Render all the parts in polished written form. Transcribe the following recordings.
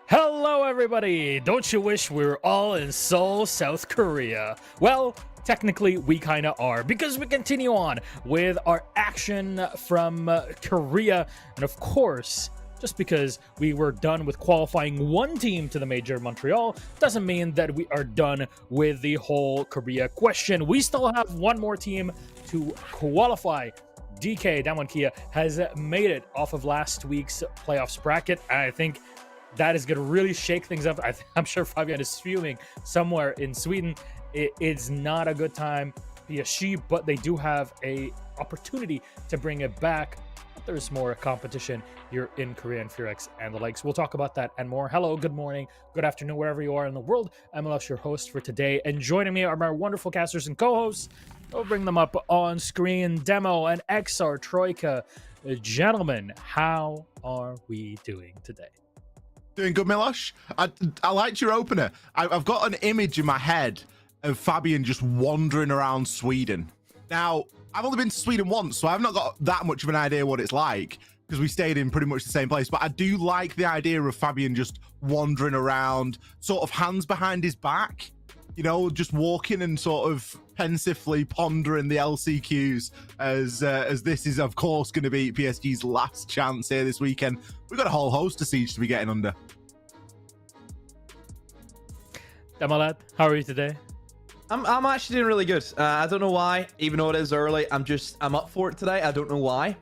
Hello everybody! Don't you wish we were all in Seoul, South Korea? Well, technically we kinda are, because we continue on with our action from Korea, and of course, just because we were done with qualifying one team to the Major Montreal doesn't mean that we are done with the whole Korea question. We still have one more team to qualify. DK, Damwon Kia, has made it off of last week's playoffs bracket, and I think that is going to really shake things up. I'm sure Fabian is fuming somewhere in Sweden. It's not a good time, PSG, but they do have a opportunity to bring it back. But there's more competition here in Korea and FearX and the likes. We'll talk about that and more. Hello, good morning, good afternoon, wherever you are in the world. I'm Elosh, your host for today, and joining me are my wonderful casters and co-hosts. We'll bring them up on screen. Demo and XR Troika. Gentlemen, how are we doing today? Doing good, Milosh. I liked your opener. I've got an image in my head of Fabian just wandering around Sweden. Now, I've only been to Sweden once, so I've not got that much of an idea what it's like, because we stayed in pretty much the same place. But I do like the idea of Fabian just wandering around, sort of hands behind his back, you know, just walking and sort of pensively pondering the LCQs as this is, of course, going to be PSG's last chance here this weekend. We've got a whole host of Siege to be getting under. Damalat, how are you today? I'm actually doing really good. I don't know why, even though it is early. I'm up for it today. I don't know why.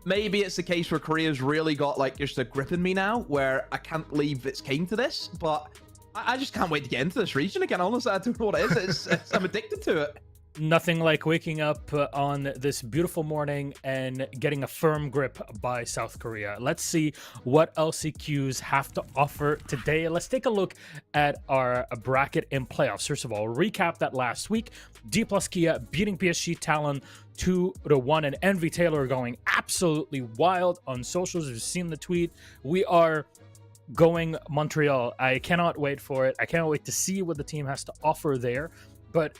Maybe it's the case where Korea's really got like just a grip in me now, where I can't believe it's came to this. But I just can't wait to get into this region again. Honestly, I don't know what it is. I'm addicted to it. Nothing like waking up on this beautiful morning and getting a firm grip by South Korea. Let's see what LCQs have to offer today. Let's take a look at our bracket in playoffs. First of all, recap that last week. D+ Kia beating PSG Talon 2-1, and Envy Taylor going absolutely wild on socials. You've seen the tweet. We are going Montreal. I cannot wait for it. I cannot wait to see what the team has to offer there. But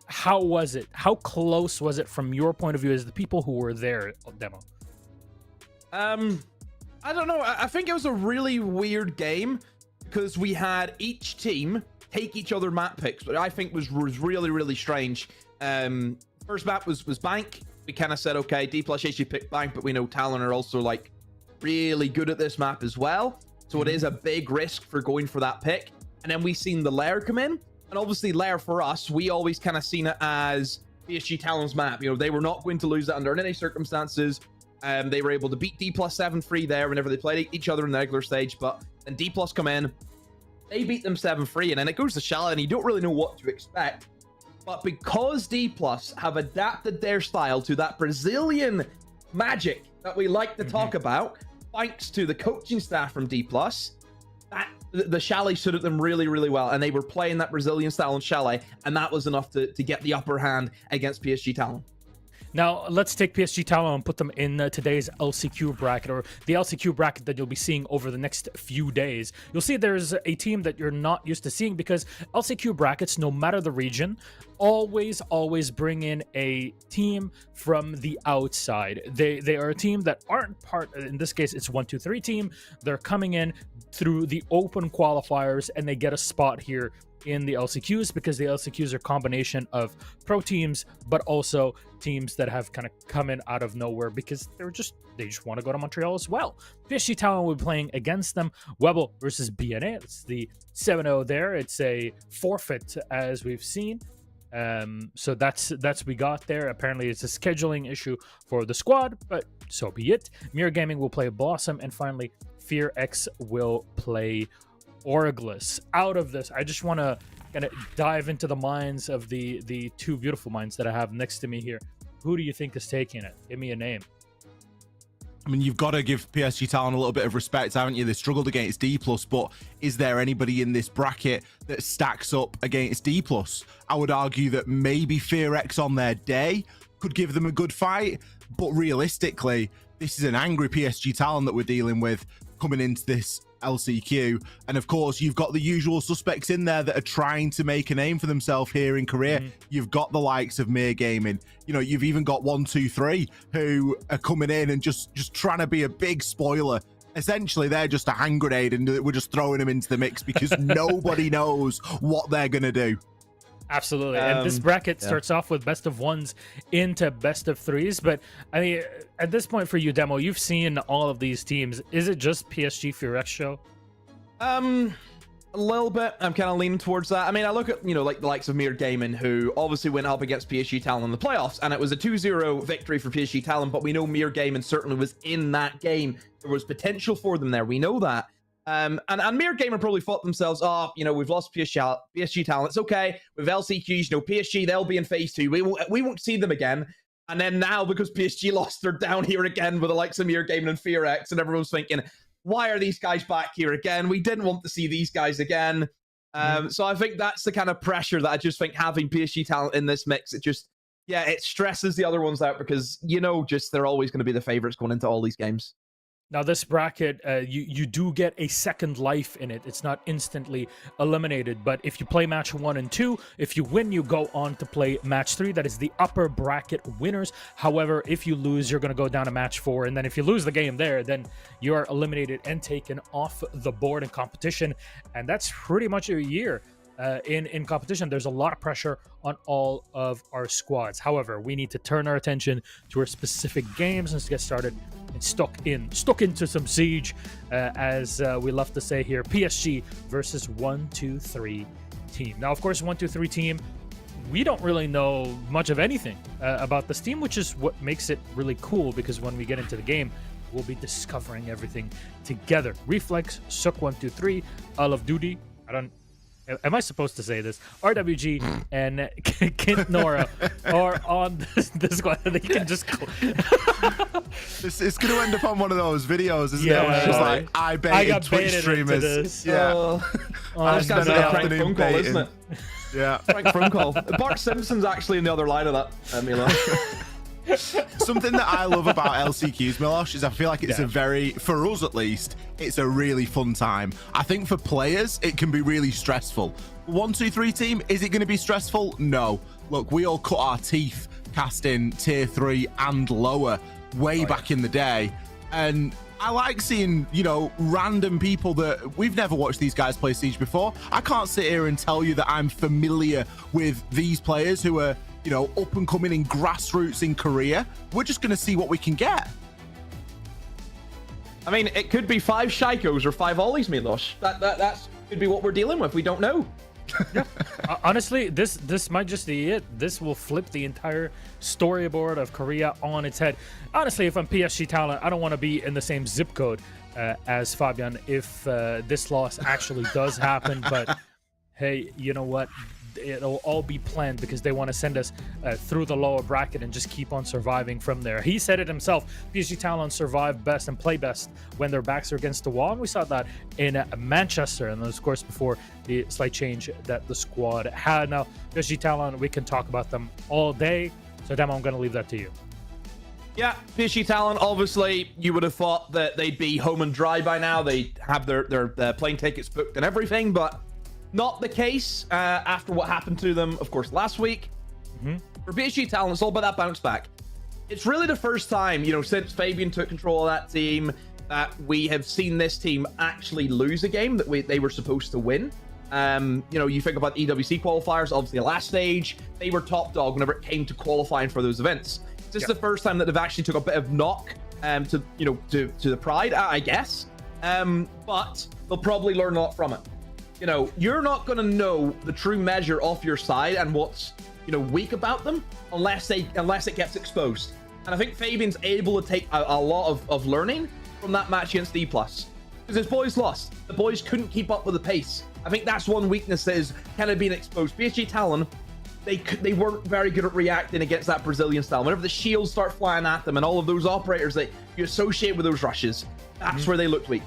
how was it? How close was it from your point of view as the people who were there, Demo? I don't know. I think it was a really weird game because we had each team take each other map picks, but I think was really, really strange. First map was Bank. We kind of said, okay, D+ HG picked Bank, but we know Talon are also like really good at this map as well. So it is a big risk for going for that pick. And then we seen the Lair come in. And obviously, Lair for us, we always kind of seen it as PSG Talon's map. You know, they were not going to lose it under any circumstances. They were able to beat D+ 7-3 there whenever they played each other in the regular stage. But then D+ come in, they beat them 7-3, and then it goes to Shala, and you don't really know what to expect. But because D+ have adapted their style to that Brazilian magic that we like to talk about, thanks to the coaching staff from D+, the Chalet suited them really, really well, and they were playing that Brazilian style in Chalet, and that was enough to get the upper hand against PSG Talon. Now, let's take PSG Talon and put them in today's LCQ bracket, or the LCQ bracket that you'll be seeing over the next few days. You'll see there's a team that you're not used to seeing, because LCQ brackets, no matter the region, always bring in a team from the outside. They are a team that aren't part, in this case, it's 1-2-3 team. They're coming in through the open qualifiers, and they get a spot here in the LCQs, because the LCQs are a combination of pro teams, but also teams that have kind of come in out of nowhere because they just want to go to Montreal as well. PSG Talon will be playing against them. Webble versus BNA. It's the 7-0 there. It's a forfeit, as we've seen. So that's we got there. Apparently it's a scheduling issue for the squad, but so be it. Mirror Gaming will play Blossom, and finally FearX will play Orgless. Out of this, I just want to kind of dive into the minds of the two beautiful minds that I have next to me here. Who do you think is taking it? Give me a name. I mean, you've got to give PSG Talon a little bit of respect, haven't you? They struggled against D+, but is there anybody in this bracket that stacks up against D+? I would argue that maybe FearX on their day could give them a good fight, but realistically, this is an angry PSG Talon that we're dealing with coming into this LCQ, and of course you've got the usual suspects in there that are trying to make a name for themselves here in Korea. You've got the likes of Mir Gaming, you know, you've even got 1-2-3 who are coming in and just trying to be a big spoiler. Essentially they're just a hand grenade, and we're just throwing them into the mix because nobody knows what they're gonna do. Absolutely. And this bracket starts off with best of ones into best of threes. But I mean, at this point for you, Demo, you've seen all of these teams. Is it just PSG FearX show? A little bit. I'm kind of leaning towards that. I mean, I look at, you know, like the likes of Mir Gaming, who obviously went up against PSG Talon in the playoffs, and it was a 2-0 victory for PSG Talon, but we know Mir Gaming certainly was in that game. There was potential for them there. We know that. And Mir Gamer probably thought themselves, oh, you know, we've lost PSG Talent. It's okay. With LCQs, you know, PSG, they'll be in phase 2. We won't see them again. And then now, because PSG lost, they're down here again with the likes of Mir Gaming and FearX, and everyone's thinking, why are these guys back here again? We didn't want to see these guys again. So I think that's the kind of pressure that I just think having PSG Talent in this mix, it stresses the other ones out, because, you know, just they're always going to be the favorites going into all these games. Now, this bracket, you do get a second life in it. It's not instantly eliminated, but if you play match 1 and 2, if you win, you go on to play match 3. That is the upper bracket winners. However, if you lose, you're going to go down to match 4, and then if you lose the game there, then you are eliminated and taken off the board in competition, and that's pretty much a year. In competition, there's a lot of pressure on all of our squads. However, we need to turn our attention to our specific games and get started and stuck into some siege, as we love to say here. PSG versus 1-2-3 team. Now, of course, 1-2-3 team, we don't really know much of anything about this team, which is what makes it really cool, because when we get into the game, we'll be discovering everything together. Reflex, Sook 1-2-3, Call of Duty, am I supposed to say this? RWG and Kint Nora are on the squad. They can just. It's going to end up on one of those videos, isn't it? Where it's just like, I baited Twitch streamers. Yeah. This guy's like a prank phone call, isn't it? Yeah. Prank phone call. Bart Simpson's actually in the other line of that, Milo. Something that I love about LCQs, Milosh, is I feel like it's a very, for us at least, it's a really fun time. I think for players, it can be really stressful. 1-2-3 team, is it going to be stressful? No. Look, we all cut our teeth casting tier 3 and lower way back in the day. And I like seeing, you know, random people that we've never watched these guys play Siege before. I can't sit here and tell you that I'm familiar with these players who are, you know, up and coming in grassroots in Korea. We're just going to see what we can get. I mean, it could be 5 Shikos or 5 Ollies, Milosh. That could be what we're dealing with. We don't know. Yeah. Honestly, this might just be it. This will flip the entire storyboard of Korea on its head. Honestly, if I'm PSG Talon, I don't want to be in the same zip code as Fabian if this loss actually does happen. But hey, you know what? It'll all be planned because they want to send us through the lower bracket and just keep on surviving from there. He said it himself. PSG Talon survive best and play best when their backs are against the wall. And we saw that in Manchester, and of course before the slight change that the squad had. Now, PSG Talon, we can talk about them all day. So, Demo, I'm going to leave that to you. Yeah, PSG Talon, obviously, you would have thought that they'd be home and dry by now. They have their plane tickets booked and everything, but not the case after what happened to them, of course, last week. For PSG Talon, it's all about that bounce back. It's really the first time, you know, since Fabian took control of that team, that we have seen this team actually lose a game that they were supposed to win. You know, you think about EWC qualifiers, obviously the last stage, they were top dog whenever it came to qualifying for those events. This is the first time that they've actually took a bit of knock to the pride, I guess. But they'll probably learn a lot from it. You know, you're not going to know the true measure of your side and what's, you know, weak about them unless it gets exposed. And I think Fabian's able to take a lot of learning from that match against E+. Because his boys lost. The boys couldn't keep up with the pace. I think that's one weakness that is kind of being exposed. PSG Talon, they weren't very good at reacting against that Brazilian style. Whenever the shields start flying at them and all of those operators that you associate with those rushes, that's where they looked weak.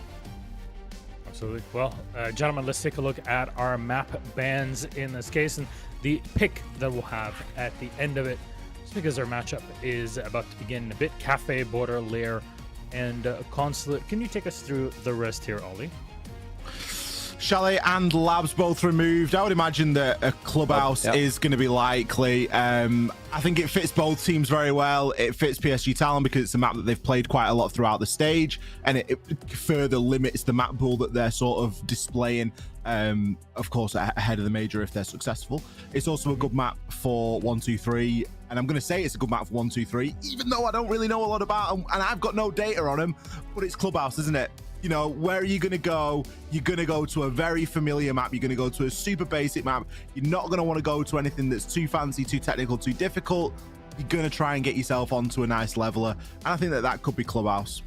Absolutely. Well, gentlemen, let's take a look at our map bans in this case and the pick that we'll have at the end of it. Just because our matchup is about to begin in a bit. Cafe, Border, Lair, and Consulate. Can you take us through the rest here, Ollie? Chalet and Labs both removed. I would imagine that a clubhouse is going to be likely. I think it fits both teams very well. It fits PSG Talon because it's a map that they've played quite a lot throughout the stage, and it further limits the map pool that they're sort of displaying, of course, ahead of the major if they're successful. It's also a good map for 1-2-3, and I'm going to say it's a good map for 1-2-3, even though I don't really know a lot about them, and I've got no data on them, but it's clubhouse, isn't it? You know, where are you going to go? You're going to go to a very familiar map. You're going to go to a super basic map. You're not going to want to go to anything that's too fancy, too technical, too difficult. You're going to try and get yourself onto a nice leveler. And I think that could be clubhouse.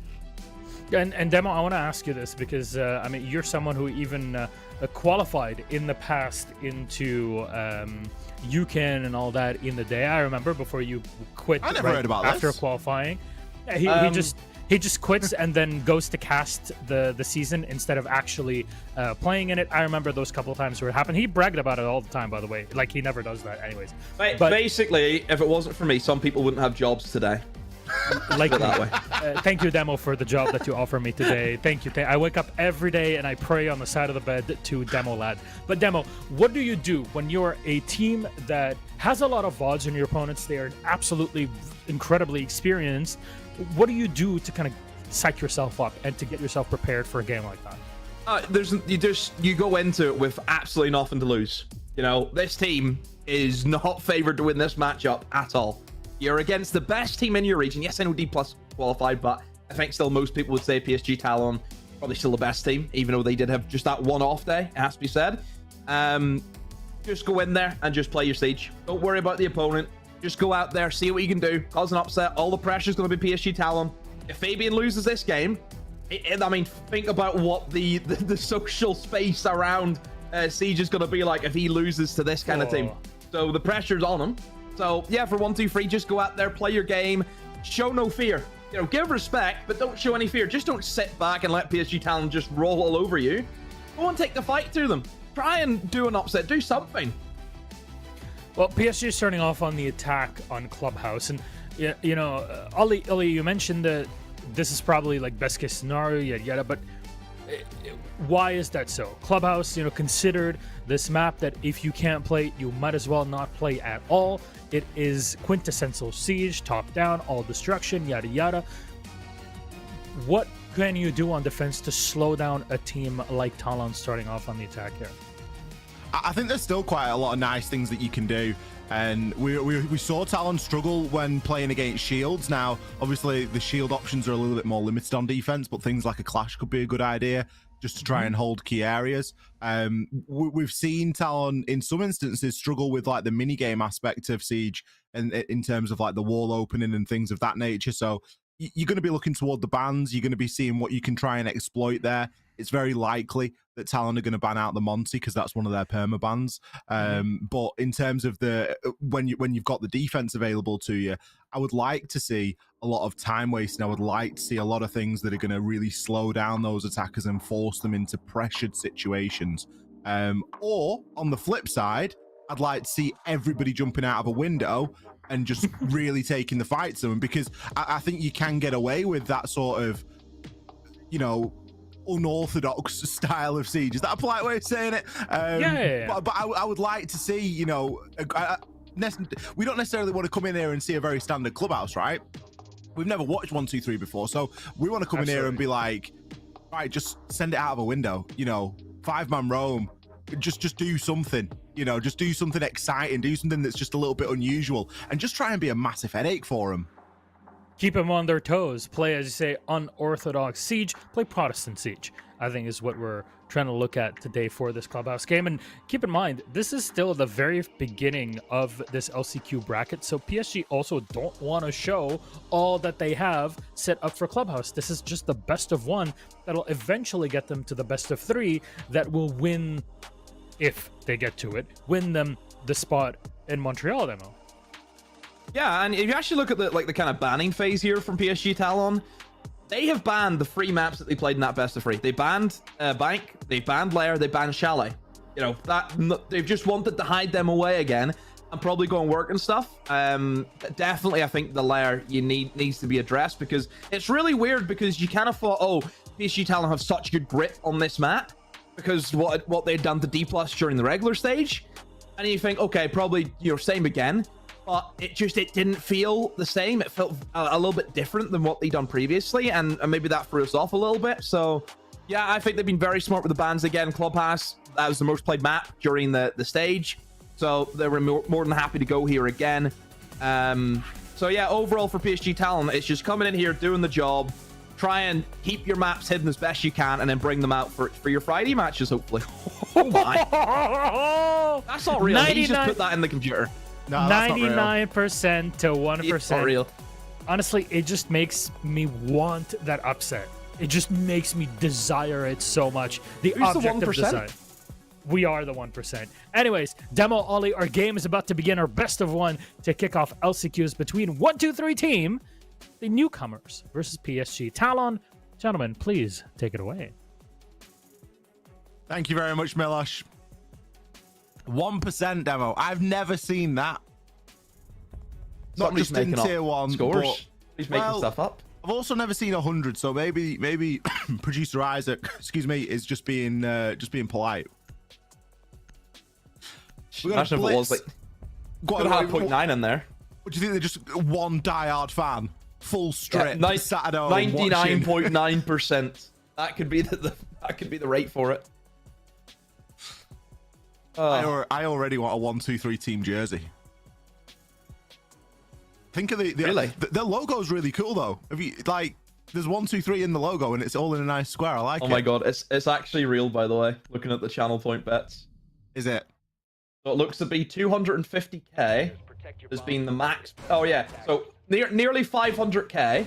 And Demo, I want to ask you this because, I mean, you're someone who even qualified in the past into UCAN and all that in the day. I remember before you quit. I never heard about after this. Qualifying. He just quits and then goes to cast the season instead of actually playing in it. I remember those couple of times where it happened. He bragged about it all the time, by the way. Like, he never does that anyways. But basically, if it wasn't for me, some people wouldn't have jobs today. Like that way. Thank you, Demo, for the job that you offer me today. Thank you. I wake up every day and I pray on the side of the bed to Demo Lad. But Demo, what do you do when you're a team that has a lot of VODs in your opponents? They are absolutely incredibly experienced. What do you do to kind of psych yourself up and to get yourself prepared for a game like that? You go into it with absolutely nothing to lose. You know, this team is not favored to win this matchup at all. You're against the best team in your region. Yes, I know D+ qualified, but I think still most people would say PSG Talon probably still the best team, even though they did have just that one off day, it has to be said. just go in there and just play your Siege. Don't worry about the opponent. Just go out there, see what you can do, cause an upset. All the pressure's going to be PSG Talon. If Fabian loses this game, I mean, think about what the social space around Siege is going to be like if he loses to this kind of team. So the pressure's on him. So yeah, for 1, 2, 3, just go out there, play your game, show no fear. You know, give respect, but don't show any fear. Just don't sit back and let PSG Talon just roll all over you. Go and take the fight to them. Try and do an upset. Do something. Well, PSG is starting off on the attack on Clubhouse, and you know, Ollie, you mentioned that this is probably like best case scenario, yada yada. But why is that so? Clubhouse, you know, considered this map that if you can't play, you might as well not play at all. It is quintessential Siege, top down, all destruction, yada yada. What can you do on defense to slow down a team like Talon starting off on the attack here? I think there's still quite a lot of nice things that you can do. And we saw Talon struggle when playing against shields. Now, obviously, the shield options are a little bit more limited on defense, but things like a clash could be a good idea just to try and hold key areas. We've seen Talon, in some instances, struggle with like the mini-game aspect of Siege and in terms of like the wall opening and things of that nature. So you're going to be looking toward the bans. You're going to be seeing what you can try and exploit there. It's very likely that Talon are going to ban out the Monty because that's one of their perma bans. But in terms of the when you've got the defense available to you, I would like to see a lot of time wasting. I would like to see a lot of things that are going to really slow down those attackers and force them into pressured situations. Or on the flip side, I'd like to see everybody jumping out of a window and just really taking the fight to them, because I think you can get away with that sort of, you know, unorthodox style of Siege. Is that a polite way of saying it? Yeah. But I would like to see, you know, we don't necessarily want to come in here and see a very standard Clubhouse, right? We've never watched 1, 2, 3 before, so we want to come in here and be like, right, just send it out of a window, you know, 5-man roam, just do something, you know, just do something exciting, do something that's just a little bit unusual, and just try and be a massive headache for them. Keep them on their toes. Play, as you say, unorthodox Siege. Play Protestant Siege, I think, is what we're trying to look at today for this Clubhouse game. And keep in mind, this is still the very beginning of this LCQ bracket, so PSG also don't want to show all that they have set up for Clubhouse. This is just the best of one that'll eventually get them to the best of 3 that will win, if they get to it, win them the spot in Montreal demo. Yeah, and if you actually look at the kind of banning phase here from PSG Talon, they have banned the 3 maps that they played in that best of 3. They banned Bank, they banned Lair, they banned Chalet. You know, they've just wanted to hide them away again and probably go and work and stuff. Definitely, I think the Lair needs to be addressed, because it's really weird, because you kind of thought, oh, PSG Talon have such good grip on this map because what they'd done to D+ during the regular stage, and you think, okay, probably, you know, same again. But it didn't feel the same. It felt a little bit different than what they'd done previously, and maybe that threw us off a little bit. So yeah, I think they've been very smart with the bans again. Clubhouse, that was the most played map during the stage, so they were more than happy to go here again. So yeah, overall for PSG Talon, it's just coming in here, doing the job, try and keep your maps hidden as best you can, and then bring them out for your Friday matches, hopefully. Oh my. That's not real. He just put that in the computer. No, 99% to 1%. It's not real. Honestly, it just makes me want that upset. It just makes me desire it so much. The object of design. We are the 1%. Anyways, Demo, Ollie, our game is about to begin. Our best of 1 to kick off LCQs between 1, 2, 3 team, the newcomers versus PSG Talon. Gentlemen, please take it away. Thank you very much, Milosh. 1% Demo. I've never seen that. Not just in tier 1 scores. But, he's making stuff up. I've also never seen 100, so maybe producer Isaac, excuse me, is just being polite. Imagine if it was like could have 0.9 in there. What do you think? They're just one diehard fan, full strip, sat at home 99.9%. That could be that could be the rate for it. I already want a 1, 2, 3 team jersey. Think of the logo's really cool though. If you like, there's 1, 2, 3 in the logo, and it's all in a nice square. I like it. Oh my god, it's actually real, by the way. Looking at the channel point bets. Is it? So it looks to be 250k has been the max. Oh yeah, so nearly 500k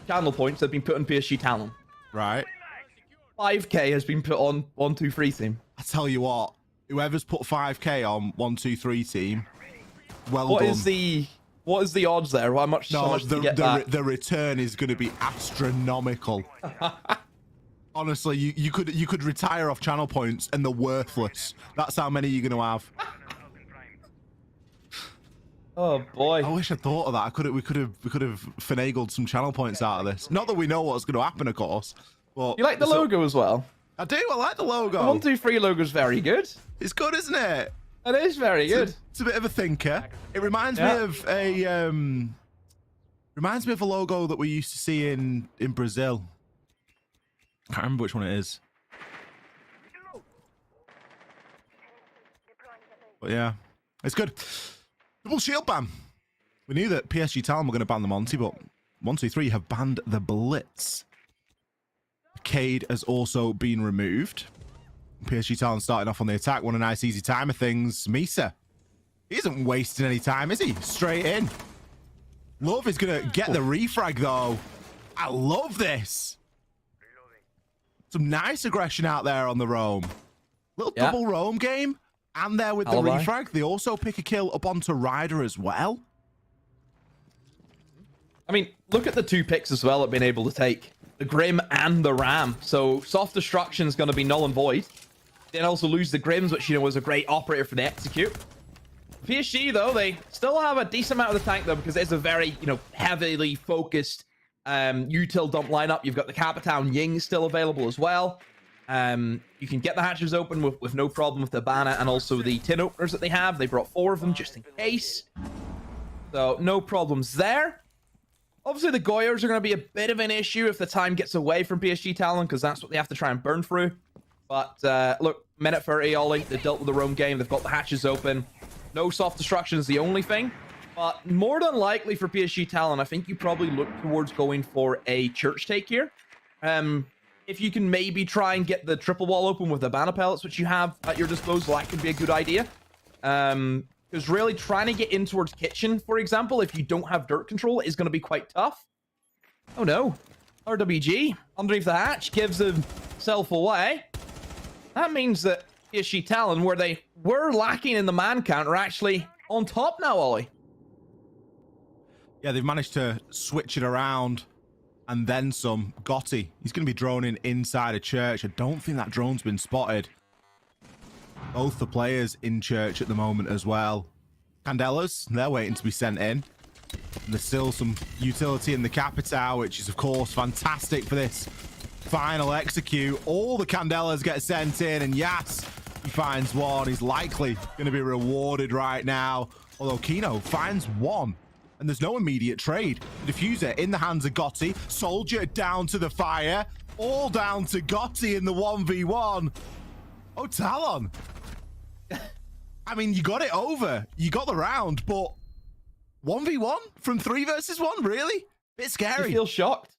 channel points have been put on PSG Talon. Right. 5k has been put on 123 team. I tell you what, whoever's put 5k on 123 team, well What done. What is the odds there? How much? No, how much to get that? the return is going to be astronomical. Honestly, you could retire off channel points and they're worthless. That's how many you're going to have. Oh boy! I wish I thought of that. We could have finagled some channel points out of this. Not that we know what's going to happen, of course. But You like the logo as well? I do. I like the logo. The 123 logo is very good. It's good, isn't it? It is very good. It's a bit of a thinker. It reminds me of a logo that we used to see in Brazil. I can't remember which one it is. But yeah, it's good. Double shield ban. We knew that PSG Talon were going to ban the Monty, but 123 have banned the Blitz. Arcade has also been removed. PSG Talon starting off on the attack. Want a nice easy time of things. Misa. He isn't wasting any time, is he? Straight in. Love is going to get the refrag, though. I love this. Some nice aggression out there on the roam. Little double roam game. And there with the refrag. They also pick a kill up onto Ryder as well. I mean, look at the two picks as well at being able to take. The Grim and the Ram. So soft destruction is going to be null and void. Then also lose the Grims, which, you know, was a great operator for the execute. PSG, though, they still have a decent amount of the tank, though, because it's a very, you know, heavily focused util dump lineup. You've got the Capitown Ying still available as well. You can get the hatches open with no problem with the banner and also the tin openers that they have. They brought 4 of them just in case. So no problems there. Obviously, the Goyers are going to be a bit of an issue if the time gets away from PSG Talon, because that's what they have to try and burn through. But look, minute 30, Ollie. They dealt with the roam game. They've got the hatches open. No soft destruction is the only thing. But more than likely for PSG Talon, I think you probably look towards going for a church take here. If you can maybe try and get the triple wall open with the banner pellets, which you have at your disposal, that could be a good idea. Because really trying to get in towards kitchen, for example, if you don't have dirt control, is going to be quite tough. Oh no. RWG underneath the hatch gives himself away. That means that PSG Talon, where they were lacking in the man count, are actually on top now, Ollie. Yeah, they've managed to switch it around and then some. Gotti, he's going to be droning inside a church. I don't think that drone's been spotted. Both the players in church at the moment as well. Candelas, they're waiting to be sent in. And there's still some utility in the Capitao, which is, of course, fantastic for this final execute. All the Candelas get sent in, and yes, he finds one. He's likely going to be rewarded right now. Although Kino finds one, and there's no immediate trade. Diffuser in the hands of Gotti. Soldier down to the fire. All down to Gotti in the 1v1. Oh, Talon. I mean, you got it over. You got the round, but 1v1 from 3 versus 1, really? Bit scary. You feel shocked.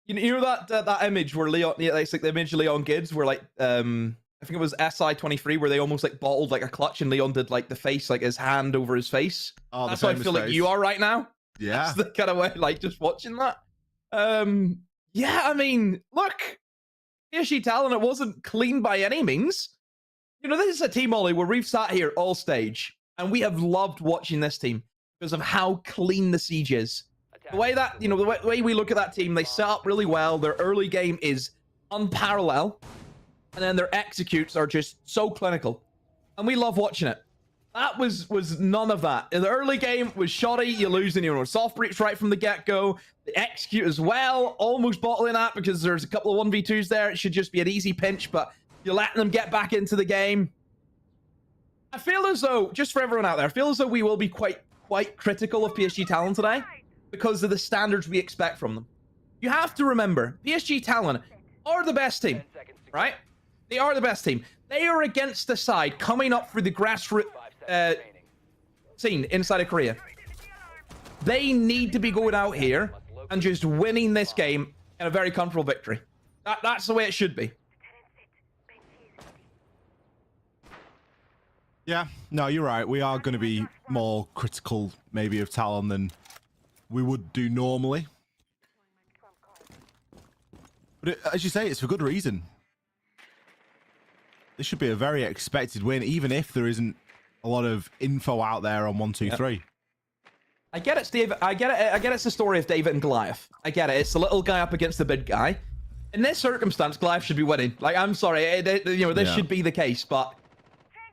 You know that image where Leon, yeah, it's like the image of Leon Gibbs, where like I think it was SI23, where they almost like bottled like a clutch, and Leon did like the face, like his hand over his face. Oh, that's how I feel like you are right now. Yeah, that's the kind of way, like, just watching that. Yeah, I mean, look, PSG Talon, it wasn't clean by any means. You know, this is a team, Ollie, where we've sat here all stage, and we have loved watching this team because of how clean the siege is. The way that, you know, the way we look at that team, they set up really well. Their early game is unparalleled, and then their executes are just so clinical, and we love watching it. That was none of that. In the early game was shoddy. You lose in your soft breach right from the get-go. The execute as well, almost bottling that because there's a couple of 1v2s there. It should just be an easy pinch, but you're letting them get back into the game. I feel as though, just for everyone out there, I feel as though we will be quite critical of PSG Talon today because of the standards we expect from them. You have to remember, PSG Talon are the best team, right? They are the best team. They are against the side coming up through the grassroots scene inside of Korea. They need to be going out here and just winning this game in a very comfortable victory. That's the way it should be. Yeah, no, you're right. We are going to be more critical, maybe, of Talon than we would do normally. But as you say, it's for good reason. This should be a very expected win, even if there isn't a lot of info out there on 1-2-3. I get it, Steve. I get it. I get it's the story of David and Goliath. I get it. It's the little guy up against the big guy. In this circumstance, Goliath should be winning. Like, I'm sorry, this should be the case, but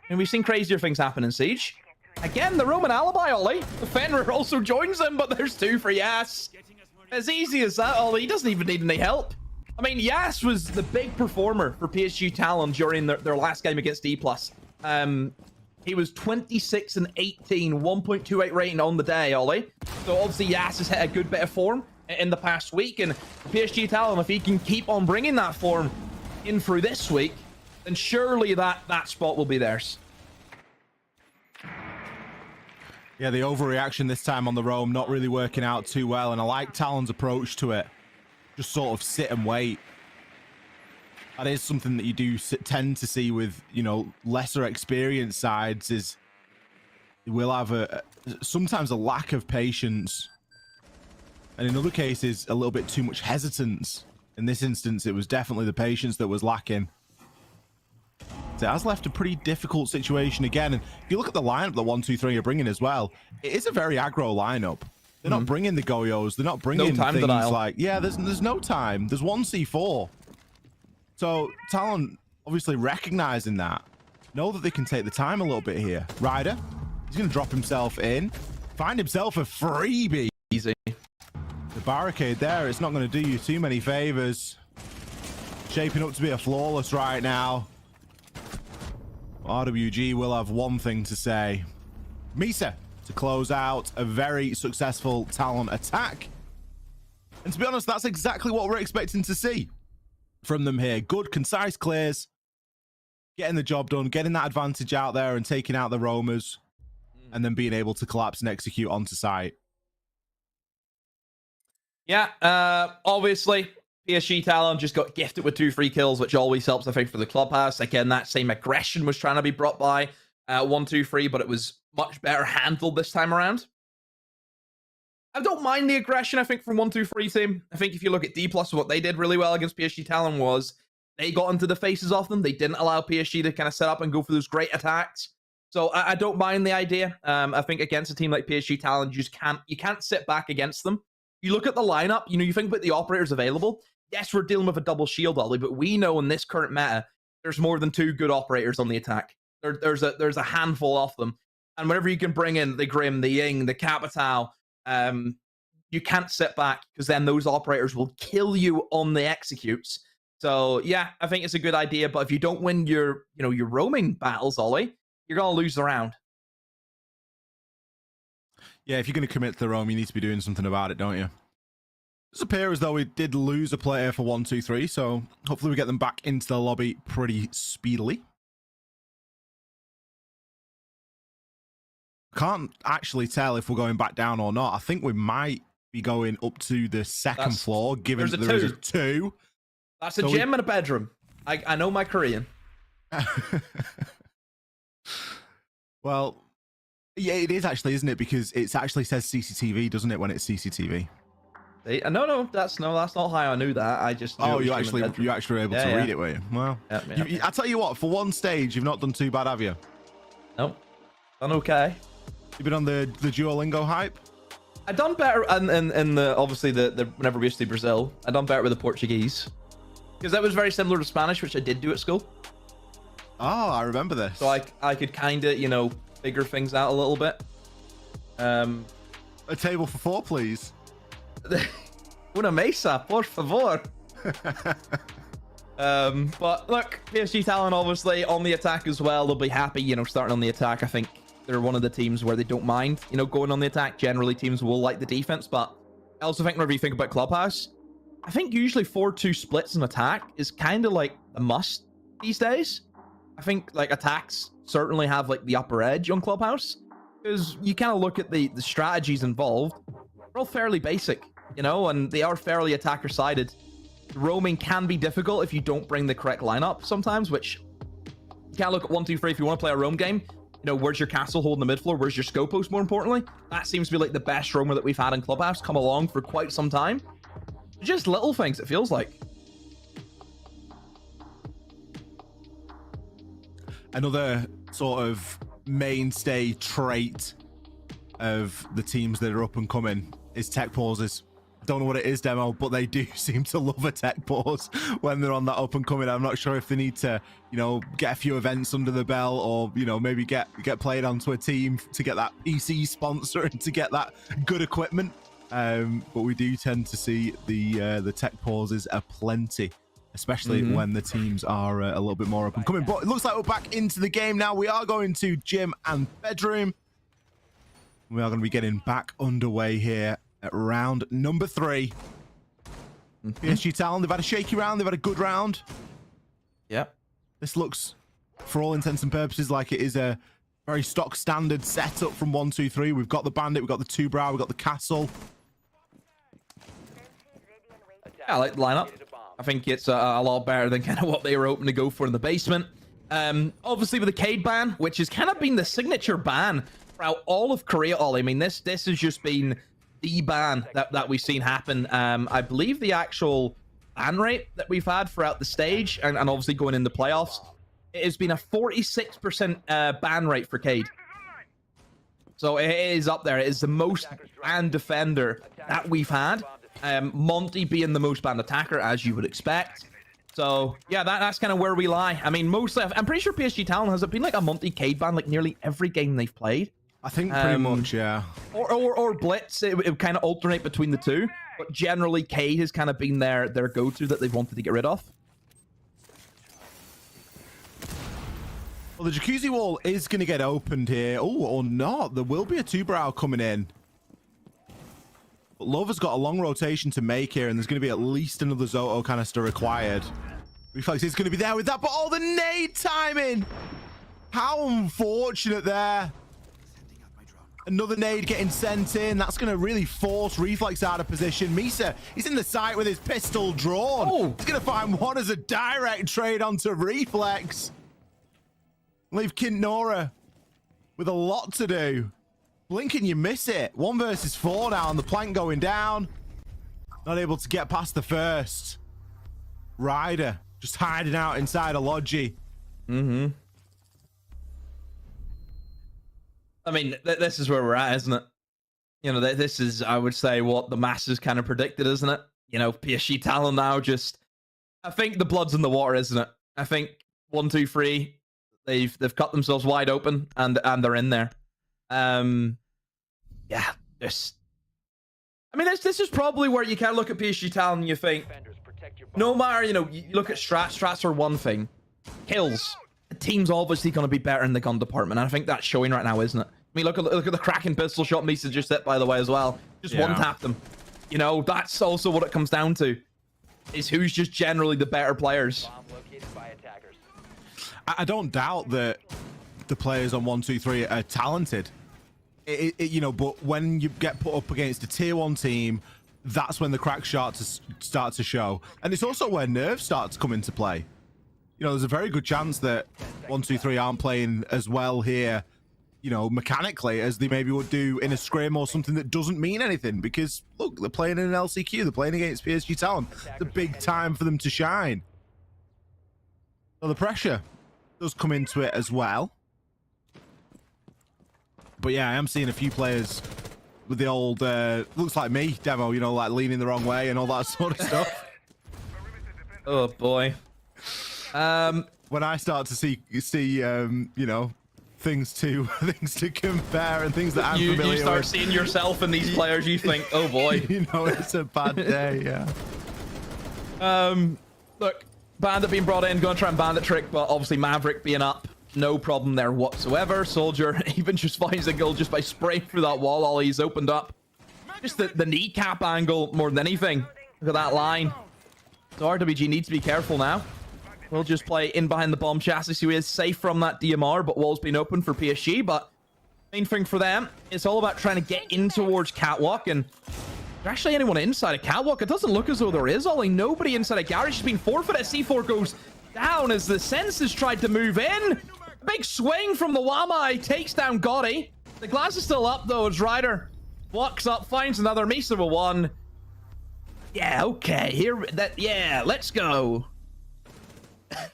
we've seen crazier things happen in Siege. Again, the Roman alibi, Ollie. The Fenrir also joins him, but there's 2 for Yas. As easy as that, Ollie. He doesn't even need any help. I mean, Yas was the big performer for PSG Talon during their last game against D+. He was 26 and 18, 1.28 rating on the day, Ollie. So obviously Yas has hit a good bit of form in the past week, and PSG Talon, if he can keep on bringing that form in through this week, then surely that spot will be theirs. Yeah, the overreaction this time on the roam not really working out too well, and I like Talon's approach to it. Just sort of sit and wait. That is something that you do tend to see with, you know, lesser experienced sides, is they will have sometimes a lack of patience, and in other cases a little bit too much hesitance. In this instance, it was definitely the patience that was lacking. So it has left a pretty difficult situation again, and if you look at the lineup that 1-2-3 are bringing as well, it is a very aggro lineup. They're not bringing the Goyos, they're not bringing things like, yeah, there's no time. There's 1 C4. So Talon obviously recognizing that, know that they can take the time a little bit here. Ryder, he's going to drop himself in, find himself a freebie. Easy. The barricade there, it's not going to do you too many favors. Shaping up to be a flawless right now. RWG will have one thing to say. Misa to close out a very successful Talon attack. And to be honest, that's exactly what we're expecting to see from them here. Good, concise clears, getting the job done, getting that advantage out there and taking out the roamers, and then being able to collapse and execute onto site. Yeah, obviously, PSG Talon just got gifted with 2 free kills, which always helps, I think, for the clubhouse. Again, that same aggression was trying to be brought by 1-2-3, but it was much better handled this time around. I don't mind the aggression, I think, from 1-2-3 team. I think if you look at D+, what they did really well against PSG Talon was they got into the faces of them. They didn't allow PSG to kind of set up and go for those great attacks. So I don't mind the idea. I think against a team like PSG Talon, you can't sit back against them. You look at the lineup, you think about the operators available. Yes, we're dealing with a double shield, Ollie, but we know in this current meta, there's more than 2 good operators on the attack. There's a handful of them. And whenever you can bring in the Grim, the Ying, the Capital, you can't sit back, because then those operators will kill you on the executes. So yeah, I think it's a good idea, but if you don't win your roaming battles, Ollie, you're going to lose the round. Yeah, if you're going to commit to the roam, you need to be doing something about it, don't you? It does appear as though we did lose a player for 1-2-3, so hopefully we get them back into the lobby pretty speedily. Can't actually tell if we're going back down or not. I think we might be going up to the second floor, given that there is a 2. That's a gym and a bedroom. I know my Korean. Well, yeah, it is actually, isn't it? Because it actually says CCTV, doesn't it, when it's CCTV? No, that's not how I knew that. I just knew you actually were able to read it, were you? Well, I tell you what, for one stage, you've not done too bad, have you? Nope, done okay. You've been on the Duolingo hype. I done better in the obviously the whenever we used to Brazil. I done better with the Portuguese, because that was very similar to Spanish, which I did do at school. Oh, I remember this. So I could kind of figure things out a little bit. A table for 4, please. Una mesa, por favor. But look, PSG Talon obviously on the attack as well. They'll be happy, starting on the attack. I think they're one of the teams where they don't mind, going on the attack. Generally, teams will like the defense, but I also think whenever you think about Clubhouse, I think usually 4-2 splits in attack is kind of like a must these days. I think like attacks certainly have like the upper edge on Clubhouse, because you kind of look at the strategies involved. They're all fairly basic, and they are fairly attacker sided. Roaming can be difficult if you don't bring the correct lineup sometimes, which you can't look at 1-2-3 if you want to play a roam game. You know, where's your castle holding the mid floor? Where's your scope post, more importantly? That seems to be like the best roamer that we've had in Clubhouse come along for quite some time. Just little things, it feels like. Another sort of mainstay trait of the teams that are up and coming is tech pauses. Don't know what it is, Demo, but they do seem to love a tech pause when they're on that up and coming. I'm not sure if they need to, you know, get a few events under the belt, or, you know, maybe get played onto a team to get that PC sponsor and to get that good equipment. But we do tend to see the tech pauses aplenty, especially when the teams are a little bit more up and coming. But it looks like we're back into the game now. We are going to gym and bedroom. We are going to be getting back underway here at round number 3. PSG Talon, they've had a shaky round. They've had a good round. Yep. This looks, for all intents and purposes, like it is a very stock standard setup from 1, 2, 3. We've got the bandit, we've got the 2-brow, we've got the castle. Yeah, I like the lineup. I think it's a lot better than kind of what they were hoping to go for in the basement. Obviously with the Cade ban, which has kind of been the signature ban throughout all of Korea, Ollie. I mean, this has just been the ban that we've seen happen. I believe the actual ban rate that we've had throughout the stage, and obviously going in the playoffs, it has been a 46% ban rate for Cade. So it is up there. It is the most banned defender that we've had. Monty being the most banned attacker, as you would expect. So yeah, that's kind of where we lie. I mean, mostly, I'm pretty sure PSG Talon has it been like a Monty Cade ban like nearly every game they've played. I think pretty much, yeah. Or Blitz, it would kind of alternate between the two, but generally Cade has kind of been their go-to that they've wanted to get rid of. Well, the jacuzzi wall is going to get opened here. Oh, or not. There will be a 2-brow coming in. But Lover's got a long rotation to make here, and there's going to be at least another Zoto canister required. Reflex is going to be there with that, but oh, the nade timing! How unfortunate there. Another nade getting sent in. That's going to really force Reflex out of position. Misa, he's in the sight with his pistol drawn. Oh. He's going to find one as a direct trade onto Reflex. Leave Kinora with a lot to do. Blink and you miss it. 1 versus 4 now, and the plank going down. Not able to get past the first. Ryder just hiding out inside a Logi. I mean, this is where we're at, isn't it? You know, this is, I would say, what the masses kind of predicted, isn't it? You know, PSG Talon now just... I think the blood's in the water, isn't it? I think 1, 2, 3, they've cut themselves wide open, and they're in there. Yeah, this... I mean, this is probably where you kind of look at PSG Talon and you think, no matter, you know, you look at strats are one thing. Kills. The team's obviously going to be better in the gun department, and I think that's showing right now, isn't it? I mean, look at the cracking pistol shot Misa just hit, by the way, as well. Just one-tapped them. You know, that's also what it comes down to, is who's just generally the better players. I don't doubt that the players on 1, 2, 3 are talented. You know, but when you get put up against a tier 1 team, that's when the crack shots start to show. And it's also where nerves start to come into play. You know, there's a very good chance that 1, 2, 3 aren't playing as well here, you know, mechanically as they maybe would do in a scrim or something that doesn't mean anything, because look, they're playing in an LCQ, they're playing against PSG Talon. It's a big time for them to shine. So the pressure does come into it as well. But yeah, I am seeing a few players with the old, looks like me demo, you know, like leaning the wrong way and all that sort of stuff. Oh boy. When I start to see you know, things to compare and things that I'm familiar with. You start seeing yourself in these players, you think, oh boy. You know, it's a bad day, yeah. Look, Bandit being brought in, going to try and Bandit trick, but obviously Maverick being up, no problem there whatsoever. Soldier even just finds a goal just by spraying through that wall. All he's opened up. Just the kneecap angle more than anything. Look at that line. So RWG needs to be careful now. We'll just play in behind the bomb chassis, so he is safe from that DMR, but wall's been open for PSG. But main thing for them, it's all about trying to get in towards Catwalk, and there actually anyone inside a Catwalk? It doesn't look as though there is, Ollie. Nobody inside a garage has been forfeited. C4 goes down as the Senses tried to move in. Big swing from the Wamai. Takes down Gotti. The glass is still up, though, as Ryder walks up, finds another Mesa with one. Yeah, okay. Yeah, let's go.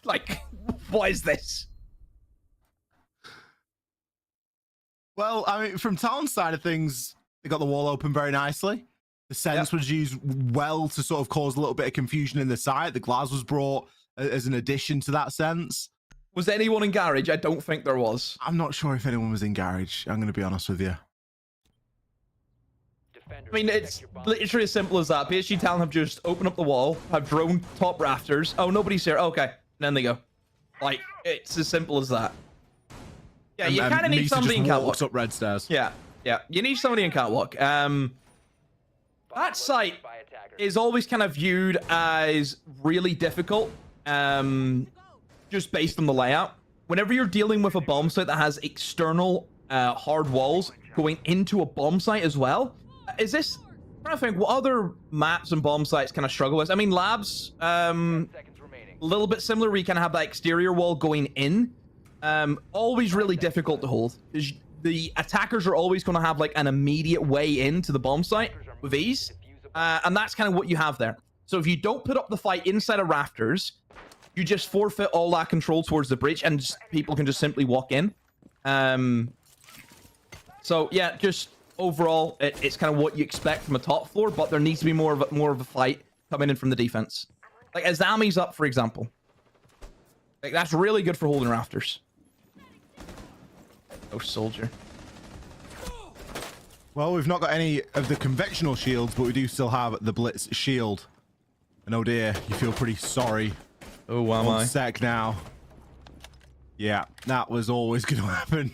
Like, what is this? Well, I mean, from Talon's side of things, they got the wall open very nicely. The sense was used well to sort of cause a little bit of confusion in the site. The glass was brought as an addition to that sense. Was anyone in garage? I don't think there was. I'm not sure if anyone was in garage. I'm going to be honest with you. I mean, it's literally as simple as that. PSG Talon have just opened up the wall, have drone top rafters. Oh, nobody's here. Okay. And then they go. Like, it's as simple as that. Yeah, you kind of need somebody in catwalk. Up red stairs. Yeah, yeah. You need somebody in catwalk. That site is always kind of viewed as really difficult, just based on the layout. Whenever you're dealing with a bomb site that has external hard walls going into a bomb site as well, is this... I'm trying to think, what other maps and bomb sites kind of struggle with? I mean, labs, a little bit similar, where you kind of have that exterior wall going in. Always really difficult to hold. The attackers are always going to have like an immediate way into the bomb site with ease, and that's kind of what you have there. So if you don't put up the fight inside of rafters, you just forfeit all that control towards the breach, and people can just simply walk in. So yeah, just overall, it's kind of what you expect from a top floor, but there needs to be more of a fight coming in from the defense. Like Azami's up, for example. Like that's really good for holding rafters. Oh, soldier. Well, we've not got any of the conventional shields, but we do still have the Blitz shield. And oh dear, you feel pretty sorry. Oh, wow. One sec now. Yeah, that was always going to happen.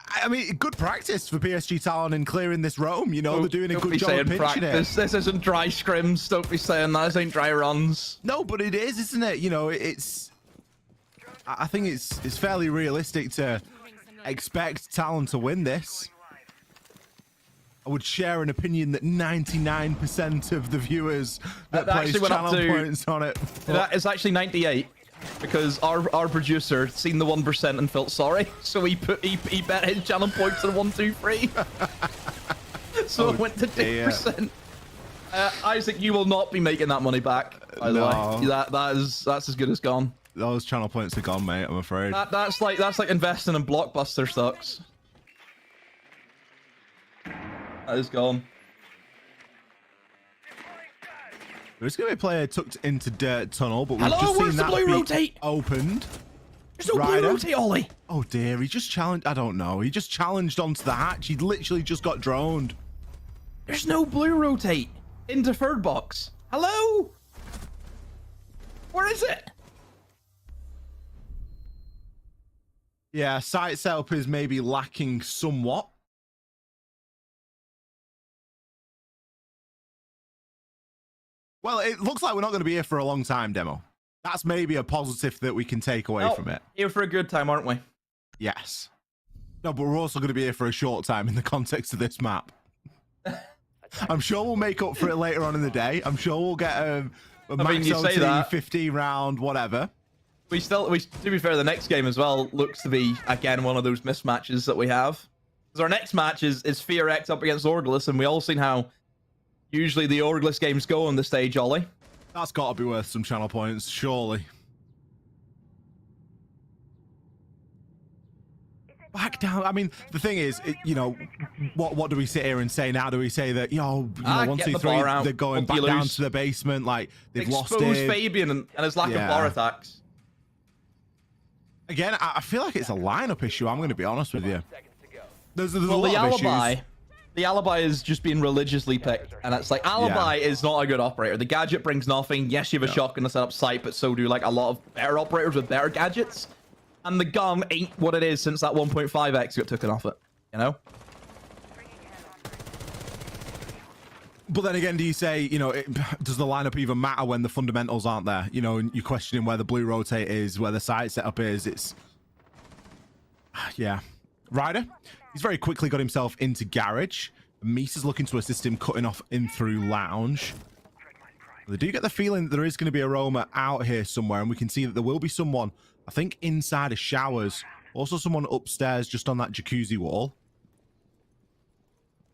I mean, good practice for PSG Talon in clearing this roam. You know, they're doing a good job of pinching it. This isn't dry scrims. Don't be saying that. This ain't dry runs. No, but it is, isn't it? You know, I think it's fairly realistic to expect Talon to win this. I would share an opinion that 99% of the viewers that place channel points on it. That is actually 98, because our producer seen the 1% and felt sorry, so he bet his channel points at 1, 2, 3. So it went to 2%. Isaac, you will not be making that money back. By the way, that's as good as gone. Those channel points are gone, mate. I'm afraid. That's like investing in Blockbuster stocks. That is gone. There's going to be a player tucked into dirt tunnel, but we've just seen that blue rotate opened. There's no blue rotate, Ollie. Oh dear, he just challenged. I don't know. He just challenged onto the hatch. He literally just got droned. There's no blue rotate in deferred box. Hello? Where is it? Yeah, site setup is maybe lacking somewhat. Well, it looks like we're not going to be here for a long time, Demo. That's maybe a positive that we can take away from it. Here for a good time, aren't we? Yes. No, but we're also going to be here for a short time in the context of this map. I'm sure we'll make up for it later on in the day. I'm sure we'll get a max OT, 15 round, whatever. To be fair, the next game as well looks to be, again, one of those mismatches that we have. Because our next match is FearX up against Orgless, and we all seen how usually the Orgless games go on the stage, Ollie. That's got to be worth some channel points, surely. Back down. I mean, the thing is, you know, what do we sit here and say now? Do we say that, you know 1, 2, 3, they're going back down to the basement, like they've lost it? Expose Fabian and his lack of bar attacks. Again, I feel like it's a lineup issue. I'm going to be honest with you. There's a lot the of alibi. issues. The alibi is just being religiously picked, and it's like alibi is not a good operator. The gadget brings nothing. Yes, you have a shotgun to set up sight, but so do like a lot of better operators with better gadgets. And the gun ain't what it is since that 1.5x got taken off it. You know. But then again, do you say, you know, does the lineup even matter when the fundamentals aren't there? You know, and you're questioning where the blue rotate is, where the site setup is. It's yeah. Ryder, he's very quickly got himself into garage. Misa's looking to assist him cutting off in through lounge. They do get the feeling that there is going to be a roamer out here somewhere, and we can see that there will be someone, I think, inside of showers. Also someone upstairs just on that jacuzzi wall.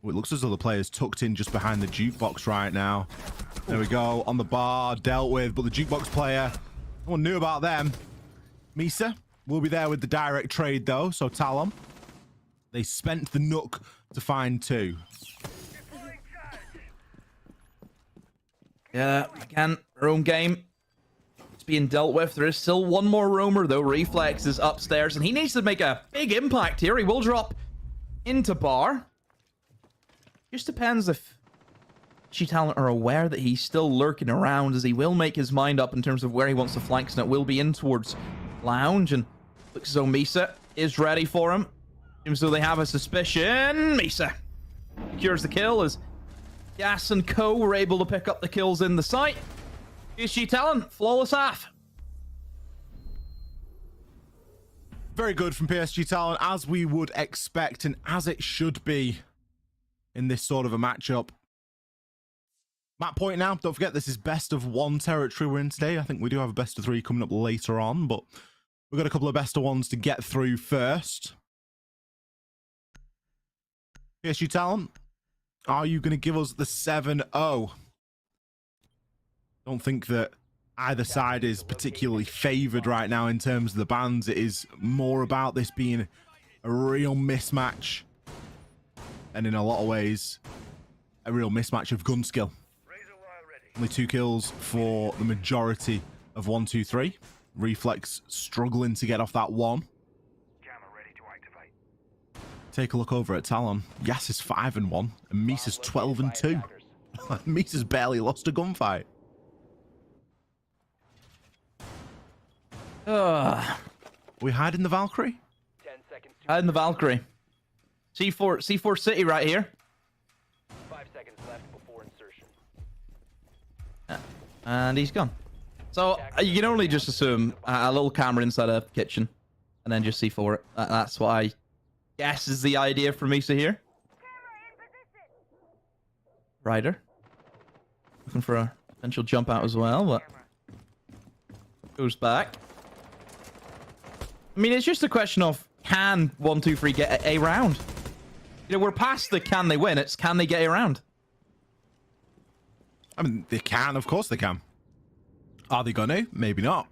Oh, it looks as though the player's tucked in just behind the jukebox right now. There we go, on the bar, dealt with, but the jukebox player, no one knew about them. Misa will be there with the direct trade though, so Talon. They spent the nook to find 2. Yeah, again, roam game. It's being dealt with. There is still one more roamer though. Reflex is upstairs, and he needs to make a big impact here. He will drop into bar. Just depends if PSG Talon are aware that he's still lurking around, as he will make his mind up in terms of where he wants to flank, and it will be in towards Lounge, and looks as though Misa is ready for him. Seems as though they have a suspicion. Misa secures the kill as Gas and Co were able to pick up the kills in the site. PSG Talon, flawless half. Very good from PSG Talon, as we would expect, and as it should be in this sort of a matchup. Map point now. Don't forget, this is best of 1 territory we're in today. I think we do have a best of 3 coming up later on, but we've got a couple of best of 1s to get through first. PSG Talon, are you going to give us the 7-0? Don't think that either side is particularly favored right now in terms of the bans. It is more about this being a real mismatch, and in a lot of ways a real mismatch of gun skill. Only 2 kills for the majority of 1, 2, 3. Reflex struggling to get off that 1. Take a look over at Talon. Yas is 5-1 and Misa's 12-2. Misa's barely lost a gunfight. We hiding the Valkyrie? Hiding the Valkyrie. C4 City right here. 5 seconds left before insertion. Yeah. And he's gone. So you can only just assume a little camera inside a kitchen and then just C4 it. That's what I guess is the idea for Misa here. Ryder. Looking for a potential jump out as well, but goes back. I mean, it's just a question of, can 1, 2, 3 get a round? You know, we're past the can they win, it's can they get a round? I mean, they can, of course they can. Are they gonna? Maybe not.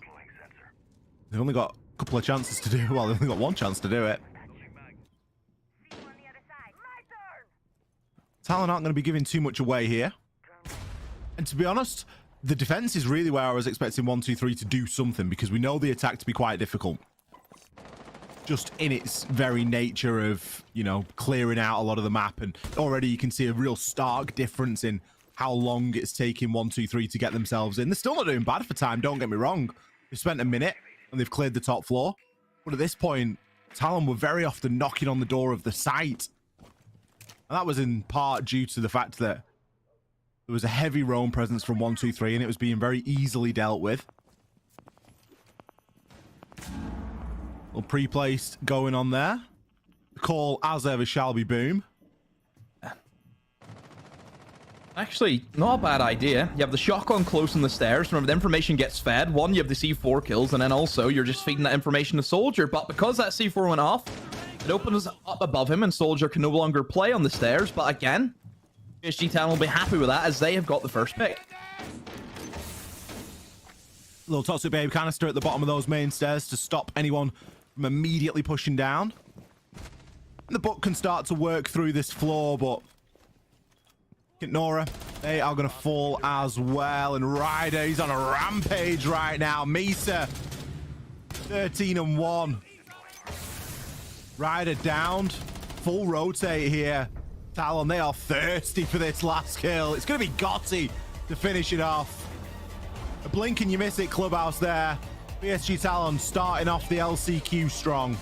They've only got a couple of chances to do, well, they've only got 1 chance to do it. Talon aren't going to be giving too much away here. And to be honest, the defense is really where I was expecting 1, 2, 3 to do something, because we know the attack to be quite difficult. Just in its very nature of, you know, clearing out a lot of the map, and already you can see a real stark difference in how long it's taking 1, 2, 3 to get themselves in. They're still not doing bad for time, don't get me wrong. They've spent a minute and they've cleared the top floor. But at this point, Talon were very often knocking on the door of the site. And that was in part due to the fact that there was a heavy roam presence from 1, 2, 3, and it was being very easily dealt with. Little pre-placed going on there. The call, as ever, shall be boom. Actually, not a bad idea. You have the shotgun close on the stairs. Remember, the information gets fed. One, you have the C4 kills, and then also you're just feeding that information to Soldier. But because that C4 went off, it opens up above him, and Soldier can no longer play on the stairs. But again, PSG Talon will be happy with that, as they have got the first pick. Little Toxic Babe canister at the bottom of those main stairs to stop anyone from immediately pushing down. And the book can start to work through this floor, but Nora, they are going to fall as well. And Ryder, he's on a rampage right now. Misa, 13-1. Ryder downed. Full rotate here. Talon, they are thirsty for this last kill. It's going to be Gotti to finish it off. A blink and you miss it clubhouse there. PSG Talon starting off the LCQ strong.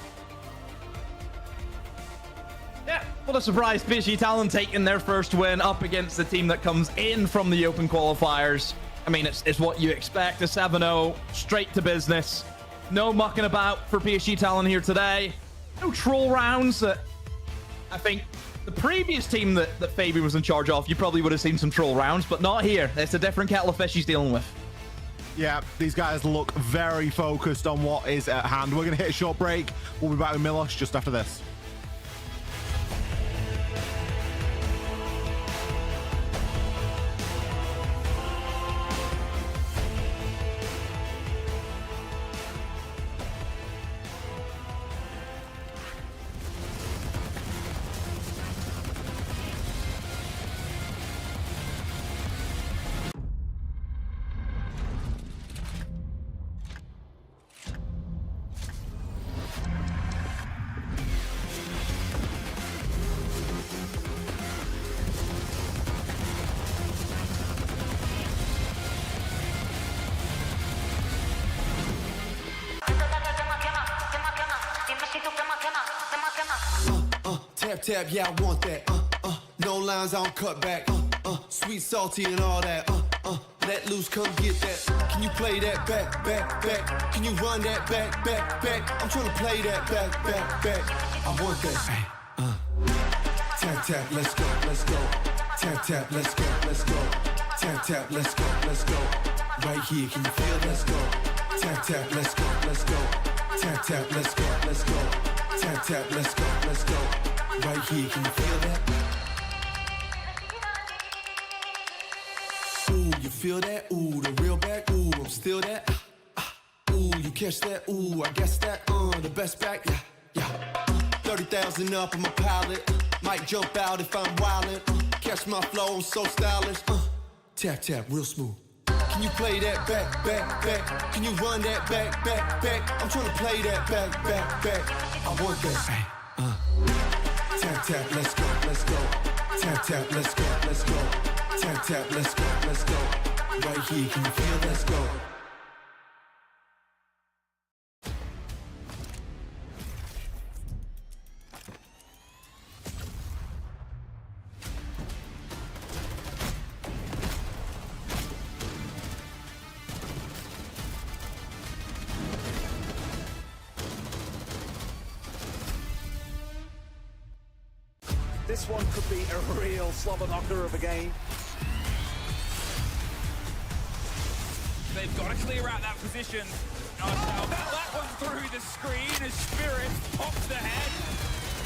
Yeah, what a surprise. PSG Talon taking their first win up against the team that comes in from the open qualifiers. I mean, it's what you expect. A 7-0, straight to business. No mucking about for PSG Talon here today. No troll rounds. I think the previous team that Fabian was in charge of, you probably would have seen some troll rounds, but not here. It's a different kettle of fish he's dealing with. Yeah, these guys look very focused on what is at hand. We're going to hit a short break. We'll be back with Milos just after this. Tap, tap, yeah, I want that. No lines, I don't cut back. Sweet, salty, and all that. Let loose, come get that. Can you play that back, back, back? Can you run that back, back, back? I'm trying to play that back, back, back. I want that. Tap, tap, let's go, let's go. Tap, tap, let's go, let's go. Tap, tap, let's go, let's go. Right here, can you feel? Let's go. Tap, tap, let's go, let's go. Tap, tap, let's go, let's go. Tap, tap, let's go, let's go. Right here, can you feel that? Ooh, you feel that? Ooh, the real back. Ooh, I'm still that. Ooh, you catch that? Ooh, I guess that. The best back. Yeah, yeah. 30,000 up, I'm a pilot. Might jump out if I'm wildin'. Catch my flow, I'm so stylish. Tap, tap, real smooth. Can you play that back, back, back? Can you run that back, back, back? I'm trying to play that back, back, back. I want that. Tap, tap, let's go, let's go. Tap, tap, let's go, let's go. Tap, tap, let's go, let's go. Right here, can you feel? Let's go. This one could be a real slobber knocker of a game. They've got to clear out that position. That one through the screen as Spirit pops the head.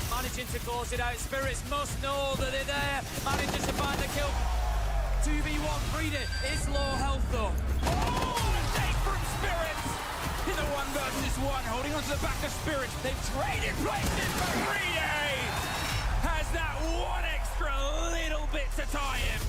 Managing to close it out. Spirits must know that they're there. Manages to find the kill. 2v1 Frida is low health though. Oh, a take from Spirits in the 1 versus 1, holding onto the back of Spirits. They've traded places, but Frida has that one extra little bit to tie him.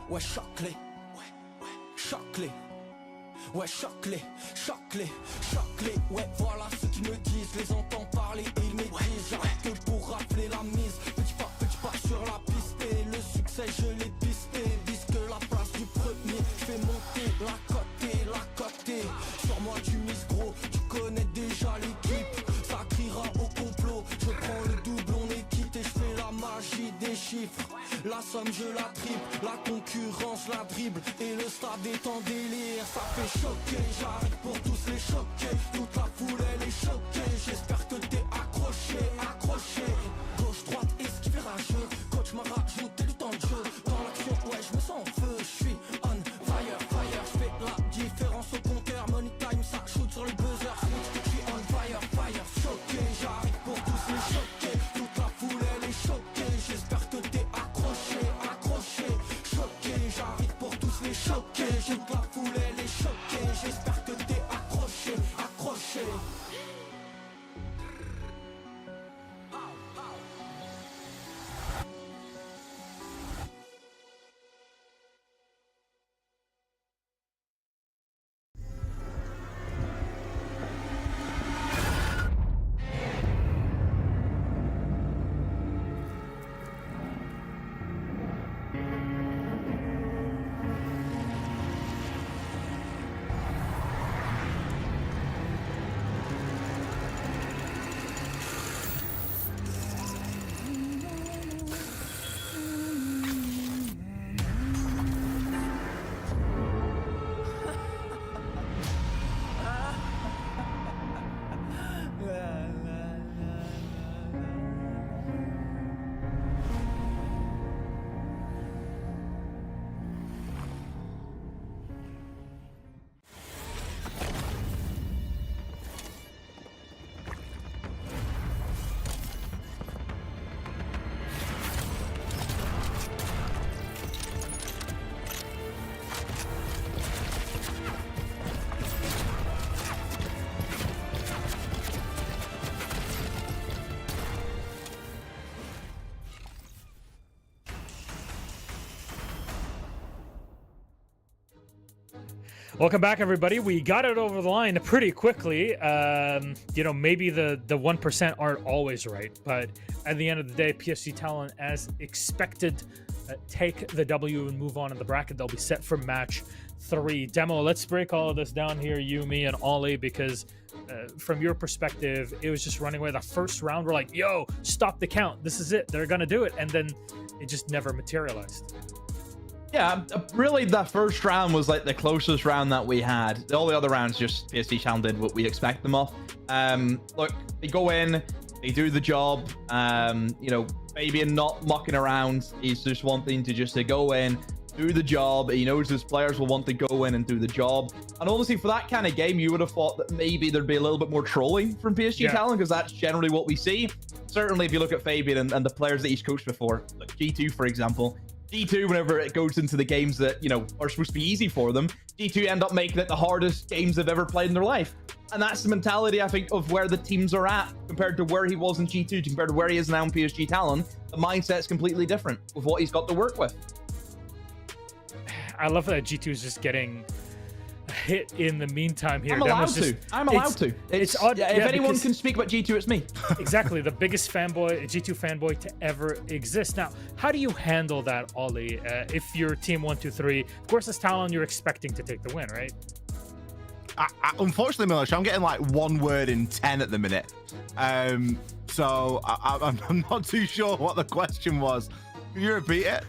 We're Shockley, Shockley. Ouais, choque-les, choque-les, choque-les. Ouais, voilà ce qu'ils me disent. Les entends parler et ils m'étrisent. J'arrête que pour rafler la mise. Petit pas sur la piste. Et le succès, je l'ai pisté. Vise que la place du premier. Je fais monter la côté. Sur moi, tu mises gros. Tu connais déjà l'équipe. Ça criera au complot. Je prends le double, on est quitté. Je fais la magie des chiffres. La somme, je la triple. La concurrence, la dribble. Et le stade est en délire. Ça fait choquer. J'arrive pour tous les choquer. Toute la foule, elle est choquée. J'espère que t'es accroché. Gauche, droite, esquive rageux. Coach m'a rajouté du temps de jeu. Dans l'action, ouais, je me sens en feu. Je suis on fire. Je fais la différence au compteur. Money time, ça shoot sur le buzzer. Je suis on fire. Choqué, j'arrive pour tous les choquer. Toute la foule, elle est choquée. J'espère que t'es accroché. Choqué, j'arrive pour tous les choquer. Toute la foule, elle est choquée. J'espère que t'es accroché. Welcome back, everybody. We got it over the line pretty quickly. You know, maybe the 1% aren't always right, but at the end of the day, PSG Talon, as expected, take the W and move on in the bracket. They'll be set for match 3. Demo, let's break all of this down here, you, me, and Ollie, because from your perspective, it was just running away. The first round, we're like, yo, stop the count. This is it. They're going to do it. And then it just never materialized. Yeah, really, that first round was like the closest round that we had. All the other rounds, just PSG Talon did what we expect them of. Look, they go in, they do the job. You know, Fabian not mucking around. He's just wanting to go in, do the job. He knows his players will want to go in and do the job. And honestly, for that kind of game, you would have thought that maybe there'd be a little bit more trolling from PSG Talon, because that's generally what we see. Certainly, if you look at Fabian and the players that he's coached before, like G2, for example, G2, whenever it goes into the games that, you know, are supposed to be easy for them, G2 end up making it the hardest games they've ever played in their life. And that's the mentality, I think, of where the teams are at compared to where he was in G2, compared to where he is now in PSG Talon. The mindset's completely different with what he's got to work with. I love that G2 is just getting hit in the meantime here. I'm allowed to. It's odd. Yeah, if anyone can speak about G2, it's me. Exactly, the biggest fanboy, G2 fanboy to ever exist. Now, how do you handle that, Ollie? If you're team 1, 2, 3, of course, as Talon, you're expecting to take the win, right? Unfortunately, Milish, I'm getting like 1 word in 10 at the minute. So I'm not too sure what the question was. Can you repeat it?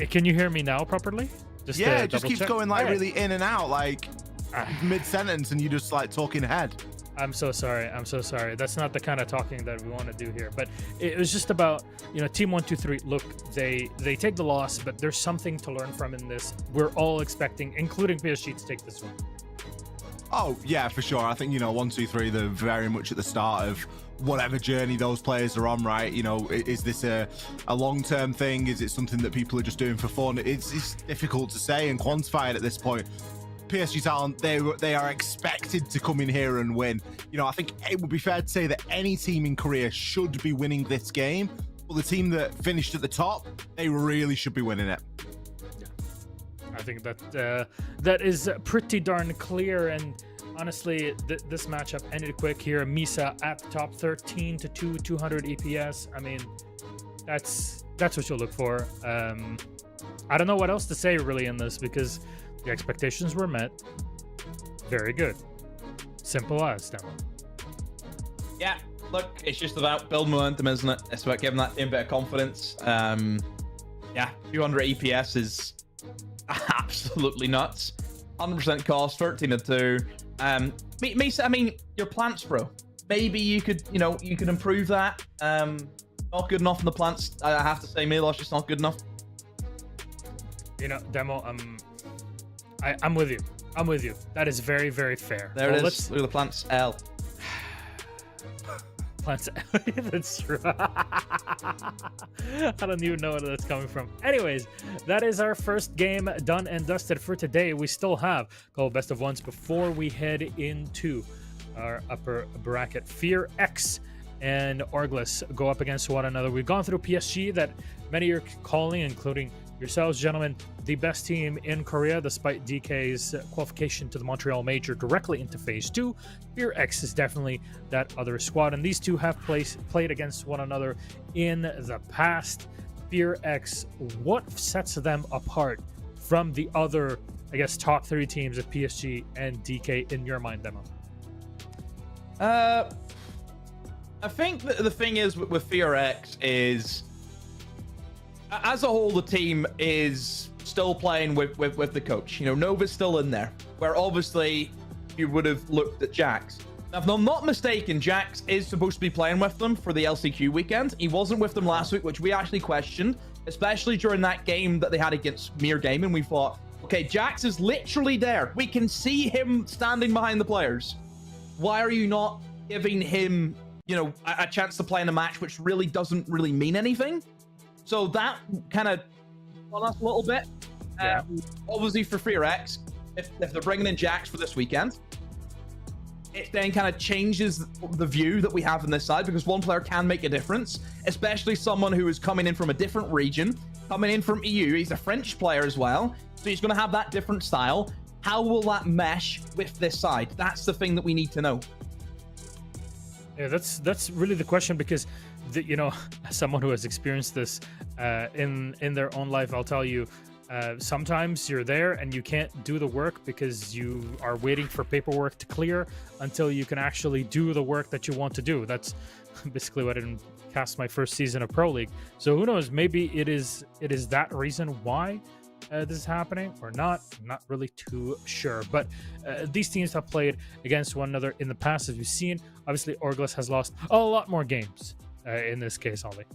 Can you hear me now properly? Yeah, it just keeps going like right. really in and out, like mid-sentence, and you just like talking ahead. I'm so sorry. That's not the kind of talking that we want to do here. But it was just about, you know, team 1, 2, 3. Look, they take the loss, but there's something to learn from in this. We're all expecting, including PSG, to take this one. Oh yeah, for sure. I think, you know, 1, 2, 3, they're very much at the start of whatever journey those players are on, right? You know, is this a long-term thing? Is it something that people are just doing for fun? It's difficult to say and quantify it at this point. PSG Talon, they are expected to come in here and win. You know, I think it would be fair to say that any team in Korea should be winning this game, but the team that finished at the top, they really should be winning it. think that that is pretty darn clear. And honestly, this matchup ended quick here. Misa at the top, 13 to 200 EPS. I mean, that's what you'll look for. I don't know what else to say really in this, because the expectations were met. Very good. Simple as, Demo. Yeah, look, it's just about building momentum, isn't it? It's about giving that team a bit of confidence. Yeah, 200 EPS is absolutely nuts. 100% cost, 13 to 2. Misa, I mean, your plants, bro. Maybe you could, you could improve that. Not good enough in the plants. I have to say, Milosh, just not good enough. Demo, I'm with you. I'm with you. That is very, very fair. There it is. Look at the plants. L. Plants. That's true. I don't even know where that's coming from. Anyways, that is our first game done and dusted for today. We still have a couple best of ones before we head into our upper bracket. FearX and Orgless go up against one another. We've gone through PSG that many are calling, including yourselves, gentlemen, the best team in Korea, despite DK's qualification to the Montreal Major directly into Phase 2. FearX is definitely that other squad, and these two have played against one another in the past. FearX, what sets them apart from the other, I guess, top 3 teams of PSG and DK in your mind, Demo? I think the thing is with FearX is, as a whole, the team is still playing with the coach. Nova's still in there, where obviously you would have looked at Jax. Now, if I'm not mistaken, Jax is supposed to be playing with them for the LCQ weekend. He wasn't with them last week, which we actually questioned, especially during that game that they had against Mere Gaming. We thought, okay, Jax is literally there. We can see him standing behind the players. Why are you not giving him, a chance to play in a match which really doesn't really mean anything? So that kind of on us a little bit. Yeah. Obviously for FearX, if they're bringing in Jax for this weekend, it then kind of changes the view that we have on this side, because one player can make a difference, especially someone who is coming in from a different region, coming in from EU. He's a French player as well, so he's going to have that different style. How will that mesh with this side? That's the thing that we need to know. Yeah, that's really the question, because as someone who has experienced this in their own life, I'll tell you, sometimes you're there and you can't do the work because you are waiting for paperwork to clear until you can actually do the work that you want to do. That's basically what I didn't cast my first season of Pro League. So who knows? Maybe it is that reason why this is happening or not. I'm not really too sure. But these teams have played against one another in the past, as we've seen. Obviously, Orgless has lost a lot more games in this case, Ollie.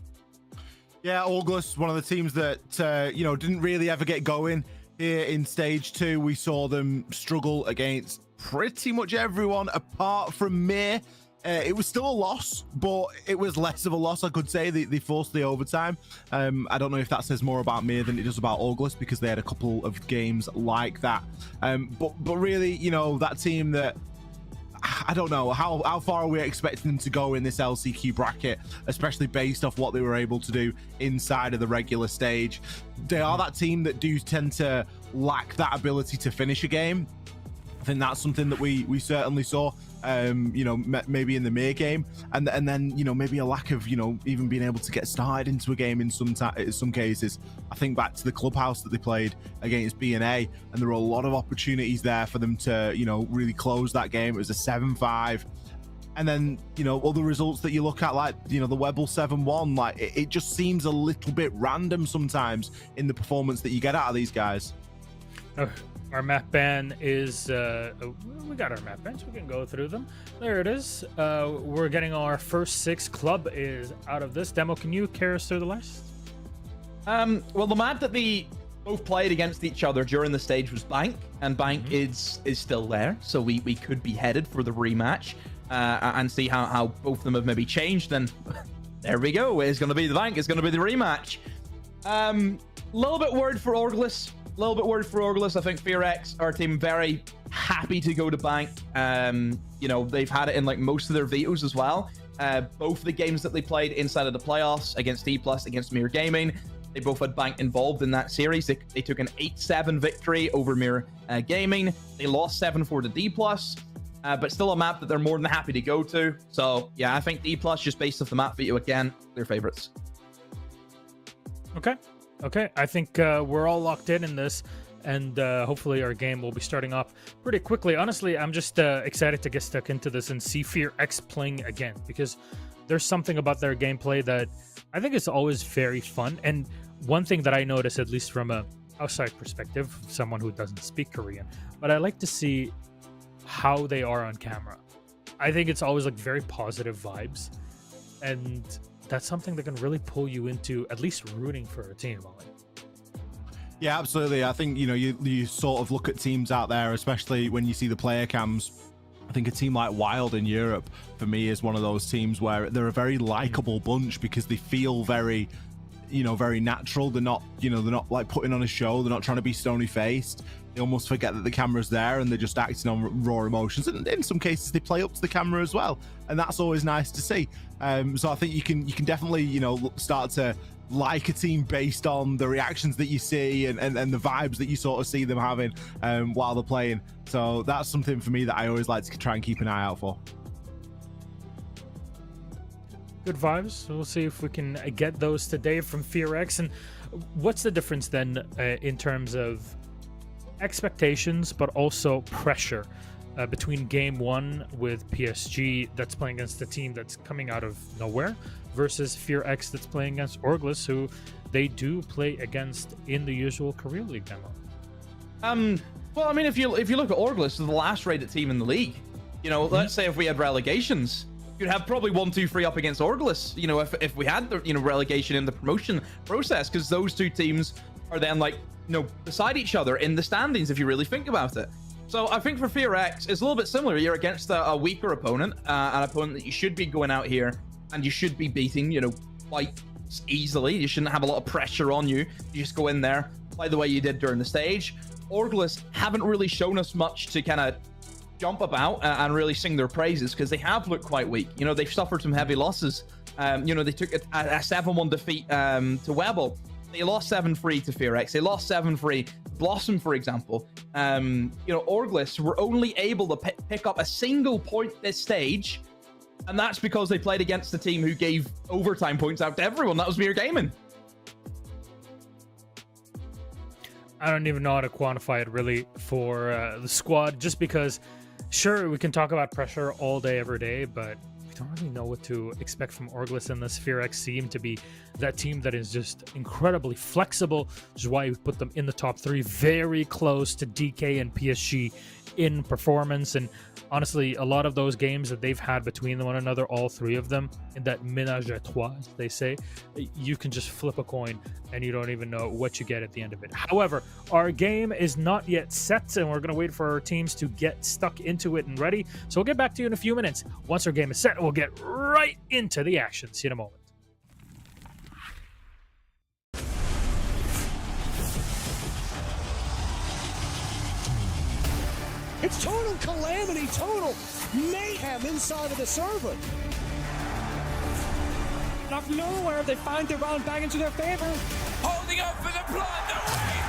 Yeah, Orgless, one of the teams that, didn't really ever get going here in Stage 2. We saw them struggle against pretty much everyone apart from Mir. It was still a loss, but it was less of a loss, I could say. They forced the overtime. I don't know if that says more about Mir than it does about Orgless, because they had a couple of games like that. But really, that team that, I don't know, how far are we expecting them to go in this LCQ bracket, especially based off what they were able to do inside of the regular stage. They are that team that do tend to lack that ability to finish a game. I think that's something that we certainly saw, maybe in the Mir game, and then maybe a lack of even being able to get started into a game in some cases. I think back to the clubhouse that they played against B&A, and there were a lot of opportunities there for them to really close that game. It was a 7-5, and then other results that you look at, like the Webble 7-1, like it just seems a little bit random sometimes in the performance that you get out of these guys. Our map ban is we got our map bans, we can go through them. There it is. We're getting our first 6. Club is out of this. Demo, can you carry us through the list? Well, the map that they both played against each other during the stage was Bank, and Bank is still there, so we could be headed for the rematch and see how both of them have maybe changed. And there we go, it's going to be the Bank, it's going to be the rematch. Little bit worried for Orgless. I think FearX, our team, very happy to go to Bank. They've had it in like most of their vetoes as well. Both the games that they played inside of the playoffs against D+, against Mere Gaming, They both had Bank involved in that series. They took an 8-7 victory over Mirror Gaming. They lost 7-4 to D+, but still a map that they're more than happy to go to. So yeah, I think D+, just based off the map veto again, their favorites. Okay. I think we're all locked in this, and hopefully our game will be starting off pretty quickly. Honestly, I'm just excited to get stuck into this and see FearX playing again, because there's something about their gameplay that I think is always very fun. And one thing that I notice, at least from a outside perspective, someone who doesn't speak Korean, but I like to see how they are on camera. I think it's always like very positive vibes, and that's something that can really pull you into at least rooting for a team, Ollie. Yeah, absolutely. I think, you know, you sort of look at teams out there, especially when you see the player cams. I think a team like Wild in Europe, for me, is one of those teams where they're a very likable bunch because they feel very, you know, very natural. They're not, you know, they're not like putting on a show. They're not trying to be stony faced. They almost forget that the camera's there and they're just acting on raw emotions. And in some cases, they play up to the camera as well. And that's always nice to see. So I think you can definitely, you know, start to like a team based on the reactions that you see and the vibes that you sort of see them having while they're playing. So that's something for me that I always like to try and keep an eye out for. Good vibes. So we'll see if we can get those today from FearX. And what's the difference then in terms of expectations, but also pressure between game one with PSG that's playing against the team that's coming out of nowhere versus FearX that's playing against Orgless, who they do play against in the usual Korea League demo? Well, I mean, if you look at Orgless, they're the last rated team in the league. You know, let's say if we had relegations, you'd have probably 1-2-3 up against Orgless. You know, if we had the, you know, relegation in the promotion process, because those two teams are then like, you know, beside each other in the standings if you really think about it. So I think for FearX, it's a little bit similar. You're against a weaker opponent, an opponent that you should be going out here and you should be beating, you know, quite easily. You shouldn't have a lot of pressure on you. You just go in there, play the way you did during the stage. Orgless haven't really shown us much to kind of jump about and really sing their praises, because they have looked quite weak. You know, they've suffered some heavy losses. You know, they took a 7-1 defeat to Webble. They lost 7-3 to FearX. They lost 7-3 Blossom, for example. You know, Orgless were only able to pick up a single point this stage, and that's because they played against the team who gave overtime points out to everyone. That was Mirror Gaming. I don't even know how to quantify it really for the squad, just because, sure, we can talk about pressure all day, every day, but we don't really know what to expect from Orgless, and the FearX seem to be that team that is just incredibly flexible, which is why we put them in the top 3, very close to DK and PSG in performance. And honestly, a lot of those games that they've had between one another, all 3 of them, in that ménage à trois, as they say, you can just flip a coin and you don't even know what you get at the end of it. However, our game is not yet set, and we're going to wait for our teams to get stuck into it and ready. So we'll get back to you in a few minutes. Once our game is set, we'll get right into the action. See you in a moment. It's total calamity, total mayhem inside of the server. Out of nowhere, they find their round back into their favor. Holding up for the blood, the wave!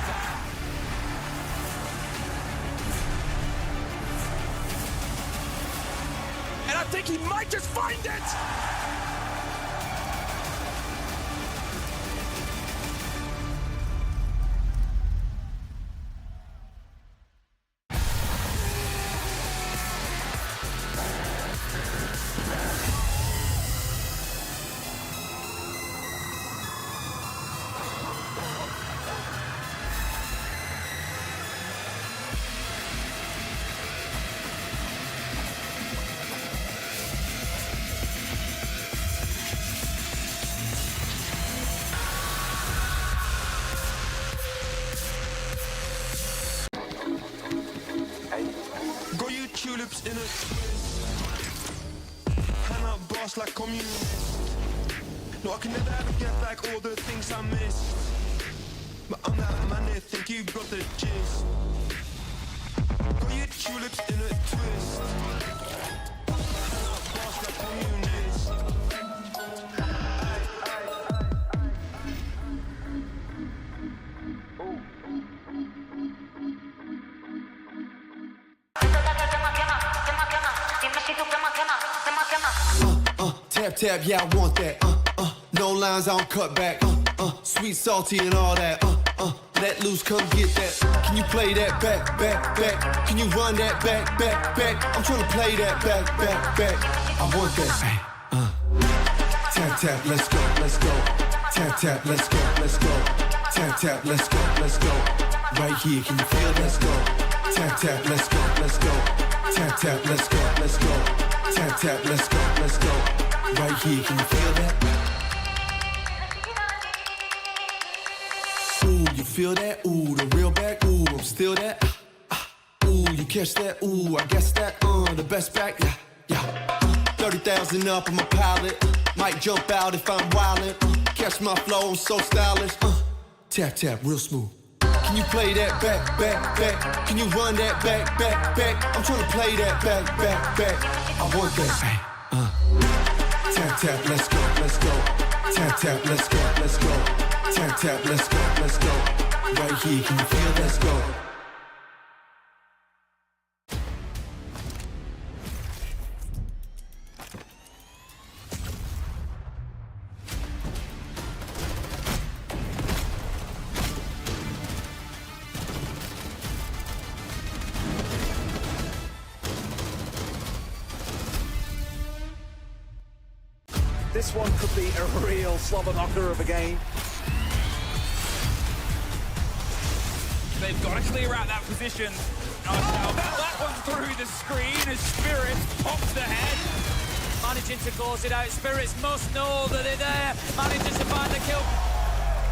And I think he might just find it! Tulips in a twist. Hand up boss like communist. No, I can never ever get back all the things I missed. But I'm that man that think you got the gist. Got your tulips in a twist. Hand up boss like communist. Tap, tap, yeah, I want that. No lines, I don't cut back. Sweet, salty, and all that. Let loose, come get that. Can you play that back, back, back? Can you run that back, back, back? I'm trying to play that back, back, back. I want that. Tap, tap, let's go, let's go. Tap, tap, let's go, let's go. Tap, tap, let's go, let's go. Right here, can you feel? Let's go. Tap, tap, let's go, let's go. Tap, tap, let's go, let's go. Tap, tap, let's go, let's go. Right here, can you feel that? Ooh, you feel that? Ooh, the real back. Ooh, I'm still that. Ooh, you catch that? Ooh, I guess that. The best back. Yeah, yeah. 30,000 up on my pallet. Might jump out if I'm wildin'. Catch my flow, I'm so stylish. Tap, tap, real smooth. Can you play that back, back, back? Can you run that back, back, back? I'm trying to play that back, back, back. I want that. Tap, tap, let's go, let's go. Tap, tap, let's go, let's go. Tap, tap, let's go, let's go. Right here, can you feel? Let's go. This one could be a real slobber knocker of a game. They've got to clear out that position. That one through the screen as Spirit pops the head. Managing to close it out. Spirits must know that they're there. Manages to find the kill.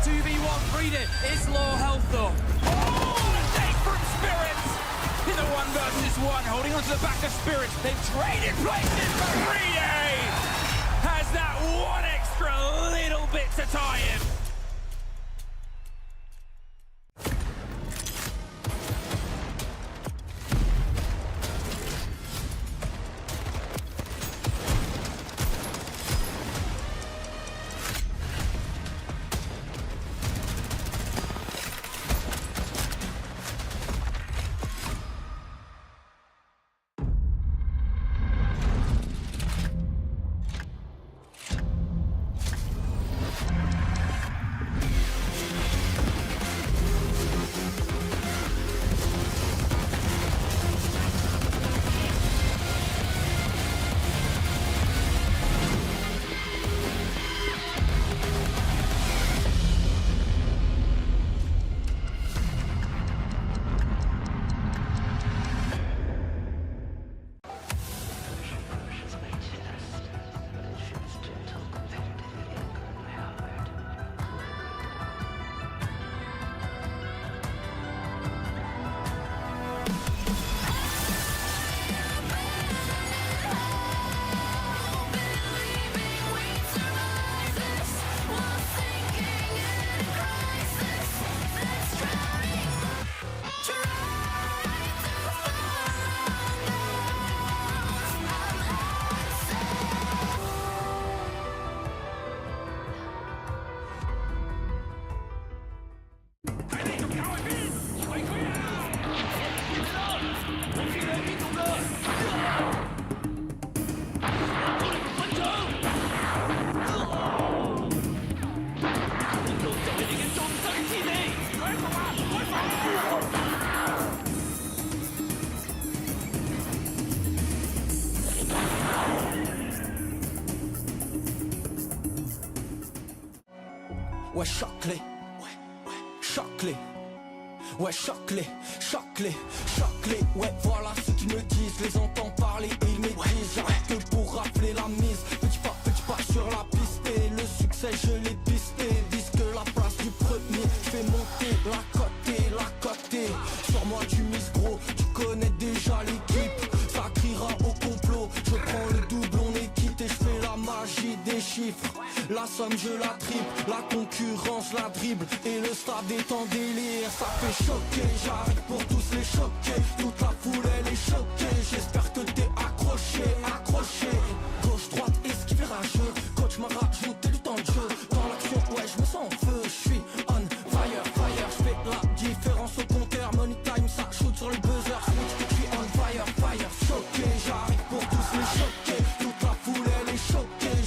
2v1 Freedom. It's low health though. Oh, the take from Spirits in the 1v1, holding onto the back of Spirits. They've traded places for Freedom. Has that one extra little bit to tie him. Ouais, choc-les, choc-les, ouais, choc-les, choc-les, choc-les, ouais, voilà ce qu'ils me disent, les entends parler et ils maîtrisent, j'arrête que pour rafler la mise, petit pas sur la piste et le succès je l'ai pisté, vise que la place du premier, je fais monter la côté, sur moi tu mises gros, tu connais déjà l'équipe, ça criera au complot, je prends le double, on est quitté, je fais la magie des chiffres. La somme je la triple, la concurrence la dribble et le stade est en délire, ça fait choquer, j'arrive pour tous les choquer, toute la foule elle est choquée, j'espère que t'es accroché, gauche, droite, esquive rageux, coach m'a rajouté du temps de jeu, dans l'action ouais je me sens en feu, je suis on fire, je fais la différence au compteur, money time ça shoot sur le buzzer, je suis on fire, choqué, j'arrive pour tous les choquer, toute la foule elle est choquée,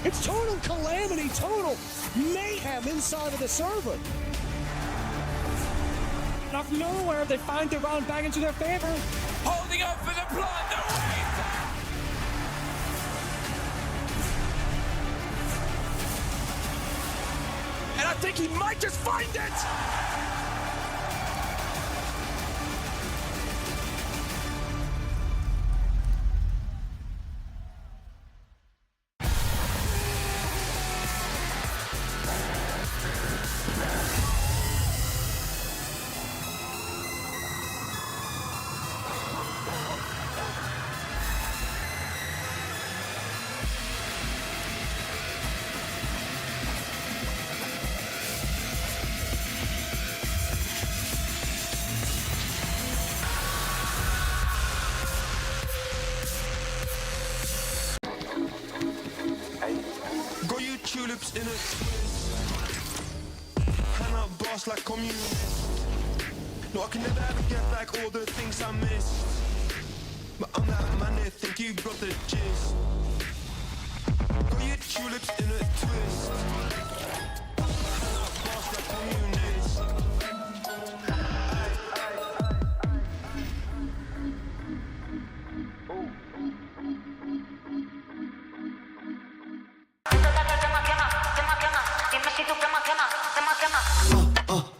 It's total calamity, total mayhem inside of the server. Out of nowhere, they find their round back into their favor. Holding up for the blood, the wave! And I think he might just find it! Got you tulips in a twist. Hand up boss like communist. No, I can never ever get back all the things I missed. But I'm that man that think you got the gist. Got you tulips in a twist. Hand up boss like communist.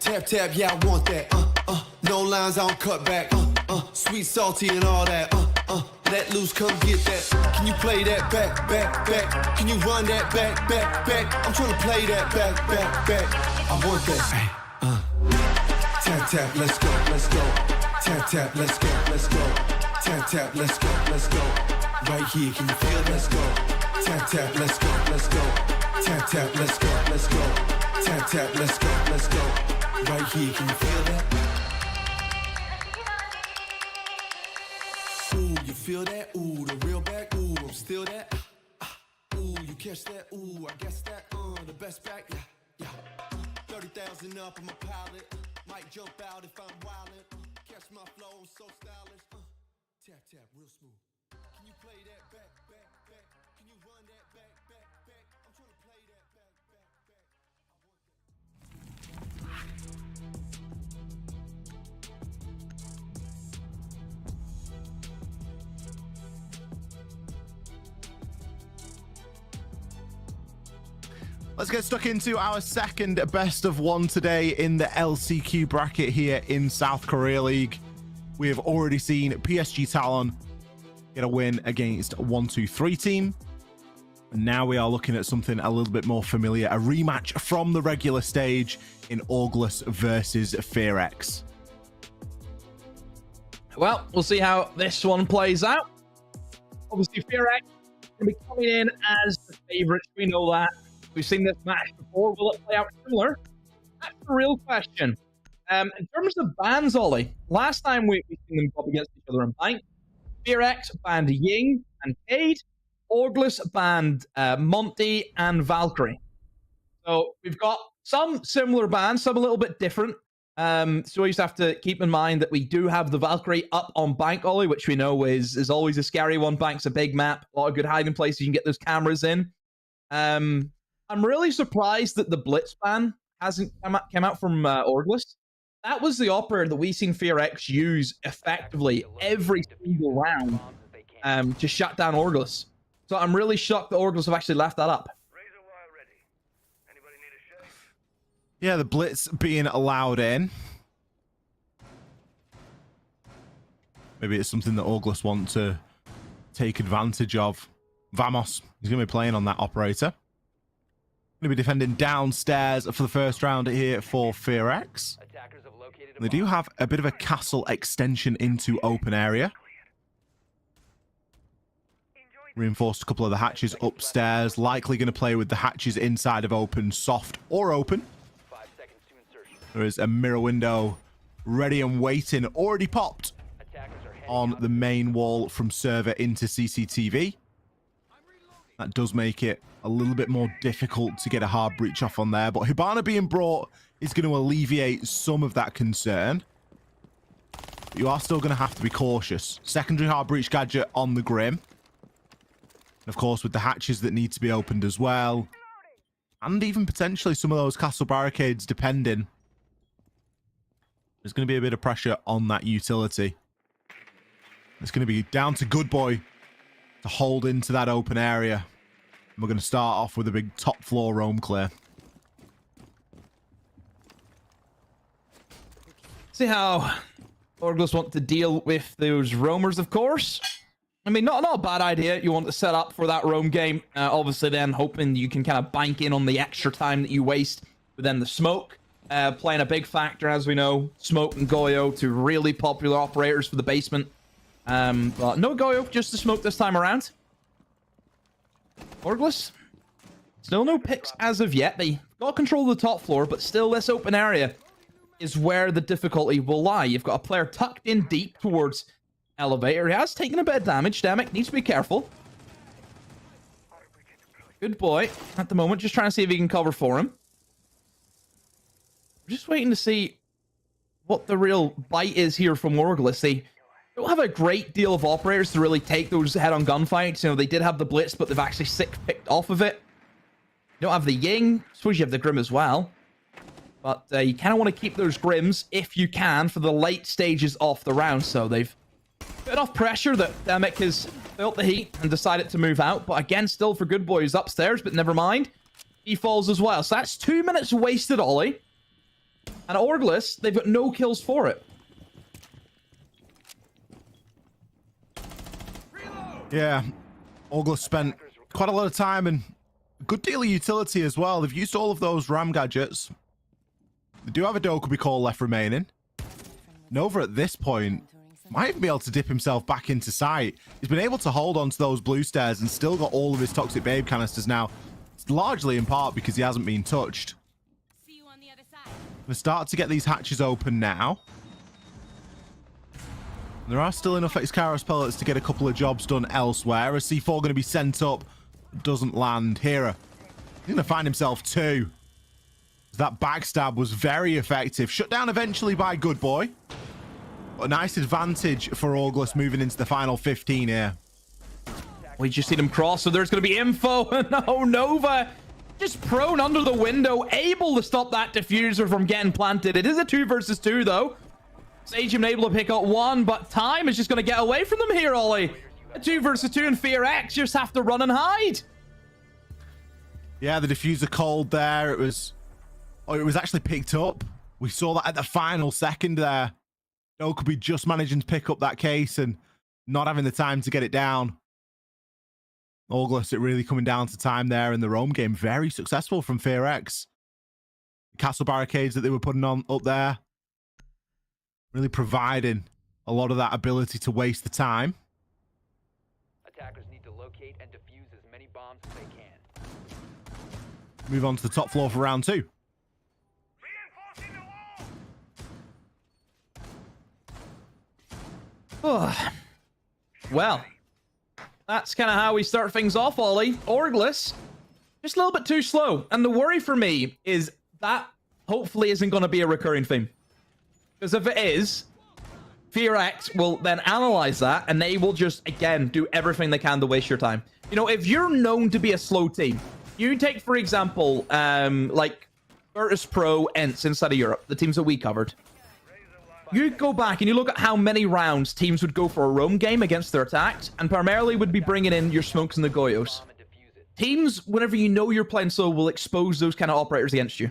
Tap tap, yeah, I want that. No lines, I don't cut back. Sweet, salty, and all that. Let loose, come get that. Can you play that back, back, back? Can you run that back, back, back? I'm trying to play that back, back, back. I want that. Tap tap, let's go, let's go. Tap tap, let's go, let's go. Tap tap, let's go, let's go. Right here, can you feel? Let's go. Tap tap, let's go, let's go. Tap tap, let's go, let's go. Tap tap, let's go, let's go. Right here, can you feel that? Ooh, you feel that? Ooh, the real back. Ooh, I'm still that. Ooh, you catch that? Ooh, I guess that. The best back. Yeah, yeah. 30,000 up on my pallet. Might jump out if I'm wildin'. Catch my flow, I'm so stylish. Tap tap, real smooth. Can you play that back, back, back? Can you run that back, back, back? I'm trying to play that back, back, back. Let's get stuck into our second best of one today in the LCQ bracket here in South Korea League. We have already seen PSG Talon get a win against 1-2-3 team. And now we are looking at something a little bit more familiar, a rematch from the regular stage in Orgless versus FearX. Well, we'll see how this one plays out. Obviously, FearX going to be coming in as the favourites. We know that. We've seen this match before. Will it play out similar? That's the real question. In terms of bans, Ollie, last time we've seen them go up against each other in Bank, FearX banned Ying and Cade. Orgless banned Monty and Valkyrie. So we've got some similar bans, some a little bit different. So we just have to keep in mind that we do have the Valkyrie up on Bank, Ollie, which we know is always a scary one. Bank's a big map, a lot of good hiding places you can get those cameras in. I'm really surprised that the Blitz ban hasn't come out from Orgless. That was the operator that we've seen FearX use effectively every single round to shut down Orgless. So I'm really shocked that Orgless have actually left that up. Yeah, the Blitz being allowed in. Maybe it's something that Orgless want to take advantage of. Vamos, he's going to be playing on that operator. Going to be defending downstairs for the first round here for FearX. They do have a bit of a castle extension into open area. Reinforced a couple of the hatches upstairs. Likely going to play with the hatches inside of open, soft or open. There is a mirror window ready and waiting. Already popped on the main wall from server into CCTV. That does make it a little bit more difficult to get a hard breach off on there. But Hibana being brought is going to alleviate some of that concern. But you are still going to have to be cautious. Secondary hard breach gadget on the Grim. Of course, with the hatches that need to be opened as well. And even potentially some of those castle barricades, depending. There's going to be a bit of pressure on that utility. It's going to be down to Good Boy to hold into that open area. And we're going to start off with a big top floor roam clear. See how Orgless want to deal with those roamers, of course. I mean, not a bad idea. You want to set up for that roam game. Obviously, then hoping you can kind of bank in on the extra time that you waste. But then the smoke playing a big factor, as we know. Smoke and Goyo, two really popular operators for the basement. But no Goyo, just the smoke this time around. Orgless, still no picks as of yet. They got control of the top floor, but still this open area is where the difficulty will lie. You've got a player tucked in deep towards elevator. He has taken a bit of damage. Demic needs to be careful. Good boy at the moment, just trying to see if he can cover for him. We're just waiting to see what the real bite is here from Orgless. They don't have a great deal of operators to really take those head-on gunfights. You know, they did have the Blitz, but they've actually picked off of it. You don't have the Ying. I suppose you have the Grim as well. But you kind of want to keep those Grims, if you can, for the late stages of the round. So they've put off pressure that Demic has felt the heat and decided to move out. But again, still for Good Boy, who's upstairs, but never mind. He falls as well. So that's 2 minutes wasted, Ollie. And Orgless, they've got no kills for it. Yeah, Orgless spent quite a lot of time and a good deal of utility as well. They've used all of those RAM gadgets. They do have a Dokubi call left remaining. Nova at this point might even be able to dip himself back into sight. He's been able to hold on to those blue stairs and still got all of his Toxic Babe canisters now. It's largely in part because he hasn't been touched. We're starting to get these hatches open now. There are still enough Excaros pellets to get a couple of jobs done elsewhere. A C4 going to be sent up. Doesn't land. Hera, he's going to find himself two. That backstab was very effective. Shut down eventually by Good Boy. A nice advantage for Orgless moving into the final 15 here. We just seen him cross, so there's going to be info. No, Nova just prone under the window, able to stop that diffuser from getting planted. It is a 2 versus 2, though. Sage able to pick up one, but time is just going to get away from them here, Ollie. A 2 versus 2 and FearX just have to run and hide. Yeah, the diffuser cold there. It was actually picked up. We saw that at the final second there. Dokubi just managing to pick up that case and not having the time to get it down. Orgless, it really coming down to time there in the roam game. Very successful from FearX. The castle barricades that they were putting on up there. Really providing a lot of that ability to waste the time. Attackers need to locate and defuse as many bombs as they can. Move on to the top floor for round 2. Well, that's kind of how we start things off, Ollie. Orgless, just a little bit too slow. And the worry for me is that hopefully isn't going to be a recurring theme. Because if it is, FearX will then analyze that and they will just, again, do everything they can to waste your time. You know, if you're known to be a slow team, you take, for example, like Virtus Pro, ENTS inside of Europe, the teams that we covered. You go back and you look at how many rounds teams would go for a roam game against their attacks, and primarily would be bringing in your smokes and the Goyos. Teams, whenever you know you're playing slow, will expose those kind of operators against you.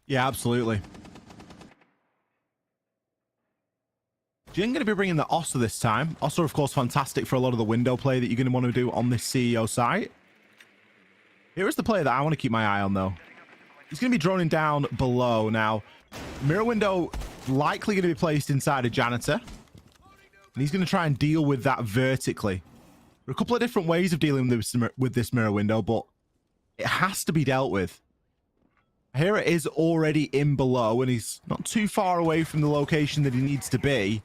Yeah, absolutely. Jin going to be bringing the Ossa this time. Ossa, of course, fantastic for a lot of the window play that you're going to want to do on this CEO site. Here is the player that I want to keep my eye on, though. He's going to be droning down below. Now, mirror window likely going to be placed inside a janitor. And he's going to try and deal with that vertically. There are a couple of different ways of dealing with this mirror window, but it has to be dealt with. Here it is already in below, and he's not too far away from the location that he needs to be.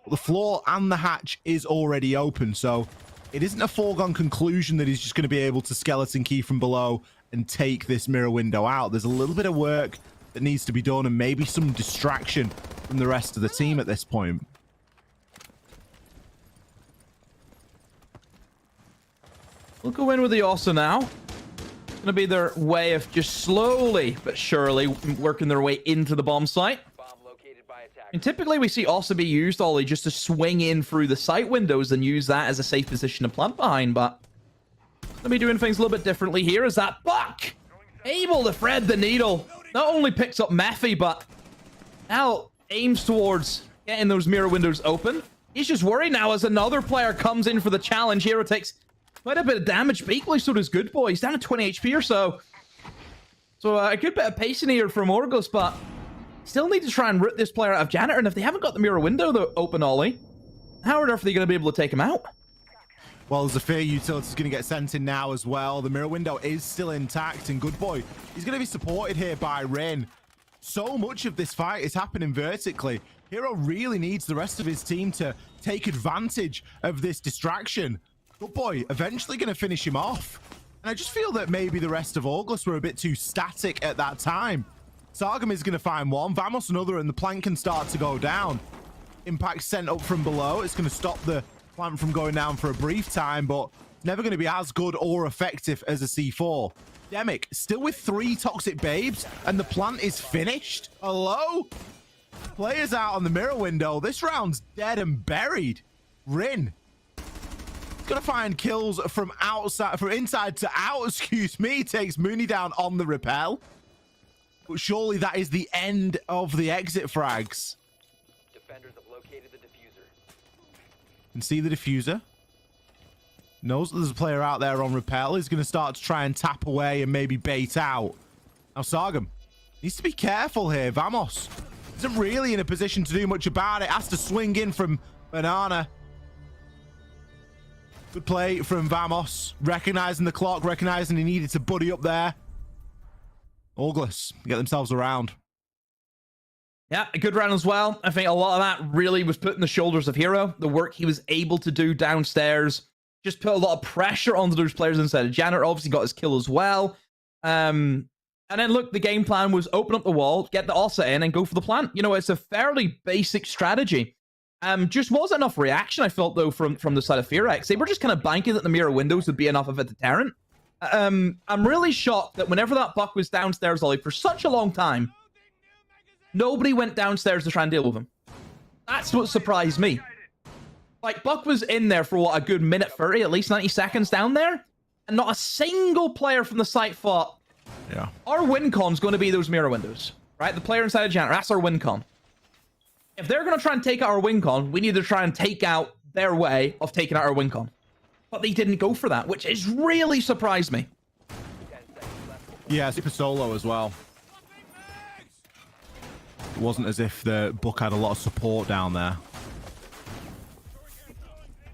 But the floor and the hatch is already open, so it isn't a foregone conclusion that he's just going to be able to skeleton key from below and take this mirror window out. There's a little bit of work that needs to be done, and maybe some distraction from the rest of the team at this point. We'll go in with the Osa now. It's going to be their way of just slowly but surely working their way into the bomb site. And typically we see Osa be used, Ollie, just to swing in through the site windows and use that as a safe position to plant behind, but they'll be doing things a little bit differently here as that Buck able to thread the needle. Not only picks up Mephi, but now aims towards getting those mirror windows open. He's just worried now as another player comes in for the challenge. Hero takes quite a bit of damage, but equally so does Good Boy. He's down to 20 HP or so. So a good bit of pacing here from Orgless, but still need to try and root this player out of Janitor. And if they haven't got the mirror window though open, Ollie, how on earth are they going to be able to take him out? Well, there's a Fear utility is going to get sent in now as well. The mirror window is still intact, and Good Boy, he's going to be supported here by Rin. So much of this fight is happening vertically. Hero really needs the rest of his team to take advantage of this distraction. Good Boy eventually going to finish him off. And I just feel that maybe the rest of Orgless were a bit too static at that time. Sargam is going to find one, Vamos another, and the plant can start to go down. Impact sent up from below. It's going to stop the plant from going down for a brief time, but never going to be as good or effective as a C4. Demic still with 3 toxic babes, and the plant is finished. Hello? Players out on the mirror window. This round's dead and buried. Rin gonna find kills from outside, from inside to out, excuse me. Takes Mooney down on the rappel. But surely that is the end of the exit frags. Defenders have located the diffuser. Can see the diffuser. Knows that there's a player out there on rappel. He's going to start to try and tap away and maybe bait out. Now Sargam needs to be careful here. Vamos isn't really in a position to do much about it. Has to swing in from Banana. Good play from Vamos. Recognizing the clock, recognizing he needed to buddy up there. Orgless get themselves around. Yeah, a good round as well. I think a lot of that really was put in the shoulders of Hero. The work he was able to do downstairs just put a lot of pressure onto those players inside. Janitor obviously got his kill as well. And then look, the game plan was open up the wall, get the Osa in, and go for the plant. You know, it's a fairly basic strategy. Just wasn't enough reaction, I felt, though, from the side of FearX. They were just kind of banking that the mirror windows would be enough of a deterrent. I'm really shocked that whenever that Buck was downstairs, Ollie, for such a long time, nobody went downstairs to try and deal with him. That's what surprised me. Like, Buck was in there for, what, a good minute 30, at least 90 seconds down there, and not a single player from the site thought, yeah, our win con's going to be those mirror windows, right? The player inside of Janitor, that's our win con. If they're going to try and take out our win con, we need to try and take out their way of taking out our win con. But they didn't go for that, which has really surprised me. Yeah, super solo as well. It wasn't as if the Buck had a lot of support down there.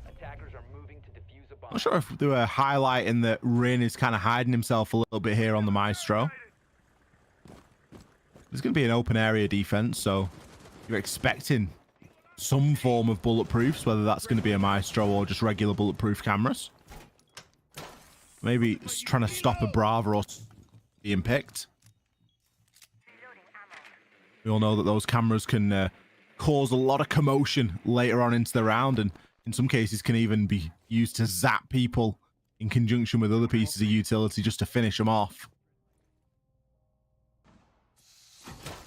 Attackers are moving to defuse a bomb. Not sure if they were highlighting that Rin is kind of hiding himself a little bit here on the Maestro. There's going to be an open area defense, so you're expecting some form of bulletproofs, whether that's going to be a Maestro or just regular bulletproof cameras. Maybe it's trying to stop a Brava or being picked. We all know that those cameras can cause a lot of commotion later on into the round, and in some cases can even be used to zap people in conjunction with other pieces of utility just to finish them off.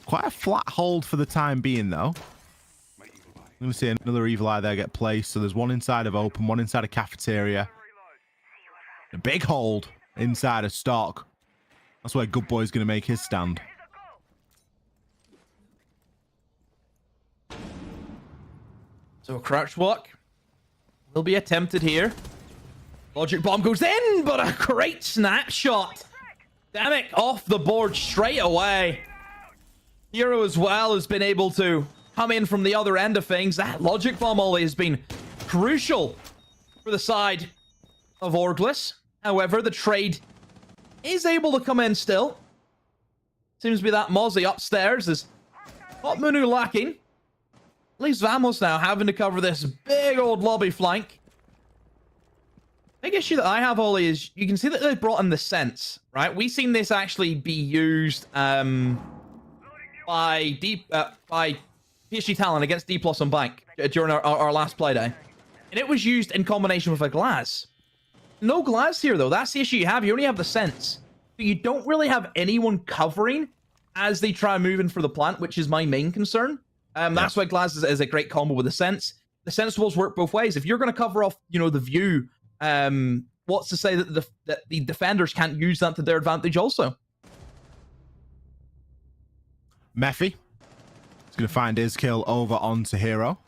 Quite a flat hold for the time being, though. I'm going to see another Evil Eye there get placed. So there's one inside of Open, one inside of Cafeteria. A big hold inside of Stock. That's where Good Boy's going to make his stand. So a crouch walk will be attempted here. Logic Bomb goes in, but a great snapshot. Damn it, off the board straight away. Hero as well has been able to come in from the other end of things. That Logic Bomb, Ollie, has been crucial for the side of Orgless. However, the trade is able to come in still. Seems to be that Mozzie upstairs is Hot Munu lacking. Leaves Vamos now having to cover this big old lobby flank. Big issue that I have, Ollie, is you can see that they brought in the sense, right? We've seen this actually be used by PSG Talon against D+ on Bank during our last play day. And it was used in combination with a glass. No glass here, though. That's the issue you have. You only have the sense. So you don't really have anyone covering as they try moving for the plant, which is my main concern. That's why glass is a great combo with the sense. The sensibles work both ways. If you're going to cover off, the view, what's to say that the defenders can't use that to their advantage also? Mephi is going to find his kill over onto Hero.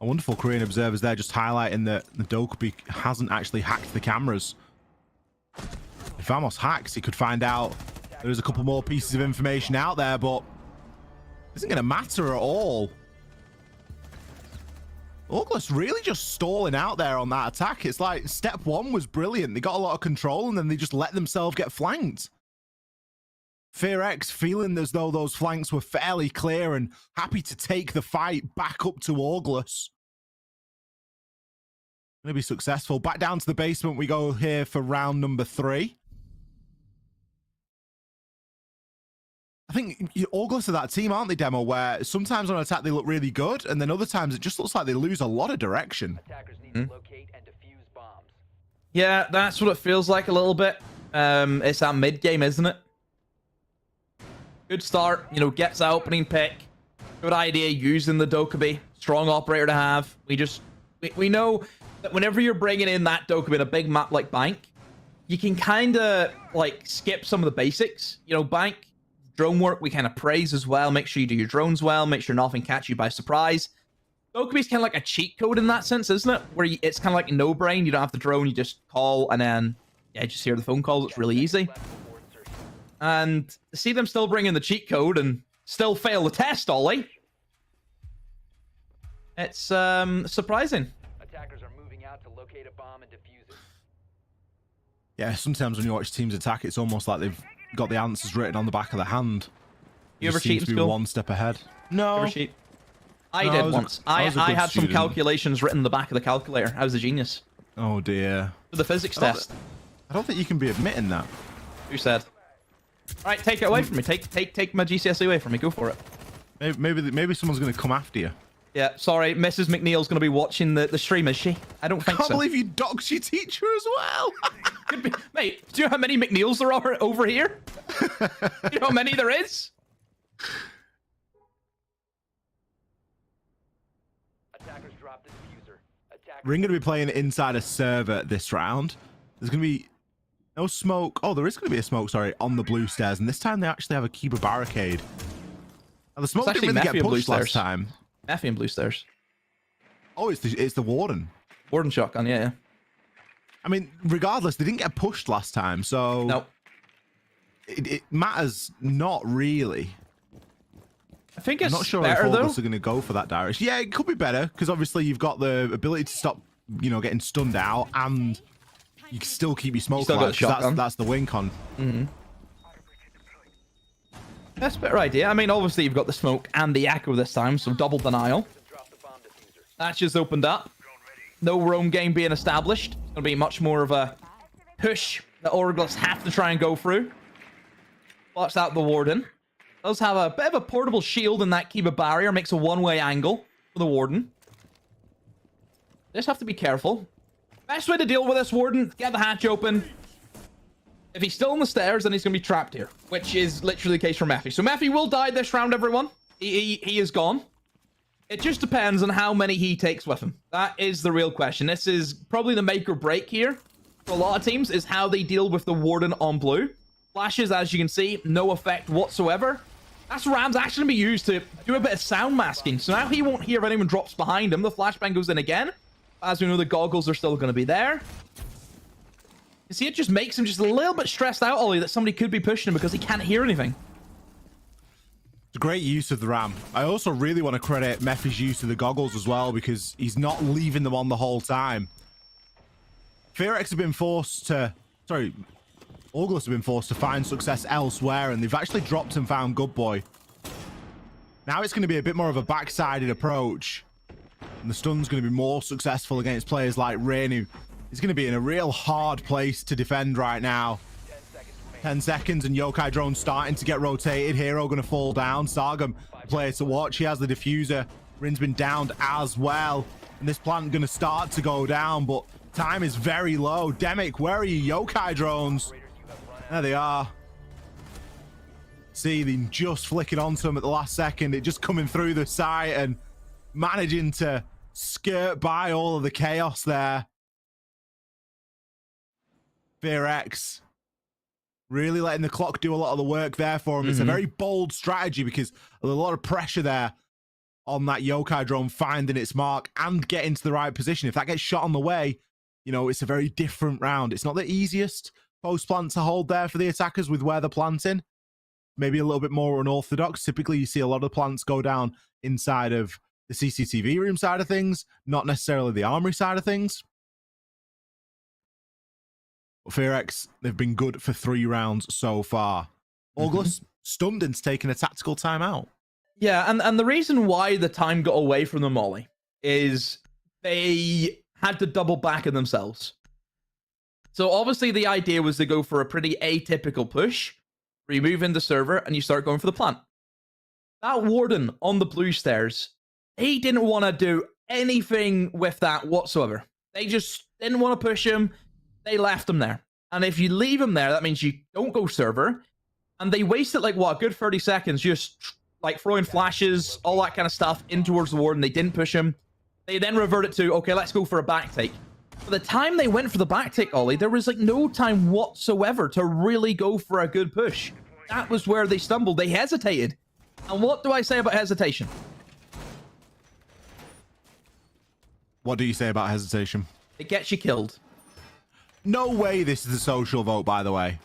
A wonderful Korean observers there just highlighting that the Dokkaebi hasn't actually hacked the cameras. If Amos hacks, he could find out there's a couple more pieces of information out there, but it isn't going to matter at all. Orgless really just stalling out there on that attack. It's like step one was brilliant. They got a lot of control and then they just let themselves get flanked. FearX feeling as though those flanks were fairly clear and happy to take the fight back up to Orgless. Going to be successful. Back down to the basement we go here for round number 3. I think Orgless are that team, aren't they, Demo, where sometimes on attack they look really good, and then other times it just looks like they lose a lot of direction. Attackers need to locate and defuse bombs. Yeah, that's what it feels like a little bit. It's that mid game, isn't it? Good start, gets the opening pick. Good idea using the Dokkaebi. Strong operator to have. We know that whenever you're bringing in that Dokkaebi in a big map like Bank, you can kind of skip some of the basics. Bank drone work we kind of praise as well. Make sure you do your drones well. Make sure nothing catch you by surprise. Dokkaebi's kind of like a cheat code in that sense, isn't it? Where it's kind of like no brain. You don't have the drone. You just call and then just hear the phone calls. It's really easy. And to see them still bring in the cheat code and still fail the test, Ollie, it's surprising. Attackers are moving out to locate a bomb and defuse it. Yeah, sometimes when you watch teams attack, it's almost like they've got the answers written on the back of the hand. You ever cheat in to be school? one step ahead. No. Ever cheat? I did once. I had some calculations written in the back of the calculator. I was a genius. Oh dear. For the physics test. I don't think you can be admitting that. Who said? All right, take it away from me. Take my GCSE away from me. Go for it. Maybe someone's going to come after you. Yeah, sorry, Mrs. McNeil's going to be watching the stream, is she? I don't think so. I can't believe you doxed your teacher as well. Could be. Mate, do you know how many McNeils there are over here? You know how many there is? Attackers drop the diffuser. We're going to be playing inside a server this round. There's going to be no smoke. Oh, there is going to be a smoke, sorry, on the blue stairs. And this time they actually have a Kiba barricade. Now, the smoke didn't really get pushed last time. Mephi and blue stairs. Oh, it's the Warden. Warden shotgun, yeah. I mean, regardless, they didn't get pushed last time, so... No. It matters not really. I think it's I'm not sure better, if though. Orgless are going to go for that direction. Yeah, it could be better, because obviously you've got the ability to stop, getting stunned out, and you can still keep your smoke alive. That's the win con. That's a better idea. I mean, obviously you've got the smoke and the echo this time, so double denial. That's just opened up. No roam game being established. It's going to be much more of a push that Orgless have to try and go through. Watch out, the Warden. Does have a bit of a portable shield in that Kiba barrier. Makes a one-way angle for the Warden. Just have to be careful. Best way to deal with this, Warden, get the hatch open. If he's still on the stairs, then he's going to be trapped here, which is literally the case for Mephi. So Mephi will die this round, everyone. He is gone. It just depends on how many he takes with him. That is the real question. This is probably the make or break here for a lot of teams, is how they deal with the Warden on blue. Flashes, as you can see, no effect whatsoever. That's Ram's actually going to be used to do a bit of sound masking. So now he won't hear if anyone drops behind him. The flashbang goes in again. As we know, the goggles are still going to be there. You see, it just makes him just a little bit stressed out, Ollie, that somebody could be pushing him because he can't hear anything. It's a great use of the RAM. I also really want to credit Mephi's use of the goggles as well, because he's not leaving them on the whole time. FearX have been forced to... Sorry, Orgless have been forced to find success elsewhere, and they've actually dropped and found Good Boy. Now it's going to be a bit more of a backsided approach. And the stun's going to be more successful against players like Rain, who is going to be in a real hard place to defend right now. 10 seconds remaining. 10 seconds and Yokai drone starting to get rotated. Hero going to fall down. Sargum, player to watch. He has the diffuser. Rin's been downed as well. And this plant going to start to go down, but time is very low. Demic, where are you? Yokai drones. There they are. See, they just flicking onto him at the last second. It just coming through the site and managing to skirt by all of the chaos there. FearX really letting the clock do a lot of the work there for him. It's a very bold strategy because there's a lot of pressure there on that Yokai drone finding its mark and getting to the right position. If that gets shot on the way, you know, it's a very different round. It's not the easiest post plant to hold there for the attackers with where they're planting. Maybe a little bit more unorthodox. Typically, you see a lot of plants go down inside of the CCTV room side of things, not necessarily the armory side of things. But FearX, they've been good for 3 rounds so far. Orgless stunned into taking a tactical timeout. Yeah, and the reason why the time got away from them, Ollie, is they had to double back on themselves. So obviously the idea was to go for a pretty atypical push, where you move in the server and you start going for the plant. That warden on the blue stairs, he didn't want to do anything with that whatsoever. They just didn't want to push him. They left him there. And if you leave him there, that means you don't go server. And they wasted like, what, a good 30 seconds just like throwing flashes, all that kind of stuff in towards the warden. They didn't push him. They then reverted to, okay, let's go for a back take. By the time they went for the back take, Ollie, there was like no time whatsoever to really go for a good push. That was where they stumbled. They hesitated. And what do I say about hesitation? What do you say about hesitation? It gets you killed. No way this is a social vote, by the way.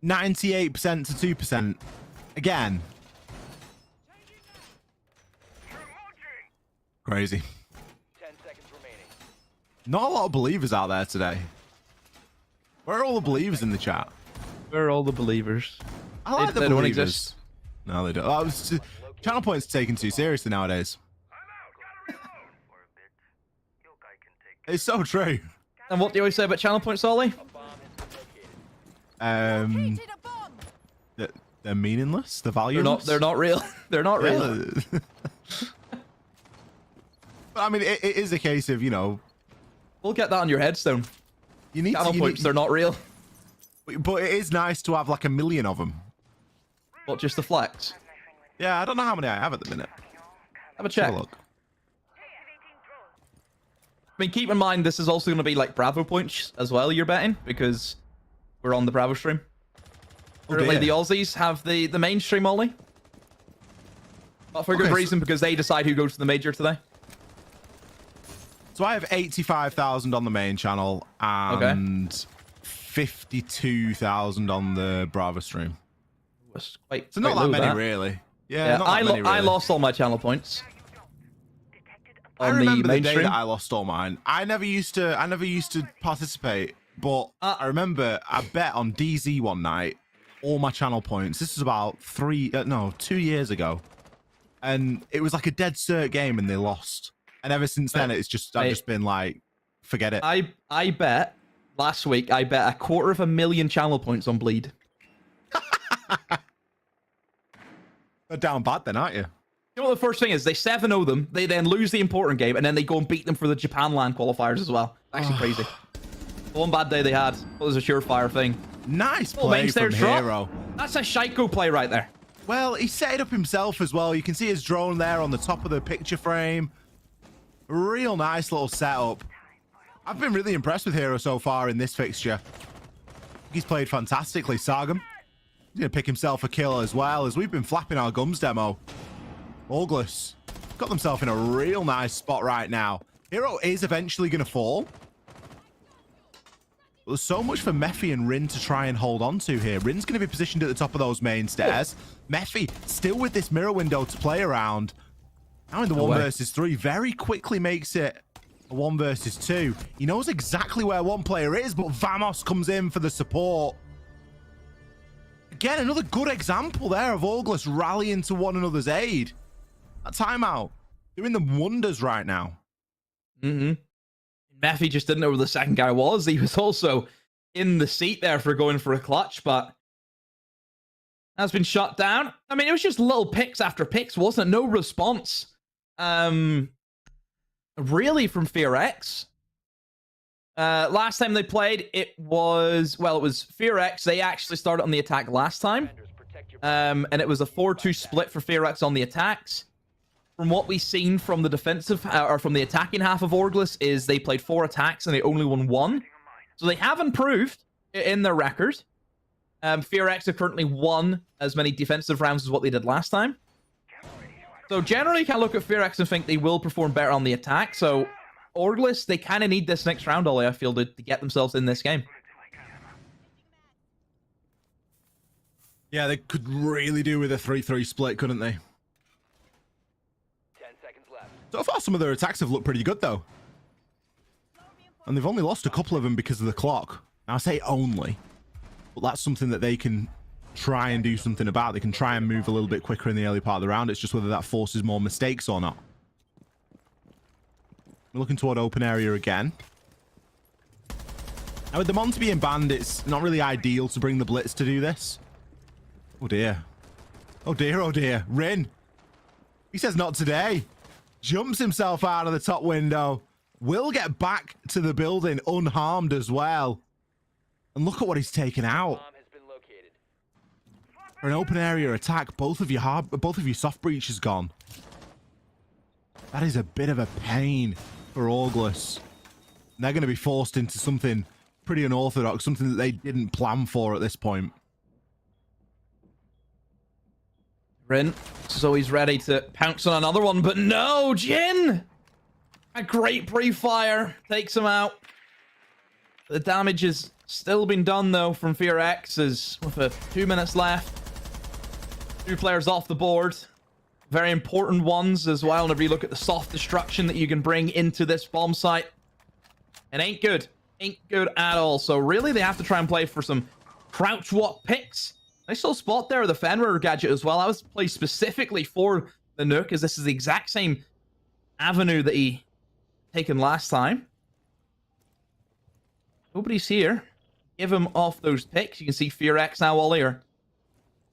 98% to 2%. Again. Crazy. 10 seconds remaining. Not a lot of believers out there today. Where are all the believers in the chat? Where are all the believers? I like the they don't believers. exist. No, they don't. Oh, channel points are taken too seriously nowadays. It's so true. And what do you always say about channel points, Ollie? They're meaningless. They're valueless. They're not real. They're not real. Yeah. But I mean, it is a case of, you know, We'll get that on your headstone. you need Channel points, they're not real. But it is nice to have like 1 million of them. What, just the flex? Yeah, I don't know how many I have at the minute. Have a check. Have a look. I mean, keep in mind, this is also going to be like Bravo points as well, you're betting, because we're on the Bravo stream. Currently, the Aussies have the mainstream Ollie. Not for a good reason, because they decide who goes to the major today. So I have 85,000 on the main channel and 52,000 on the Bravo stream. It's quite, so not quite that low, many, really. Yeah, not I, that many, really. I lost all my channel points. I remember the day that I lost all mine. I never used to participate, but I remember I bet on DZ one night all my channel points. This was about 2 years ago, and it was like a dead cert game, and they lost. And ever since then, it's just I've just been like, forget it. I bet last week I bet 250,000 channel points on Bleed. They're down bad then, aren't you? You know what the first thing is? They 7-0 them, they then lose the important game, and then they go and beat them for the Japan LAN qualifiers as well. Actually crazy. One bad day they had. It was a surefire thing. Nice play from Hero. That's a Shaiko play right there. Well, he set it up himself as well. You can see his drone there on the top of the picture frame. Real nice little setup. I've been really impressed with Hero so far in this fixture. He's played fantastically. Sargum, he's going to pick himself a kill as well, as we've been flapping our gums demo. Orgless got themselves in a real nice spot right now. Hero is eventually going to fall. But there's so much for Mephi and Rin to try and hold on to here. Rin's going to be positioned at the top of those main stairs. Mephi still with this mirror window to play around. Now in the 1 versus 3, very quickly makes it a 1 versus 2. He knows exactly where one player is, but Vamos comes in for the support. Again, another good example there of Orgless rallying to one another's aid. That timeout, doing them wonders right now. Mephi just didn't know where the second guy was. He was also in the seat there for going for a clutch, but has been shut down. I mean, it was just little picks after picks, wasn't it? No response. Really from FearX. Last time they played, it was FearX. They actually started on the attack last time. And it was a 4-2 split for FearX on the attacks. From what we've seen from the defensive, or from the attacking half of Orgless, is they played 4 attacks and they only won 1. So they have improved in their record. FearX have currently won as many defensive rounds as what they did last time. So generally, you can look at FearX and think they will perform better on the attack. So Orgless, they kind of need this next round, Ollie, I feel, to get themselves in this game. Yeah, they could really do with a 3-3 split, couldn't they? 10 seconds left. So far, some of their attacks have looked pretty good, though. And they've only lost a couple of them because of the clock. Now, I say only, but that's something that they can try and do something about. They can try and move a little bit quicker in the early part of the round. It's just whether that forces more mistakes or not. We're looking toward open area again. Now, with the Monty being banned, it's not really ideal to bring the Blitz to do this. Oh, dear. Oh, dear, oh, dear. Rin. He says not today. Jumps himself out of the top window. Will get back to the building unharmed as well. And look at what he's taken out. For an open area attack, both of your soft breach is gone. That is a bit of a pain for Orgless. And they're going to be forced into something pretty unorthodox, something that they didn't plan for at this point. Rin, so he's ready to pounce on another one, but no, Jin! A great pre-fire takes him out. The damage has still been done, though, from FearX, as with 2 minutes left. 2 players off the board. Very important ones as well, whenever you look at the soft destruction that you can bring into this bomb site. It ain't good. Ain't good at all. So really, they have to try and play for some crouch walk picks. Nice little spot there with the Fenrir gadget as well. I was played specifically for the Nook, as this is the exact same avenue that he taken last time. Nobody's here. Give him off those picks. You can see FearX now, Ollie, are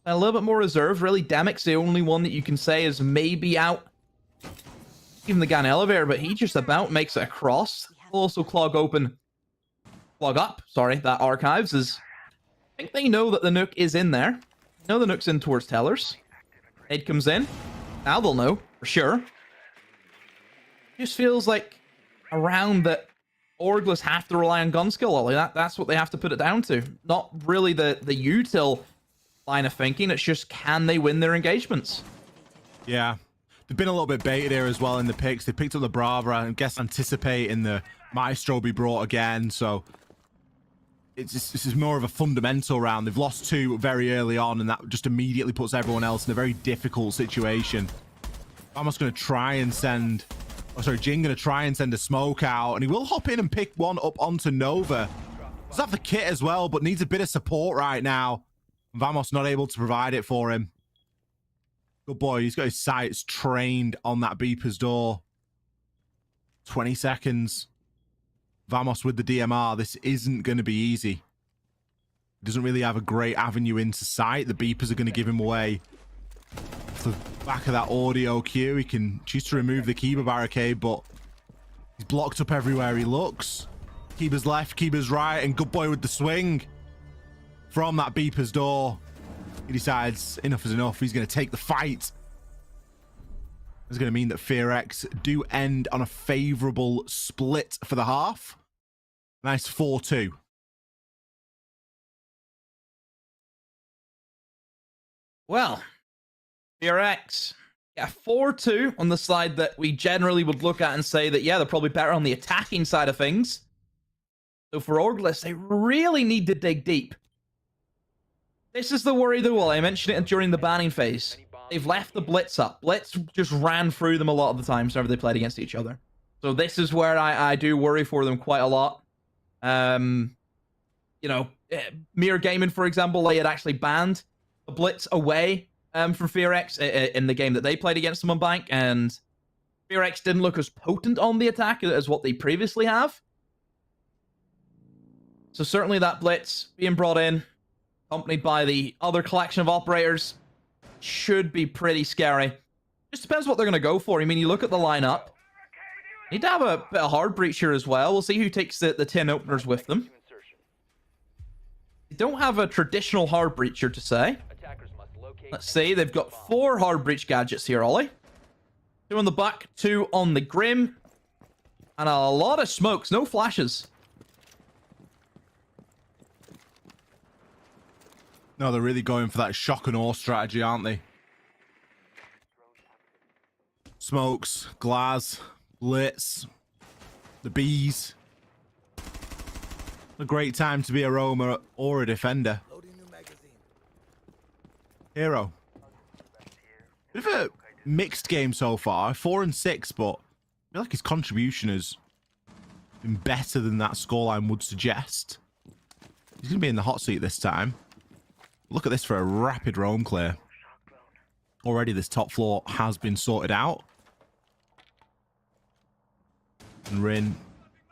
a little bit more reserved. Really, Demic's the only one that you can say is maybe out. Even the Gan elevator, but he just about makes it across. Also clog up, sorry, that archives is... I think they know that the Nook is in there. They know the Nook's in towards Tellers. Aid comes in. Now they'll know, for sure. Just feels like a round that Orgless have to rely on gun skill, Ollie. That's what they have to put it down to. Not really the util line of thinking. It's just, can they win their engagements? Yeah. They've been a little bit baited here as well in the picks. They picked up the Brava, I guess anticipating the Maestro be brought again, so... this is more of a fundamental round. They've lost 2 very early on, and that just immediately puts everyone else in a very difficult situation. I'm just going to try and send... Oh, sorry, Jin going to try and send a smoke out, and he will hop in and pick one up onto Nova. Does have the kit as well, but needs a bit of support right now. Vamos not able to provide it for him. Good boy. He's got his sights trained on that beeper's door. 20 seconds. Vamos with the DMR. This isn't going to be easy. He doesn't really have a great avenue into sight. The beepers are going to give him away. Off the back of that audio cue, he can choose to remove the Kiba barricade, but he's blocked up everywhere he looks. Kiba's left, Kiba's right, and good boy with the swing. From that beeper's door, he decides enough is enough. He's going to take the fight. It's going to mean that FearX do end on a favorable split for the half. Nice 4-2. Well, FearX, yeah, 4-2 on the side that we generally would look at and say that, yeah, they're probably better on the attacking side of things. So for Orgless, they really need to dig deep. This is the worry, though. I mentioned it during the banning phase. They've left the Blitz up. Blitz just ran through them a lot of the times whenever they played against each other. So this is where I do worry for them quite a lot. You know, Mirror Gaming, for example, they had actually banned the Blitz away from FearX in the game that they played against them on Bank, and FearX didn't look as potent on the attack as what they previously have. So certainly that blitz being brought in, accompanied by the other collection of operators, should be pretty scary. Just depends what they're going to go for. I mean, you look at the lineup. Need to have a bit of hard breach here as well. We'll see who takes the 10 openers with them. They don't have a traditional hard breacher to say. Let's see, they've got 4 hard breach gadgets here, Ollie. 2 on the back, 2 on the Grim. And a lot of smokes, no flashes. No, they're really going for that shock and awe strategy, aren't they? Smokes, glass, blitz, the bees. A great time to be a roamer or a defender. Hero. Bit of a mixed game so far, 4 and 6, but I feel like his contribution has been better than that scoreline would suggest. He's going to be in the hot seat this time. Look at this for a rapid roam clear. Already this top floor has been sorted out. And Rin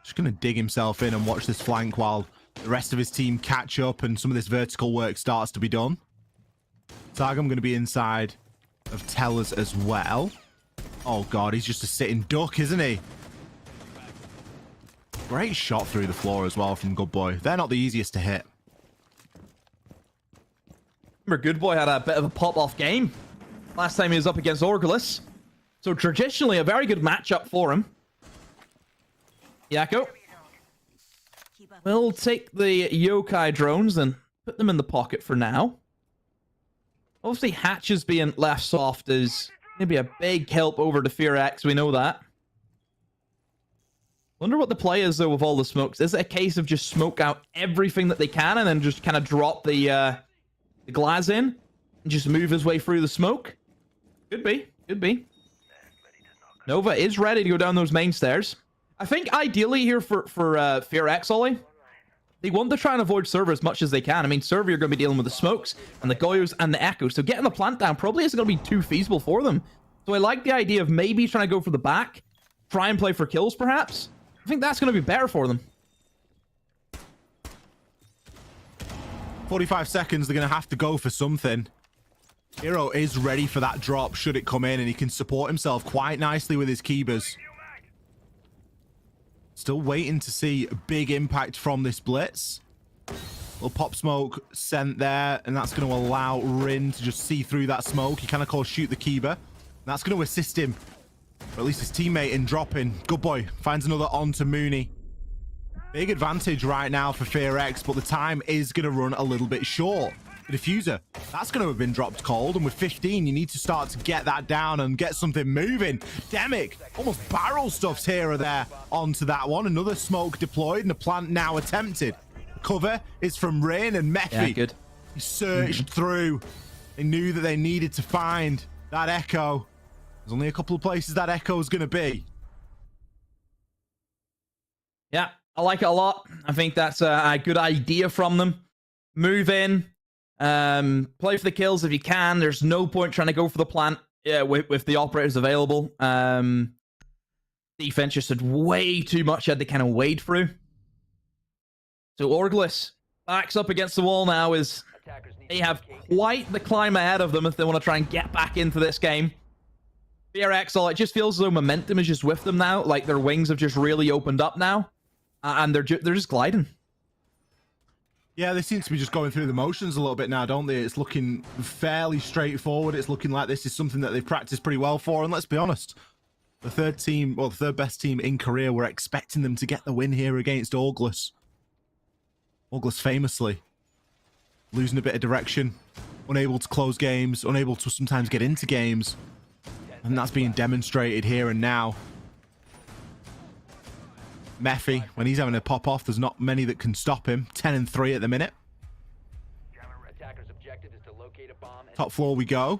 just going to dig himself in and watch this flank while the rest of his team catch up and some of this vertical work starts to be done. Targum going to be inside of Tellers as well. Oh god, he's just a sitting duck, isn't he? Great shot through the floor as well from Good Boy. They're not the easiest to hit. Remember, Good Boy had a bit of a pop-off game last time he was up against Orgless. So traditionally, a very good matchup for him. Yakko. We'll take the yokai drones and put them in the pocket for now. Obviously, Hatches being left soft is going to be a big help over to FearX. We know that. Wonder what the play is, though, with all the smokes. Is it a case of just smoke out everything that they can and then just kind of drop the glass in and just move his way through the smoke? Could be. Could be. Nova is ready to go down those main stairs. I think ideally here for FearX, Ollie, they want to try and avoid server as much as they can. I mean, server, you're going to be dealing with the smokes and the Goyos and the Echoes. So getting the plant down probably isn't going to be too feasible for them. So I like the idea of maybe trying to go for the back, try and play for kills, perhaps. I think that's going to be better for them. 45 seconds, they're going to have to go for something. Hero is ready for that drop should it come in, and he can support himself quite nicely with his Keybers. Still waiting to see a big impact from this blitz. Little pop smoke sent there, and that's going to allow Rin to just see through that smoke. He kind of calls shoot the Keeper. That's going to assist him, or at least his teammate, in dropping. Good Boy finds another onto Mooney. Big advantage right now for FearX, but the time is going to run a little bit short. The diffuser, that's going to have been dropped cold, and with 15, you need to start to get that down and get something moving. Demic almost barrel stuffs here or there onto that one. Another smoke deployed, and the plant now attempted. Cover is from Rin and Mephi. Yeah, good. He searched through. They knew that they needed to find that Echo. There's only a couple of places that Echo is going to be. Yeah, I like it a lot. I think that's a good idea from them. Move in. Play for the kills if you can. There's no point trying to go for the plant with the operators available. Defense just had way too much had to kind of wade through. So Orgless backs up against the wall now. They have quite the climb ahead of them if they want to try and get back into this game. FearX, it just feels as though momentum is just with them now. Like their wings have just really opened up now, and they're just gliding. Yeah, they seem to be just going through the motions a little bit now, don't they? It's looking fairly straightforward. It's looking like this is something that they've practiced pretty well for. And let's be honest, the third team, or the third best team in Korea, we're expecting them to get the win here against Orgless. Orgless famously losing a bit of direction, unable to close games, unable to sometimes get into games. And that's being demonstrated here and now. Mephi, when he's having a pop off, there's not many that can stop him. 10 and 3 at the minute. Top floor we go.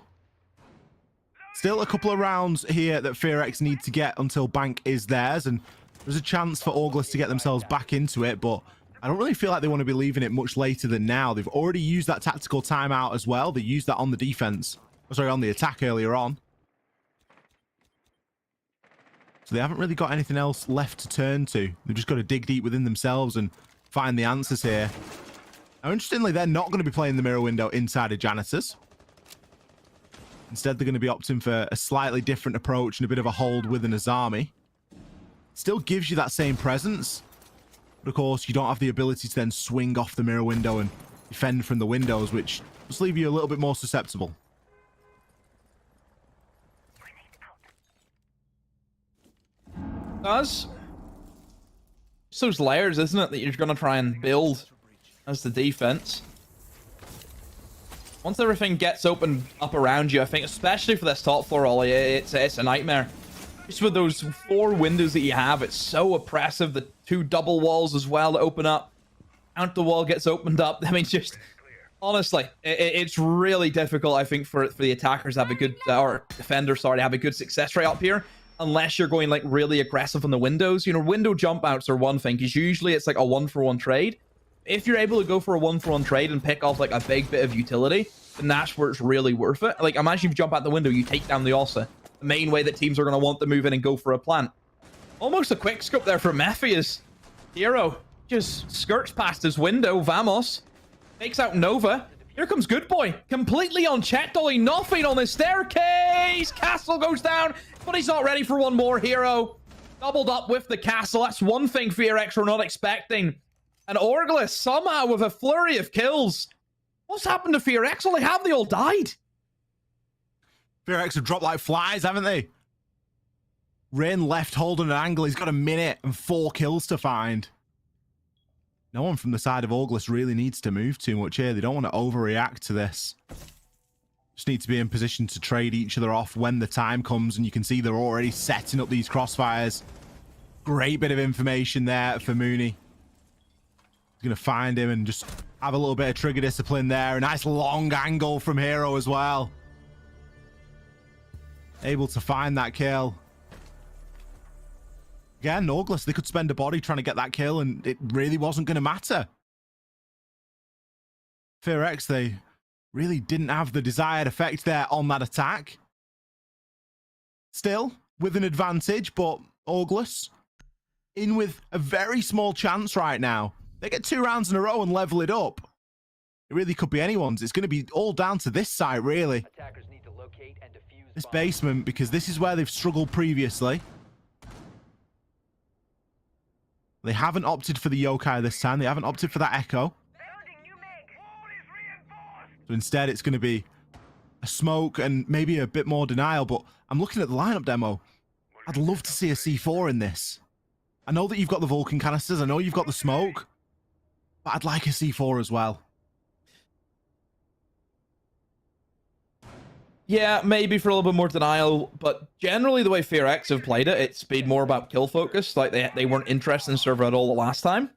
Still a couple of rounds here that FearX need to get until Bank is theirs, and there's a chance for Orgless to get themselves back into it, but I don't really feel like they want to be leaving it much later than now. They've already used that tactical timeout as well. They used that on the defense. Sorry, on the attack earlier on. So they haven't really got anything else left to turn to. They've just got to dig deep within themselves and find the answers here. Now, interestingly, they're not going to be playing the mirror window inside of Janitors. Instead, they're going to be opting for a slightly different approach and a bit of a hold with an Azami. Still gives you that same presence. But of course, you don't have the ability to then swing off the mirror window and defend from the windows, which just leave you a little bit more susceptible. It's those layers, isn't it, that you're going to try and build as the defense. Once everything gets opened up around you, I think, especially for this top floor, Ollie, it's a nightmare. Just with those 4 windows that you have, it's so oppressive. The 2 double walls as well that open up. Count the wall gets opened up. I mean, just honestly, it's really difficult, I think, for the attackers to have a good, or defenders, sorry, to have a good success rate up here. Unless you're going like really aggressive on the windows. You know, window jump outs are one thing, because usually it's like a 1-for-1 trade. If you're able to go for a 1-for-1 trade and pick off like a big bit of utility, then that's where it's really worth it. Like, imagine if you jump out the window, you take down the Ossa. The main way that teams are going to want to move in and go for a plant. Almost a quick scope there for Mephi as Hero just skirts past his window. Vamos takes out Nova. Here comes Good Boy, completely unchecked. Ollie, nothing on his staircase. Castle goes down, but he's not ready for one more. Hero doubled up with the castle. That's one thing FearX are not expecting. And Orgless somehow with a flurry of kills. What's happened to FearX? Well, have they all died? FearX have dropped like flies, haven't they? Rain left holding an angle. He's got 1 minute and 4 kills to find. No one from the side of Orgless really needs to move too much here. They don't want to overreact to this. Just need to be in position to trade each other off when the time comes, and you can see they're already setting up these crossfires. Great bit of information there for Mooney. He's going to find him and just have a little bit of trigger discipline there. A nice long angle from Hero as well. Able to find that kill. Again, Orgless, they could spend a body trying to get that kill, and it really wasn't going to matter. FearX, they really didn't have the desired effect there on that attack. Still, with an advantage, but Orgless in with a very small chance right now. They get 2 rounds in a row and level it up. It really could be anyone's. It's going to be all down to this site, really. Attackers need to locate and defuse This bombs. basement, because this is where they've struggled previously. They haven't opted for the yokai this time. They haven't opted for that echo. So instead, it's going to be a smoke and maybe a bit more denial. But I'm looking at the lineup demo. I'd love to see a C4 in this. I know that you've got the Vulcan canisters. I know you've got the smoke. But I'd like a C4 as well. Yeah, maybe for a little bit more denial, but generally the way FearX have played it, it's been more about kill focus. Like they weren't interested in server at all the last time.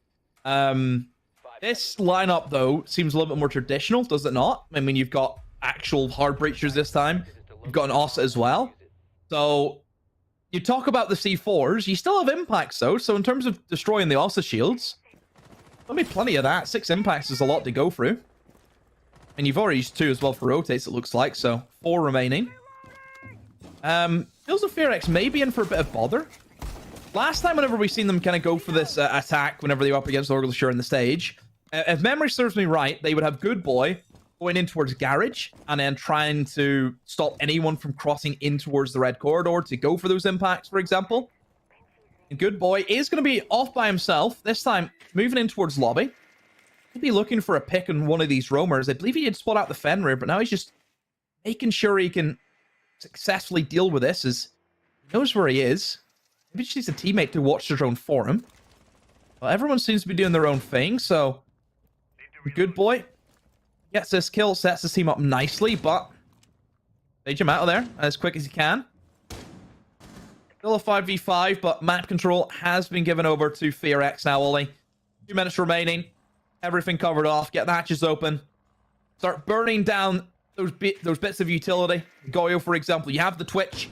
This lineup though seems a little bit more traditional, does it not? I mean, you've got actual hard breachers this time. You've got an Ossa as well. So you talk about the C4s, you still have impacts though. So in terms of destroying the Ossa shields, there'll be plenty of that. 6 impacts is a lot to go through. And you've already used 2 as well for rotates, it looks like. So 4 remaining. Feels like FearX may be in for a bit of bother. Last time, whenever we've seen them kind of go for this attack, whenever they were up against Orgless in the stage, if memory serves me right, they would have Good Boy going in towards Garage and then trying to stop anyone from crossing in towards the red corridor to go for those impacts, for example. And Good Boy is going to be off by himself. This time, moving in towards lobby. He'll be looking for a pick on one of these roamers. I believe he did spot out the Fenrir, but now he's just making sure he can successfully deal with this, as he knows where he is. Maybe he just needs a teammate to watch the drone for him. Well, everyone seems to be doing their own thing, so Good Boy gets this kill, sets his team up nicely, but stage him out of there as quick as he can. Still a 5v5, but map control has been given over to FearX now, Ollie. 2 minutes remaining. Everything covered off. Get the hatches open. Start burning down those bits of utility. Goyo, for example. You have the Twitch.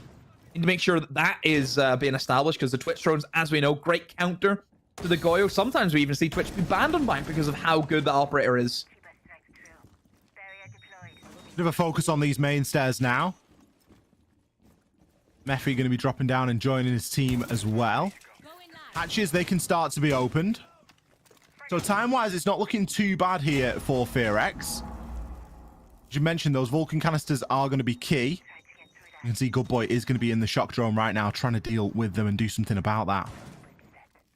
You need to make sure that that is being established, because the Twitch drones, as we know, great counter to the Goyo. Sometimes we even see Twitch be banned on Bank because of how good the operator is. Bit of a focus on these main stairs now. Mephi going to be dropping down and joining his team as well. Hatches, they can start to be opened. So time-wise, it's not looking too bad here for FearX. As you mentioned, those Vulcan canisters are going to be key. You can see Good Boy is going to be in the shock drone right now, trying to deal with them and do something about that.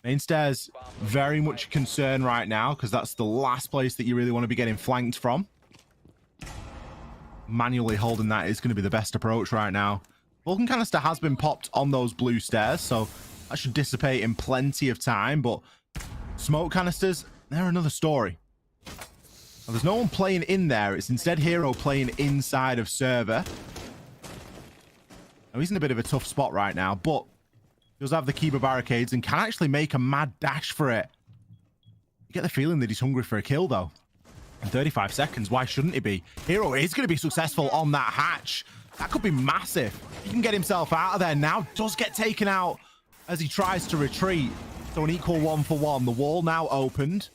Main stairs, very much a concern right now, because that's the last place that you really want to be getting flanked from. Manually holding that is going to be the best approach right now. Vulcan canister has been popped on those blue stairs, so that should dissipate in plenty of time, but smoke canisters, they're another story. Now, there's no one playing in there. It's instead Hero playing inside of server. Now, he's in a bit of a tough spot right now, but he does have the Kiba barricades and can actually make a mad dash for it. You get the feeling that he's hungry for a kill, though. In 35 seconds, why shouldn't he be? Hero is going to be successful on that hatch. That could be massive. He can get himself out of there now. Does get taken out as he tries to retreat. So an equal 1-for-1. The wall now opened.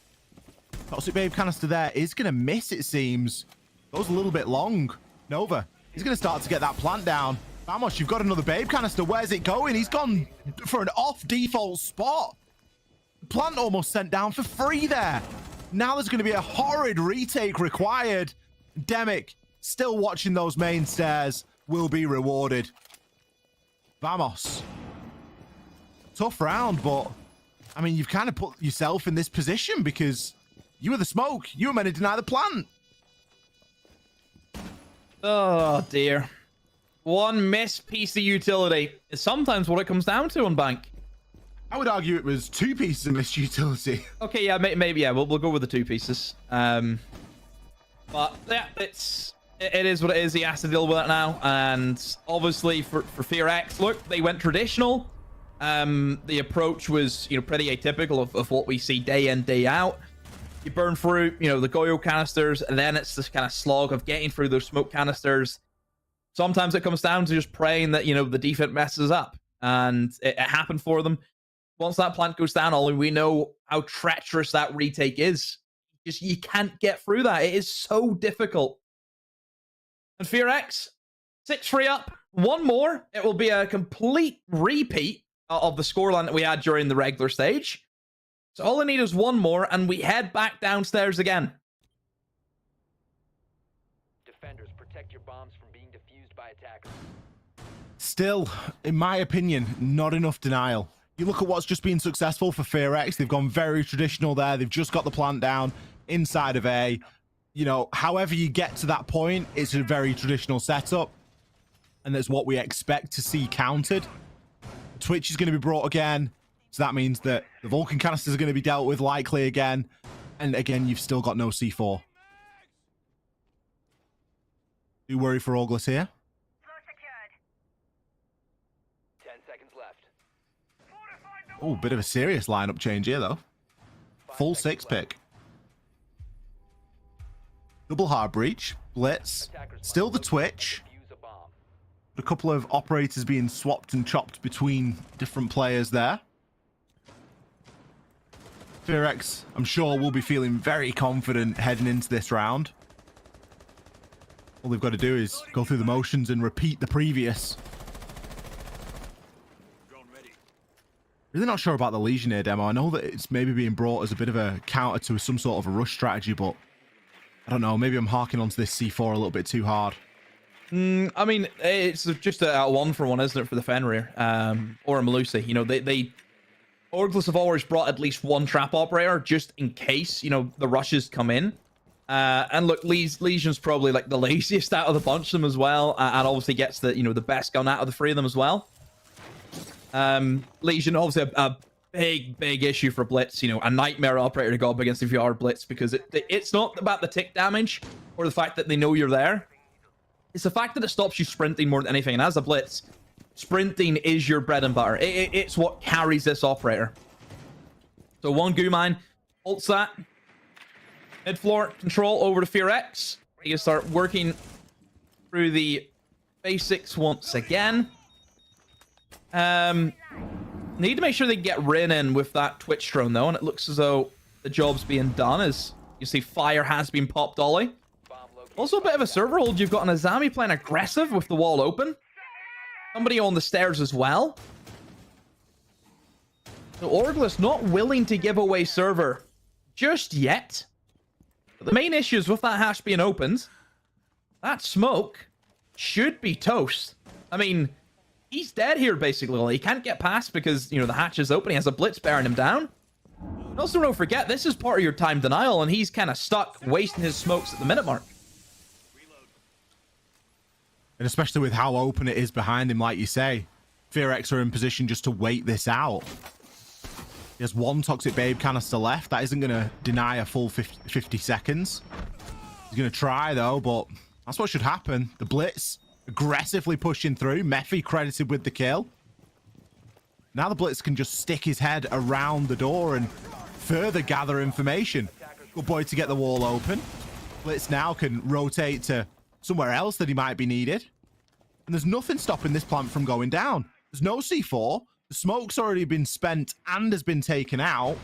Toxic Babe canister there is going to miss, it seems. Goes a little bit long. Nova, he's going to start to get that plant down. Vamos, you've got another Babe canister. Where's it going? He's gone for an off-default spot. Plant almost sent down for free there. Now there's going to be a horrid retake required. Demic, still watching those main stairs, will be rewarded. Vamos. Tough round, but I mean, you've kind of put yourself in this position because you were the smoke. You were meant to deny the plant. Oh, dear. One missed piece of utility is sometimes what it comes down to on Bank. I would argue it was 2 pieces of missed utility. Okay, yeah, maybe, yeah, we'll go with the 2 pieces. But yeah, it is what it is. He has to deal with it now. And obviously for FearX, look, they went traditional. The approach was, pretty atypical of what we see day in, day out. You burn through, the Goyo canisters, and then it's this kind of slog of getting through those smoke canisters. Sometimes it comes down to just praying that, the defense messes up. And it happened for them. Once that plant goes down, Ollie, we know how treacherous that retake is. Just, you can't get through that. It is so difficult. And FearX, 6-3 up. One more. It will be a complete repeat of the scoreline that we had during the regular stage. So all I need is one more, and we head back downstairs again. Defenders, protect your bombs from being defused by attackers. Still, in my opinion, not enough denial. You look at what's just been successful for FearX. They've gone very traditional there. They've just got the plant down inside of A. However you get to that point, it's a very traditional setup. And that's what we expect to see countered. Twitch is going to be brought again. So that means that the Vulcan canisters are going to be dealt with likely again. And again, you've still got no C4. Do worry for Orgless here. 10 seconds left. Oh, bit of a serious lineup change here, though. Full 6 pick. Double hard breach. Blitz. Still the Twitch. A couple of operators being swapped and chopped between different players there. FearX, I'm sure, will be feeling very confident heading into this round. All they've got to do is go through the motions and repeat the previous. Really not sure about the Legionnaire demo. I know that it's maybe being brought as a bit of a counter to some sort of a rush strategy, but I don't know. Maybe I'm harking onto this C4 a little bit too hard. I mean, it's just a 1-for-1, isn't it, for the Fenrir or a Melusi? Orgless have always brought at least one trap operator just in case, the rushes come in. And look, Legion's probably like the laziest out of the bunch of them as well, and obviously gets the the best gun out of the 3 of them as well. Legion obviously a big issue for Blitz. A nightmare operator to go up against if you are Blitz, because it's not about the tick damage or the fact that they know you're there. It's the fact that it stops you sprinting more than anything. And as a Blitz, sprinting is your bread and butter. It's what carries this operator. So one goo mine, ults that. Mid floor control over to FearX. You can start working through the basics once again. Need to make sure they get Rin in with that Twitch drone though, and it looks as though the job's being done. As you see, fire has been popped, Ollie. Also a bit of a server hold. You've got an Azami playing aggressive with the wall open. Somebody on the stairs as well. So Orgless not willing to give away server just yet. But the main issue is with that hatch being opened, that smoke should be toast. I mean, he's dead here, basically. He can't get past because, you know, the hatch is open. He has a blitz bearing him down. And also, don't forget, this is part of your time denial, and he's kind of stuck wasting his smokes at the minute mark. And especially with how open it is behind him, like you say, FearX are in position just to wait this out. He has one Toxic Babe canister left. That isn't going to deny a full 50 seconds. He's going to try, though, but that's what should happen. The Blitz aggressively pushing through. Mephi credited with the kill. Now the Blitz can just stick his head around the door and further gather information. Good boy to get the wall open. Blitz now can rotate to somewhere else that he might be needed. And there's nothing stopping this plant from going down. There's no C4. The smoke's already been spent and has been taken out.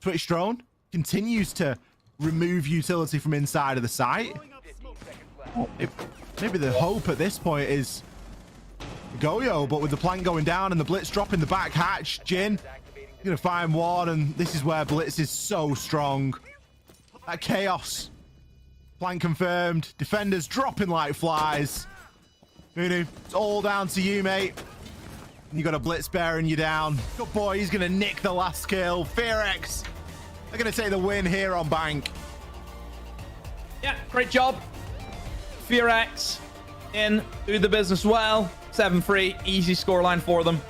Twitch drone continues to remove utility from inside of the site. Maybe the hope at this point is Goyo, but with the plant going down and the Blitz dropping the back hatch, Jin gonna find one, and this is where Blitz is so strong. That chaos. Plant confirmed. Defenders dropping like flies. Nunu, it's all down to you, mate. You got a Blitz bearing you down. Good boy, he's gonna nick the last kill. FearX, they're gonna take the win here on Bank. Yeah, great job. FearX in, do the business well. 7-3, easy scoreline for them.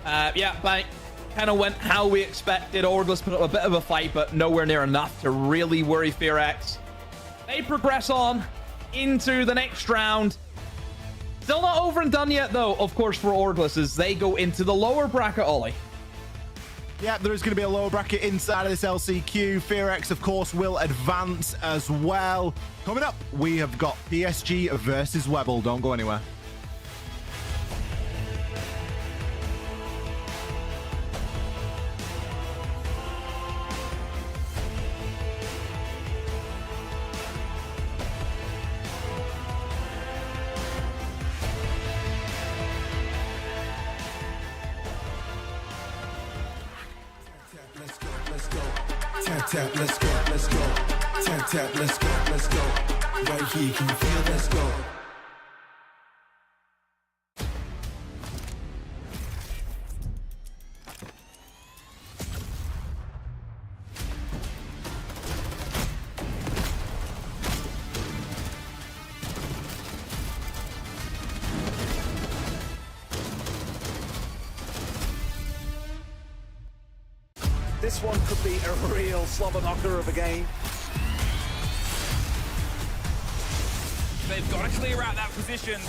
Yeah, Bank kind of went how we expected. Orgless put up a bit of a fight, but nowhere near enough to really worry FearX. They progress on into the next round. Still not over and done yet, though, of course, for Orgless, as they go into the lower bracket, Ollie. Yeah, there is going to be a lower bracket inside of this LCQ. FearX, of course, will advance as well. Coming up, we have got PSG versus Webble. Don't go anywhere. Tap, let's go, let's go. Tap, tap, let's go, let's go. Right here, can you feel? Let's go. This one could be a real slobber knocker of a game. They've got to clear out that position.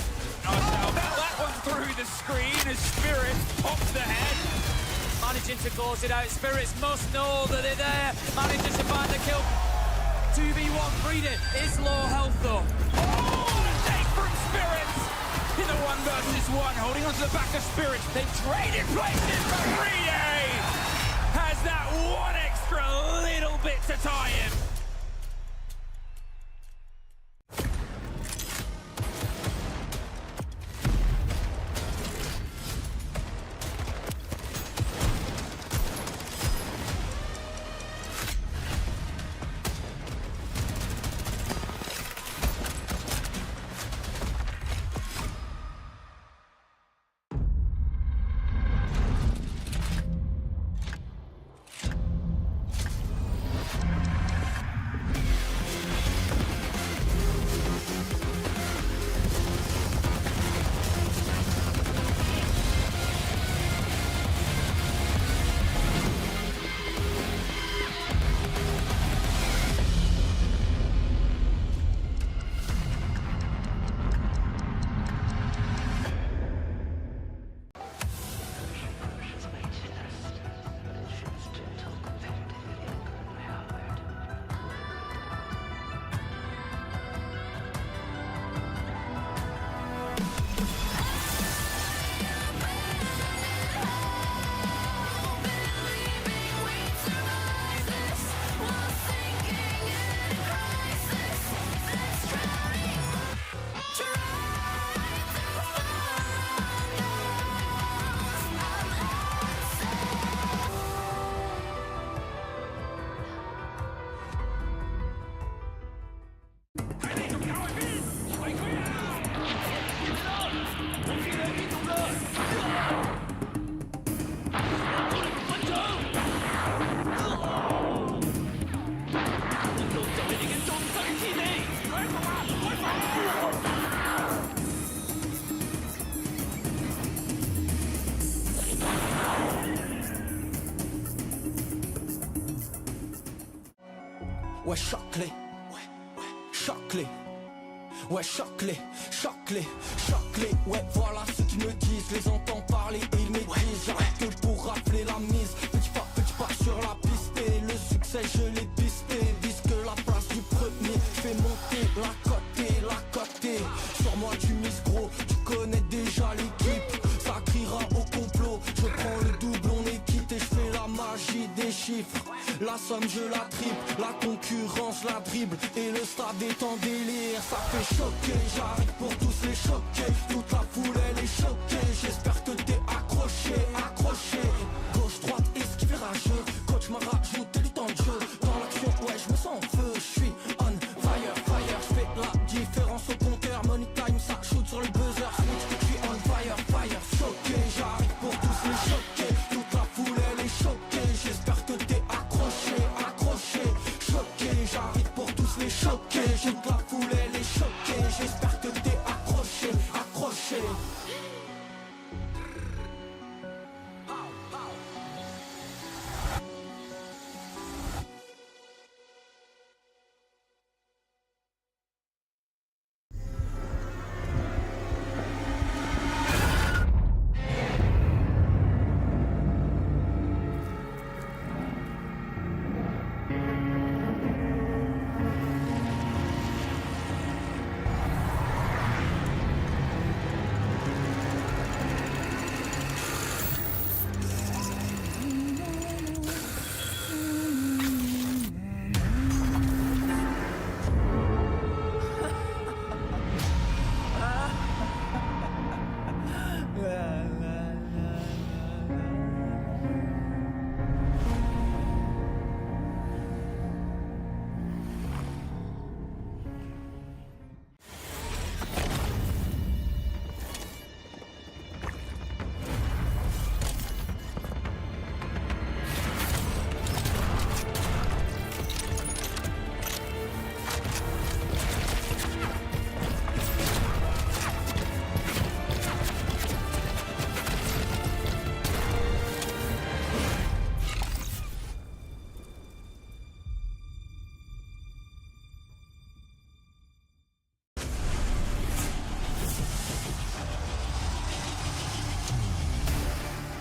That one through the screen as Spirit pops the head. Managing to close it out. Spirits must know that they're there. Manages to find the kill. 2v1 Freedom is low health though. Oh, the take from Spirits in the 1v1, holding onto the back of Spirits. They've traded places for Freedom. Has that one extra little bit to tie him. ouais, choc-les. Choc-les. Ouais, choc-les, choc-les, choc-les. Ouais, voilà ce qu'ils me disent. Les entends parler et ils m'étrisent. J'arrête que pour rafler la mise. Petit pas sur la piste. Et le succès, je l'ai pisté. Vise que la place du premier. Fais monter la côté. Sur moi, tu mises gros. Tu connais déjà l'équipe. Ça criera au complot. Je prends le double, on est quitté. Je fais la magie des chiffres. La somme, je la triple. La concurrence, la dribble. Et le stade est en délire. Ça fait choquer, j'arrive pour tous les choquer. Toute la foule elle est choquée. J'espère que t'es accroché. Gauche, droite, esquive rageux. Coach m'a rajouté du temps de jeu. Dans l'action, ouais, je me sens en feu. Je suis on fire. Je fais la différence au compteur. Money time, ça shoot sur le buzzer. Je suis on fire. Choqué, j'arrive pour tous les choquer. Toute la foule elle est choquée. J'espère que t'es accroché. Choqué, j'arrive pour tous les choquer. Toute la foule elle est choquée. J'espère que t'es accroché.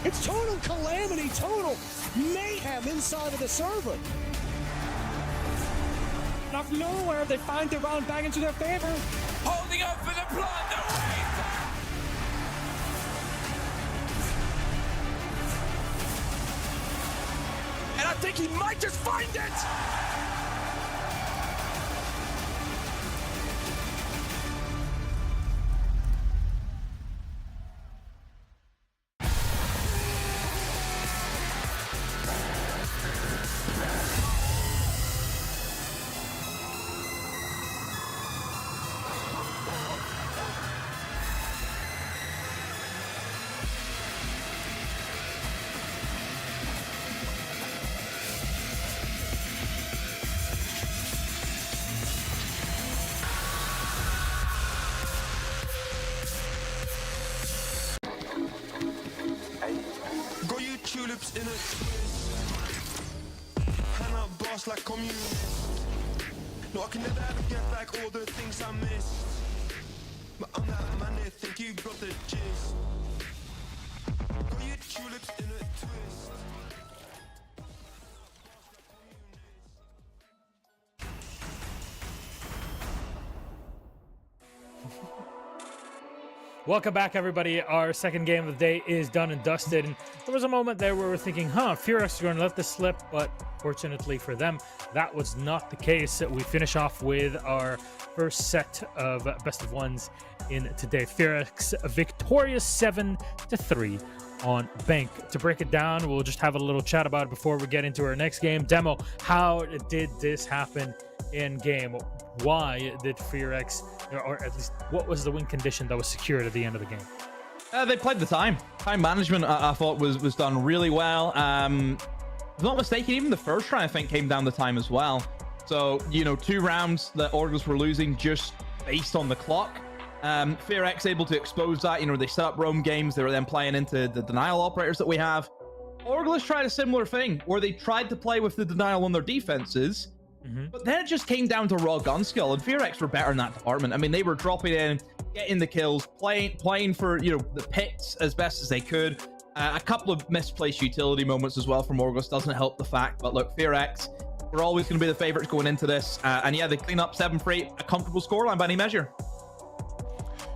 It's total calamity, total mayhem inside of the server. Out of nowhere, they find their round back into their favor. Holding up for the plunder wave. And I think he might just find it. Tulips in a twist. Hand up boss like communist. No, I can never ever get back all the things I missed. But I'm that man here, think you got the gist. Got your tulips in a twist. Welcome back, everybody. Our second game of the day is done and dusted. And there was a moment there where we're thinking, FearX is going to let this slip. But fortunately for them, that was not the case. We finish off with our first set of best of ones in today. FearX victorious 7-3 on Bank. To break it down, we'll just have a little chat about it before we get into our next game. Demo, how did this happen in game? Why did FearX, or at least what was the win condition that was secured at the end of the game? They played the time management. I thought was done really well. If I'm not mistaken, even the first round I think came down to time as well. So 2 rounds that Orgless were losing just based on the clock. FearX able to expose that. They set up roam games. They were then playing into the denial operators that we have. Orgless tried a similar thing where they tried to play with the denial on their defenses, But then it just came down to raw gun skill, and FearX were better in that department. I mean, they were dropping in, getting the kills, playing for, you know, the picks as best as they could. A couple of misplaced utility moments as well from Orgless doesn't help the fact. But look, FearX, we're always going to be the favorites going into this. And yeah, they clean up 7 for 8, a comfortable scoreline by any measure.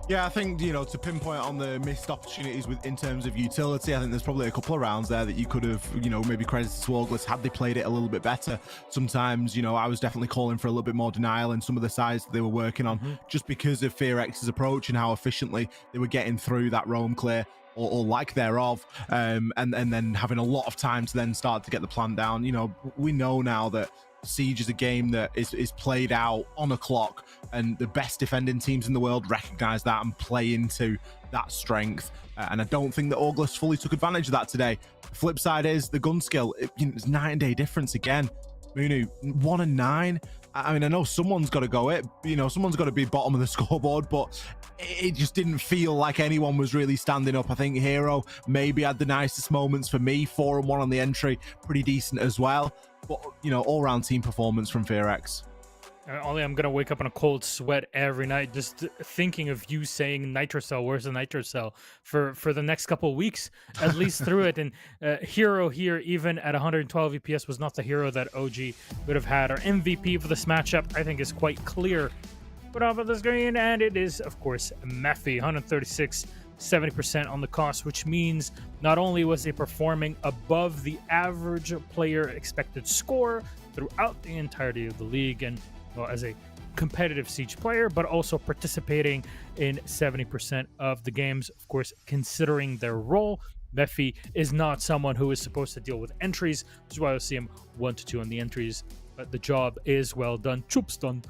Yeah, I think, you know, to pinpoint on the missed opportunities in terms of utility, I think there's probably a couple of rounds there that you could have, you know, maybe credited to Orgless had they played it a little bit better. Sometimes, you know, I was definitely calling for a little bit more denial in some of the sides that they were working on, just because of FearX's approach and how efficiently they were getting through that roam clear or lack thereof, and then having a lot of time to then start to get the plan down. You know, we know now that Siege is a game that is played out on a clock, and the best defending teams in the world recognize that and play into that strength. And I don't think that Orgless fully took advantage of that today. The flip side is the gun skill. You know, it's night and day difference again. Munu, 1 and 9. I mean, I know someone's got to go it. You know, someone's got to be bottom of the scoreboard, but it just didn't feel like anyone was really standing up. I think Hero maybe had the nicest moments for me. 4 and 1 on the entry, pretty decent as well. But, you know, all-round team performance from FearX. Ollie, I'm going to wake up in a cold sweat every night just thinking of you saying Nitrocell, where's the Nitrocell, for the next couple of weeks, at least through it. And Hero here, even at 112 EPS, was not the hero that OG would have had. Our MVP for this matchup, I think, is quite clear. Put off of the screen, and it is, of course, Mephi, 136, 70% on the cost, which means not only was he performing above the average player expected score throughout the entirety of the league, and well, as a competitive Siege player, but also participating in 70% of the games. Of course, considering their role, Mephi is not someone who is supposed to deal with entries, which is why I see him 1 to 2 on the entries, but the job is well done. Choops done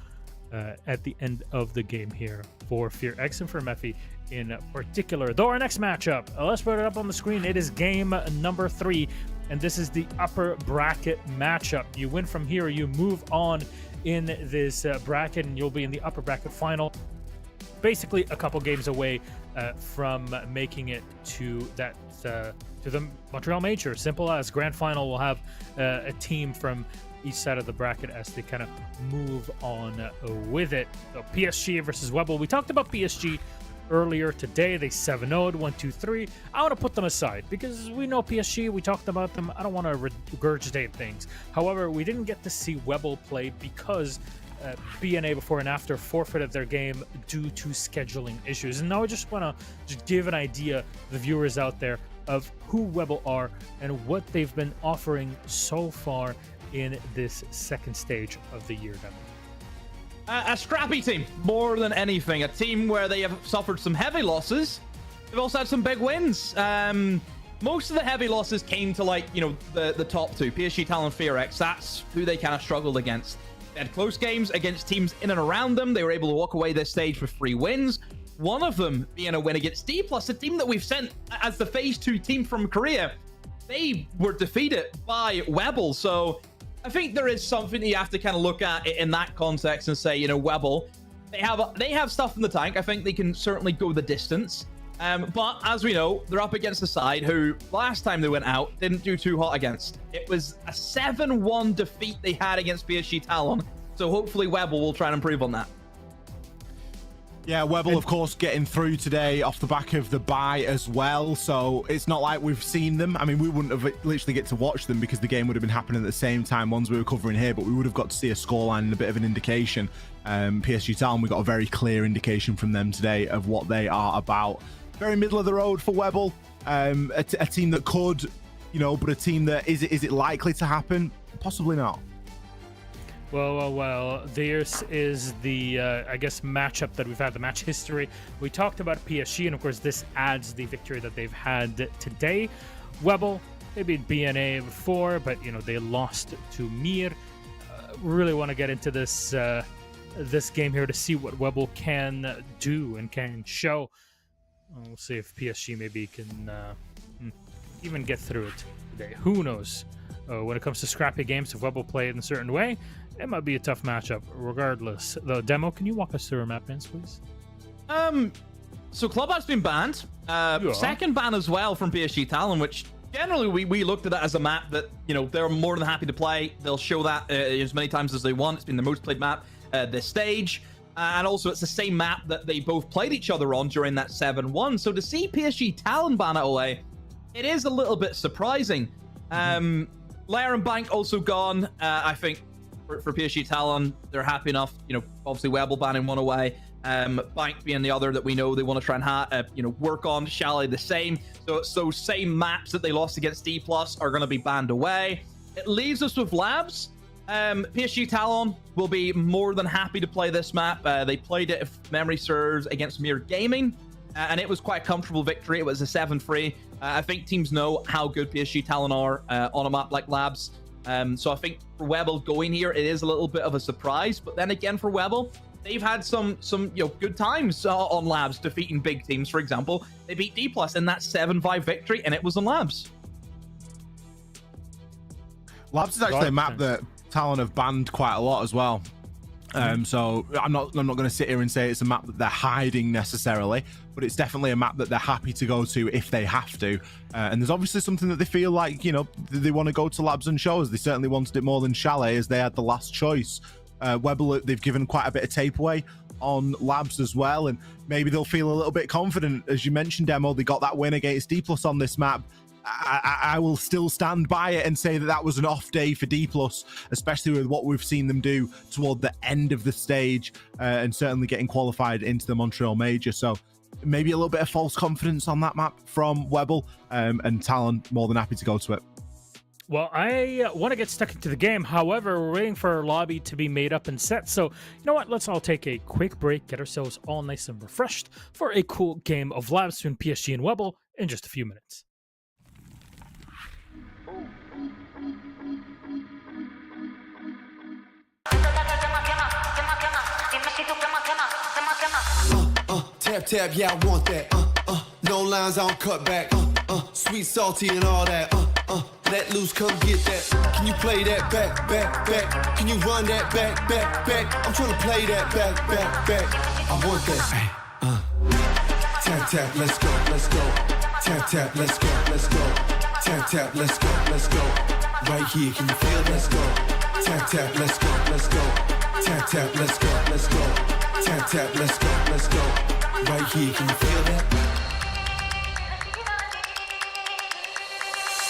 at the end of the game here for FearX and for Mephi in particular. Though our next matchup, let's put it up on the screen. It is game number 3, and this is the upper bracket matchup. You win from here, you move on in this bracket, and you'll be in the upper bracket final. Basically, a couple games away from making it to that to the Montreal Major. Simple as. Grand final will have a team from each side of the bracket as they kind of move on with it. So PSG versus Webble. We talked about PSG earlier today. They 7-0'd, 1-2-3. I want to put them aside because we know PSG. We talked about them. I don't want to regurgitate things. However, we didn't get to see Webble play because BNA before and after forfeited their game due to scheduling issues. And now I just want to just give an idea to the viewers out there of who Webble are and what they've been offering so far in this second stage of the year. A scrappy team, more than anything. A team where they have suffered some heavy losses. They've also had some big wins. Most of the heavy losses came to, like, you know, the top 2, PSG Talon, FearX. That's who they kind of struggled against. They had close games against teams in and around them. They were able to walk away this stage with 3 wins. One of them being a win against D+, a team that we've sent as the Phase 2 team from Korea. They were defeated by Webble, so I think there is something you have to kind of look at it in that context and say, you know, Webble, they have stuff in the tank. I think they can certainly go the distance. But as we know, they're up against a side who last time they went out didn't do too hot against. It was a 7-1 defeat they had against PSG Talon. So hopefully Webble will try and improve on that. Yeah, Webble, of course, getting through today off the back of the bye as well. So it's not like we've seen them. I mean, we wouldn't have literally get to watch them because the game would have been happening at the same time ones we were covering here, but we would have got to see a scoreline and a bit of an indication. PSG Talon, we got a very clear indication from them today of what they are about. Very middle of the road for Webble. A team that could, you know, but a team that, is it likely to happen? Possibly not. Well, this is the, I guess, matchup that we've had, the match history. We talked about PSG, and of course, this adds the victory that they've had today. Webble, they beat BNA before, but, you know, they lost to Mir. Really want to get into this this game here to see what Webble can do and can show. We'll see if PSG maybe can even get through it today. Who knows? When it comes to scrappy games, if Webble play it in a certain way, it might be a tough matchup regardless. The demo, can you walk us through a map, Vince, please? So Clubhouse been banned. Second ban as well from PSG Talon, which generally, we looked at that as a map that, you know, they're more than happy to play. They'll show that as many times as they want. It's been the most played map this stage. And also, it's the same map that they both played each other on during that 7-1. So to see PSG Talon ban it away, it is a little bit surprising. Lair and Bank also gone. I think for PSG Talon, they're happy enough. You know, obviously Webble banning one away. Bank being the other that we know they want to try and you know, work on. Chalet the same. So same maps that they lost against D+ are going to be banned away. It leaves us with Labs. PSG Talon will be more than happy to play this map. They played it, if memory serves, against Mere Gaming, and it was quite a comfortable victory. It was a 7-3. I think teams know how good PSG Talon are on a map like Labs. So I think for Webble going here, it is a little bit of a surprise. But then again, for Webble, they've had some you know, good times on Labs defeating big teams. For example, they beat D+ in that 7-5 victory, and it was on Labs. Labs is actually a map that Talon have banned quite a lot as well. So I'm not going to sit here and say it's a map that they're hiding necessarily, but it's definitely a map that they're happy to go to if they have to. And there's obviously something that they feel like, you know, they want to go to Labs and show us. They certainly wanted it more than Chalet, as they had the last choice. Webble, they've given quite a bit of tape away on Labs as well, and maybe they'll feel a little bit confident. As you mentioned, Demo, they got that win against D+ on this map. I will still stand by it and say that that was an off day for D+, especially with what we've seen them do toward the end of the stage, and certainly getting qualified into the Montreal Major. So maybe a little bit of false confidence on that map from Webble, and Talon more than happy to go to it. Well, I want to get stuck into the game. However, we're waiting for our lobby to be made up and set. So, you know what? Let's all take a quick break, get ourselves all nice and refreshed for a cool game of Labs between PSG and Webble in just a few minutes. Tap, tap, yeah, I want that. No lines, I don't cut back. Sweet, salty, and all that. Let loose, come get that. Can you play that back, back, back? Can you run that back, back, back? I'm trying to play that back, back, back. I want that. Tap, tap, let's go, let's go. Tap, tap, let's go, let's go. Tap, tap, let's go, let's go. Right here, can you feel? Let's go. Tap, tap, let's go, let's go. Tap, tap, let's go, let's go. Tap, tap, let's go, let's go. Right here, can you feel that?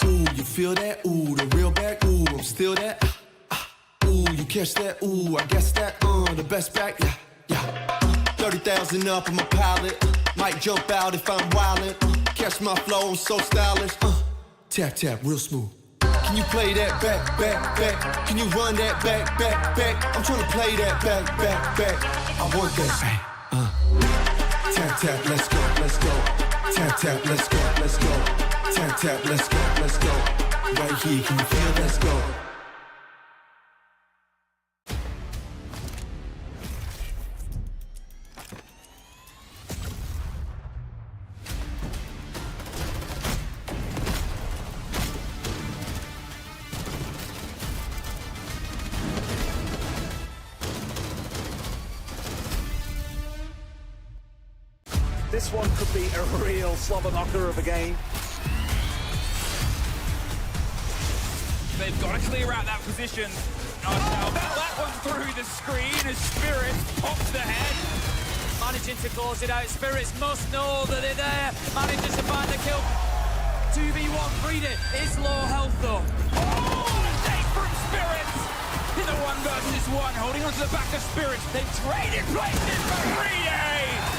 Ooh, you feel that? Ooh, the real back. Ooh, I'm still that. Ooh, you catch that? Ooh, I guess that. The best back. Yeah, yeah. 30,000 up, I'm a pilot. Might jump out if I'm wildin'. Catch my flow, I'm so stylish. Tap, tap, real smooth. Can you play that back, back, back? Can you run that back, back, back? I'm trying to play that back, back, back. I want that. Tap, tap, let's go, let's go. Tap, tap, let's go, let's go. Tap, tap, let's go, let's go. Right here, can you feel? Let's go. This one could be a real slobber knocker of a game. They've got to clear out that position. Oh, no, that one through the screen as Spirit pops the head. Managing to close it out. Spirits must know that they're there. Manages to find the kill. 2v1 Frida is low health though. Oh, what a day from Spirits! In the 1 versus 1, holding onto the back of Spirits. They've traded places, but Frida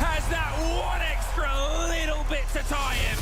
has that one extra little bit to tie him.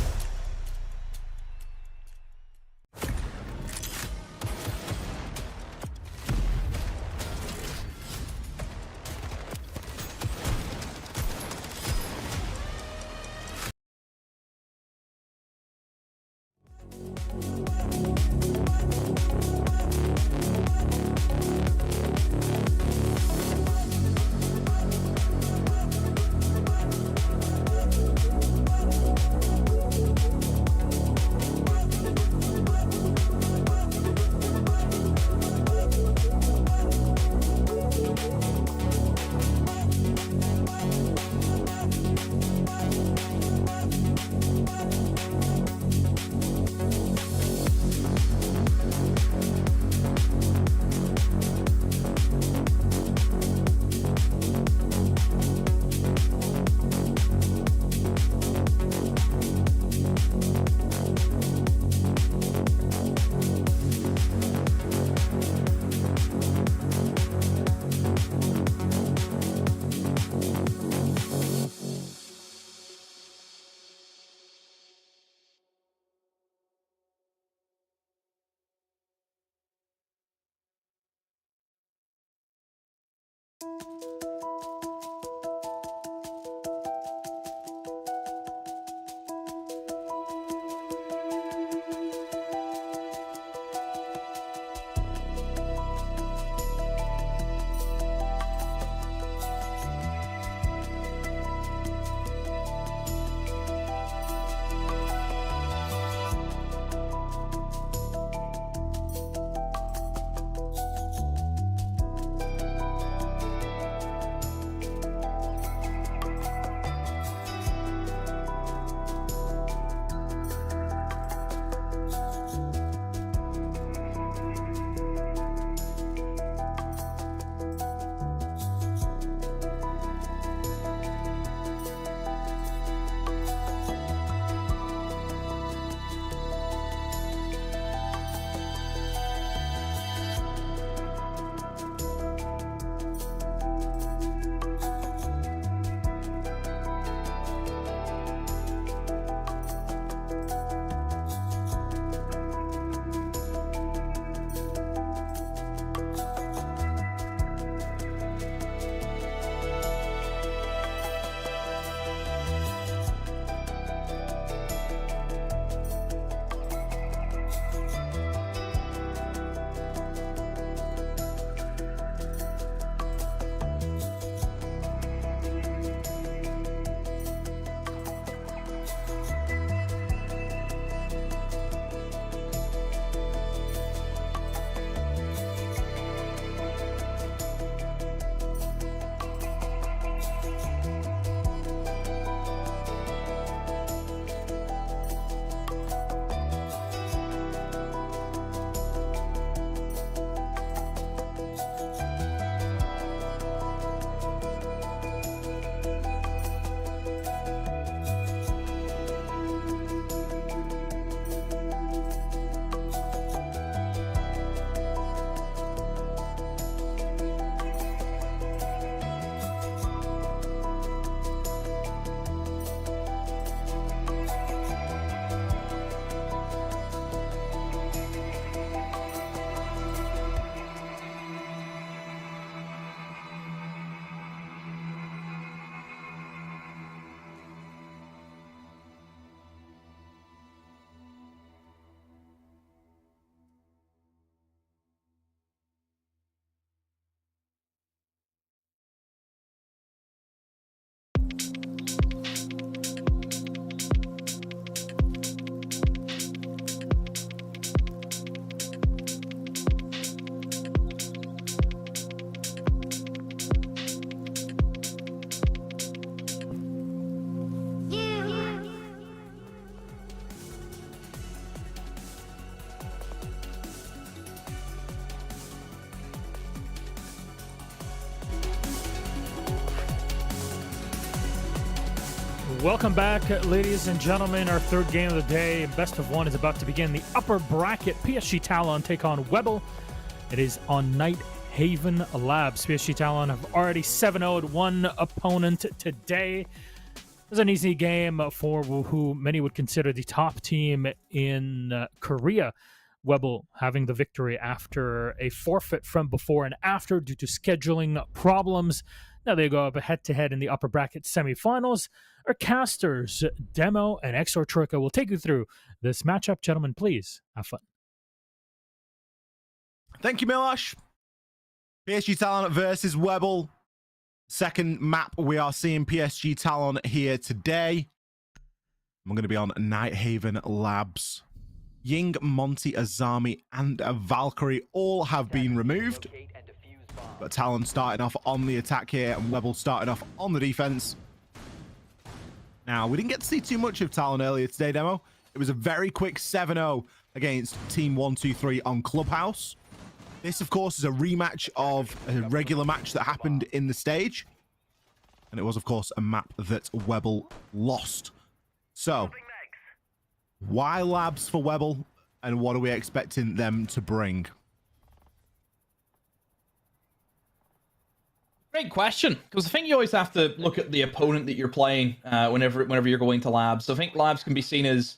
Welcome back, ladies and gentlemen. Our third game of the day, best of one, is about to begin. The upper bracket, PSG Talon take on Webble. It is on Night Haven Labs. PSG Talon have already 7-0'd one opponent today. It was an easy game for who many would consider the top team in Korea. Webble having the victory after a forfeit from before and after due to scheduling problems. Now they go up head-to-head in the upper bracket semifinals. Our casters, Demo and Exor Troika, will take you through this matchup. Gentlemen, please have fun. Thank you, Milosh. PSG Talon versus Webble. Second map, we are seeing PSG Talon here today. I'm going to be on Night Haven Labs. Ying, Monty, Azami, and Valkyrie all have been removed. But Talon starting off on the attack here, and Webble starting off on the defense. Now, we didn't get to see too much of Talon earlier today, Demo. It was a very quick 7-0 against Team 123 on Clubhouse. This, of course, is a rematch of a regular match that happened in the stage. And it was, of course, a map that Webble lost. So, why Labs for Webble, and what are we expecting them to bring? Great question, because I think you always have to look at the opponent that you're playing whenever you're going to Labs. So I think Labs can be seen as,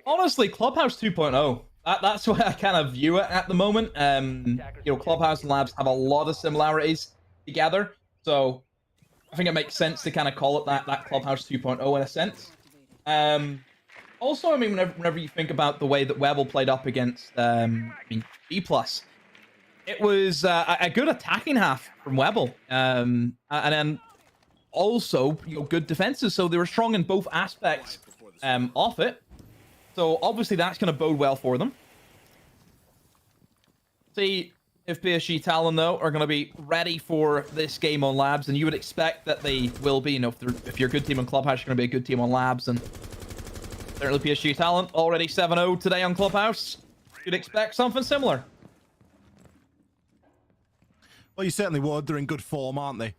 honestly, Clubhouse 2.0. That's the way I kind of view it at the moment. You know, Clubhouse and Labs have a lot of similarities. together. So I think it makes sense to kind of call it that Clubhouse 2.0 in a sense. Also, I mean, whenever you think about the way that Webble played up against B+, it was a good attacking half from Webble, and then also good defenses. So they were strong in both aspects of it. So obviously that's going to bode well for them. See if PSG Talon, though, are going to be ready for this game on Labs, and you would expect that they will be. If you're a good team on Clubhouse, you're going to be a good team on Labs, and certainly PSG Talon already 7-0 today on Clubhouse. You'd expect something similar. Well, you certainly would. They're in good form, aren't they?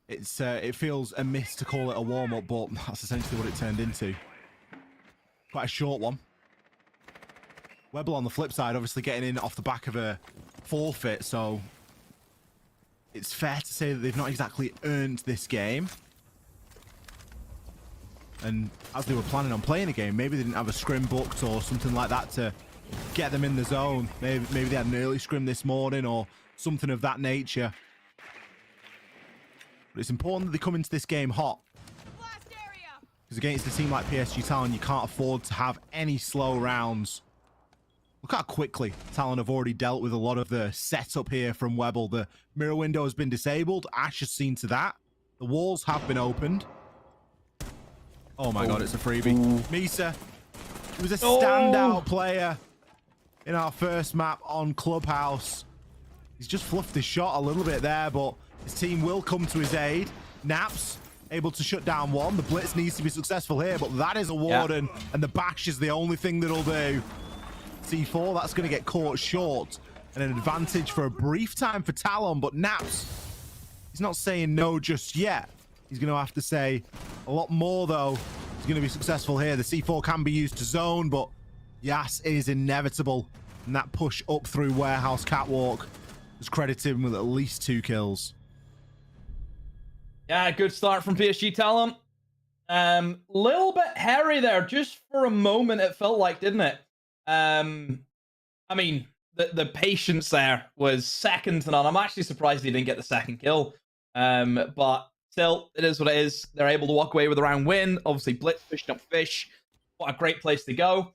It feels amiss to call it a warm-up, but that's essentially what it turned into. Quite a short one. Webble on the flip side, obviously getting in off the back of a forfeit, so it's fair to say that they've not exactly earned this game. And as they were planning on playing a game, maybe they didn't have a scrim booked or something like that to get them in the zone. Maybe they had an early scrim this morning or something of that nature. But it's important that they come into this game hot. Because against a team like PSG Talon, you can't afford to have any slow rounds. Look how quickly Talon have already dealt with a lot of the setup here from Webble. The mirror window has been disabled. Ash has seen to that. The walls have been opened. Oh my god, it's a freebie. Misa, he was a standout player in our first map on Clubhouse. He's just fluffed his shot a little bit there, but his team will come to his aid. Naps able to shut down one. The blitz needs to be successful here, but that is a warden, and the bash is the only thing that'll do. C4, that's going to get caught short, and an advantage for a brief time for Talon, but Naps, he's not saying no just yet. He's going to have to say a lot more, though. He's going to be successful here. The C4 can be used to zone, but Yas is inevitable, and that push up through Warehouse Catwalk was credited him with at least 2 kills. Yeah, good start from PSG Talon. Little bit hairy there, just for a moment it felt like, didn't it? I mean, the patience there was second to none. I'm actually surprised he didn't get the second kill. But still, it is what it is. They're able to walk away with a round win. Obviously, Blitz pushing up Fish. What a great place to go.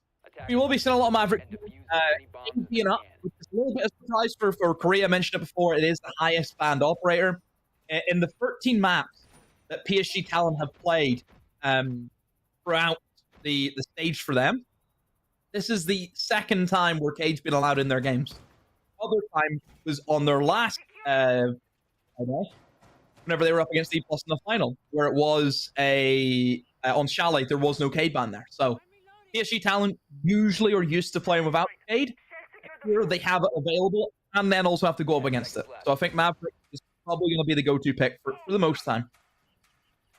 We will be seeing a lot of Maverick being up, which is a little bit of a surprise for Korea. I mentioned it before. It is the highest banned operator. In the 13 maps that PSG Talon have played throughout the stage for them, this is the second time where Cage's been allowed in their games. Other time was on their last, whenever they were up against E+ in the final, where it was on Chalet, there was no Cade ban there. So PSG Talon usually are used to playing without Cade. Here they have it available, and then also have to go up against it. So I think Maverick is probably going to be the go-to pick for the most time.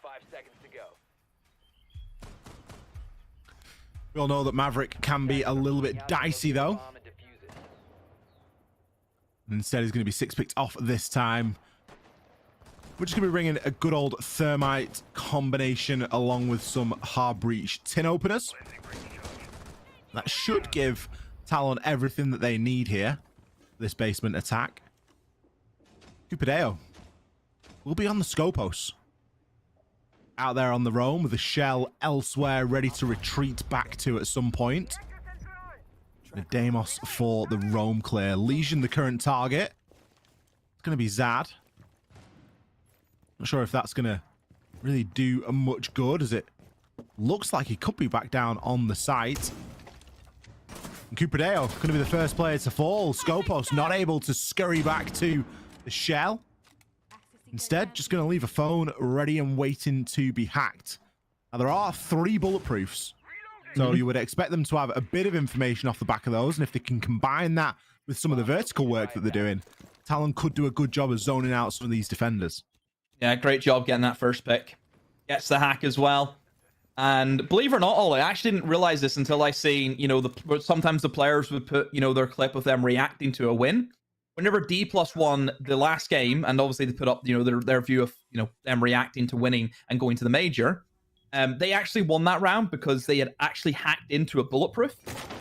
5 seconds to go. We all know that Maverick can be a little bit dicey, though. Instead, he's going to be 6-picked off this time. We're just going to be bringing a good old Thermite combination along with some hard breach tin openers. That should give Talon everything that they need here. This basement attack. Cupido will be on the Scopos. Out there on the roam with a shell elsewhere ready to retreat back to at some point. The Deimos for the roam clear. Legion the current target. It's going to be Zad. Not sure if that's going to really do much good, as it looks like he could be back down on the site. And Cupido going to be the first player to fall. Scopos not able to scurry back to the shell. Instead, just going to leave a phone ready and waiting to be hacked. Now, there are 3 bulletproofs. So you would expect them to have a bit of information off the back of those. And if they can combine that with some of the vertical work that they're doing, Talon could do a good job of zoning out some of these defenders. Yeah, great job getting that first pick. Gets the hack as well. And believe it or not, Ollie, I actually didn't realize this until I seen, sometimes the players would put, their clip of them reacting to a win. Whenever D+ won the last game, and obviously they put up, their view of, them reacting to winning and going to the major, they actually won that round because they had actually hacked into a bulletproof,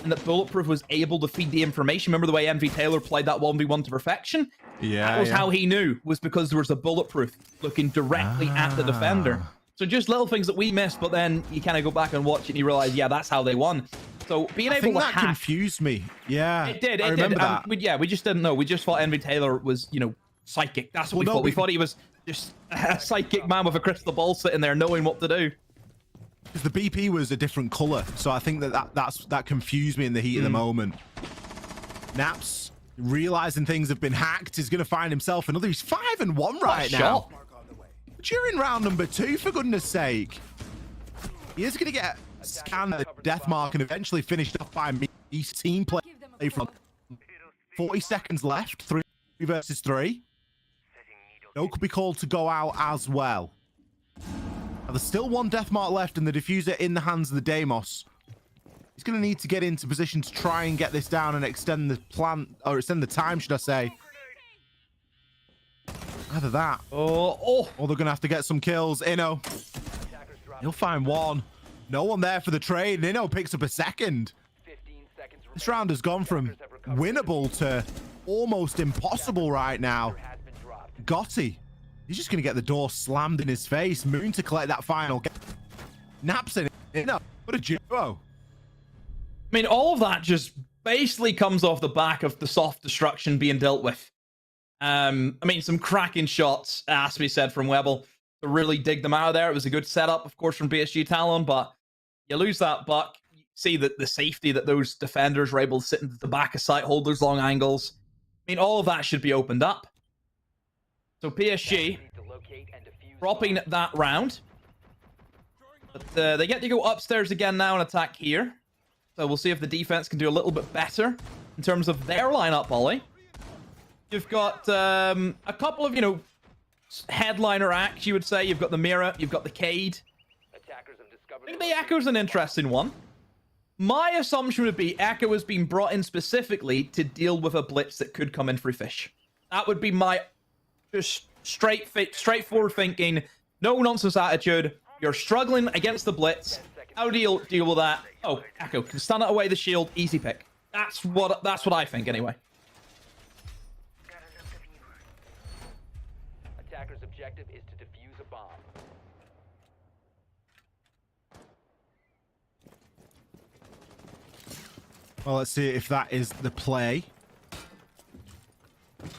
and that bulletproof was able to feed the information. Remember the way MV Taylor played that 1v1 to perfection? Yeah, that was yeah. how he knew, was because there was a bulletproof looking directly at the defender. So just little things that we missed, but then you kind of go back and watch it and you realize, yeah, that's how they won. So being I able think to that hack, confused me. Yeah, it did. I It remember did. that. We just didn't know. We just thought Envy Taylor was, you know, psychic. That's what we thought. We thought he was just a psychic man with a crystal ball sitting there knowing what to do. Because the BP was a different color, so I think that confused me in the heat of the moment. Naps, realizing things have been hacked, is going to find himself another. He's 5-1 right now. But you're in round number 2, for goodness sake. He is going to get a scan at the death mark and eventually finished off by me. Team play from 40 seconds left. 3 versus 3. No could be called to go out as well. Now, there's still 1 death mark left and the diffuser in the hands of the Deimos. He's going to need to get into position to try and get this down and extend the plan, or extend the time, should I say. Either that, or they're going to have to get some kills. Inno, he'll find 1. No one there for the trade, and Inno picks up a second. This round has gone from winnable to almost impossible right now. Gotti, he's just going to get the door slammed in his face. Moon to collect that final. Naps in it. No, what a duo. I mean, all of that just basically comes off the back of the soft destruction being dealt with. I mean, some cracking shots, has to be said, from Webble to really dig them out of there. It was a good setup, of course, from PSG Talon, but you lose that buck. You see that the safety that those defenders were able to sit into the back of sight, hold those long angles. I mean, all of that should be opened up. So PSG dropping that round. But they get to go upstairs again now and attack here. So we'll see if the defense can do a little bit better in terms of their lineup, Ollie. You've got a couple of, you know, headliner acts, you would say. You've got the Mirror, you've got the Cade. I think the Echo's an interesting one. My assumption would be Echo has been brought in specifically to deal with a blitz that could come in through Fish. That would be my just straightforward thinking, no nonsense attitude. You're struggling against the blitz. How do you deal with that? Oh, Echo can stun it away the shield, easy pick. That's what I think anyway. Attacker's objective is to defuse a bomb. Well, let's see if that is the play.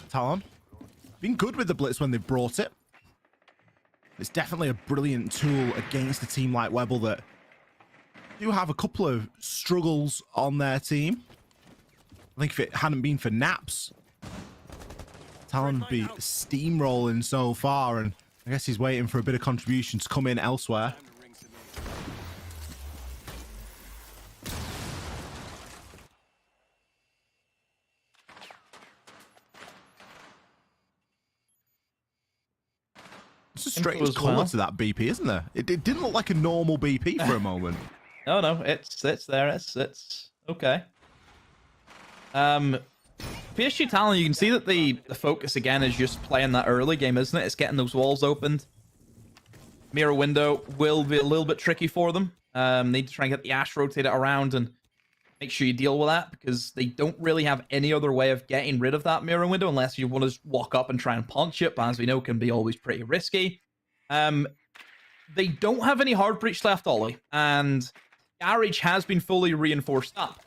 Talon, been good with the blitz when they've brought it. It's definitely a brilliant tool against a team like Webble that do have a couple of struggles on their team. I think if it hadn't been for Naps, Talon would be steamrolling so far, and I guess he's waiting for a bit of contribution to come in elsewhere. It's a strange colour to that BP, isn't there? It didn't look like a normal BP for a moment. No, it's there. It's okay. PSG Talon, you can see that the focus again is just playing that early game, isn't it? It's getting those walls opened. Mirror window will be a little bit tricky for them. Need to try and get the Ash rotated around and make sure you deal with that, because they don't really have any other way of getting rid of that mirror window unless you want to walk up and try and punch it, but as we know, can be always pretty risky. They don't have any hard breach left, Ollie, and Garage has been fully reinforced up.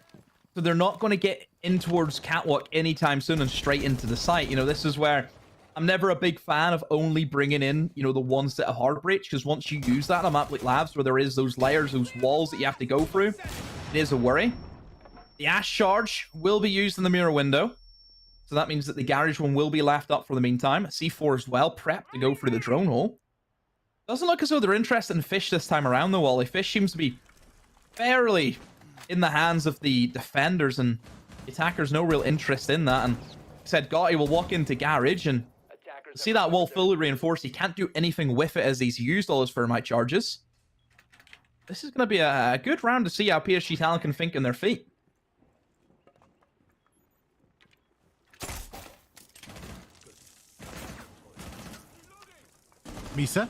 So they're not going to get in towards Catwalk anytime soon and straight into the site. You know, this is where I'm never a big fan of only bringing in, you know, the ones that have hard breach, because once you use that on map like Labs, where there is those layers, those walls that you have to go through, it is a worry. The Ash charge will be used in the mirror window. So that means that the Garage one will be left up for the meantime. C4 as well, prepped to go through the drone hole. Doesn't look as though they're interested in Fish this time around, though, Wally. Fish seems to be fairly in the hands of the defenders, and the attackers no real interest in that. And said Gotti will walk into Garage, and see that wall fully reinforced. He can't do anything with it as he's used all his Thermite charges. This is going to be a good round to see how PSG Talon can think on their feet. Misa.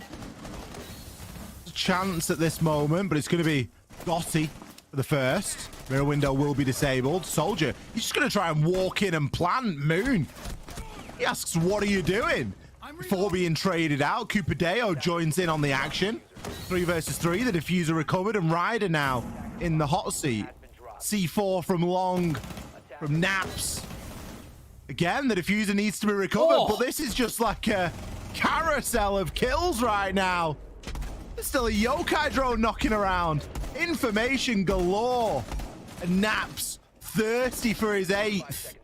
There's a chance at this moment, but it's going to be Gotti for the first. Mirror window will be disabled. Soldier, he's just going to try and walk in and plant Moon. He asks, what are you doing? Before being traded out, Cupadeo joins in on the action. 3 versus 3, the diffuser recovered, and Ryder now in the hot seat. C4 from Long, from Naps. Again, the diffuser needs to be recovered, but this is just like a carousel of kills right now. There's still a yokai drone knocking around. Information galore. And Naps thirsty for his 8th.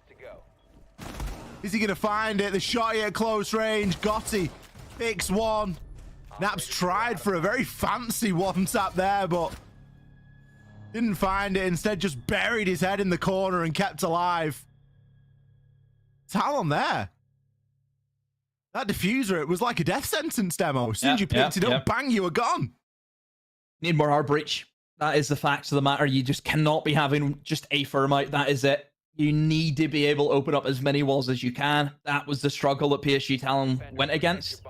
Is he going to find it? The shot at close range. Gotti picks one. Naps tried for a very fancy one tap there, but didn't find it. Instead, just buried his head in the corner and kept alive. Talon there. That diffuser, it was like a death sentence demo. As soon as you picked it up, bang, you were gone. Need more hard breach. That is the fact of the matter. You just cannot be having just a Thermite. That is it. You need to be able to open up as many walls as you can. That was the struggle that PSG Talon went against.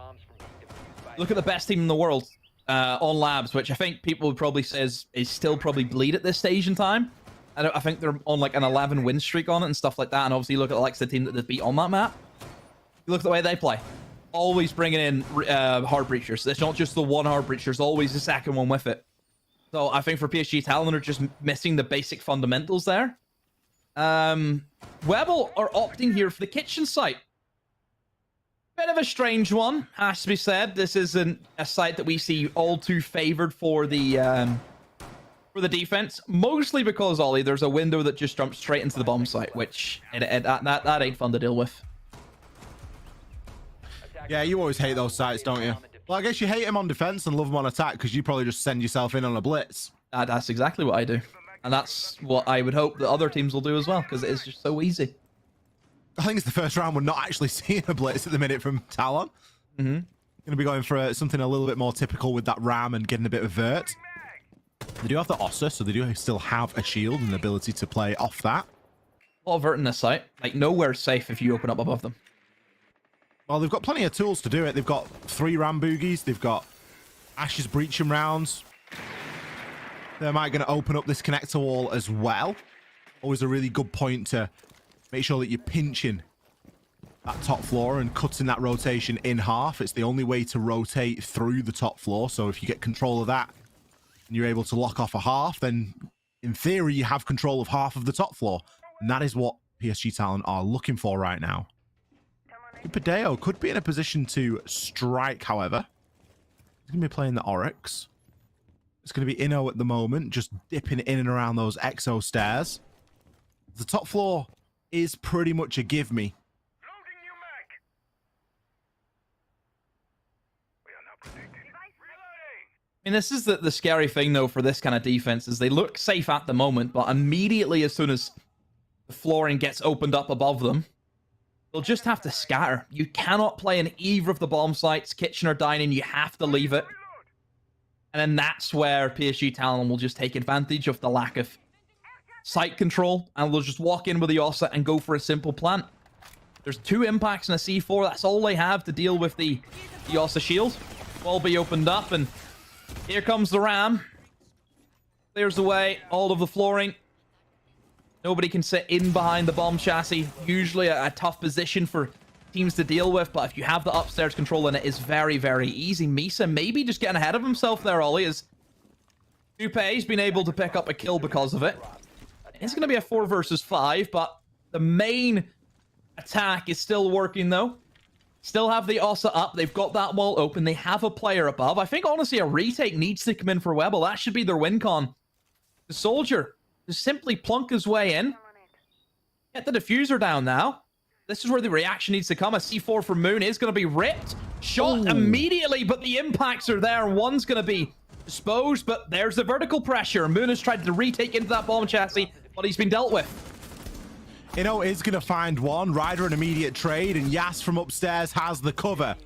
Look at the best team in the world on Labs, which I think people would probably say is still probably bleed at this stage in time. I think they're on like an 11 win streak on it and stuff like that. And obviously look at the team that they've beat on that map. You look at the way they play. Always bringing in hard breachers. It's not just the one hard breacher. There's always the second one with it. So I think for PSG Talon, they're just missing the basic fundamentals there. Webble are opting here for the kitchen site. Bit of a strange one, has to be said. This isn't a site that we see all too favored for the defense. Mostly because, Ollie, there's a window that just jumps straight into the bomb site, which that ain't fun to deal with. Yeah, you always hate those sites, don't you? Well, I guess you hate them on defense and love them on attack because you probably just send yourself in on a blitz. That's exactly what I do. And that's what I would hope that other teams will do as well, because it is just so easy. I think it's the first round we're not actually seeing a blitz at the minute from Talon. Going to be going for something a little bit more typical with that ram and getting a bit of vert. They do have the Ossa, so they do still have a shield and the ability to play off that. A lot of vert in this site. Like, nowhere's safe if you open up above them. Well, they've got plenty of tools to do it. They've got 3 ram boogies. They've got Ash's breaching rounds. They're going to open up this connector wall as well. Always a really good point to make sure that you're pinching that top floor and cutting that rotation in half. It's the only way to rotate through the top floor. So if you get control of that and you're able to lock off a half, then in theory, you have control of half of the top floor. And that is what PSG Talon are looking for right now. Cupadeo could be in a position to strike, however. He's going to be playing the Oryx. It's going to be Inno at the moment, just dipping in and around those exo stairs. The top floor is pretty much a give me. I mean, this is the scary thing, though, for this kind of defense, is they look safe at the moment, but immediately as soon as the flooring gets opened up above them, they'll just have to scatter. You cannot play in either of the bomb sites, kitchen or dining. You have to leave it. And then that's where PSG Talon will just take advantage of the lack of site control, and they'll just walk in with the Ossa and go for a simple plant. There's 2 impacts and a C4. That's all they have to deal with the Ossa shield. Will be opened up, and here comes the ram. Clears away all of the flooring. Nobody can sit in behind the bomb chassis. Usually a tough position for teams to deal with, but if you have the upstairs control, then it is very, very easy. Misa maybe just getting ahead of himself there, Ollie, as Coupe's been able to pick up a kill because of it. It's going to be a 4 versus 5, but the main attack is still working, though. Still have the Ossa up. They've got that wall open. They have a player above. I think, honestly, a retake needs to come in for Webble. That should be their win con. The Soldier just simply plunk his way in. Get the diffuser down now. This is where the reaction needs to come. A C4 from Moon is going to be ripped. Shot immediately, but the impacts are there. One's going to be disposed, but there's the vertical pressure. Moon has tried to retake into that bomb chassis, but he's been dealt with. Inno is going to find one. Ryder an immediate trade, and Yas from upstairs has the cover.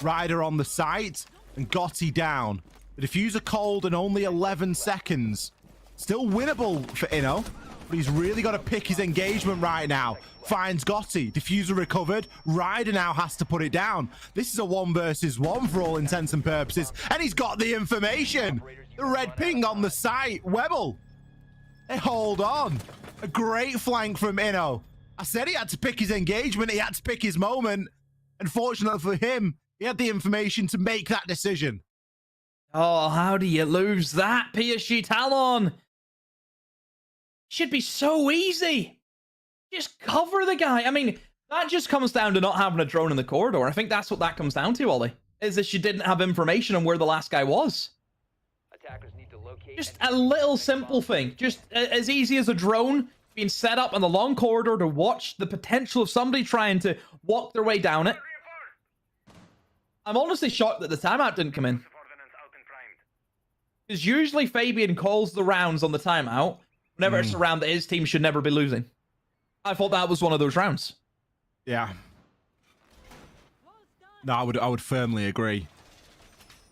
Ryder on the site, and Gotti down. The diffuser cold and only 11 seconds. Still winnable for Inno, but he's really got to pick his engagement right now. Finds Gotti. Diffuser recovered. Ryder now has to put it down. This is a 1 versus 1 for all intents and purposes, and he's got the information. The red ping on the site. Webble. They hold on. A great flank from Inno. I said he had to pick his engagement. He had to pick his moment. And fortunately for him, he had the information to make that decision. Oh, how do you lose that, PSG Talon? Should be so easy. Just cover the guy. I mean, that just comes down to not having a drone in the corridor. I think that's what that comes down to, Ollie. Is that she didn't have information on where the last guy was. Attackers need to locate Just and a little simple thing. Just as easy as a drone being set up in the long corridor to watch the potential of somebody trying to walk their way down it. I'm honestly shocked that the timeout didn't come in. Because usually Fabian calls the rounds on the timeout whenever it's a round that his team should never be losing. I thought that was one of those rounds. Yeah. No, I would firmly agree.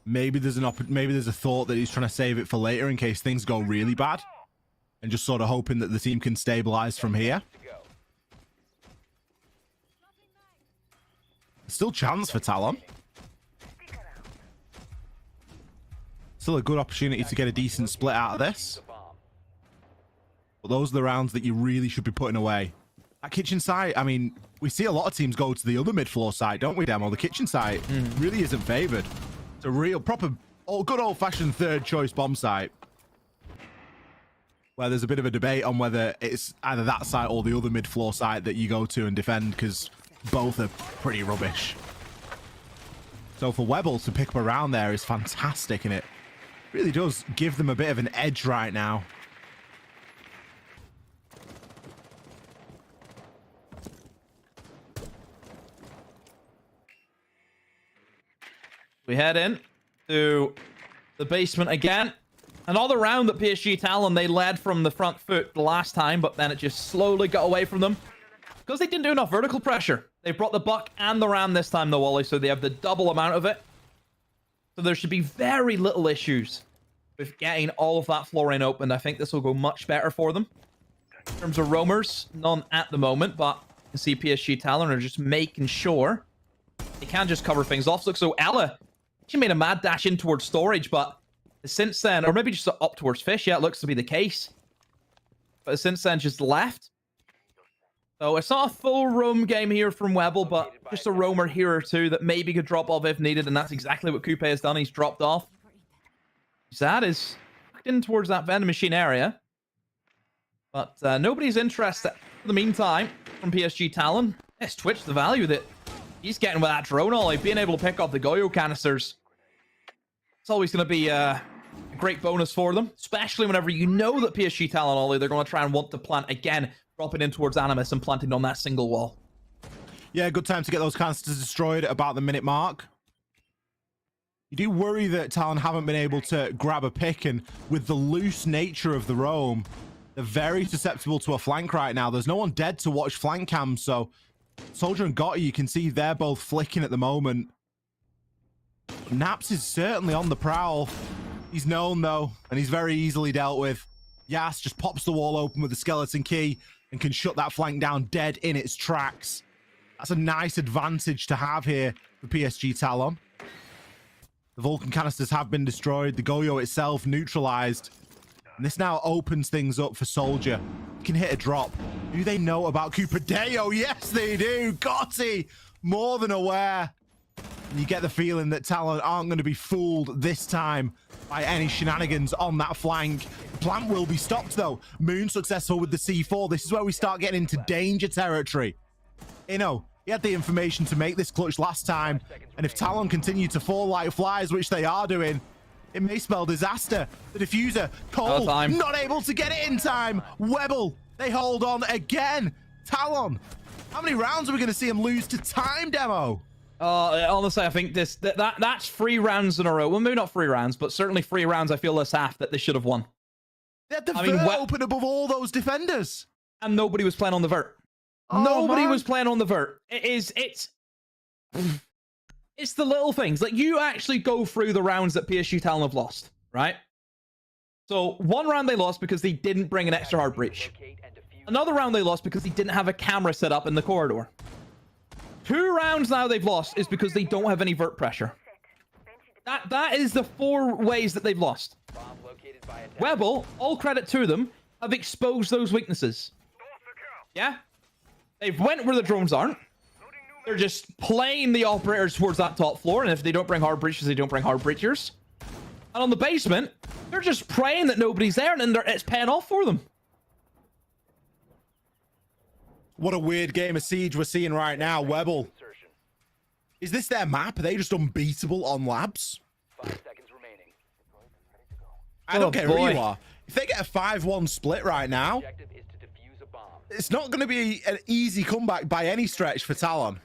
Maybe there's a thought that he's trying to save it for later in case things go really bad, and just sort of hoping that the team can stabilize from here. Still chance for Talon. Still a good opportunity to get a decent split out of this. But those are the rounds that you really should be putting away. That kitchen site, I mean, we see a lot of teams go to the other mid-floor site, don't we, Demo? The kitchen site really isn't favored. It's a real, proper, good old-fashioned third choice bomb site. Where there's a bit of a debate on whether it's either that site or the other mid-floor site that you go to and defend, because both are pretty rubbish. So for Webble to pick up around there is fantastic, and it really does give them a bit of an edge right now. We head in to the basement again. Another round that PSG Talon, they led from the front foot the last time, but then it just slowly got away from them. Because they didn't do enough vertical pressure. They brought the buck and the ram this time, though, Wally, so they have the double amount of it. So there should be very little issues with getting all of that floor in open. I think this will go much better for them. In terms of roamers, none at the moment, but you can see PSG Talon are just making sure they can just cover things off. So Ella, she made a mad dash in towards storage, but since then, or maybe just up towards fish, yeah, it looks to be the case. But since then, just left. So it's not a full roam game here from Webble, but just a roamer here or two that maybe could drop off if needed, and that's exactly what Coupe has done. He's dropped off. Zad is in towards that vending machine area. But nobody's interested for the meantime from PSG Talon. Let's twitch the value that he's getting with that drone, Ollie. Being able to pick up the Goyo canisters. It's always going to be a great bonus for them, especially whenever you know that PSG Talon, Ollie, they're going to try and want to plant again, dropping in towards Animus and planting on that single wall. Yeah, good time to get those canisters destroyed at about the minute mark. You do worry that Talon haven't been able to grab a pick, and with the loose nature of the roam, they're very susceptible to a flank right now. There's no one dead to watch flank cams, so Soldier and Gotti, you can see they're both flicking at the moment. Naps is certainly on the prowl. He's known, though, and he's very easily dealt with. Yas just pops the wall open with the skeleton key and can shut that flank down dead in its tracks. That's a nice advantage to have here for PSG Talon. The Vulcan canisters have been destroyed. The Goyo itself neutralized. And this now opens things up for Soldier. He can hit a drop. Do they know about Cupadeo? Yes, they do. Gotti, more than aware. And you get the feeling that Talon aren't going to be fooled this time by any shenanigans on that flank. The plant will be stopped, though. Moon successful with the C4. This is where we start getting into danger territory. Inno, he had the information to make this clutch last time. And if Talon continue to fall like flies, which they are doing, it may spell disaster. The diffuser, Cole, not able to get it in time. Webble, they hold on again. Talon, how many rounds are we going to see him lose to time, Demo? Honestly, I think that's 3 rounds in a row. Well, maybe not 3 rounds, but certainly 3 rounds I feel this half that they should have won. They had the vert open above all those defenders. And nobody was playing on the vert. Nobody was playing on the vert. It's the little things. Like, you actually go through the rounds that PSG Talon have lost, right? So, 1 round they lost because they didn't bring an extra hard breach. Another round they lost because they didn't have a camera set up in the corridor. 2 rounds now they've lost is because they don't have any vert pressure. That is the 4 ways that they've lost. Webble, all credit to them, have exposed those weaknesses. Yeah? They've went where the drones aren't. They're just playing the operators towards that top floor, and if they don't bring hard breachers, they don't bring hard breachers. And on the basement, they're just praying that nobody's there, and then it's paying off for them. What a weird game of Siege we're seeing right now. Webble. Is this their map? Are they just unbeatable on labs? 5 seconds remaining. I don't care who boy. you are. If they get a 5-1 split right now, Objective is to defuse a bomb. it's not going to be an easy comeback by any stretch for Talon.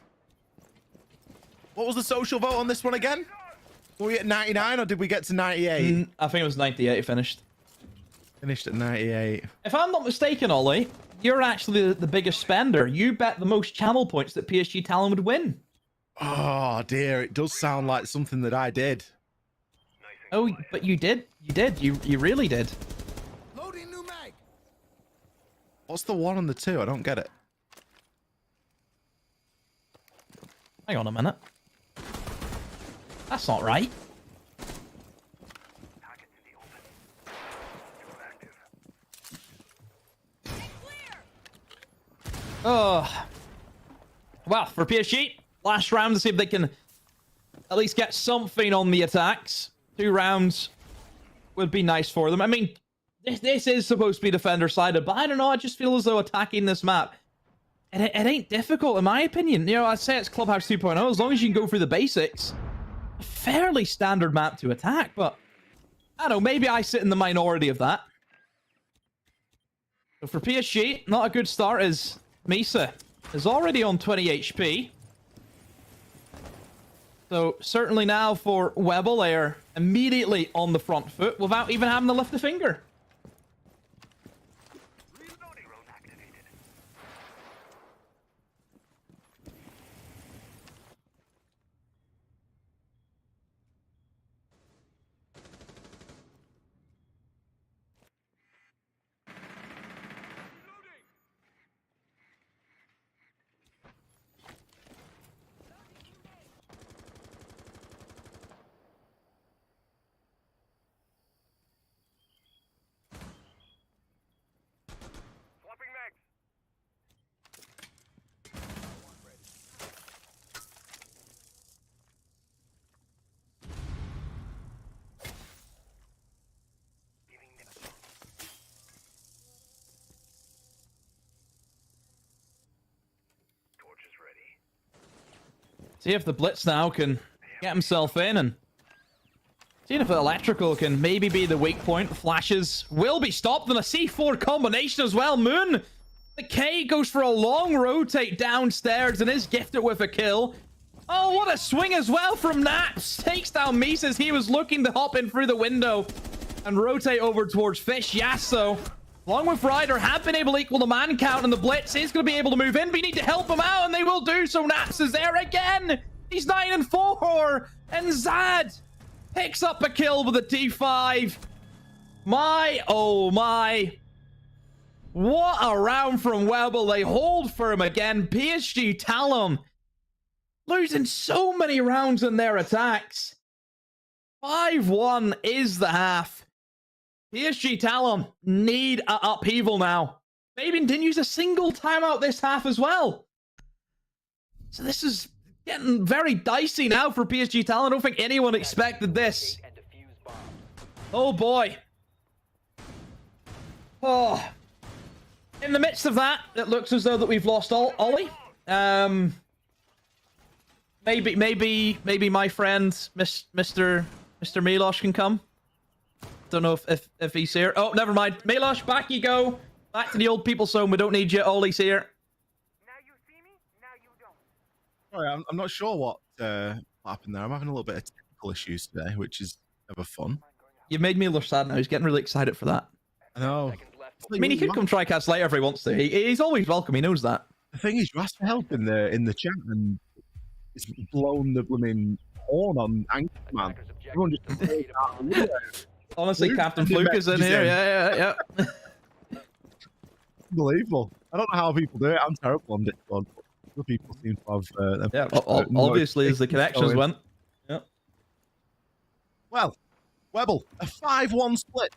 What was the social vote on this one again? Were we at 99 or did we get to 98? I think it was 98 finished. Finished at 98. If I'm not mistaken, Ollie, you're actually the biggest spender. You bet the most channel points that PSG Talon would win. Oh dear, it does sound like something that I did. Oh, but you did. You did. You really did. Loading new mag. What's the 1 and the 2? I don't get it. Hang on a minute. That's not right. Oh. Well, for PSG, last round to see if they can at least get something on the attacks. 2 rounds would be nice for them. I mean, this is supposed to be defender-sided, but I don't know. I just feel as though attacking this map, it ain't difficult, in my opinion. You know, I'd say it's Clubhouse 2.0. As long as you can go through the basics, a fairly standard map to attack, but I don't know. Maybe I sit in the minority of that. So for PSG, not a good start as Misa is already on 20 HP. So certainly now for Webble, they're immediately on the front foot without even having to lift a finger. See if the Blitz now can get himself in, and seeing if the electrical can maybe be the weak point. The flashes will be stopped, and a C4 combination as well. Moon, the K goes for a long rotate downstairs and is gifted with a kill. Oh, what a swing as well from Naps. Takes down Mies as he was looking to hop in through the window and rotate over towards Fish. Yasso, along with Ryder, have been able to equal the man count, and the Blitz is going to be able to move in, but you need to help him out, and they will do so. Naps is there again. He's 9-4, and Zad picks up a kill with a T5. My, oh my. What a round from Webble. They hold firm again. PSG Talon losing so many rounds in their attacks. 5-1 is the half. PSG Talon need an upheaval now. Fabian didn't use a single timeout this half as well. So this is getting very dicey now for PSG Talon. I don't think anyone expected this. Oh boy. Oh. In the midst of that, it looks as though that we've lost Ollie. Maybe my friend Mr. Milosh can come. Don't know if he's here. Oh, never mind. Milosh, back you go. Back to the old people's home. We don't need you. Ollie's here. Now you see me, now you don't. Sorry, I'm not sure what happened there. I'm having a little bit of technical issues today, which is never fun. You made Milosh sad now. He's getting really excited for that. I know. I mean, he could come try cast later if he wants to. He's always welcome. He knows that. The thing is, you asked for help in the chat, and it's blown the blooming horn on Anchor, man. Everyone just Honestly, Captain Fluke is in here. Yeah. Unbelievable. I don't know how people do it. I'm terrible on Discord. Other people seem to have. Obviously, as the connections went. Yeah. Well, Webble, a 5-1 split.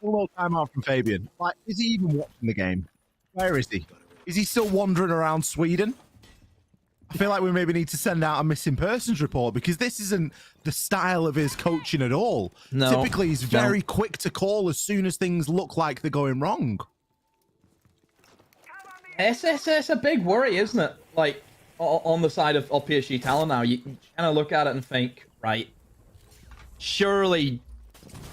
Full timeout from Fabian. Like, is he even watching the game? Where is he? Is he still wandering around Sweden? I feel like we maybe need to send out a missing persons report because this isn't the style of his coaching at all. No, Typically, he's very quick to call as soon as things look like they're going wrong. It's a big worry, isn't it? Like, on the side of PSG Talon now, you kind of look at it and think, right, surely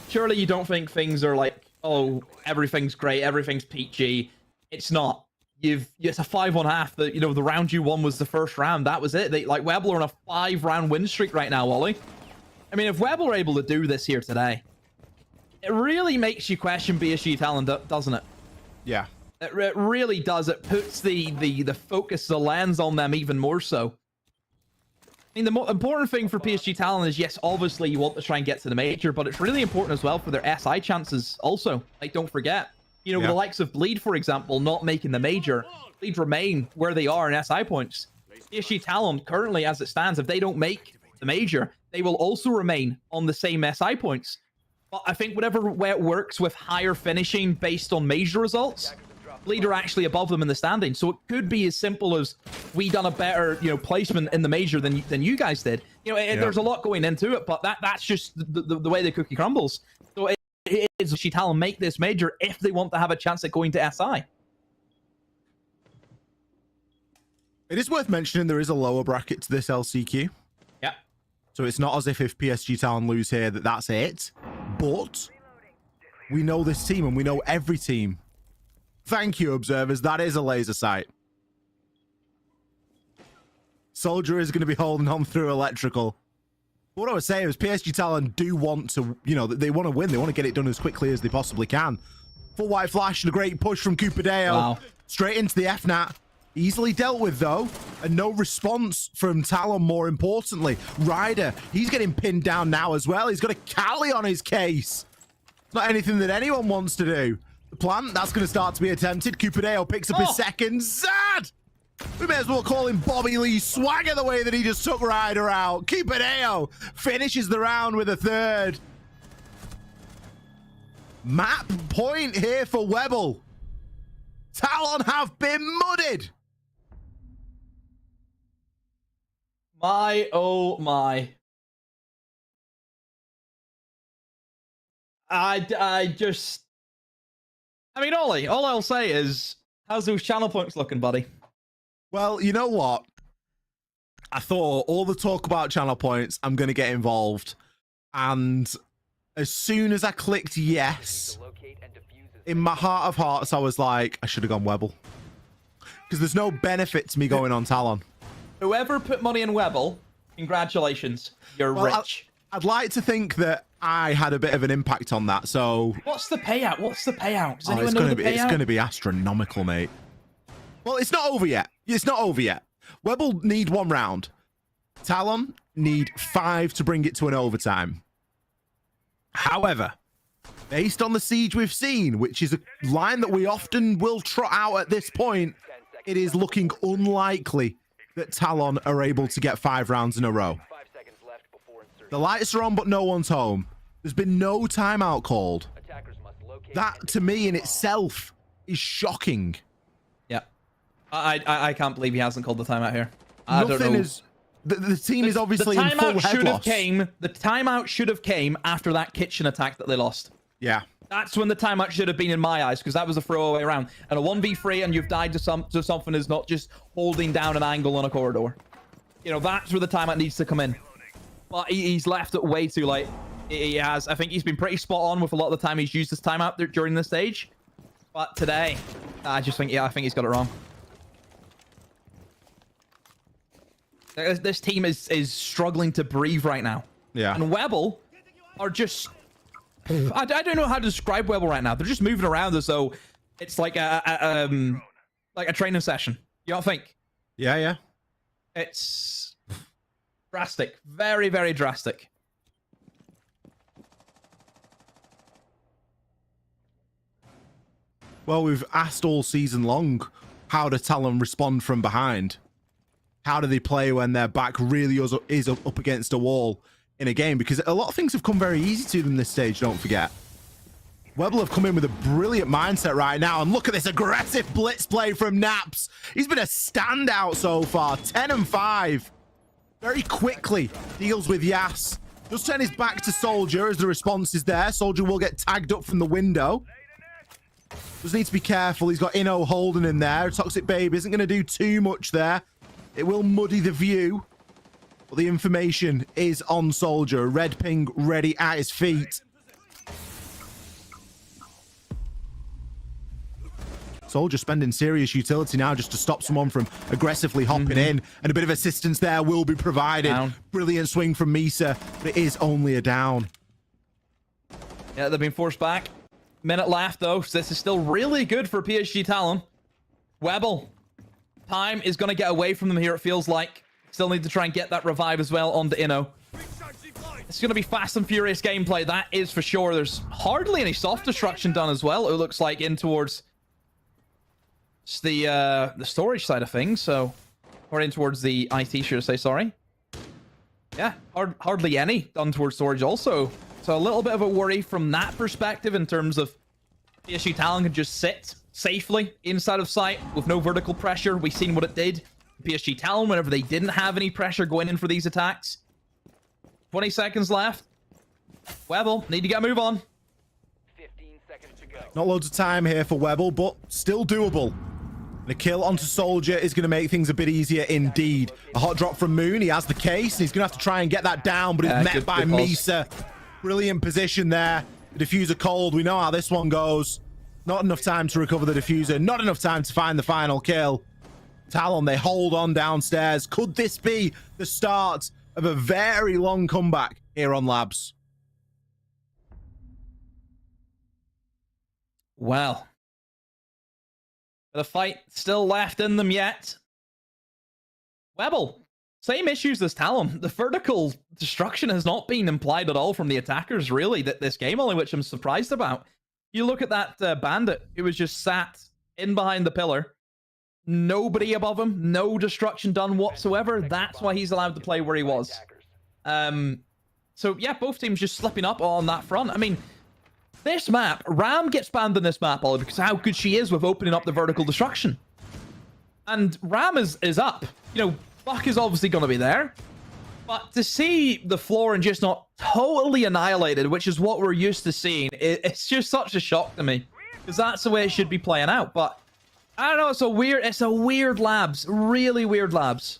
you don't think things are like, oh, everything's great, everything's peachy. It's not. It's a 5-1-half. The round you won was the first round. That was it. Webble are on a 5-round win streak right now, Wally. I mean, if Webble are able to do this here today, it really makes you question PSG Talon, doesn't it? Yeah. It really does. It puts the focus, the lens on them even more so. I mean, the more important thing for PSG Talon is, yes, obviously you want to try and get to the major, but it's really important as well for their SI chances also. Like, don't forget. You know, with the likes of Bleed, for example, not making the major, Bleed remain where they are in SI points. PSG Talon, currently as it stands, if they don't make the major, they will also remain on the same SI points. But I think whatever way it works with higher finishing based on major results, Bleed are actually above them in the standing. So it could be as simple as we done a better, placement in the major than you guys did. There's a lot going into it, but that's just the way the cookie crumbles. So it is PSG Talon make this major if they want to have a chance at going to SI. It is worth mentioning there is a lower bracket to this LCQ. Yeah. So it's not as if PSG Talon lose here that's it. But we know this team and we know every team. Thank you, observers. That is a laser sight. Soldier is going to be holding on through electrical. What I was saying is PSG Talon do want to, they want to win. They want to get it done as quickly as they possibly can. Full white flash and a great push from Cupadeo. Wow. Straight into the FNAT. Easily dealt with, though. And no response from Talon, more importantly. Ryder, he's getting pinned down now as well. He's got a Cali on his case. It's not anything that anyone wants to do. The plant, that's going to start to be attempted. Cupadeo picks up his second. Zad! We may as well call him Bobby Lee Swagger the way that he just took Ryder out. Cupadeo finishes the round with a third. Map point here for Webble. Talon have been mudded. My, oh my. I mean, Ollie, all I'll say is, how's those channel points looking, buddy? Well, you know what? I thought all the talk about channel points, I'm going to get involved. And as soon as I clicked yes, in my heart of hearts, I was like, I should have gone Webble. Because there's no benefit to me going on Talon. Whoever put money in Webble, congratulations. You're rich. I'd like to think that I had a bit of an impact on that, so... What's the payout? What's the payout? Does anyone it's know gonna the be, payout? It's going to be astronomical, mate. Well, it's not over yet. It's not over yet. Webble need 1 round. Talon need 5 to bring it to an overtime. However, based on the siege we've seen, which is a line that we often will trot out at this point, it is looking unlikely that Talon are able to get 5 rounds in a row. The lights are on, but no one's home. There's been no timeout called. That, to me, in itself, is shocking. Yeah. I can't believe he hasn't called the timeout here. I Nothing don't know. is... The team is obviously in full head loss. The timeout should have came after that kitchen attack that they lost. Yeah. That's when the timeout should have been in my eyes, because that was a throwaway round. And a 1v3 and you've died to something is not just holding down an angle on a corridor. That's where the timeout needs to come in. But he's left it way too late. He has. I think he's been pretty spot on with a lot of the time he's used his timeout during this stage. But today, I think he's got it wrong. This team is struggling to breathe right now. Yeah. And Webble are just... I don't know how to describe Webble right now. They're just moving around as though it's like a training session. You don't think? Yeah, yeah. It's drastic. Very, very drastic. Well, we've asked all season long, how do Talon respond from behind? How do they play when their back really is up against a wall in a game? Because a lot of things have come very easy to them this stage, don't forget. Webble have come in with a brilliant mindset right now. And look at this aggressive blitz play from Naps. He's been a standout so far. 10 and 5. Very quickly deals with Yas. Just turn his back to Soldier as the response is there. Soldier will get tagged up from the window. Just need to be careful. He's got Inno holding in there. Toxic Babe isn't going to do too much there. It will muddy the view. But the information is on Soldier. Red ping ready at his feet. Soldier spending serious utility now just to stop someone from aggressively hopping in. And a bit of assistance there will be provided. Down. Brilliant swing from Misa, but it is only a down. Yeah, they've been forced back. Minute left, though. So this is still really good for PSG Talon. Webble. Time is going to get away from them here, it feels like. Still need to try and get that revive as well on the Inno. It's going to be fast and furious gameplay, that is for sure. There's hardly any soft destruction done as well, it looks like, in towards the storage side of things. So, or in towards the IT, should I say, sorry. Yeah, hardly any done towards storage also. So a little bit of a worry from that perspective in terms of PSG Talon can just sit safely inside of sight with no vertical pressure. We've seen what it did. PSG Talon, whenever they didn't have any pressure going in for these attacks. 20 seconds left. Webble, need to get a move on. 15 seconds to go. Not loads of time here for Webble, but still doable. The kill onto Soldier is going to make things a bit easier indeed. A hot drop from Moon. He has the case. And he's going to have to try and get that down, but it's met by Misa. Brilliant position there. The diffuser cold. We know how this one goes. Not enough time to recover the diffuser. Not enough time to find the final kill. Talon, they hold on downstairs. Could this be the start of a very long comeback here on Labs? Well, the fight still left in them yet. Webble, same issues as Talon. The vertical destruction has not been implied at all from the attackers, really, that this game, only which I'm surprised about. You look at that bandit who was just sat in behind the pillar. Nobody above him, no destruction done whatsoever. That's why he's allowed to play where he was. So yeah, both teams just slipping up on that front. I mean, this map, Ram gets banned in this map, Ollie, because how good she is with opening up the vertical destruction. And Ram is up. You know, Buck is obviously going to be there. But to see the floor and just not totally annihilated, which is what we're used to seeing, it's just such a shock to me. Because that's the way it should be playing out. But I don't know, it's a weird Labs. Really weird Labs.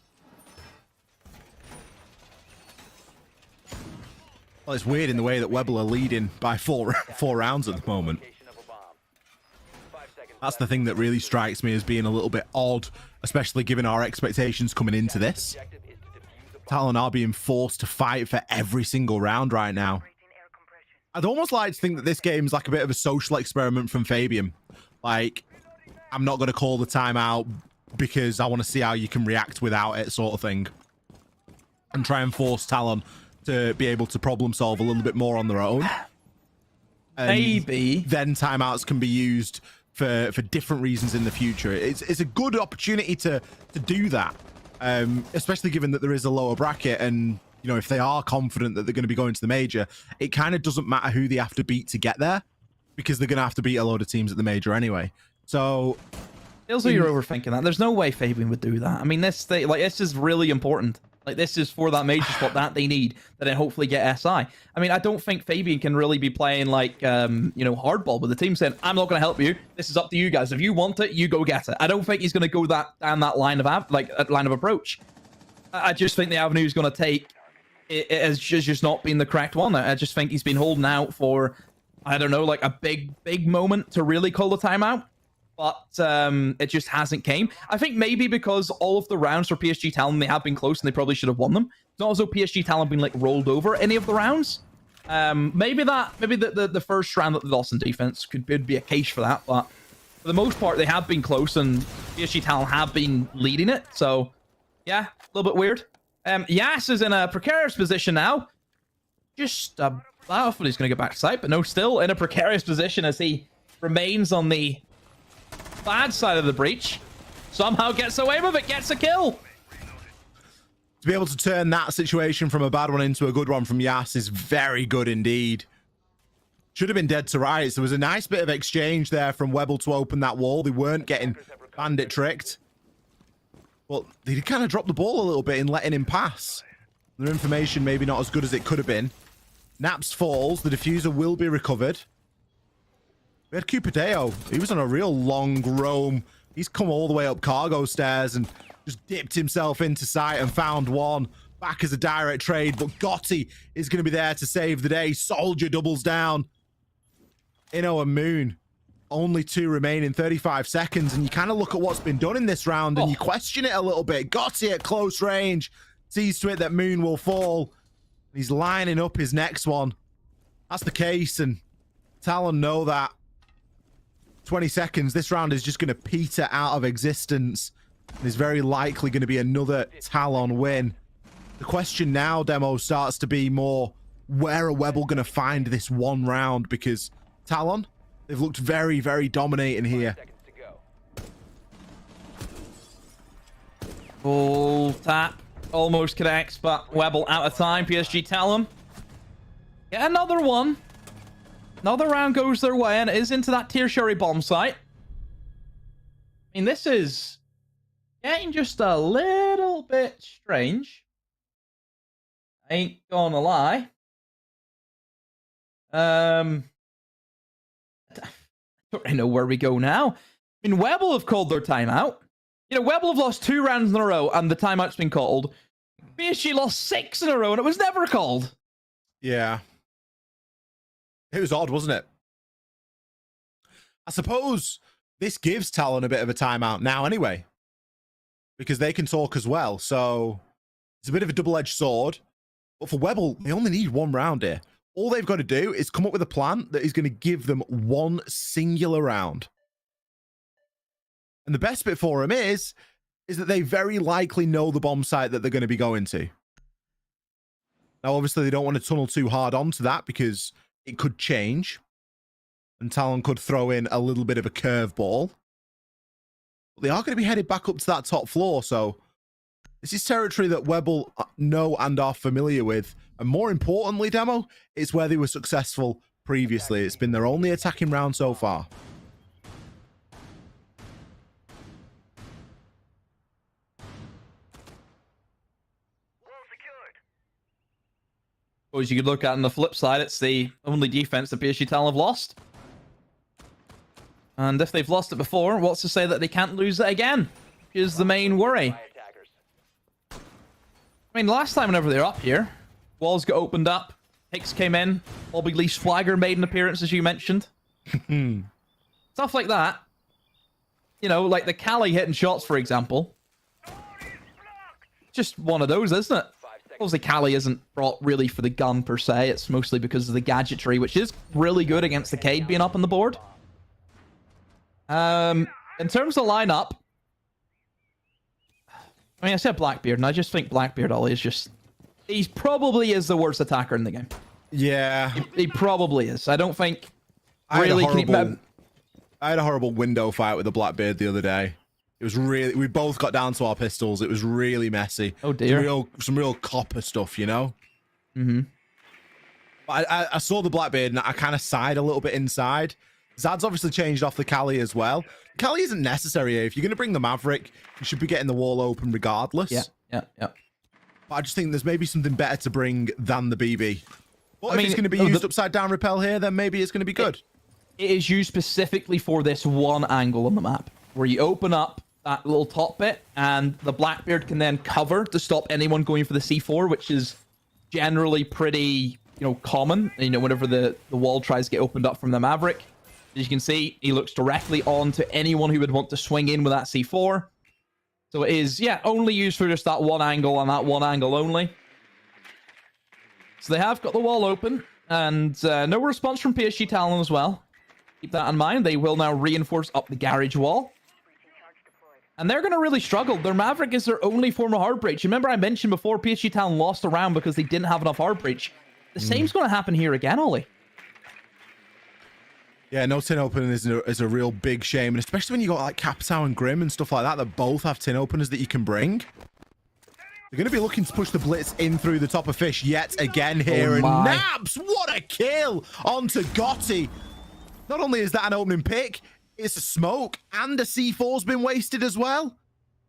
Well, it's weird in the way that Webble are leading by four rounds at the moment. That's the thing that really strikes me as being a little bit odd, especially given our expectations coming into this. Talon are being forced to fight for every single round right now. I'd almost like to think that this game is like a bit of a social experiment from Fabian. Like, I'm not going to call the timeout because I want to see how you can react without it, sort of thing. And try and force Talon to be able to problem solve a little bit more on their own. And maybe then timeouts can be used for different reasons in the future. It's a good opportunity to do that, especially given that there is a lower bracket, and you know, if they are confident that they're going to be going to the major, it kind of doesn't matter who they have to beat to get there, because they're going to have to beat a load of teams at the major anyway. So feels like you're overthinking that. There's no way Fabian would do that. I mean, this is really important. Like, this is for that major spot that they need, that then hopefully get SI. I mean, I don't think Fabian can really be playing like, you know, hardball with the team saying, I'm not going to help you. This is up to you guys. If you want it, you go get it. I don't think he's going to go down that line of approach. I just think the avenue he's going to take it has just not been the correct one. I just think he's been holding out for, I don't know, like a big moment to really call the timeout. But it just hasn't came. I think maybe because all of the rounds for PSG Talon, they have been close and they probably should have won them. It's not as though PSG Talon been like rolled over any of the rounds. Maybe the first round that they lost in defense could be a case for that. But for the most part, they have been close and PSG Talon have been leading it. So yeah, a little bit weird. Yas is in a precarious position now. Just hopefully he's going to get back to site, but no, still in a precarious position as he remains on the bad side of the breach. Somehow gets away with it, gets a kill. To be able to turn that situation from a bad one into a good one from Yas is very good indeed. Should have been dead to rights. There was a nice bit of exchange there from Webble to open that wall. They weren't getting bandit tricked. But they did kind of drop the ball a little bit in letting him pass. Their information maybe not as good as it could have been. Naps falls. The diffuser will be recovered. We had Cupadeo. He was on a real long roam. He's come all the way up cargo stairs and just dipped himself into sight and found one. Back as a direct trade, but Gotti is going to be there to save the day. Soldier doubles down. Inno and Moon. Only 2 remaining, 35 seconds. And you kind of look at what's been done in this round and you question it a little bit. Gotti at close range. Sees to it that Moon will fall. He's lining up his next one. That's the case. And Talon know that. 20 seconds. This round is just going to peter out of existence. There's very likely going to be another Talon win. The question now, Demo, starts to be more, where are Webble going to find this one round? Because Talon, they've looked very, very dominating here. Full tap. Almost connects, but Webble out of time. PSG Talon. Get another one. Another round goes their way, and it is into that tertiary bomb site. I mean, this is getting just a little bit strange. Ain't gonna lie. I don't really know where we go now. I mean, Webble have called their timeout. You know, Webble have lost 2 rounds in a row, and the timeout's been called. PSG lost 6 in a row, and it was never called. Yeah. It was odd, wasn't it? I suppose this gives Talon a bit of a timeout now anyway. Because they can talk as well, so it's a bit of a double-edged sword. But for Webble, they only need 1 round here. All they've got to do is come up with a plan that is going to give them 1 singular round. And the best bit for them is that they very likely know the bomb site that they're going to be going to. Now, obviously, they don't want to tunnel too hard onto that because it could change. And Talon could throw in a little bit of a curveball. But they are going to be headed back up to that top floor, so this is territory that Webble know and are familiar with. And more importantly, Demo, it's where they were successful previously. It's been their only attacking round so far. As you could look at on the flip side, it's the only defense that PSG Talon have lost. And if they've lost it before, what's to say that they can't lose it again? Is the main worry. I mean, last time whenever they were up here, walls got opened up, Hicks came in, Bobby Lee Swagger made an appearance, as you mentioned. Stuff like that. You know, like the Cali hitting shots, for example. Just one of those, isn't it? Obviously, Cali isn't brought really for the gun, per se. It's mostly because of the gadgetry, which is really good against the Cade being up on the board. In terms of lineup, I mean, I said Blackbeard, and I just think Blackbeard, Ollie, is just... He probably is the worst attacker in the game. Yeah. He probably is. I don't think... I had a horrible window fight with the Blackbeard the other day. It was really... We both got down to our pistols. It was really messy. Oh, dear. Some real copper stuff, you know? Mm-hmm. But I saw the Blackbeard, and I kind of sighed a little bit inside. Zad's obviously changed off the Cali as well. Cali isn't necessary here. If you're going to bring the Maverick, you should be getting the wall open regardless. Yeah. But I just think there's maybe something better to bring than the BB. But if it's going to be used upside down repel here, then maybe it's going to be good. It is used specifically for this one angle on the map, where you open up that little top bit, and the Blackbeard can then cover to stop anyone going for the C4, which is generally pretty, common. Whenever the wall tries to get opened up from the Maverick. As you can see, he looks directly on to anyone who would want to swing in with that C4. So it is, only used for just that one angle and that one angle only. So they have got the wall open, and no response from PSG Talon as well. Keep that in mind. They will now reinforce up the garage wall. And they're going to really struggle. Their Maverick is their only form of hard breach. Remember I mentioned before, PSG Talon lost a round because they didn't have enough hard breach. The same's going to happen here again, Ollie. Yeah, no tin opening is a real big shame, and especially when you got like Capsau and Grim and stuff like that both have tin openers that you can bring. They're going to be looking to push the blitz in through the top of Fish yet again here. And Naps, what a kill onto Gotti. Not only is that an opening pick, it's a smoke and a C4's been wasted as well.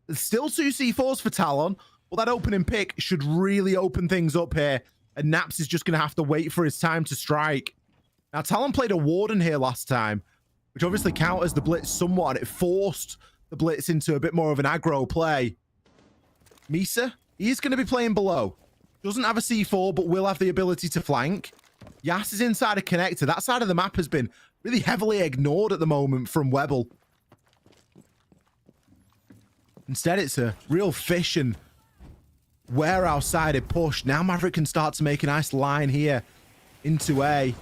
There's still 2 C4s for Talon. Well, that opening pick should really open things up here. And Naps is just going to have to wait for his time to strike. Now, Talon played a Warden here last time, which obviously counters the blitz somewhat. It forced the blitz into a bit more of an aggro play. Misa, he's going to be playing below. Doesn't have a C4, but will have the ability to flank. Yas is inside a connector. That side of the map has been really heavily ignored at the moment from Webble. Instead, it's a real Fish and warehouse-sided push. Now Maverick can start to make a nice line here into A.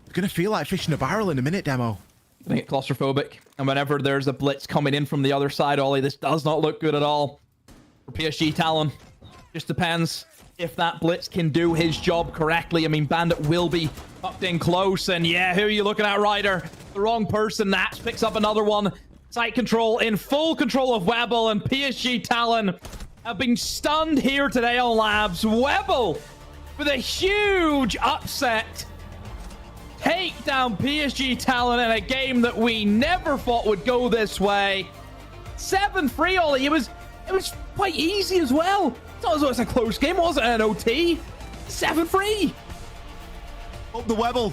It's going to feel like Fish in a barrel in a minute, Demo. I think it's claustrophobic. And whenever there's a blitz coming in from the other side, Ollie, this does not look good at all for PSG Talon. Just depends if that blitz can do his job correctly. I mean, Bandit will be tucked in close. And yeah, who are you looking at, Ryder? The wrong person. Naps picks up another one. Site control in full control of Webble, and PSG Talon have been stunned here today on Labs. Webble with a huge upset. Take down PSG Talon in a game that we never thought would go this way. 7-3, Ollie. It was quite easy as well. It's not as though it's a close game, was it? An OT. 7-3. Up the Webble.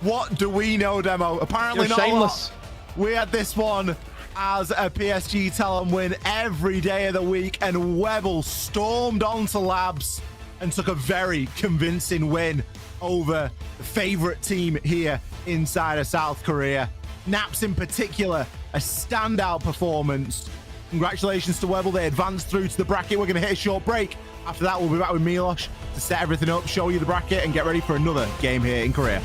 What do we know, Demo? Apparently You're not shameless. a lot. We had this one as a PSG Talon win every day of the week, and Webble stormed onto Labs and took a very convincing win over the favorite team here inside of South Korea. Naps in particular, a standout performance. Congratulations to Webble. They advanced through to the bracket. We're going to hit a short break. After that, we'll be back with Milosh to set everything up, show you the bracket, and get ready for another game here in Korea.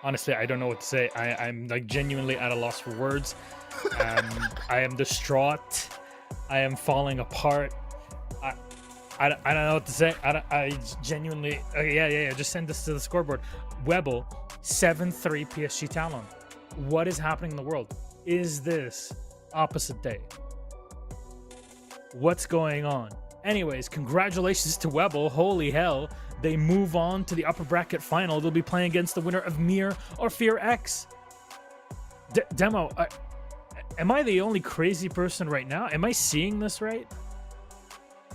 honestly, I don't know what to say. I'm like genuinely at a loss for words. I am distraught. I am falling apart. I don't know what to say. I genuinely... yeah. Just send this to the scoreboard. Webble, 7-3 PSG Talon. What is happening in the world? Is this opposite day? What's going on? Anyways, congratulations to Webble. Holy hell. They move on to the upper bracket final. They'll be playing against the winner of Mir or FearX. Demo, am I the only crazy person right now? Am I seeing this right?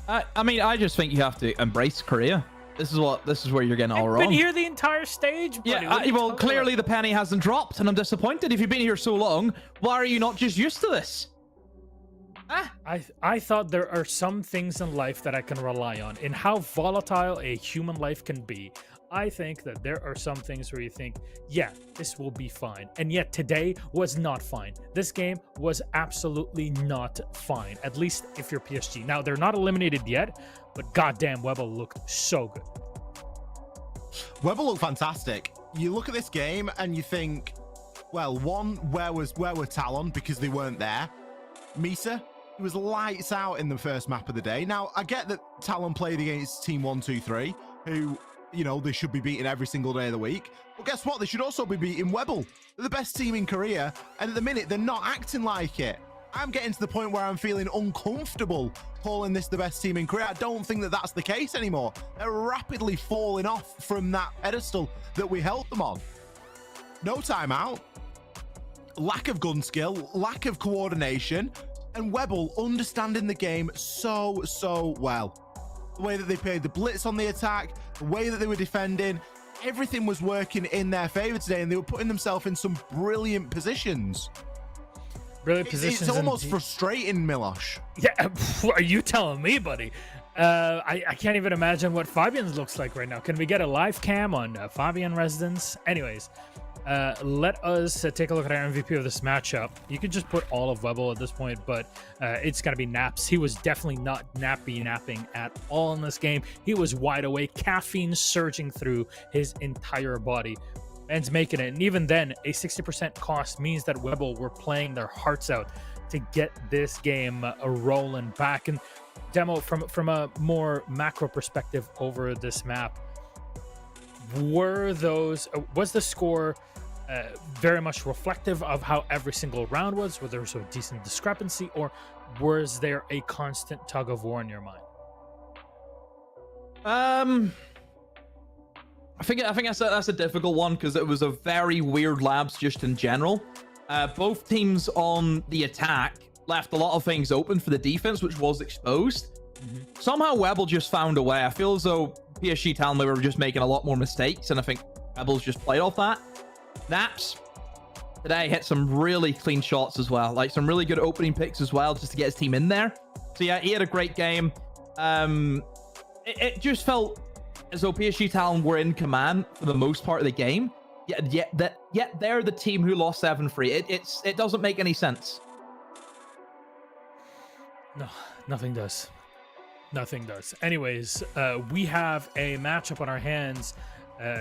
I mean, I just think you have to embrace Korea. This is where you're getting all wrong. I've been here the entire stage, buddy. Yeah, well, clearly the penny hasn't dropped, and I'm disappointed. If you've been here so long, why are you not just used to this? I thought there are some things in life that I can rely on. In how volatile a human life can be, I think that there are some things where you think, yeah, this will be fine. And yet today was not fine. This game was absolutely not fine, at least if you're PSG. Now, they're not eliminated yet, but goddamn, Webble looked so good. Webble looked fantastic. You look at this game and you think, well, one, where were Talon? Because they weren't there. Misa, he was lights out in the first map of the day. Now, I get that Talon played against Team 123, who, you know, they should be beating every single day of the week. But guess what? They should also be beating Webble. They're the best team in Korea, and at the minute, they're not acting like it. I'm getting to the point where I'm feeling uncomfortable calling this the best team in Korea. I don't think that that's the case anymore. They're rapidly falling off from that pedestal that we held them on. No timeout, lack of gun skill, lack of coordination, and Webble understanding the game so well. The way that they played the blitz on the attack, the way that they were defending, everything was working in their favor today, and they were putting themselves in some brilliant positions. Brilliant positions. It's almost frustrating, Milosh. Yeah, are you telling me, buddy? I can't even imagine what Fabian's looks like right now. Can we get a live cam on Fabian Residence? Anyways, let us take a look at our MVP of this matchup. You could just put all of Webble at this point, but it's going to be Naps. He was definitely not napping at all in this game. He was wide awake, caffeine surging through his entire body. Man's making it. And even then, a 60% cost means that Webble were playing their hearts out to get this game rolling back. And Demo, from a more macro perspective over this map, was the score very much reflective of how every single round was? Were there a decent discrepancy, or was there a constant tug of war in your mind? I think that's a difficult one, because it was a very weird labs just in general. Both teams on the attack left a lot of things open for the defense, which was exposed. Somehow Webble just found a way. I feel as though PSG Talon were just making a lot more mistakes, and I think Webble's just played off that. Naps today hit some really clean shots as well, like some really good opening picks as well, just to get his team in there. So yeah, he had a great game. It just felt as though PSG Talon were in command for the most part of the game. Yet they're the team who lost 7-3. It doesn't make any sense. No, nothing does. Nothing does. Anyways, we have a matchup on our hands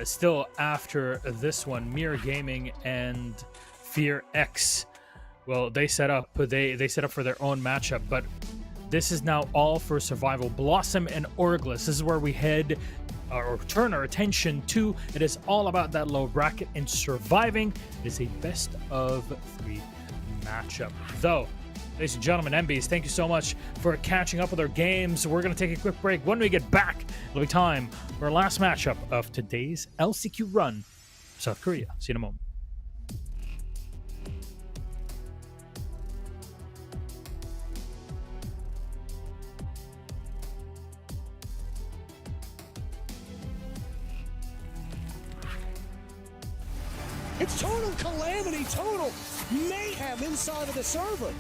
still after this one. Mir Gaming and FearX. Well, they set up for their own matchup, but this is now all for survival. Blossom and Orgless. This is where we head or turn our attention to. It is all about that low bracket and surviving. It is a best of 3 matchup. Though, ladies and gentlemen, MBs, thank you so much for catching up with our games. We're going to take a quick break. When we get back, it'll be time for our last matchup of today's LCQ run, South Korea. See you in a moment. It's total calamity, total mayhem inside of the server.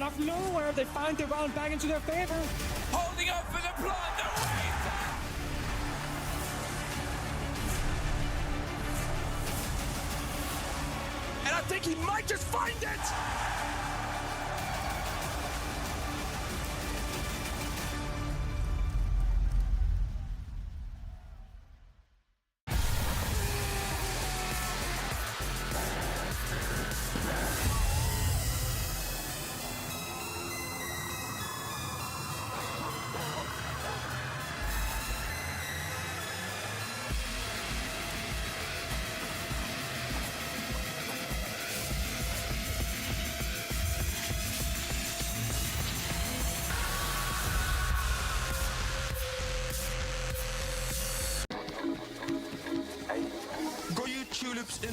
Out of nowhere, they find their round back into their favor. Holding up for the blood, the wave! And I think he might just find it!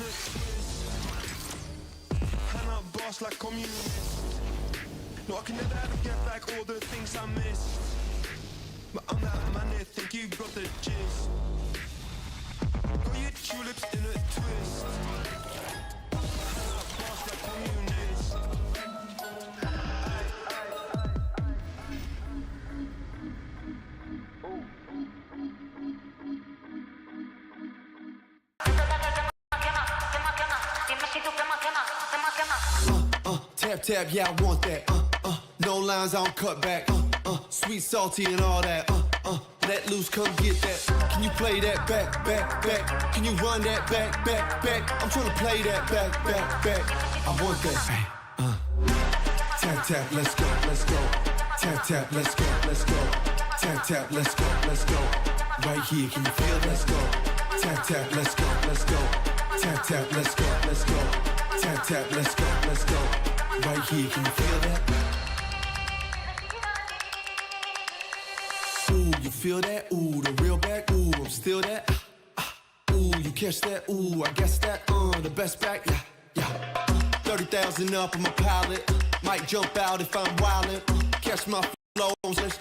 in a twist. And I boss like communist. No, I can never ever get back all the things I missed. But I'm that man that think you got the gist. Got your tulips in a twist. And I boss like communist. Tap tap, yeah, I want that. No lines, I don't cut back. Sweet, salty, and all that. Let loose, come get that. Can you play that back, back, back? Can you run that back, back, back? I'm trying to play that back, back, back. I want that. Tap tap, let's go, let's go. Tap tap, let's go, let's go. Tap tap, let's go, let's go. Right here, can you feel? Let's go. Tap tap, let's go, let's go. Tap tap, let's go, let's go. Tap tap, let's go, let's go. Right here, can you feel that? Ooh, you feel that? Ooh, the real back. Ooh, I'm still that. Ooh, you catch that? Ooh, I guess that. The best back. Yeah, yeah. 30,000 up on my pallet. Might jump out if I'm wildin'. Catch my flows. Let's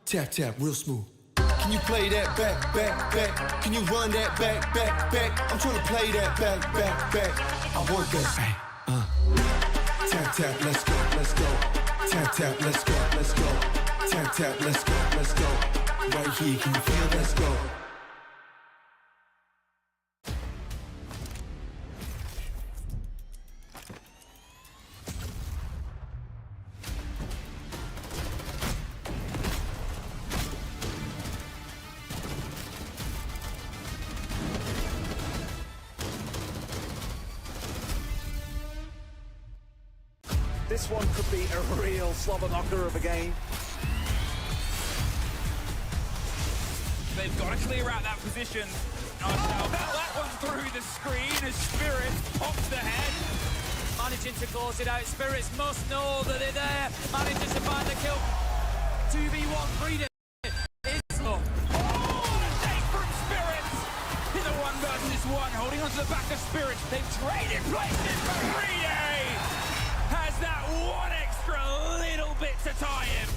tap tap, real smooth. Can you play that back, back, back? Can you run that back, back, back? I'm trying to play that back, back, back. I want that. Tap tap, let's go, let's go. Tap tap, let's go, let's go. Tap tap, let's go, let's go. Right here, can you feel? Let's go. This one could be a real slobber knocker of a game. They've got to clear out that position. Nice now. That one through the screen as Spirit pops the head. Managing to close it out. Spirits must know that they're there. Manages to find the kill. 2v1 freedom. It's low. Oh, take from Spirits in the 1v1. Holding onto the back of Spirits. They've traded places for 3-day. Has that one extra little bit to tie him.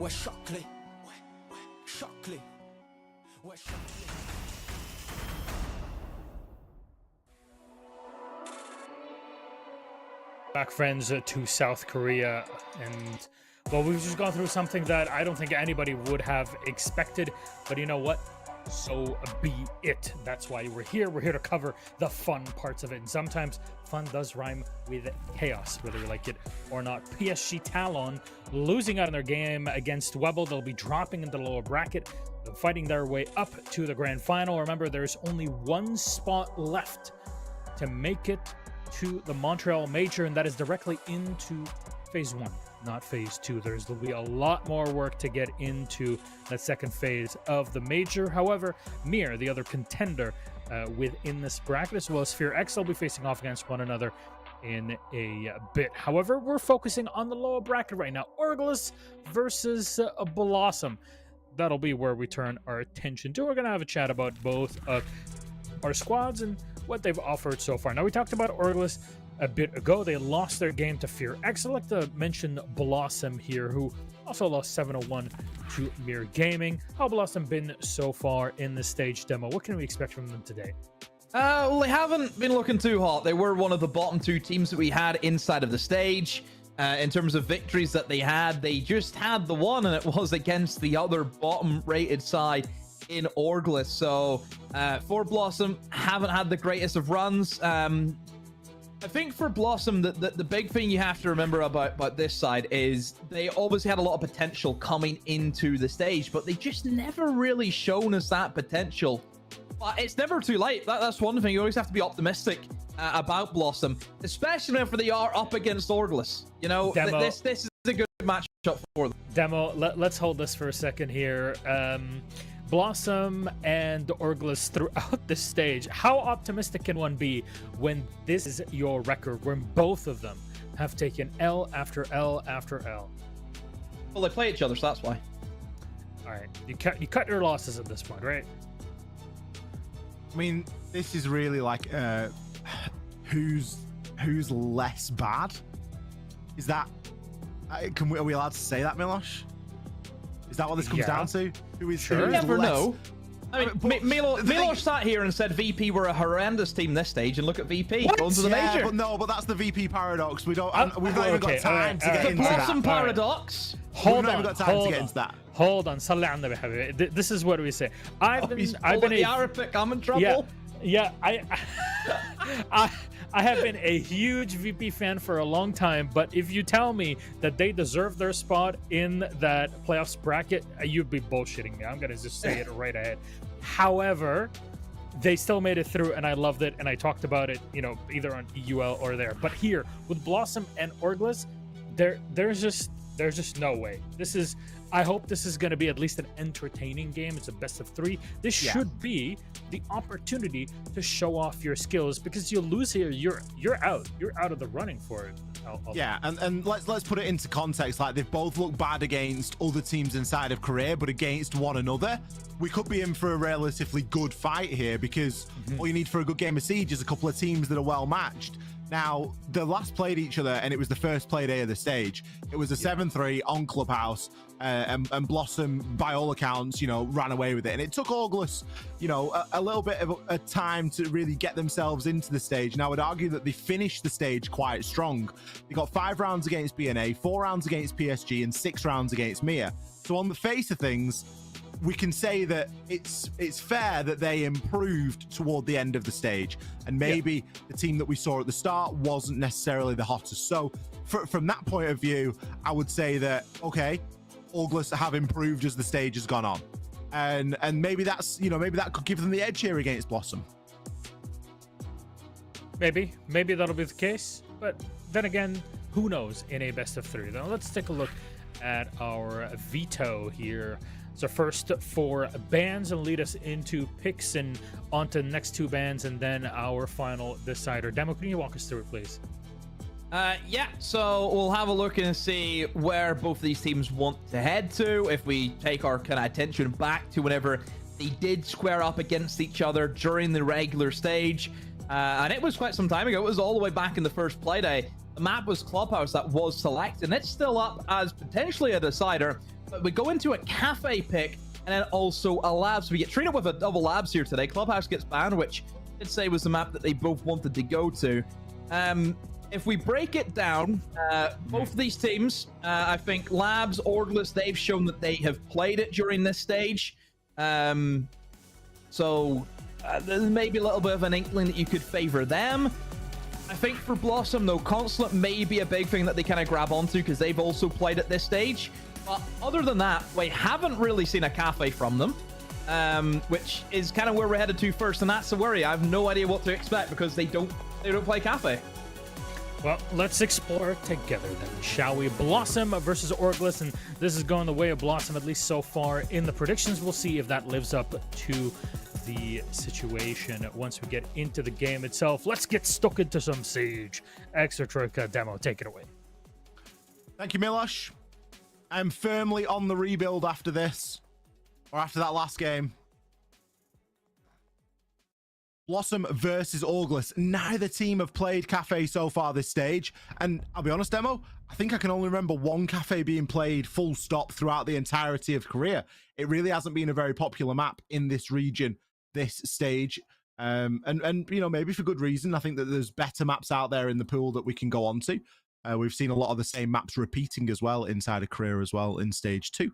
We're Shockley. Shockley. We're Shockley. Back, friends, to South Korea, and well, we've just gone through something that I don't think anybody would have expected, but you know what? So be it. That's why we're here. We're here to cover the fun parts of it, and sometimes fun does rhyme with chaos, whether you like it or not. PSG Talon losing out in their game against Webble. They'll be dropping into the lower bracket, fighting their way up to the grand final. Remember, there's only one spot left to make it to the Montreal Major, and that is directly into phase 1, not phase 2. There'll be a lot more work to get into that second phase of the Major. However, Mir, the other contender within this bracket, as well as FearX, will be facing off against one another in a bit. However, we're focusing on the lower bracket right now. Orgless versus Blossom. That'll be where we turn our attention to. We're going to have a chat about both of our squads and what they've offered so far. Now, we talked about Orgless a bit ago. They lost their game to FearX. I'd like to mention Blossom here, who also lost 7-1 to Mir Gaming. How Blossom been so far in the stage demo? What can we expect from them today? Well, they haven't been looking too hot. They were one of the bottom 2 teams that we had inside of the stage. In terms of victories that they had, they just had the one, and it was against the other bottom-rated side in Orgless. So for Blossom, haven't had the greatest of runs. I think for Blossom, the big thing you have to remember about this side is they always had a lot of potential coming into the stage, but they just never really shown us that potential. But it's never too late. That's one thing. You always have to be optimistic about Blossom, especially whenever they are up against Orgless. You know, this is a good matchup for them. Demo, let's hold this for a second here. Blossom and Orgless throughout the stage. How optimistic can one be when this is your record, when both of them have taken L after L after L? Well, they play each other, so that's why. All right, you cut your losses at this point, right? I mean, this is really like who's less bad? Is that are we allowed to say that, Milosh? Is that what this comes down to? Who is sure? You never know. I mean, but Milosh sat here and said VP were a horrendous team this stage, and look at VP going to the major. But that's the VP paradox. We've not even got time to get into the that. Blossom paradox. We've not even got time to get into that. Hold on, this is what we say. I've been the Arabic. I'm in trouble. Yeah, I have been a huge VP fan for a long time, but if you tell me that they deserve their spot in that playoffs bracket, you'd be bullshitting me. I'm going to just say it right ahead. However, they still made it through, and I loved it, and I talked about it, you know, either on EUL or there. But here, with Blossom and Orgless, there's just no way. I hope this is going to be at least an entertaining game. It's a best of 3. This should be the opportunity to show off your skills, because you lose here, you're out. You're out of the running for it. And let's put it into context. Like, they've both looked bad against other teams inside of Korea, but against one another, we could be in for a relatively good fight here, because all you need for a good game of Siege is a couple of teams that are well matched. Now, the last played each other, and it was the first play day of the stage. It was a 7-3 on Clubhouse, and Blossom, by all accounts, you know, ran away with it. And it took Orgless, you know, a little bit of a time to really get themselves into the stage. And I would argue that they finished the stage quite strong. They got 5 rounds against BNA, 4 rounds against PSG, and 6 rounds against Mia. So on the face of things, we can say that it's fair that they improved toward the end of the stage, and maybe the team that we saw at the start wasn't necessarily the hottest. So from that point of view, I would say that, okay, Orgless have improved as the stage has gone on, and maybe that's, you know, maybe that could give them the edge here against Blossom. Maybe that'll be the case, but then again, who knows in a best of 3. Now let's take a look at our veto here. So first 4 bands, and lead us into picks and onto the next 2 bands, and then our final decider. Demo, can you walk us through it, please? Yeah, so we'll have a look and see where both of these teams want to head to. If we take our kind of attention back to whenever they did square up against each other during the regular stage, and it was quite some time ago. It was all the way back in the first play day. The map was Clubhouse that was selected, and it's still up as potentially a decider But we go into a cafe pick and then also a labs. We get treated with a double labs here today. Clubhouse gets banned, which I'd say was the map that they both wanted to go to. If we break it down, both of these teams, I think Labs, Orgless, they've shown that they have played it during this stage. So there's maybe a little bit of an inkling that you could favor them. I think for Blossom, though, Consulate may be a big thing that they kind of grab onto because they've also played at this stage. But other than that, we haven't really seen a cafe from them, which is kind of where we're headed to first. And that's the worry. I have no idea what to expect because they don't play cafe. Well, let's explore together then, shall we? Blossom versus Orgless, and this is going the way of Blossom, at least so far in the predictions. We'll see if that lives up to the situation once we get into the game itself. Let's get stuck into some Siege. Exotric demo, take it away. Thank you, Milosh. I'm firmly on the rebuild after this, or after that last game. Blossom versus Orgless. Neither team have played Cafe so far this stage. And I'll be honest, Demo, I think I can only remember one Cafe being played full stop throughout the entirety of Korea. It really hasn't been a very popular map in this region, this stage. And you know, maybe for good reason. I think that there's better maps out there in the pool that we can go on to. We've seen a lot of the same maps repeating as well inside of Korea as well in stage 2.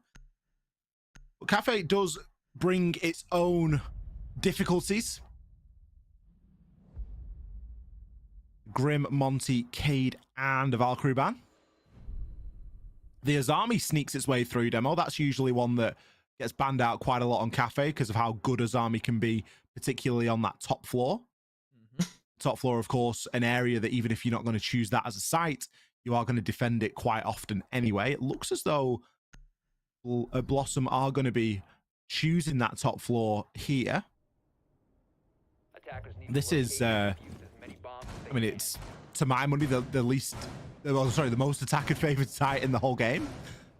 But Cafe does bring its own difficulties. Grim, Monty, Cade, and a Valkyrie ban. The Azami sneaks its way through, Demo. That's usually one that gets banned out quite a lot on Cafe because of how good Azami can be, particularly on that top floor. Top floor, of course, an area that even if you're not going to choose that as a site, you are going to defend it quite often anyway. It looks as though Blossom are going to be choosing that top floor here. This is... I mean, it's, to my money, the most attacker-favored site in the whole game.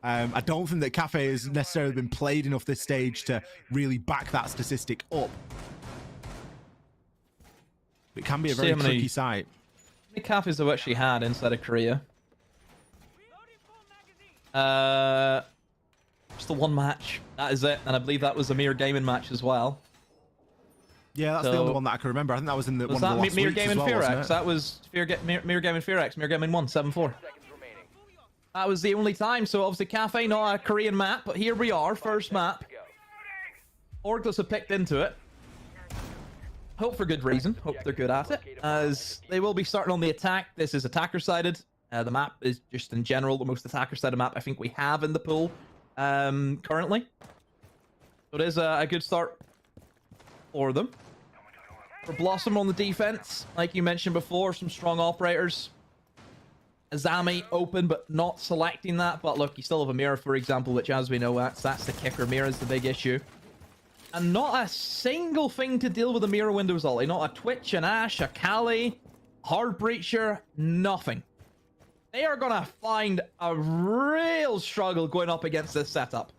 I don't think that Cafe has necessarily been played enough this stage to really back that statistic up. It can be a very tricky site. How many cafes have actually had inside of Korea? Just the one match. That is it. And I believe that was a Mirror Gaming match as well. Yeah, that's the only one that I can remember. I think that was in the one of the last Mirror weeks Gaming as well, FearX? That was Mirror Gaming FearX. Mirror Gaming 1, 7-4. That was the only time. So obviously Cafe, not a Korean map, but here we are, first map. Orgless have picked into it. Hope for good reason. Hope they're good at it, as they will be starting on the attack. This is attacker-sided. The map is just in general the most attacker-sided map I think we have in the pool currently. So it is a good start for them. For Blossom on the defense, like you mentioned before, some strong operators. Azami open, but not selecting that. But look, you still have a mirror, for example, which, as we know, that's the kicker. Mirror is the big issue. And not a single thing to deal with the mirror windows, Ollie. Not a Twitch, an Ash, a Kali, Hard Breacher, nothing. They are going to find a real struggle going up against this setup.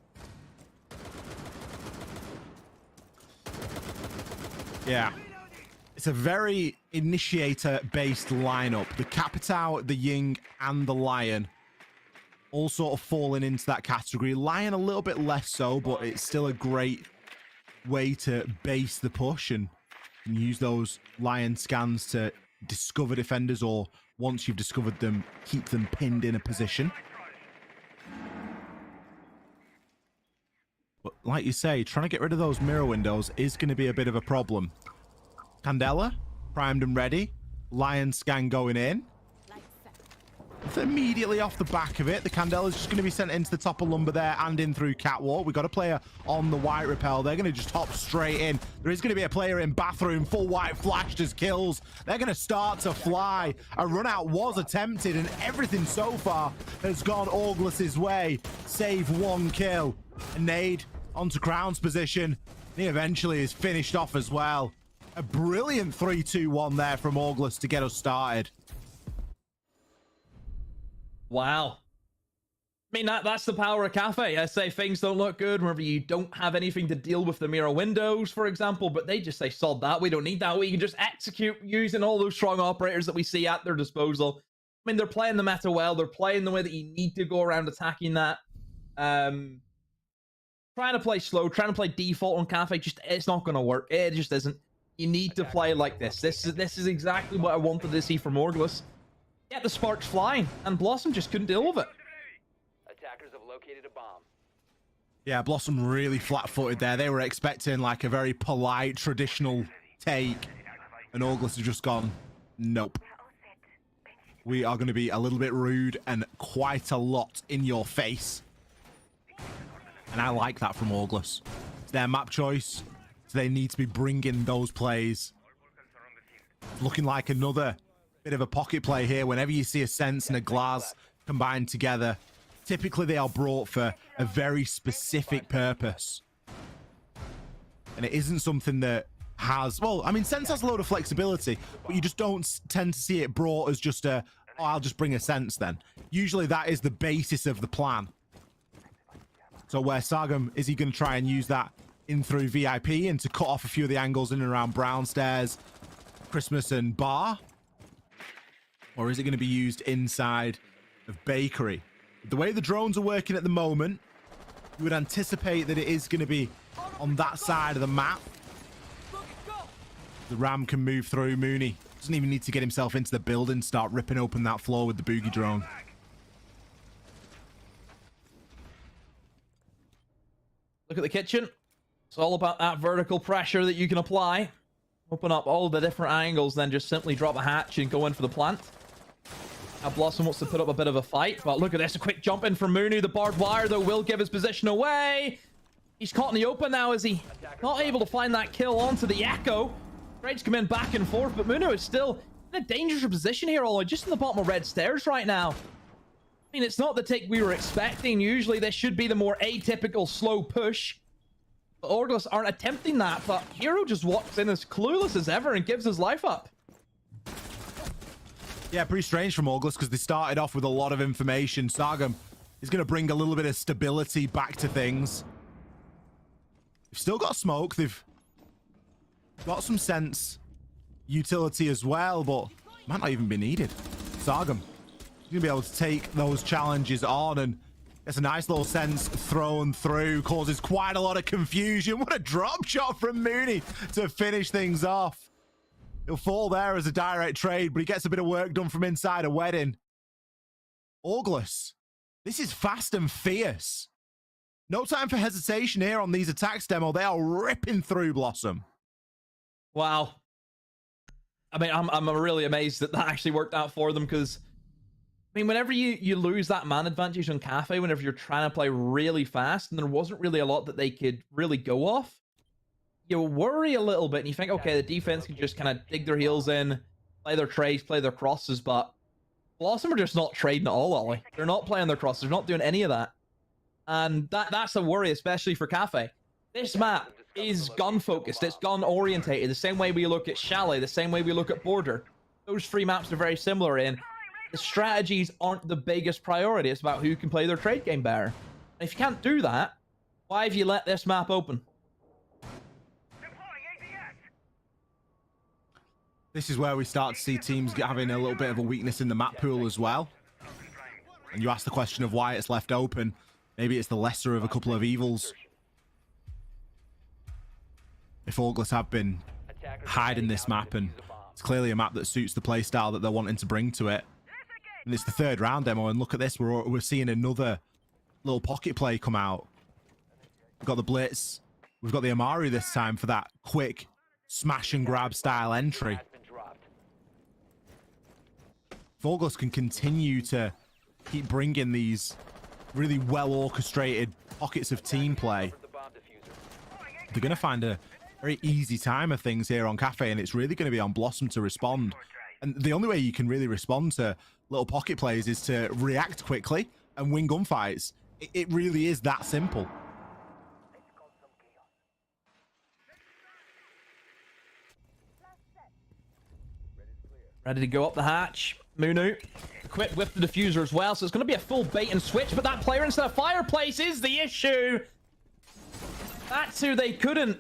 Yeah. It's a very initiator-based lineup. The Capitao, the Ying, and the Lion all sort of falling into that category. Lion a little bit less so, but it's still a great way to base the push and use those Lion scans to discover defenders, or once you've discovered them, keep them pinned in a position. But like you say, trying to get rid of those mirror windows is going to be a bit of a problem. Candela, primed and ready. Lion scan going in. Immediately off the back of it, the Candela's just going to be sent into the top of Lumber there and in through Catwalk. We've got a player on the white repel. They're going to just hop straight in. There is going to be a player in Bathroom, full white flashed as kills. They're going to start to fly. A run out was attempted, and everything so far has gone Orgless's way, save one kill. A nade onto Crown's position. He eventually is finished off as well. A brilliant 3-2-1 there from Orgless to get us started. Wow. I mean, that's the power of Cafe. I say things don't look good whenever you don't have anything to deal with the mirror windows, for example, but they just say, sod that. We don't need that. We can just execute using all those strong operators that we see at their disposal. I mean, they're playing the meta well. They're playing the way that you need to go around attacking that. trying to play slow, trying to play default on Cafe, it's not going to work. It just isn't. You need to play like this. This is exactly what I wanted to see from Orgless. Get the sparks flying, and Blossom just couldn't deal with it. Attackers have located a bomb. Yeah, Blossom really flat-footed there. They were expecting like a very polite, traditional take, and Orgless has just gone, nope. We are going to be a little bit rude and quite a lot in your face. And I like that from Orgless. It's their map choice, so they need to be bringing those plays. Looking like another bit of a pocket play here. Whenever you see a Sense and a Glass combined together, typically they are brought for a very specific purpose. And it isn't something that has, well, I mean, Sense has a load of flexibility, but you just don't tend to see it brought as just a, oh, I'll just bring a Sense then. Usually that is the basis of the plan. So where Sargam, is he going to try and use that in through VIP and to cut off a few of the angles in and around Brownstairs, Christmas and Bar? Or is it going to be used inside of Bakery? The way the drones are working at the moment, you would anticipate that it is going to be on that side of the map. The Ram can move through. Mooney doesn't even need to get himself into the building, start ripping open that floor with the Boogie drone. Look at the kitchen. It's all about that vertical pressure that you can apply. Open up all the different angles, then just simply drop a hatch and go in for the plant. Now Blossom wants to put up a bit of a fight, but look at this. A quick jump in from Mooney. The barbed wire, though, will give his position away. He's caught in the open now, is he? Not able to find that kill onto the Echo. Trades come in back and forth, but Mooney is still in a dangerous position here, although just in the bottom of red stairs right now. I mean, it's not the take we were expecting. Usually, this should be the more atypical slow push. The Orgless aren't attempting that, but Hero just walks in as clueless as ever and gives his life up. Yeah, pretty strange from Orgless because they started off with a lot of information. Sargam is going to bring a little bit of stability back to things. They've still got smoke. They've got some Sense utility as well, but might not even be needed. Sargam going to be able to take those challenges on, and it's a nice little Sense thrown through, causes quite a lot of confusion. What a drop shot from Mooney to finish things off. He'll fall there as a direct trade, but he gets a bit of work done from inside a wedding. Orgless, this is fast and fierce. No time for hesitation here on these attacks demo. They are ripping through Blossom. Wow. I mean, I'm really amazed that that actually worked out for them, because I mean, whenever you lose that man advantage on Cafe, whenever you're trying to play really fast and there wasn't really a lot that they could really go off, you worry a little bit and you think, okay, the defense can just kind of dig their heels in, play their trades, play their crosses, but Blossom are just not trading at all, Ollie. They're not playing their crosses. They're not doing any of that. And that's a worry, especially for Cafe. This map is gun-focused. It's gun-orientated. The same way we look at Chalet, the same way we look at Border. Those three maps are very similar in the strategies aren't the biggest priority. It's about who can play their trade game better. And if you can't do that, why have you let this map open? This is where we start to see teams having a little bit of a weakness in the map pool as well. And you ask the question of why it's left open. Maybe it's the lesser of a couple of evils. If Orgless have been hiding this map, and it's clearly a map that suits the playstyle that they're wanting to bring to it. And it's the third round demo, and look at this, we're seeing another little pocket play come out. We've got the Blitz, we've got the Amaru this time for that quick smash and grab style entry. If Orgless can continue to keep bringing these really well orchestrated pockets of team play, they're going to find a very easy time of things here on Cafe, and it's really going to be on Blossom to respond. And the only way you can really respond to little pocket plays is to react quickly and win gunfights. It really is that simple. Ready to go up the hatch. Munu. Quick whip the diffuser as well, so it's going to be a full bait and switch, but that player into the fireplace is the issue. That's who they couldn't,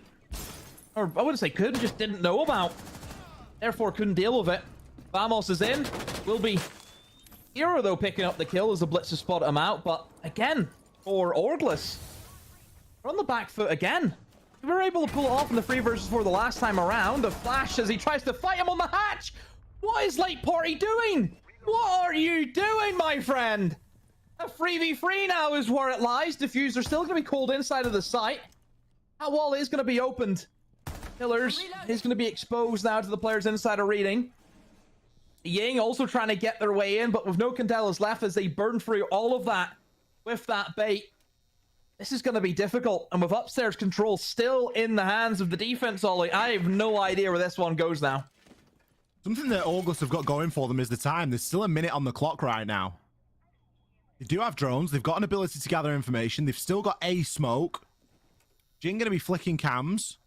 or I wouldn't say couldn't, just didn't know about. Therefore couldn't deal with it. Vamos is in. Will be Hero, though, picking up the kill as the Blitzer spotted him out. But again, for Orgless We're on the back foot again. We were able to pull it off in the 3 versus 4 the last time around. The flash as he tries to fight him on the hatch. What is Late Party doing? What are you doing, my friend? A 3v3 now is where it lies. Diffuser still going to be called inside of the site. That wall is going to be opened. Pillars is going to be exposed now to the players inside of reading. Ying also trying to get their way in, but with no Candelas left as they burn through all of that with that bait. This is going to be difficult, and with upstairs control still in the hands of the defense, Ollie, I have no idea where this one goes now. Something that Orgless have got going for them is the time. There's still a minute on the clock right now. They do have drones. They've got an ability to gather information. They've still got a smoke. Jin going to be flicking cams.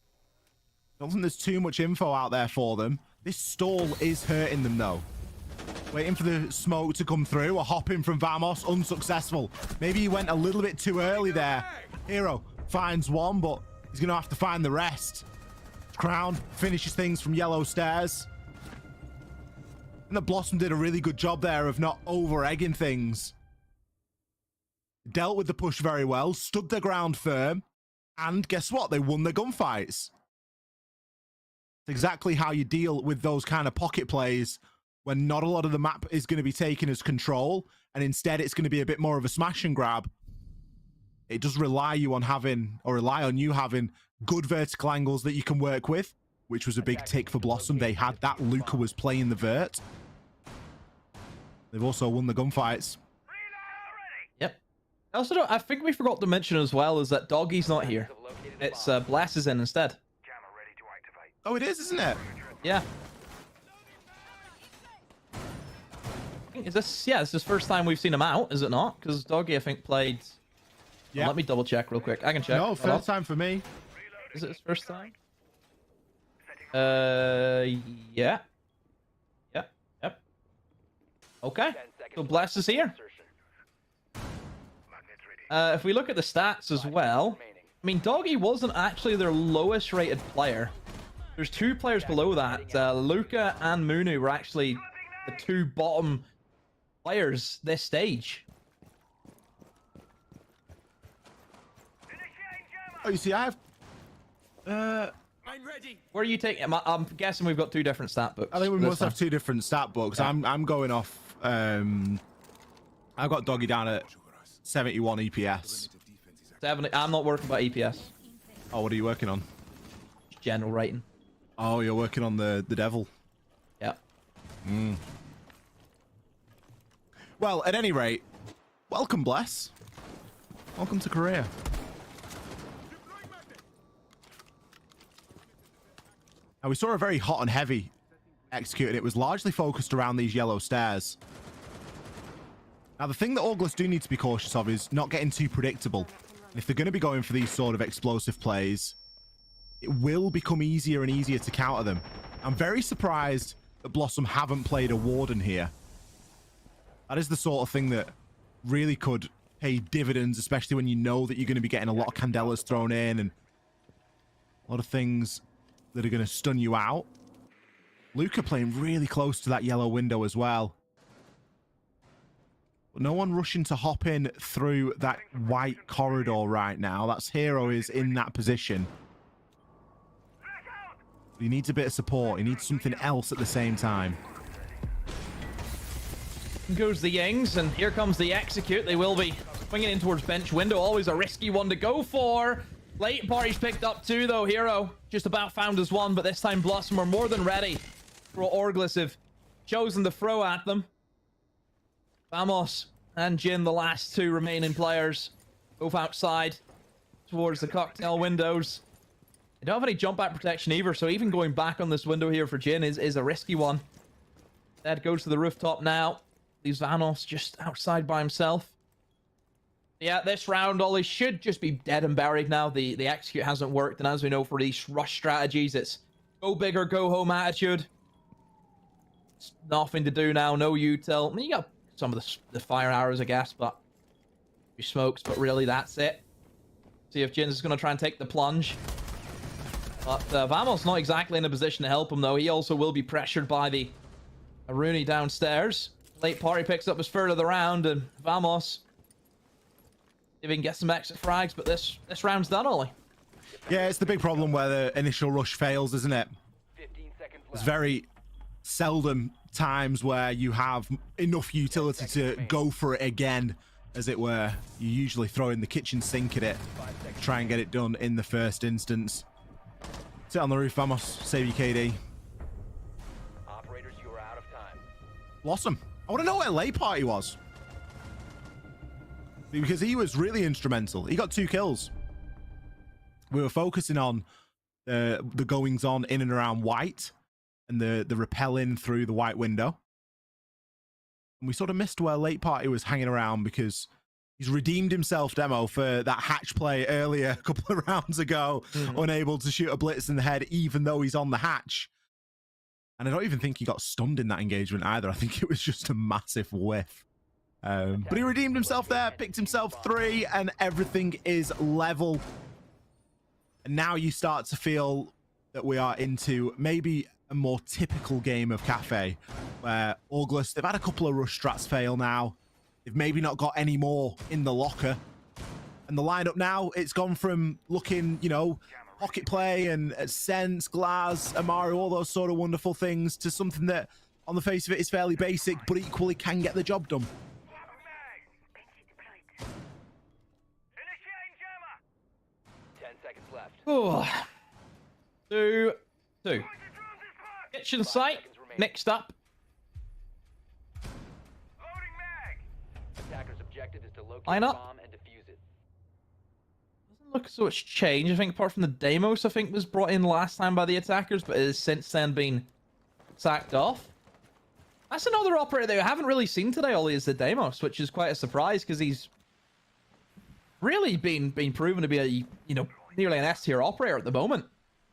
Don't think there's too much info out there for them. This stall is hurting them, though. Waiting for the smoke to come through. A hop in from Vamos, unsuccessful. Maybe he went a little bit too early there. Hero finds one, but he's going to have to find the rest. Crown finishes things from yellow stairs. And the Blossom did a really good job there of not over-egging things. Dealt with the push very well, stood their ground firm, and guess what? They won their gunfights. It's exactly how you deal with those kind of pocket plays when not a lot of the map is going to be taken as control, and instead it's going to be a bit more of a smash and grab. It does rely on you having good vertical angles that you can work with, which was a big tick for Blossom. They had that. Luca was playing the vert. They've also won the gunfights. Yep. I think we forgot to mention as well is that Doggy's not here. It's Bless is in instead. Oh, it is, isn't it? Yeah. Is this, yeah, it's his first time we've seen him out, is it not? Because Doggy, I think, played... Yeah. Let me double check real quick. I can check. No, first time for me. Is it his first time? Yeah. Yep. Okay. So Bless is here. If we look at the stats as well, I mean, Doggy wasn't actually their lowest rated player. There's 2 players below that. Luca and Munu were actually the 2 bottom players this stage. Oh, you see, I have... I'm ready. Where are you taking? I'm guessing we've got 2 different stat books. I think we must have 2 different stat books. Yeah. I'm going off... I've got Doggy down at 71 EPS. 70. I'm not working by EPS. Oh, what are you working on? General rating. Oh, you're working on the devil. Yeah. Well, at any rate, welcome, Bless. Welcome to Korea. Now, we saw a very hot and heavy execute, and it was largely focused around these yellow stairs. Now, the thing that Orgless do need to be cautious of is not getting too predictable. And if they're going to be going for these sort of explosive plays, it will become easier and easier to counter them. I'm very surprised that Blossom haven't played a Warden here. That is the sort of thing that really could pay dividends, especially when you know that you're going to be getting a lot of Candelas thrown in and a lot of things that are going to stun you out. Luca playing really close to that yellow window as well. But no one rushing to hop in through that white corridor right now. That's Hero is in that position. He needs a bit of support. He needs something else at the same time. Goes the Yings, and here comes the execute. They will be swinging in towards bench window. Always a risky one to go for. Late Party's picked up 2, though. Hero just about found his 1, but this time Blossom are more than ready. Orgless have chosen to throw at them. Vamos and Jin, the last 2 remaining players, both outside towards the cocktail windows. They don't have any jump back protection either, so even going back on this window here for Jin is a risky one. Dad goes to the rooftop now. Leaves Vanos just outside by himself. Yeah, this round, Ollie, should just be dead and buried now. The execute hasn't worked, and as we know for these rush strategies, it's go big or go home attitude. It's nothing to do now, no util. I mean, you got some of the fire arrows, I guess, but your smokes, but really that's it. See if Jin's going to try and take the plunge. But Vamos not exactly in a position to help him, though. He also will be pressured by the Aruni downstairs. Late Party picks up his third of the round, and Vamos if he can get some extra frags, but this round's done, Ollie. Yeah, it's the big problem where the initial rush fails, isn't it? 15 seconds There's left. very seldom times where you have enough utility to go for it again, as it were. You usually throw in the kitchen sink at it, try and get it done in the first instance. Sit on the roof, vamos. Save your KD. Operators, you are out of time. Blossom. I want to know where Lay Party was. Because he was really instrumental. He got 2 kills. We were focusing on the goings on in and around white and the rappelling through the white window. And we sort of missed where Late Party was hanging around because he's redeemed himself, Demo, for that hatch play earlier a couple of rounds ago, unable to shoot a blitz in the head even though he's on the hatch. And I don't even think he got stunned in that engagement either. I think it was just a massive whiff. But he redeemed himself there, picked himself 3, and everything is level. And now you start to feel that we are into maybe a more typical game of Cafe, where Orgless, they've had a couple of rush strats fail now. They've maybe not got any more in the locker. And the lineup now, it's gone from looking, you know, pocket play and sense, glass, Amaru, all those sort of wonderful things, to something that, on the face of it, is fairly basic, but equally can get the job done. 10 seconds left. Oh. 2. Kitchen site, next up. Attacker's objective is to locate Line the up. bomb and defuse it. Doesn't look so much change. I think apart from the Deimos, I think was brought in last time by the attackers, but it has since then been sacked off. That's another operator that we haven't really seen today, Ollie, is the Deimos, which is quite a surprise because he's really been proven to be a, you know, nearly an S tier operator at the moment.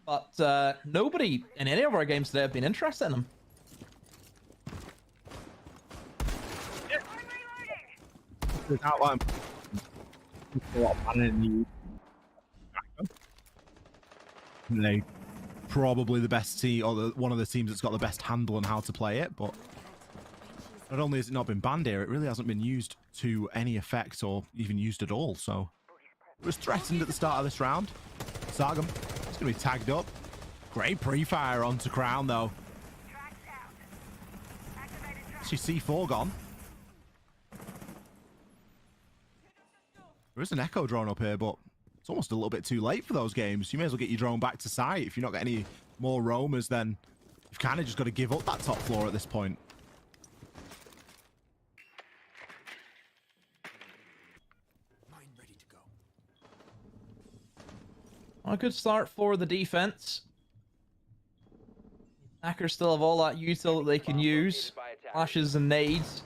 But nobody in any of our games today have been interested in him. They probably the best team, or one of the teams that's got the best handle on how to play it, but not only has it not been banned here, it really hasn't been used to any effect or even used at all. So it was threatened at the start of this round. Sargum, it's going to be tagged up. Great pre-fire onto Crown though. Actually, C4 gone. There is an echo drone up here, but it's almost a little bit too late for those games. You may as well get your drone back to site. If you've not got any more roamers, then you've kind of just got to give up that top floor at this point. A good start for the defense. Attackers still have all that util that they can use. Flashes and nades.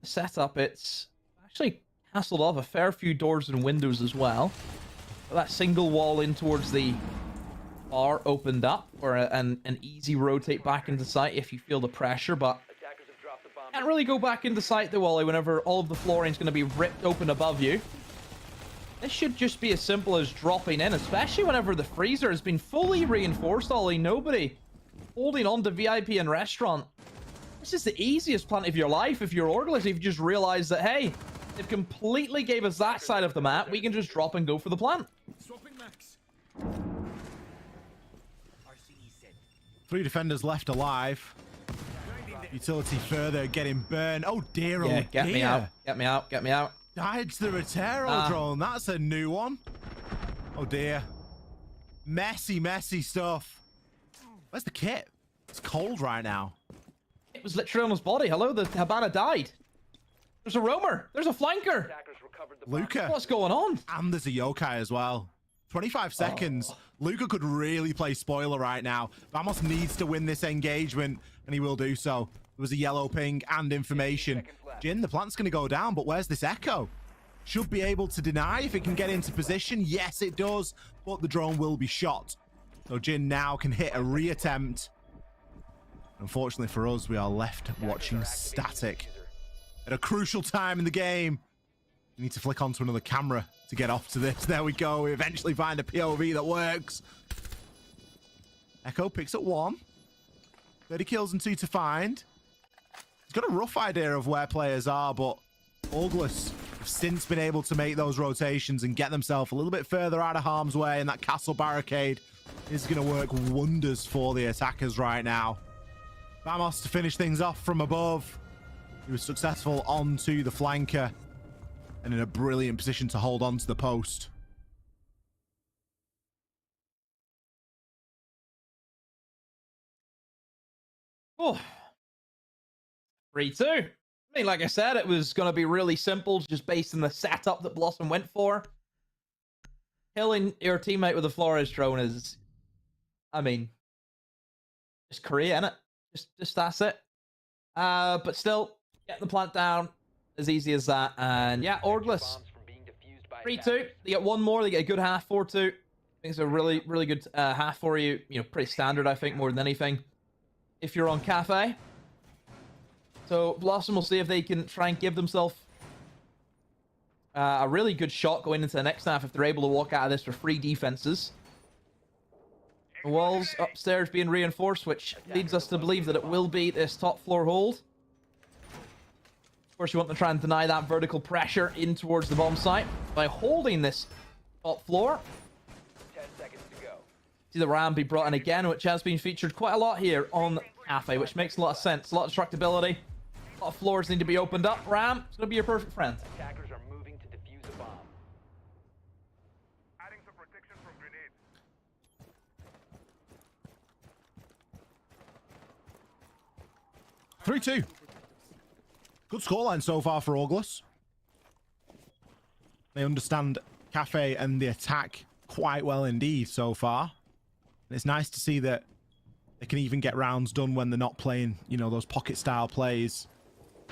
The setup, it's actually castled off a fair few doors and windows as well. But that single wall in towards the bar opened up for an easy rotate back into sight if you feel the pressure, but can't really go back into sight though, Wally, whenever all of the flooring's going to be ripped open above you. This should just be as simple as dropping in, especially whenever the freezer has been fully reinforced, Ollie. Nobody holding on to VIP and restaurant. This is the easiest plant of your life if you're Orgless. If you just realize that, hey, they've completely gave us that side of the map, we can just drop and go for the plant. 3 defenders left alive. Utility further getting burned. Oh dear, Yeah, oh get dear. me out. Get me out. Get me out. Died to the Rotero drone. That's a new one. Oh dear. Messy, messy stuff. Where's the kit? It's cold right now. It was literally on his body. Hello, the Habana died. There's a roamer. There's a flanker. Luca. What's going on? And there's a yokai as well. 25 seconds. Luca could really play spoiler right now. Vamos needs to win this engagement, and he will do so. There was a yellow ping and information. Jin, the plant's going to go down, but where's this echo? Should be able to deny if it can get into position. Yes, it does, but the drone will be shot. So Jin now can hit a reattempt. Unfortunately for us, we are left watching static. At a crucial time in the game, we need to flick onto another camera to get off to this. There we go. We eventually find a POV that works. Echo picks at 1. 30 kills and 2 to find. He's got a rough idea of where players are, but Orgless have since been able to make those rotations and get themselves a little bit further out of harm's way, and that castle barricade is going to work wonders for the attackers right now. Vamos to finish things off from above. He was successful onto the flanker and in a brilliant position to hold on to the post. Oh, 3-2. I mean, like I said, it was going to be really simple, just based on the setup that Blossom went for. Killing your teammate with a Flores drone is, I mean, just Korea, innit? Just that's it. But still, get the plant down, as easy as that. And yeah, Orgless, 3-2. They get one more, they get a good half, 4-2. I think it's a really, really good half for you. You know, pretty standard, I think, more than anything. If you're on Cafe. So Blossom will see if they can try and give themselves a really good shot going into the next half if they're able to walk out of this with 3 defenses. The walls upstairs being reinforced, which leads us to believe that it will be this top floor hold. Of course, you want to try and deny that vertical pressure in towards the bomb site by holding this top floor. 10 seconds to go. See the ram be brought in again, which has been featured quite a lot here on Cafe, which makes a lot of sense. A lot of destructibility. A lot of floors need to be opened up. Ram, it's going to be your perfect friend. Attackers are moving to defuse a bomb. Adding some protection from grenades. 3-2. Good scoreline so far for Orgless. They understand Cafe and the attack quite well indeed so far. And it's nice to see that they can even get rounds done when they're not playing, you know, those pocket style plays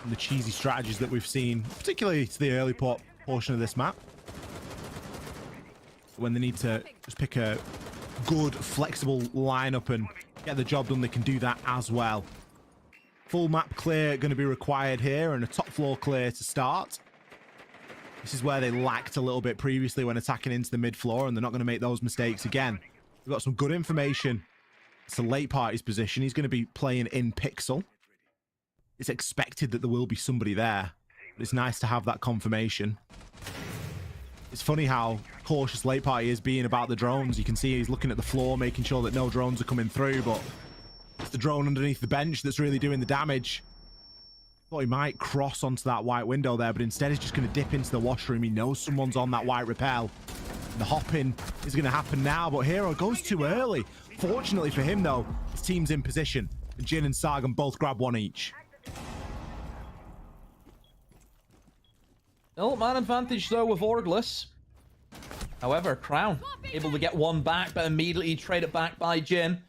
and the cheesy strategies that we've seen, particularly to the early portion of this map. When they need to just pick a good, flexible lineup and get the job done, they can do that as well. Full map clear going to be required here, and a top floor clear to start. This is where they lacked a little bit previously when attacking into the mid floor, and they're not going to make those mistakes again. We've got some good information. It's the late party's position. He's going to be playing in Pixel. It's expected that there will be somebody there, but it's nice to have that confirmation. It's funny how cautious late party is being about the drones. You can see he's looking at the floor, making sure that no drones are coming through, but it's the drone underneath the bench that's really doing the damage. Thought he might cross onto that white window there, but instead he's just going to dip into the washroom. He knows someone's on that white rappel. The hopping is going to happen now, but Hero goes too early. Fortunately for him, though, his team's in position. Jin and Sargon both grab one each. Still man advantage, though, with Orgless. However, Crown able to get one back, but immediately trade it back by Jin.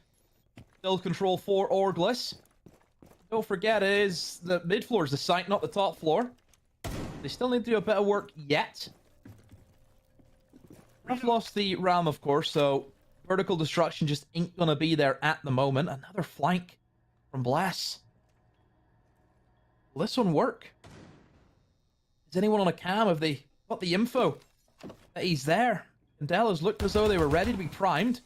Still control for Orgless. Don't forget, it is the mid floor is the site, not the top floor. They still need to do a bit of work yet. I've lost the ram, of course, so vertical destruction just ain't gonna be there at the moment. Another flank from Bless. Will this one work? Is anyone on a cam? Have they got the info that he's there? Candelas looked as though they were ready to be primed.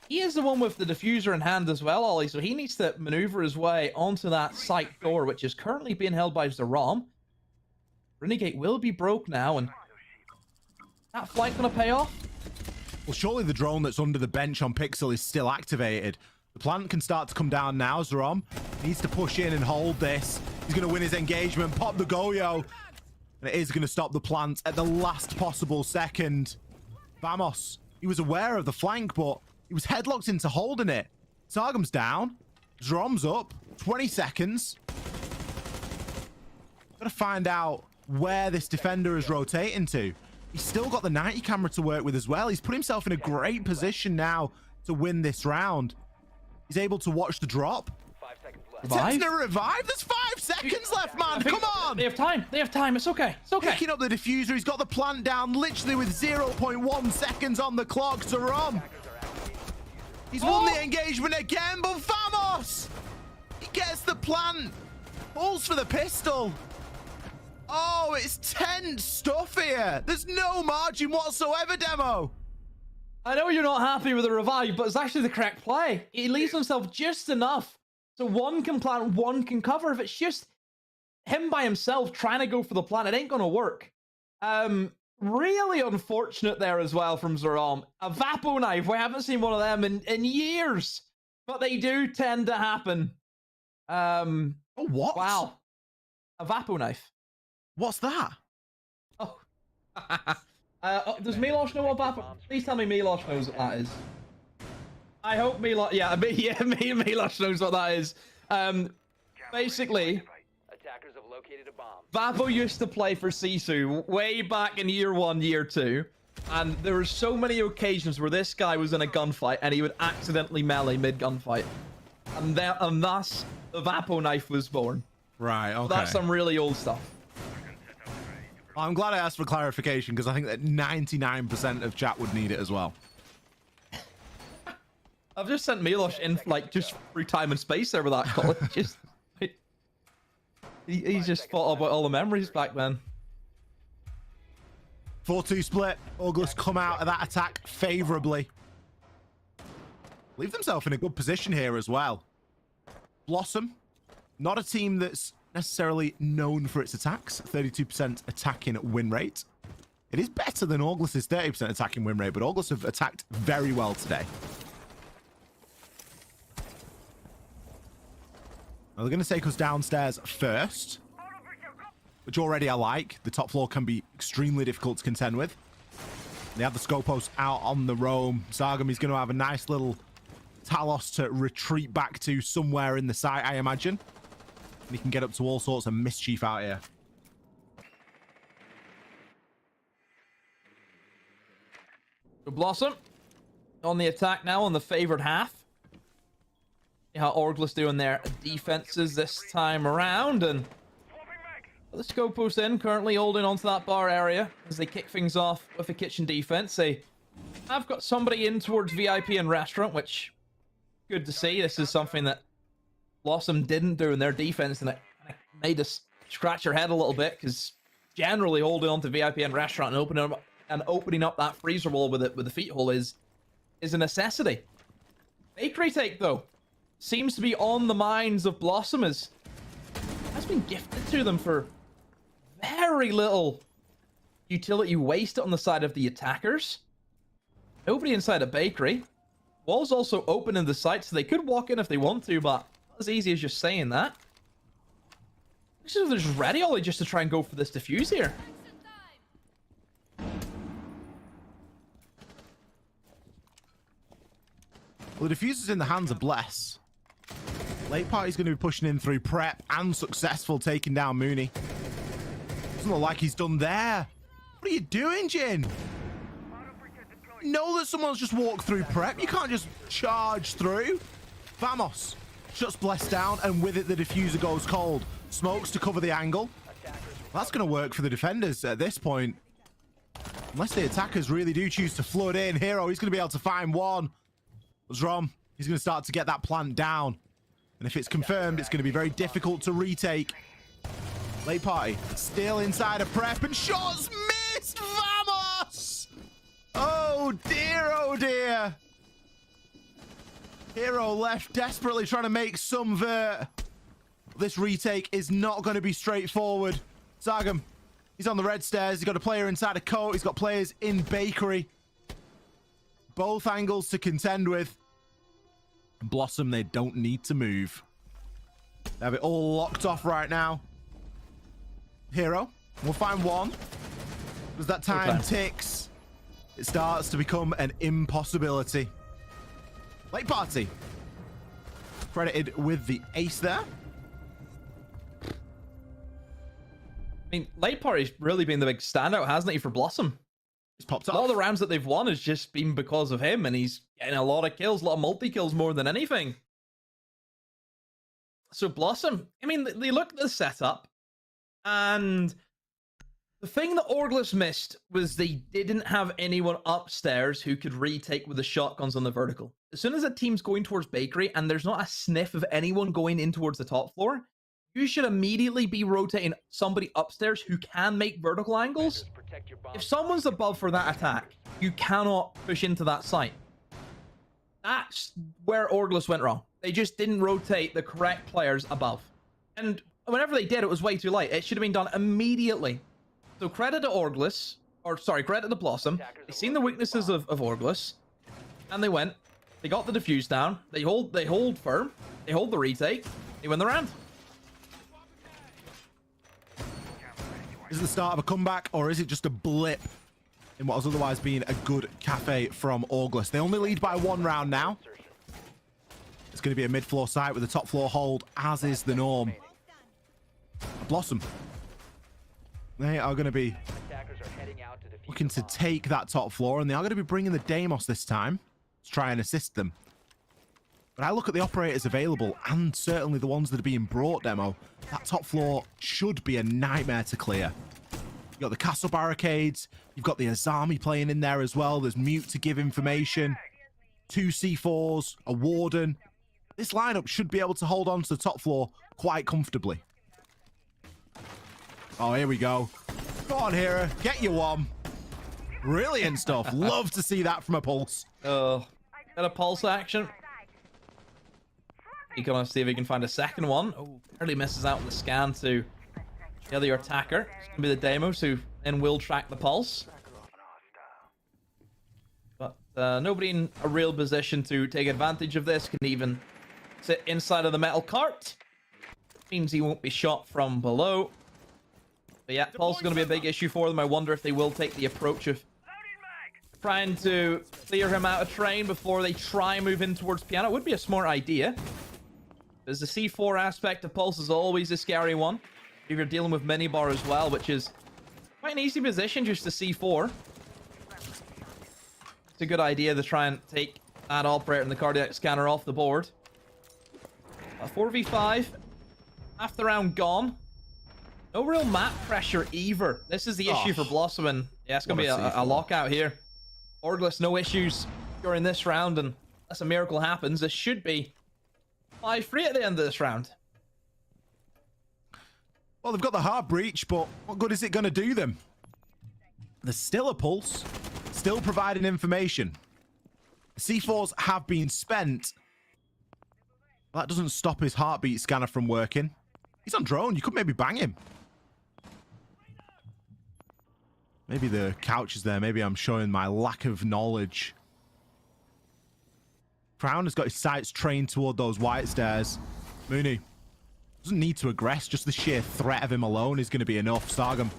He is the one with the diffuser in hand as well, Ollie, so he needs to maneuver his way onto that site door, which is currently being held by Zerom. Renegade will be broke now, and that flank gonna pay off? Well, surely the drone that's under the bench on Pixel is still activated. The plant can start to come down now. Zerom needs to push in and hold this. He's going to win his engagement, pop the Goyo. And it is going to stop the plant at the last possible second. Vamos, he was aware of the flank, but he was headlocked into holding it. Sargum's down. Zerom's up. 20 seconds. Got to find out where this defender is rotating to. He's still got the 90 camera to work with as well. He's put himself in a great position now to win this round. He's able to watch the drop. 5 seconds left. Attempting to revive? There's 5 seconds left, man. Come on. They have time. They have time. It's okay. It's okay. Picking up the diffuser. He's got the plant down literally with 0.1 seconds on the clock. Zerom. He's won the engagement again, but Vamos! He gets the plant. Pulls for the pistol. Oh, it's tense stuff here. There's no margin whatsoever, Demo. I know you're not happy with the revive, but it's actually the correct play. He leaves himself just enough so one can plant, one can cover. If it's just him by himself trying to go for the plan, it ain't gonna work. Really unfortunate there as well from Zerom. A Vapo knife, we haven't seen one of them in years, but they do tend to happen. Oh, what? Wow. A Vapo knife. What's that? Oh. Does Milosh know what Vapo? Please tell me Milosh knows what that is. I hope Milosh, Milosh knows what that is. Basically, Attackers have located a bomb. Vapo used to play for Sisu way back in year 1, year 2. And there were so many occasions where this guy was in a gunfight and he would accidentally melee mid-gunfight. And thus, the Vapo knife was born. Right, okay. That's some really old stuff. I'm glad I asked for clarification because I think that 99% of chat would need it as well. I've just sent Milosh in, like, just through time and space there with that call. Just, he's just thought about all the memories back then. 4-2 split. Orgless come out of that attack favorably. Leave themselves in a good position here as well. Blossom, not a team that's necessarily known for its attacks. 32% attacking win rate. It is better than Orgless's 30% attacking win rate, but Orgless have attacked very well today. Now they're going to take us downstairs first, which already I like. The top floor can be extremely difficult to contend with. They have the Scopos out on the roam. Sargam is going to have a nice little Talos to retreat back to somewhere in the site, I imagine. And he can get up to all sorts of mischief out here. Blossom on the attack now on the favored half. See how Orgless doing their defenses this time around, and the Scopos in currently holding onto that bar area as they kick things off with the kitchen defense. They have got somebody in towards VIP and restaurant, which good to see. This is something that Blossom didn't do in their defense, and it made us scratch our head a little bit because generally holding on to VIP and restaurant and opening up that freezer wall with the feet hole is a necessity. Bakery take though seems to be on the minds of Blossom, as has been gifted to them for very little utility wasted on the side of the attackers. Nobody inside a bakery. Wall's also open in the site, so they could walk in if they want to, but not as easy as just saying that. They're just ready only just to try and go for this defuse here. Well, the diffuser's in the hands of Bless. Late party's going to be pushing in through prep and successful, taking down Mooney. Doesn't look like he's done there. What are you doing, Jin? Know that someone's just walked through prep. You can't just charge through. Vamos shuts Bless down, and with it, the diffuser goes cold. Smokes to cover the angle. Well, that's going to work for the defenders at this point. Unless the attackers really do choose to flood in. Hero, he's going to be able to find one. Zrom, he's going to start to get that plant down. And if it's confirmed, it's going to be very difficult to retake. Late party still inside a prep, and shots missed. Vamos! Oh dear, oh dear. Hero left desperately trying to make some vert. This retake is not going to be straightforward. Sargam, he's on the red stairs. He's got a player inside a coat. He's got players in bakery. Both angles to contend with. Blossom, they don't need to move. They have it all locked off right now. Hero, we'll find one. As that time ticks, it starts to become an impossibility. Late party credited with the ace there. I mean, late party's really been the big standout, hasn't he, for Blossom? He's popped off. A lot of the rounds that they've won has just been because of him, and he's getting a lot of kills, a lot of multi-kills more than anything. So Blossom, I mean, they look at the setup, and the thing that Orgless missed was they didn't have anyone upstairs who could retake with the shotguns on the vertical. As soon as a team's going towards bakery and there's not a sniff of anyone going in towards the top floor, you should immediately be rotating somebody upstairs who can make vertical angles. If someone's above for that attack, you cannot push into that site. That's where Orgless went wrong. They just didn't rotate the correct players above. And whenever they did, it was way too late. It should have been done immediately. So credit to Orgless, or sorry, credit to Blossom. They seen the weaknesses of Orgless, and they went. They got the defuse down. They hold firm. They hold the retake. They win the round. Is it the start of a comeback, or is it just a blip in what has otherwise been a good cafe from Orgless? They only lead by 1 round now. It's going to be a mid-floor site with a top-floor hold, as is the norm. Blossom. They are going to be looking to take that top floor, and they are going to be bringing the Deimos this time to try and assist them. But I look at the operators available, and certainly the ones that are being brought, Demo. That top floor should be a nightmare to clear. You've got the castle barricades. You've got the Azami playing in there as well. There's Mute to give information. 2 C4s, a Warden. This lineup should be able to hold on to the top floor quite comfortably. Oh, here we go. Go on, Hera. Get you one. Brilliant stuff. Love to see that from a Pulse. Oh, got a Pulse action. He's gonna see if he can find a second one. Oh, early misses out on the scan to the other attacker. It's gonna be the Deimos who then will track the Pulse. But nobody in a real position to take advantage of this. Can even sit inside of the metal cart. Means he won't be shot from below. But yeah, Pulse is going to be a big issue for them. I wonder if they will take the approach of trying to clear him out of train before they try and move in towards Piano. It would be a smart idea. There's the C4 aspect of Pulse is always a scary one. If you're dealing with minibar as well, which is quite an easy position, just the C4. It's a good idea to try and take that operator and the cardiac scanner off the board. A 4v5. Half the round gone. No real map pressure either. This is the issue for Blossom, and yeah, it's going to be a lockout here. Orgless, no issues during this round, and unless a miracle happens, this should be 5-3 at the end of this round. Well, they've got the hard breach, but what good is it going to do them? There's still a Pulse, still providing information. C4s have been spent. That doesn't stop his heartbeat scanner from working. He's on drone. You could maybe bang him. Maybe the couch is there. Maybe I'm showing my lack of knowledge. Crown has got his sights trained toward those white stairs. Mooney doesn't need to aggress. Just the sheer threat of him alone is going to be enough. Sargam,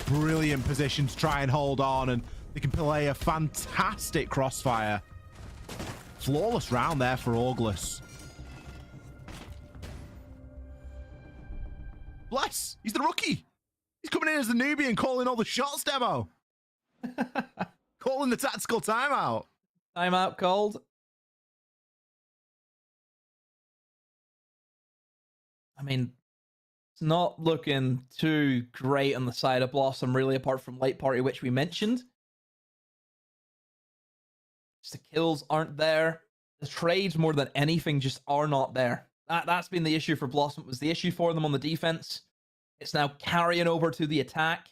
brilliant position to try and hold on, and they can play a fantastic crossfire. Flawless round there for Orgless. Bless, he's the rookie. He's coming in as the newbie and calling all the shots, Demo. Calling the tactical timeout. Timeout called. I mean, it's not looking too great on the side of Blossom, really, apart from late party, which we mentioned. Just the kills aren't there. The trades, more than anything, just are not there. That's been the issue for Blossom. It was the issue for them on the defense. It's now carrying over to the attack.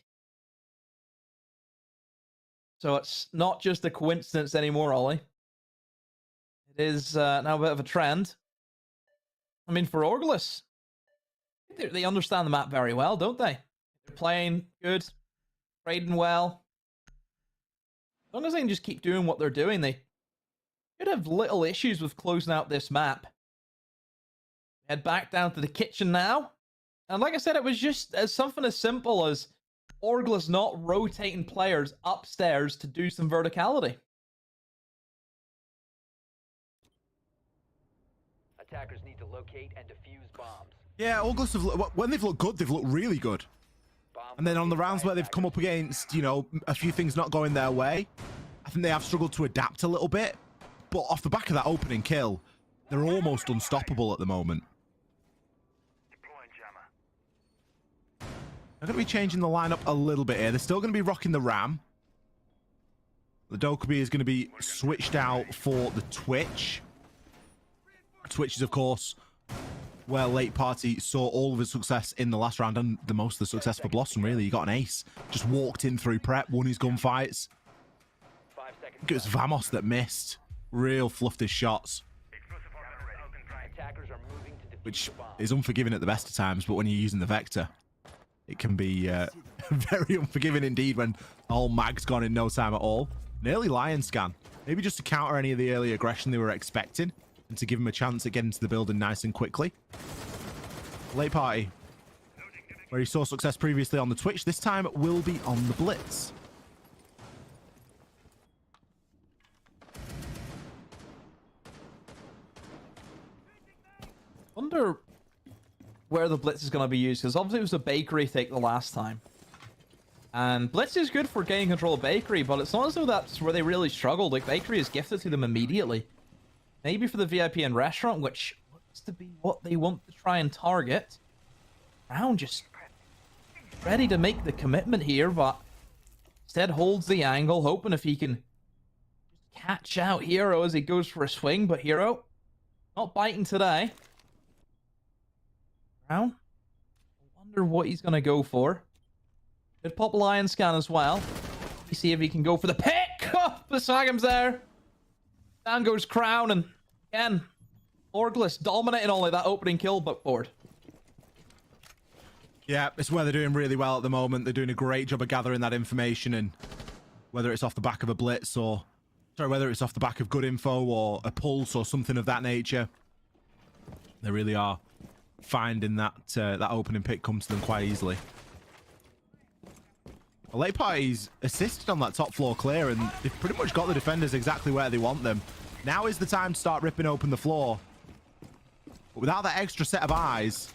So it's not just a coincidence anymore, Ollie. It is now a bit of a trend. I mean, for Orgless, they understand the map very well, don't they? They're playing good, trading well. As long as they can just keep doing what they're doing, they should have little issues with closing out this map. Head back down to the kitchen now. And like I said, it was just something as simple as Orgless not rotating players upstairs to do some verticality. Attackers need to locate and defuse bombs. Yeah, Orgless have, when they've looked good, they've looked really good. And then on the rounds where they've come up against, you know, a few things not going their way, I think they have struggled to adapt a little bit. But off the back of that opening kill, they're almost unstoppable at the moment. They're going to be changing the lineup a little bit here. They're still going to be rocking the Ram. The Dokkaebi is going to be switched out for the Twitch. Twitch is, of course, where Late Party saw all of his success in the last round, and the most of the success for Blossom, really. He got an ace. Just walked in through prep, won his gunfights. I think it was Vamos that missed. Real fluffed his shots. Attackers are moving to which is unforgiving at the best of times, but when you're using the Vector, it can be very unforgiving indeed when all mag's gone in no time at all. An early Lion scan, maybe just to counter any of the early aggression they were expecting and to give them a chance at getting to the building nice and quickly. Late party, where he saw success previously on the Twitch, this time will be on the Blitz. Wonder where the Blitz is going to be used, because obviously it was a bakery take the last time. And Blitz is good for gaining control of bakery, but it's not as though that's where they really struggled. Like, bakery is gifted to them immediately. Maybe for the VIP and restaurant, which looks to be what they want to try and target. Brown just ready to make the commitment here, but instead holds the angle, hoping if he can catch out Hero as he goes for a swing, but Hero not biting today. Brown, I wonder what he's going to go for. Could pop Lion scan as well. You see if he can go for the pick. Oh, Besagam's there. Down goes Crown, and again, Orgless dominating only that opening kill board. Yeah, it's where they're doing really well at the moment. They're doing a great job of gathering that information, and whether it's off the back of a blitz or, sorry, whether it's off the back of good info or a pulse or something of that nature, they really are finding that that opening pick comes to them quite easily. The late party's assisted on that top floor clear, and they've pretty much got the defenders exactly where they want them. Now is the time to start ripping open the floor. But without that extra set of eyes,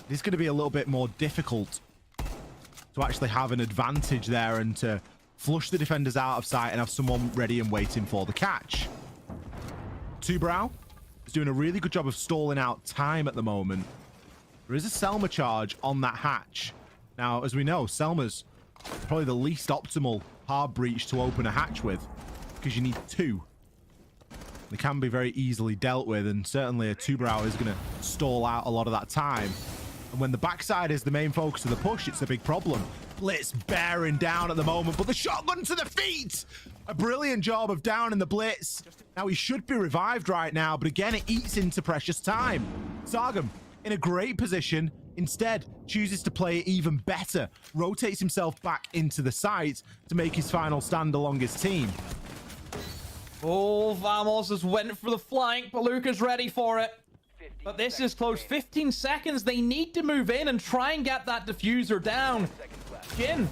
it's going to be a little bit more difficult to actually have an advantage there and to flush the defenders out of sight and have someone ready and waiting for the catch. Brow is doing a really good job of stalling out time at the moment. There is a Selma charge on that hatch. Now, as we know, Selma's probably the least optimal hard breach to open a hatch with, because you need two. They can be very easily dealt with, and certainly a Brow is going to stall out a lot of that time. And when the backside is the main focus of the push, it's a big problem. Blitz bearing down at the moment, but the shotgun to the feet! A brilliant job of downing the Blitz. Now, he should be revived right now, but again, it eats into precious time. Sargam in a great position, instead chooses to play it even better, rotates himself back into the site to make his final stand along his team. Oh, Vamos has went for the flank, but Luca's ready for it. But this is close. 15 seconds. They need to move in and try and get that diffuser down. Jin,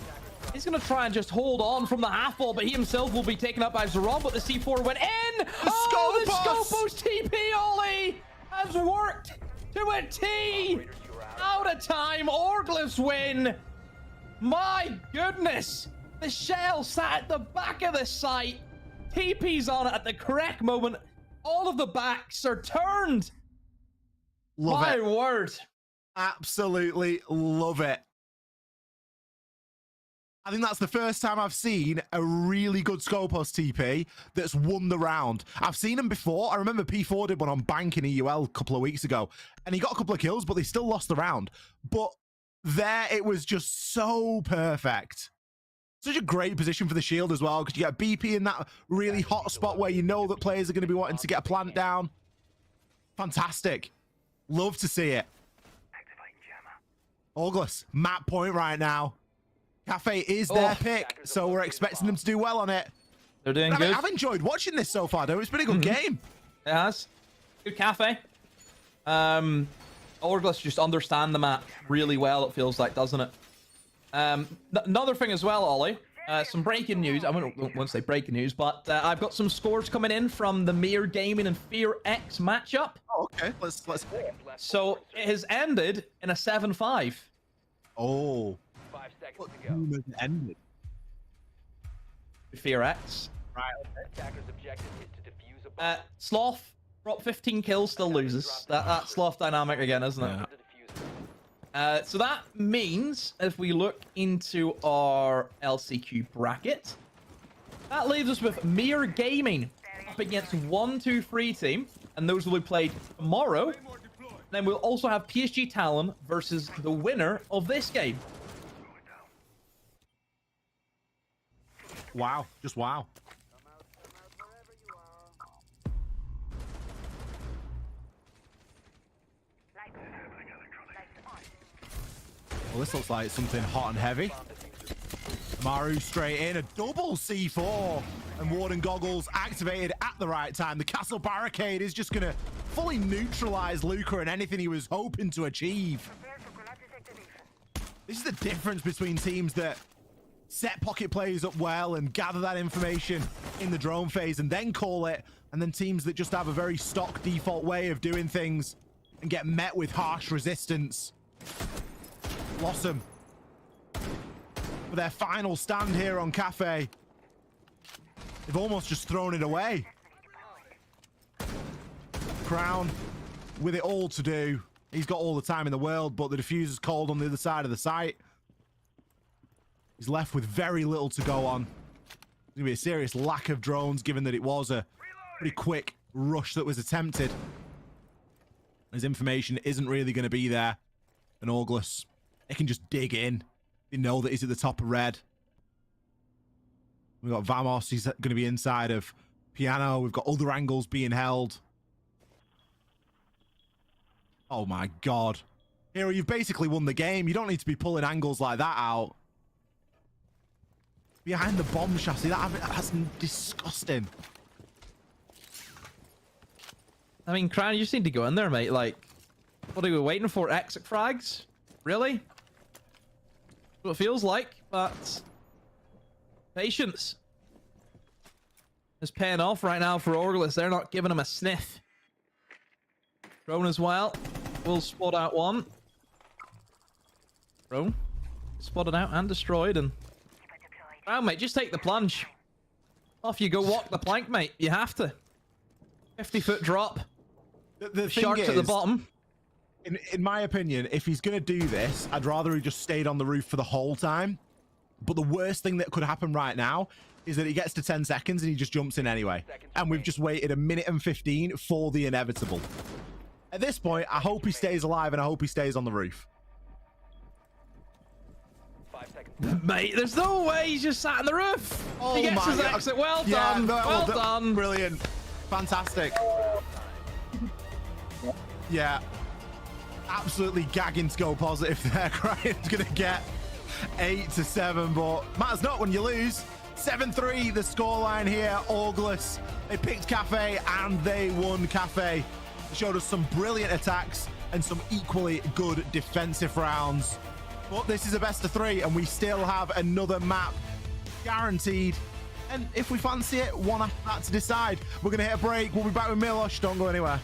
he's going to try and just hold on from the half wall, but he himself will be taken up by Zeron, but the C4 went in. The Scopos TP Ollie has worked to a T. Out of time. Orgless win. My goodness. The shell sat at the back of the site. TP's on it at the correct moment. All of the backs are turned. Love it. My word. Absolutely love it. I think that's the first time I've seen a really good Scopos TP that's won the round. I've seen him before. I remember P4 did one on Bank in EUL a couple of weeks ago, and he got a couple of kills, but they still lost the round. But there, it was just so perfect. Such a great position for the shield as well, because you get BP in that really hot spot where you know that players are going to be wanting to get a plant down. Fantastic. Love to see it. Orgless, map point right now. Cafe is their pick, so we're expecting them to do well on it. They're doing good. I've enjoyed watching this so far, though. It's been a good game. It has. Good Cafe. Orgless just understand the map really well, it feels like, doesn't it? Another thing as well, Ollie. Some breaking news. I won't say breaking news, but I've got some scores coming in from the Mir Gaming and FearX matchup. Oh, okay. Let's. So it has ended in a 7-5. Oh. 5 seconds to go. Ended. FearX. Right. Attacker's objective is to defuse a bomb. Sloth, drop 15 kills, still loses. That Sloth dynamic again, isn't it? Yeah. So that means if we look into our LCQ bracket, that leaves us with Mir Gaming up against 1-2-3 team, and those will be played tomorrow. Then we'll also have PSG Talon versus the winner of this game. Wow. Just wow. Well, this looks like something hot and heavy. Maru straight in, a double C4. And Warden Goggles activated at the right time. The castle barricade is just going to fully neutralize Luca and anything he was hoping to achieve. This is the difference between teams that set pocket plays up well and gather that information in the drone phase and then call it, and then teams that just have a very stock default way of doing things and get met with harsh resistance. Blossom for their final stand here on Cafe. They've almost just thrown it away. Crown with it all to do. He's got all the time in the world, but the diffuser's cold on the other side of the site. He's left with very little to go on. There's going to be a serious lack of drones, given that it was a pretty quick rush that was attempted. His information isn't really going to be there. And Orgless, they can just dig in. They know that he's at the top of red. We've got Vamos, he's going to be inside of Piano. We've got other angles being held. Oh my god. Hero, you've basically won the game. You don't need to be pulling angles like that out. Behind the bomb chassis, that's disgusting. I mean, Crown, you just need to go in there, mate. Like, what are we waiting for? Exit frags? Really? That's what it feels like, but patience is paying off right now for Orgless. They're not giving him a sniff. Drone as well. We'll spot out one. Drone spotted out and destroyed. And wow, mate, just take the plunge. Off you go, walk the plank, mate. You have to. 50-foot drop. The Sharks thing at the is, bottom. In my opinion, if he's going to do this, I'd rather he just stayed on the roof for the whole time. But the worst thing that could happen right now is that he gets to 10 seconds and he just jumps in anyway. And we've just waited a minute and 15 for the inevitable. At this point, I hope he stays alive and I hope he stays on the roof. 5 seconds. Mate, there's no way he's just sat on the roof. Oh He gets my his God. exit. Well Yeah, done. no, well done. Brilliant. Fantastic. Yeah. Absolutely gagging to go positive there. Crying's going to get 8 to 7, but matters not when you lose. 7-3 the scoreline here. Orgless, they picked Cafe and they won Cafe. They showed us some brilliant attacks and some equally good defensive rounds. But this is a best of 3 and we still have another map guaranteed. And if we fancy it, one after that to decide. We're going to hit a break. We'll be back with Milosh. Don't go anywhere.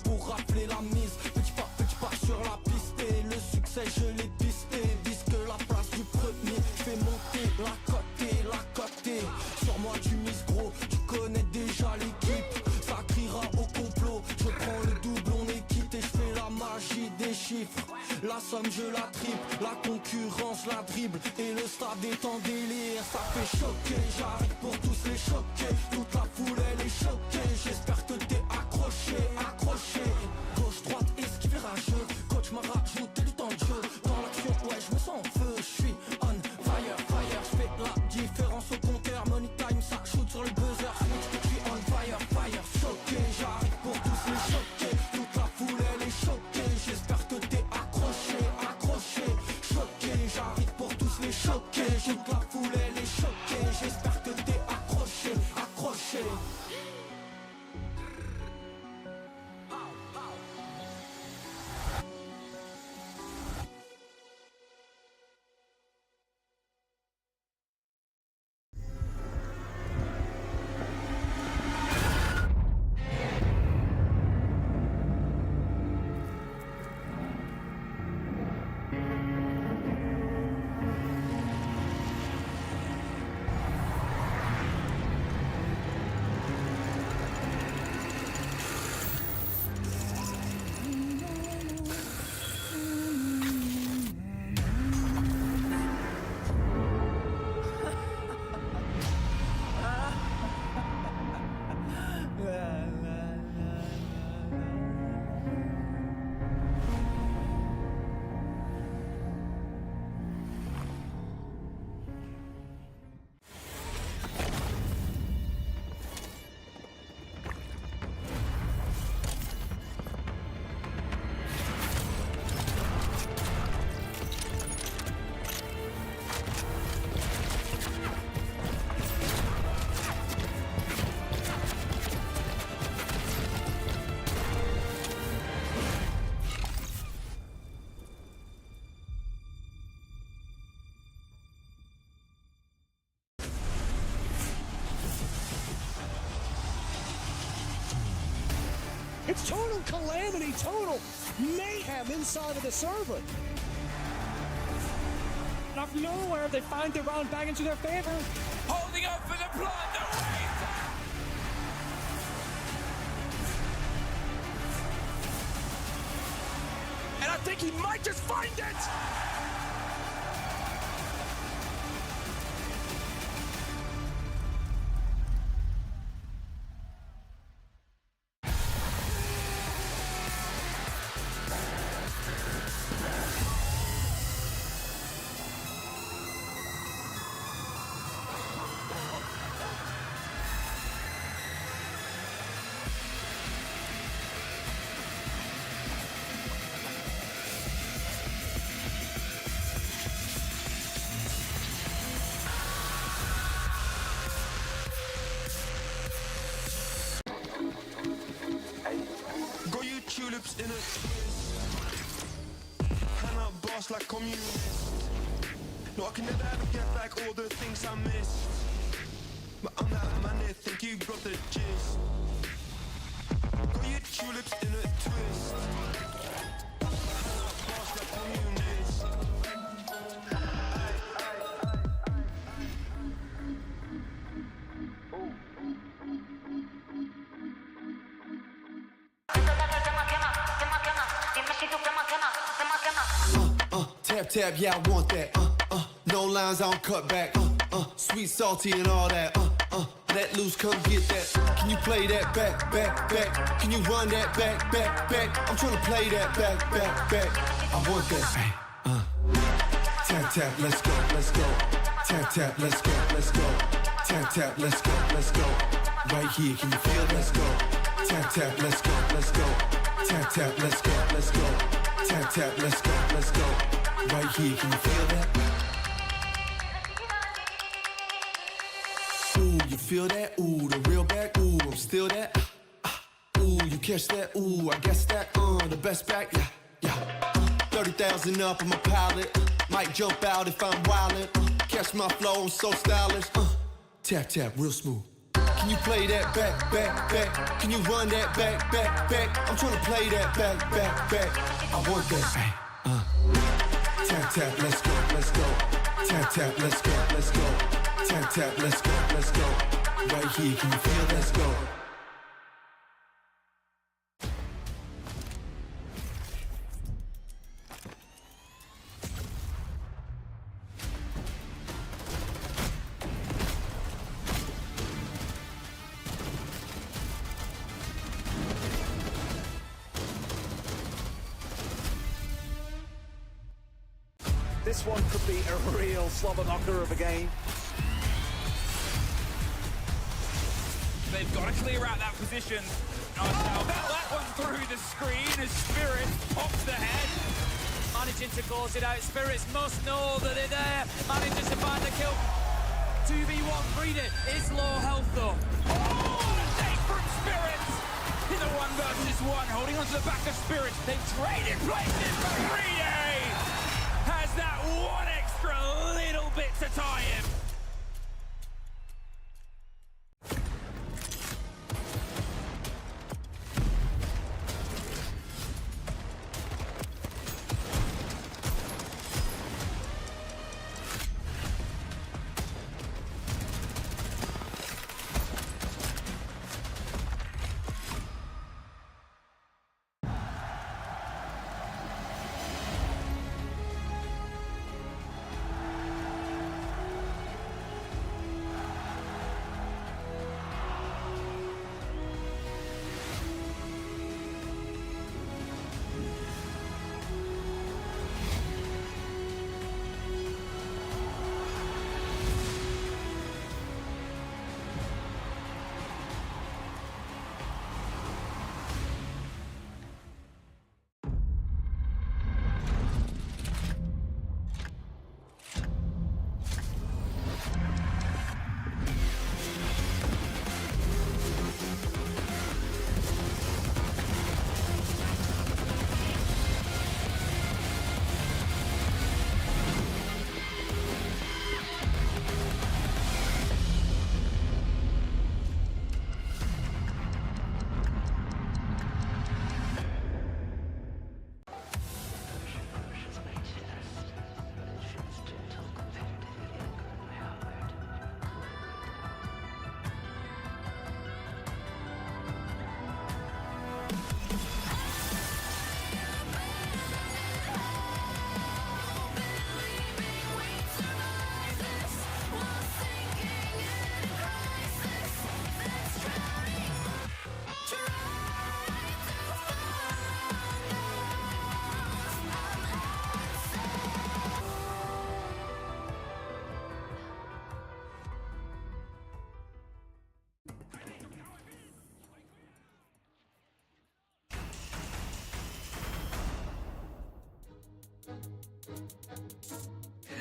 Pour rappeler la mise, petit pas sur la piste et le succès je l'ai pisté, disque la place du premier, fais monter la côté, sur moi tu mises gros, tu connais déjà l'équipe, ça criera au complot, je prends le double, on est quitté, je fais la magie des chiffres, la somme je la triple, la concurrence la dribble, et le stade est en délire, ça fait choquer, j'arrive pour tous les choquer, toute la foule elle est choquée, j'espère que t'es accroché, gauche, droite, esquive rageux, coach m'a rajouté du temps de jeu, dans l'action, ouais, je me sens en feu, je suis on fire, je fais la différence au compteur, money time, ça shoot sur le buzzer, switch, je suis on fire, choqué, j'arrive pour tous les choquer, toute la foule elle est choquée, j'espère que t'es accroché, choqué, j'arrive pour tous les choquer, toute la foule elle est choquée, j'espère que t'es accroché. It's total calamity, total mayhem inside of the server. Out of nowhere, they find the round back into their favor. Holding up for the blood, the wave! And I think he might just find it! Tulips in a hand up boss like communist. No, I can never ever get back all the things I missed. But I'm that man that think you got the gist. Got your tulips in a twist. Hand up boss like communist. Tap tap, yeah, I want that. No lines, I don't cut back. Sweet, salty, and all that. Let loose, come get that. Can you play that back, back, back? Can you run that back, back, back? I'm trying to play that back, back, back. I want that. Tap tap, let's go, let's go. Tap tap, let's go, let's go. Tap tap, let's go, let's go. Right here, can you feel? Let's go. Tap tap, let's go, let's go. Tap tap, let's go, let's go. Tap tap, let's go, let's go. Right here, can you feel that? Ooh, you feel that? Ooh, the real back. Ooh, I'm still that. Ooh, you catch that? Ooh, I guess that. The best back. Yeah, yeah. 30,000 up on my pallet. Might jump out if I'm wildin'. Catch my flow, I'm so stylish. Tap tap, real smooth. Can you play that back, back, back? Can you run that back, back, back? I'm trying to play that back, back, back. I want that. Tap tap, let's go, let's go. Tap tap, let's go, let's go. Tap tap, let's go, let's go. Right here, can you feel? Let's go. This one could be a real slobber knocker of a game. They've got to clear out that position. Oh, that one through the screen as Spirit pops the head. Managing to close it out. Spirits must know that they're there. Manages to find the kill. 2v1 Frida is low health though. Oh, what a take from Spirits! In the 1v1, holding onto the back of Spirits. They've traded places, but Frida has that one extra little bit to tie him.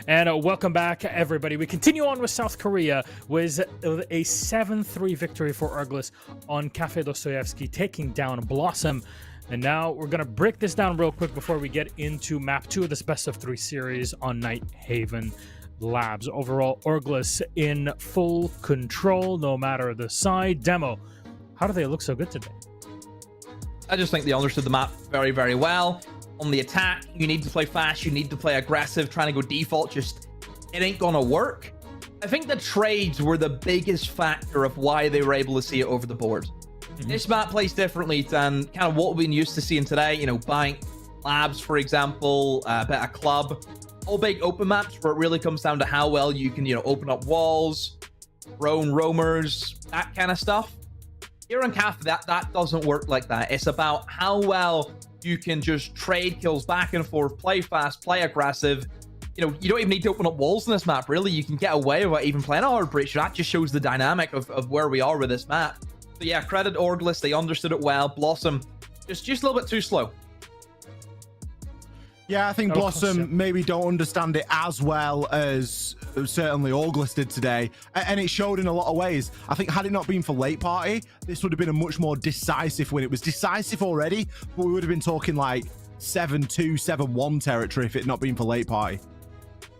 And welcome back, everybody. We continue on with South Korea with a 7-3 victory for Orgless on Cafe Dostoyevsky, taking down Blossom. And now we're going to break this down real quick before we get into map 2 of this best of 3 series on Night Haven Labs. Overall, Orgless in full control, no matter the side. Demo, how do they look so good today? I just think they understood the map very, very well. On the attack, you need to play fast, you need to play aggressive. Trying to go default, just it ain't gonna work. I think the trades were the biggest factor of why they were able to see it over the board. This map plays differently than kind of what we've been used to seeing today. You know, Bank, Labs, for example, a bit of Club. All big open maps where it really comes down to how well you can, you know, open up walls, drone roamers, that kind of stuff. Here on Cafe, that doesn't work like that. It's about how well you can just trade kills back and forth, play fast, play aggressive. You know, you don't even need to open up walls in this map, really. You can get away without even playing a hard breach. That just shows the dynamic of where we are with this map. So yeah, credit Orgless. They understood it well. Blossom, just a little bit too slow. Yeah, I think Blossom maybe don't understand it as well as certainly Orgless did today. And it showed in a lot of ways. I think had it not been for Late Party, this would have been a much more decisive win. It was decisive already, but we would have been talking like 7-2, 7-1 territory if it had not been for Late Party.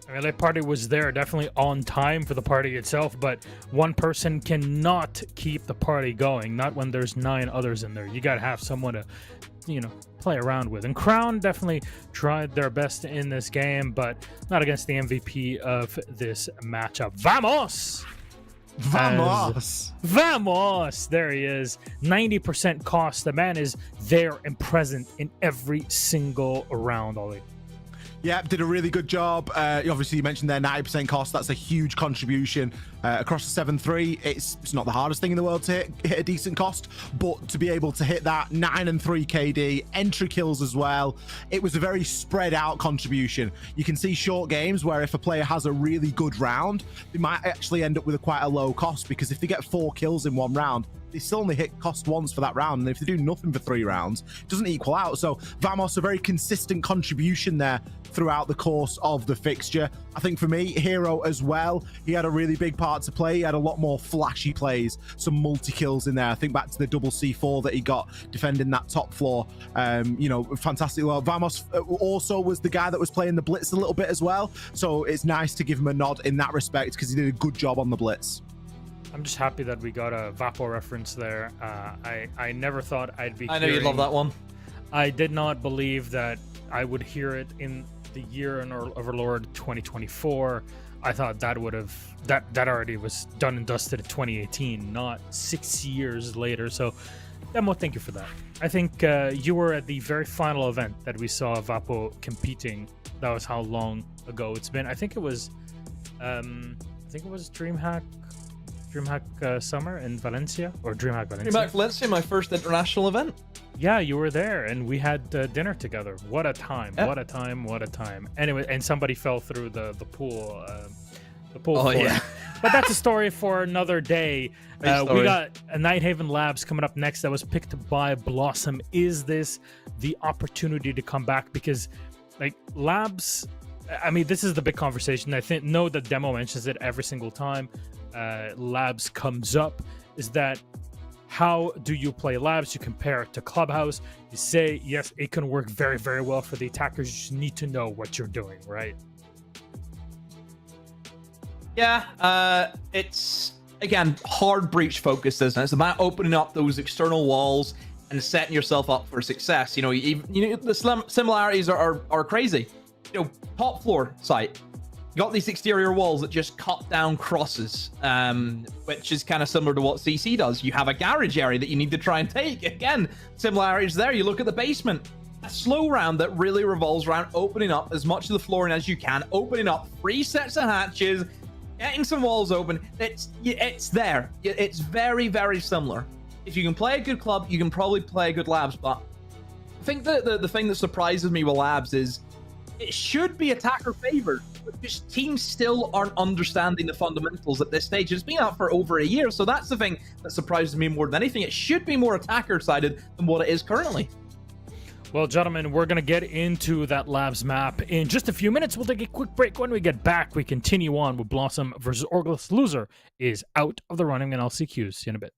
I mean, Late Party was there, definitely on time for the party itself, but one person cannot keep the party going, not when there's 9 others in there. You got to have someone to, you know, play around with. And Crown definitely tried their best in this game, but not against the MVP of this matchup. Vamos! Vamos! There he is. 90% cost. The man is there and present in every single round, Ollie. Yeah, did a really good job. Obviously, you mentioned their 90% cost. That's a huge contribution across the 7-3. It's not the hardest thing in the world to hit a decent cost, but to be able to hit that 9 and 3 KD, entry kills as well, it was a very spread out contribution. You can see short games where if a player has a really good round, they might actually end up with quite a low cost, because if they get 4 kills in one round, they still only hit cost once for that round, and if they do nothing for 3 rounds, it doesn't equal out. So Vamos, a very consistent contribution there throughout the course of the fixture. I think for me, Hero as well, he had a really big part to play. He had a lot more flashy plays, some multi-kills in there. I think back to the double C4 that he got defending that top floor. You know, fantastic. Well, Vamos also was the guy that was playing the Blitz a little bit as well, so it's nice to give him a nod in that respect, because he did a good job on the Blitz. I'm just happy that we got a Vapo reference there. I never thought I'd be. I know you'd love that one. I did not believe that I would hear it in the year in Overlord 2024. I thought that would have that already was done and dusted in 2018, not 6 years later. So, Demo, thank you for that. I think you were at the very final event that we saw Vapo competing. That was how long ago it's been. I think it was DreamHack Summer in Valencia, or DreamHack Valencia. DreamHack Valencia, my first international event. Yeah, you were there, and we had dinner together. What a time! Yeah. What a time! What a time! Anyway, and somebody fell through the pool. The pool. Oh yeah. But that's a story for another day. We got a Night Haven Labs coming up next. That was picked by Blossom. Is this the opportunity to come back? Because, like, Labs. I mean, this is the big conversation. I know that Demo mentions it every single time Labs comes up, is that how do you play Labs? You compare it to Clubhouse. You say, yes, it can work very, very well for the attackers. You just need to know what you're doing, right? Yeah, it's, again, hard breach focused, isn't it? It's about opening up those external walls and setting yourself up for success. You know, the similarities are crazy. You know, top floor site. You got these exterior walls that just cut down crosses, which is kind of similar to what CC does. You have a garage area that you need to try and take. Again, similarities there. You look at the basement. A slow round that really revolves around opening up as much of the flooring as you can, opening up 3 sets of hatches, getting some walls open. It's there. It's very, very similar. If you can play a good club, you can probably play a good Labs, but I think the thing that surprises me with Labs is it should be attacker favored, but just teams still aren't understanding the fundamentals at this stage. It's been out for over a year, so that's the thing that surprises me more than anything. It should be more attacker sided than what it is currently. Well, gentlemen, we're going to get into that Labs map in just a few minutes. We'll take a quick break. When we get back, we continue on with Blossom versus Orgless. Loser is out of the running in LCQs. See you in a bit.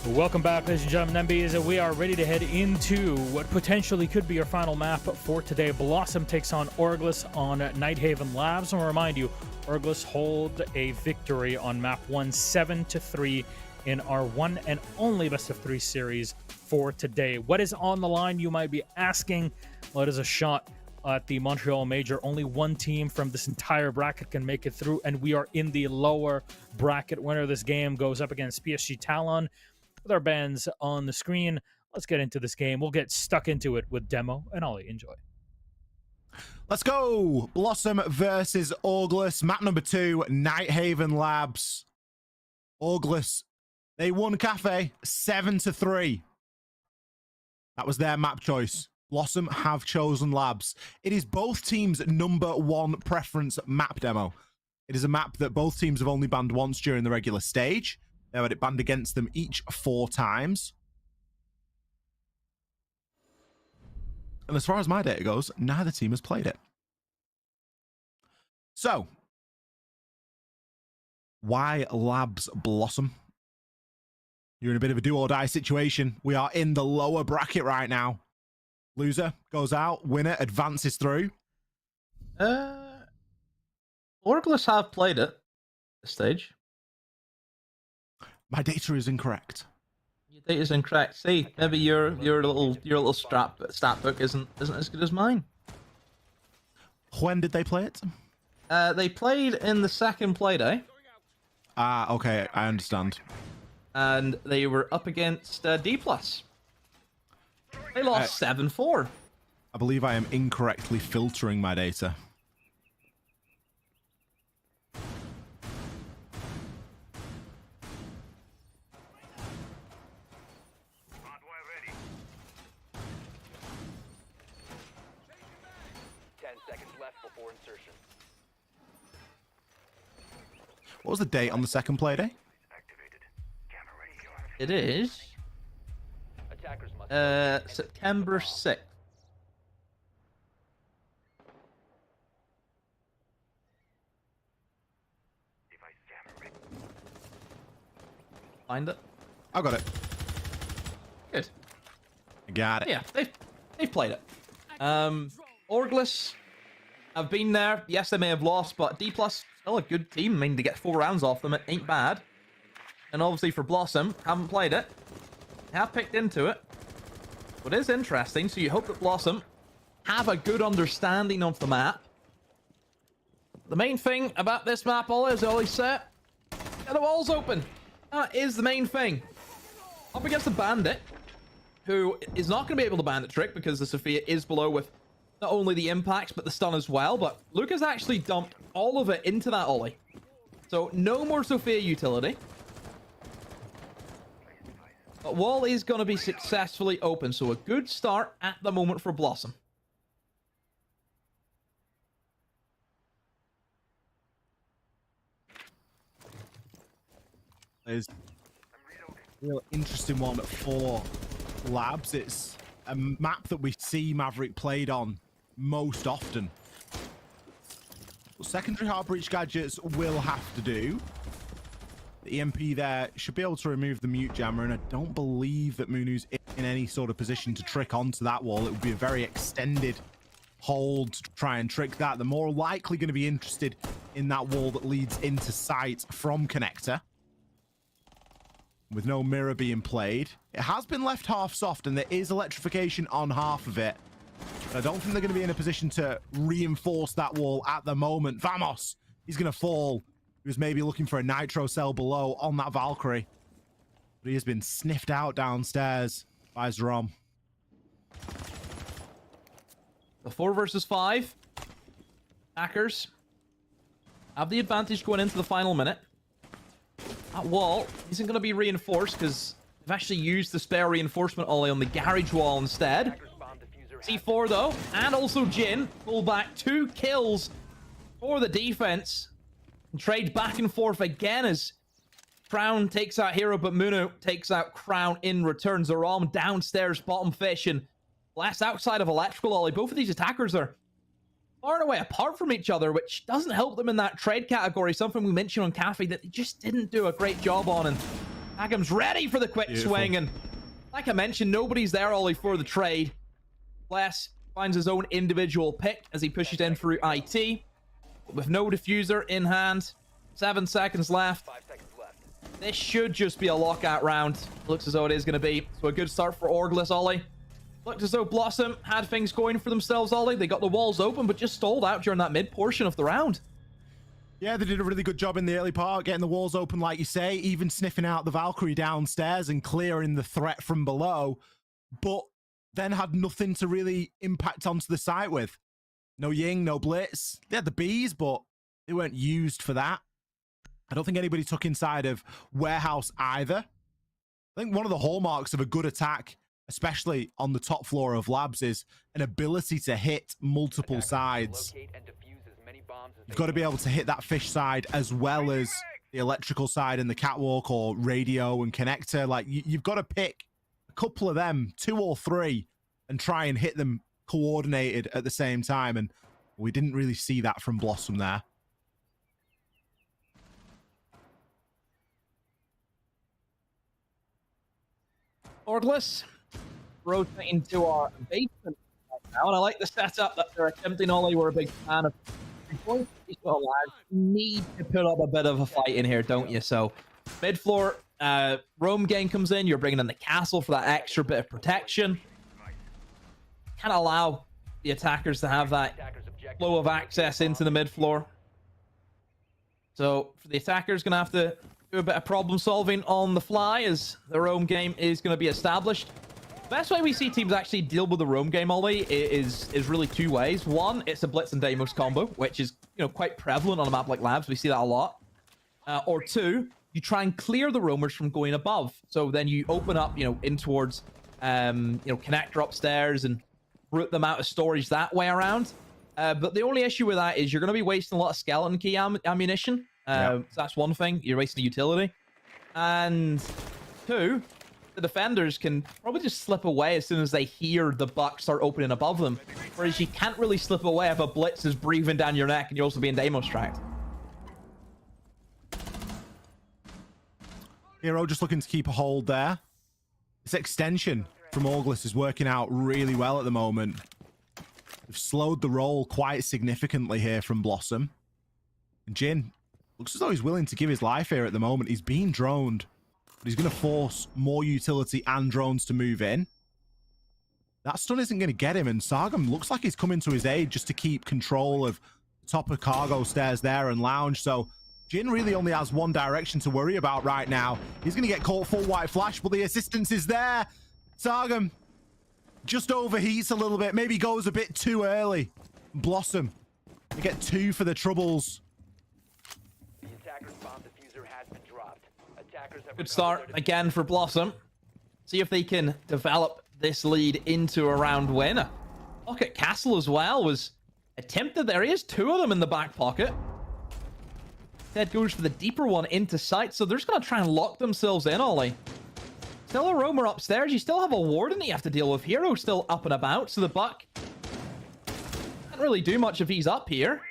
Welcome back, ladies and gentlemen, MBs. We are ready to head into what potentially could be our final map for today. Blossom takes on Orgless on Nighthaven Labs. And I'll remind you, Orgless hold a victory on map 1, 7-3 in our one and only best of 3 series for today. What is on the line, you might be asking? Well, it is a shot at the Montreal Major. Only one team from this entire bracket can make it through, and we are in the lower bracket. Winner of this game goes up against PSG Talon. With our bands on the screen, let's get into this game. We'll get stuck into it with Demo and Ollie. Enjoy. Let's go. Blossom versus Orgless. Map number 2, Nighthaven Labs. Orgless, they won Cafe 7-3. That was their map choice. Blossom have chosen Labs. It is both teams' number 1 preference map demo. It is a map that both teams have only banned once during the regular stage. They've had it banned against them each 4 times. And as far as my data goes, neither team has played it. So, why Labs Blossom? You're in a bit of a do-or-die situation. We are in the lower bracket right now. Loser goes out. Winner advances through. Orgless have played it at this stage. My data is incorrect. Your data's incorrect. See, maybe your little stat book isn't as good as mine. When did they play it? They played in the second playday. Ah, okay, I understand. And they were up against D+. They lost 7-4. I believe I am incorrectly filtering my data. What was the date on the second playday? It is September 6th. Find it? I got it. Good. I got it. Yeah, they've played it. Orgless have been there. Yes, they may have lost, but D+ still a good team. I mean, to get 4 rounds off them, it ain't bad. And obviously for Blossom, haven't played it. Have picked into it. What is interesting, so you hope that Blossom have a good understanding of the map. The main thing about this map, Ollie, as I always say, get the walls open. That is the main thing. Up against the Bandit, who is not going to be able to bandit trick because the Sophia is below with not only the impacts, but the stun as well. But Luke has actually dumped all of it into that Ollie. So no more Sophia utility. But wall is going to be successfully open. So a good start at the moment for Blossom. There's a real interesting one for Labs. It's a map that we see Maverick played on most often. Well, secondary hard breach gadgets will have to do. The EMP there should be able to remove the mute jammer, and I don't believe that Munu's in any sort of position to trick onto that wall. It would be a very extended hold to try and trick that. They're more likely going to be interested in that wall that leads into sight from connector. With no mirror being played. It has been left half soft, and there is electrification on half of it. But I don't think they're going to be in a position to reinforce that wall at the moment. Vamos! He's going to fall. He was maybe looking for a nitro cell below on that Valkyrie. But he has been sniffed out downstairs by Zerom. The 4 versus 5. Attackers have the advantage going into the final minute. That wall isn't going to be reinforced because they've actually used the spare reinforcement Ollie on the garage wall instead. C4 though, and also Jin pull back 2 kills for the defense. And trade back and forth again as Crown takes out Hero, but Munu takes out Crown in return. Zerom downstairs, bottom fish, and Blast outside of electrical Ollie. Both of these attackers are far and away apart from each other, which doesn't help them in that trade category. Something we mentioned on Cafe that they just didn't do a great job on. And Agam's ready for the quick swing. And like I mentioned, nobody's there, Ollie, for the trade. Bless finds his own individual pick as he pushes in through IT. With no diffuser in hand. 7 seconds left. 5 seconds left. This should just be a lockout round. Looks as though it is going to be. So a good start for Orgless, Ollie. Looked as though Blossom had things going for themselves, Ollie. They got the walls open, but just stalled out during that mid portion of the round. Yeah, they did a really good job in the early part, getting the walls open, like you say, even sniffing out the Valkyrie downstairs and clearing the threat from below, but then had nothing to really impact onto the site with. No Ying, no Blitz. They had the bees, but they weren't used for that. I don't think anybody took inside of Warehouse either. I think one of the hallmarks of a good attack, especially on the top floor of Labs, is an ability to hit multiple sides. You've got to be able to hit that fish side as well as the electrical side and the catwalk or radio and connector. Like, you've got to pick a couple of them, 2 or 3, and try and hit them coordinated at the same time. And we didn't really see that from Blossom there. Orgless. Rotating to our basement right now. And I like the setup that they're attempting. Ollie, we're a big fan of. Need to put up a bit of a fight in here, don't you? So, mid floor, roam gang comes in. You're bringing in the castle for that extra bit of protection. Can't allow the attackers to have that flow of access into the mid floor. So, for the attackers, going to have to do a bit of problem solving on the fly as the roam game is going to be established. Best way we see teams actually deal with the roam game, Ollie, is really two ways. One, it's a Blitz and Deimos combo, which is, you know, quite prevalent on a map like Labs. We see that a lot. Or two, you try and clear the roamers from going above. So then you open up, you know, in towards, you know, connector upstairs and route them out of storage that way around. But the only issue with that is you're going to be wasting a lot of skeleton key ammunition. So that's one thing. You're wasting utility. And two, the defenders can probably just slip away as soon as they hear the buck start opening above them. Whereas you can't really slip away if a blitz is breathing down your neck and you're also being Deimos tracked. Hero just looking to keep a hold there. This extension from Orgless is working out really well at the moment. They've slowed the roll quite significantly here from Blossom. And Jin looks as though he's willing to give his life here at the moment. He's being droned, but he's going to force more utility and drones to move in. That stun isn't going to get him, and Sargam looks like he's coming to his aid just to keep control of the top of cargo stairs there and lounge. So Jin really only has one direction to worry about right now. He's going to get caught full white flash, but the assistance is there. Sargam just overheats a little bit, maybe goes a bit too early. Blossom, they get 2 for the troubles. Good start again for Blossom. See if they can develop this lead into a round win. Pocket Castle as well was attempted. There he is, 2 of them in the back pocket. Ted goes for the deeper one into sight, so they're just going to try and lock themselves in, Ollie. Still a roamer upstairs. You still have a warden that you have to deal with. Hero still up and about, so the buck can't really do much if he's up here.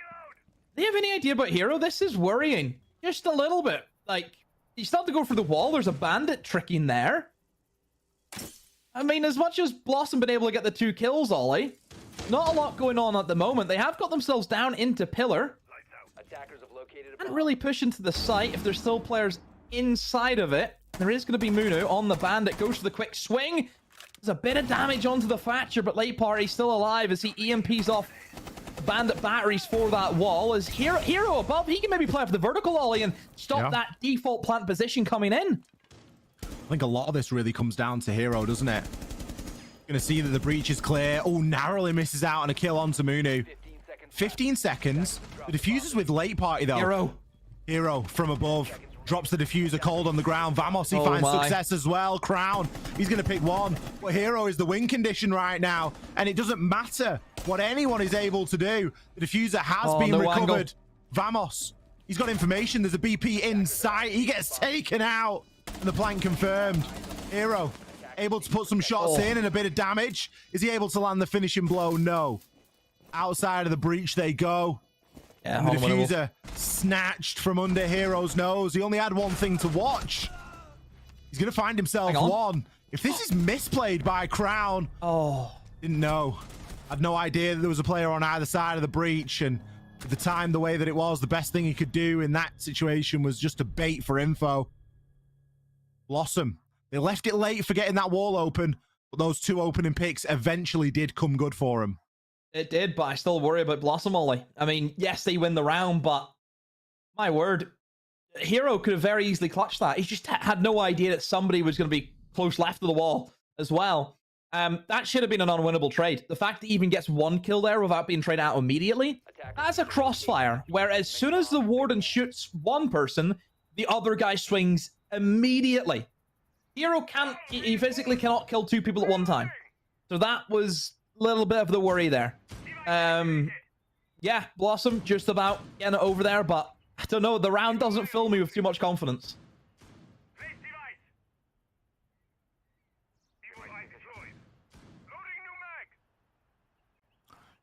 Do you have any idea about Hero? This is worrying. Just a little bit. Like, you still have to go for the wall. There's a bandit trick in there. I mean, as much as Blossom been able to get the 2 kills, Ollie, not a lot going on at the moment. They have got themselves down into pillar. Can't really push into the site if there's still players inside of it. There is going to be Munu on the bandit. Goes for the quick swing. There's a bit of damage onto the Thatcher, but late party still alive as he EMPs off the bandit batteries for that wall. As Hero above, he can maybe play for the vertical, Ollie, and stop that default plant position coming in. I think a lot of this really comes down to Hero, doesn't it? Gonna see that the breach is clear. Oh, narrowly misses out on a kill onto Munu. 15 seconds. The diffuser's with late party, though. Hero from above. Drops the diffuser cold on the ground. Vamos, he finds success as well. Crown, he's going to pick one. But Hero is the win condition right now. And it doesn't matter what anyone is able to do. The diffuser has been recovered. Angle. Vamos, he's got information. There's a BP in sight. He gets taken out. And the plank confirmed. Hero able to put some shots in and a bit of damage. Is he able to land the finishing blow? No. Outside of the breach they go. Yeah, and the diffuser snatched from under Hero's nose. He only had one thing to watch. He's going to find himself one. If this is misplayed by Crown. Didn't know. Had no idea that there was a player on either side of the breach. And at the time, the way that it was, the best thing he could do in that situation was just to bait for info. Blossom. They left it late for getting that wall open. But those 2 opening picks eventually did come good for him. It did, but I still worry about Blossom, Ollie. I mean, yes, they win the round, but my word, Hero could have very easily clutched that. He just had no idea that somebody was going to be close left of the wall as well. That should have been an unwinnable trade. The fact that he even gets 1 kill there without being traded out immediately, that's a crossfire, where as soon as the warden shoots one person, the other guy swings immediately. Hero can't, he physically cannot kill 2 people at one time. So that was little bit of the worry there. Yeah, Blossom just about getting it over there, but I don't know, the round doesn't fill me with too much confidence.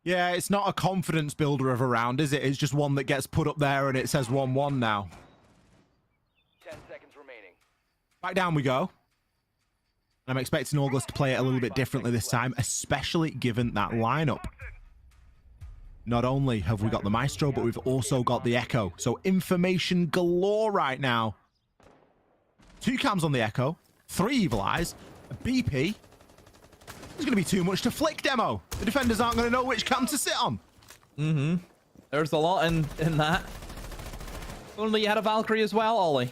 Yeah, it's not a confidence builder of a round, is it? It's just one that gets put up there and it says 1-1 now. 10 seconds remaining. Back down we go. I'm expecting Orgless to play it a little bit differently this time, especially given that lineup. Not only have we got the Maestro, but we've also got the Echo. So information galore right now. 2 cams on the Echo, 3 Evil Eyes, a BP. There's going to be too much to flick, Demo. The defenders aren't going to know which cam to sit on. There's a lot in that. Only you had a Valkyrie as well, Ollie.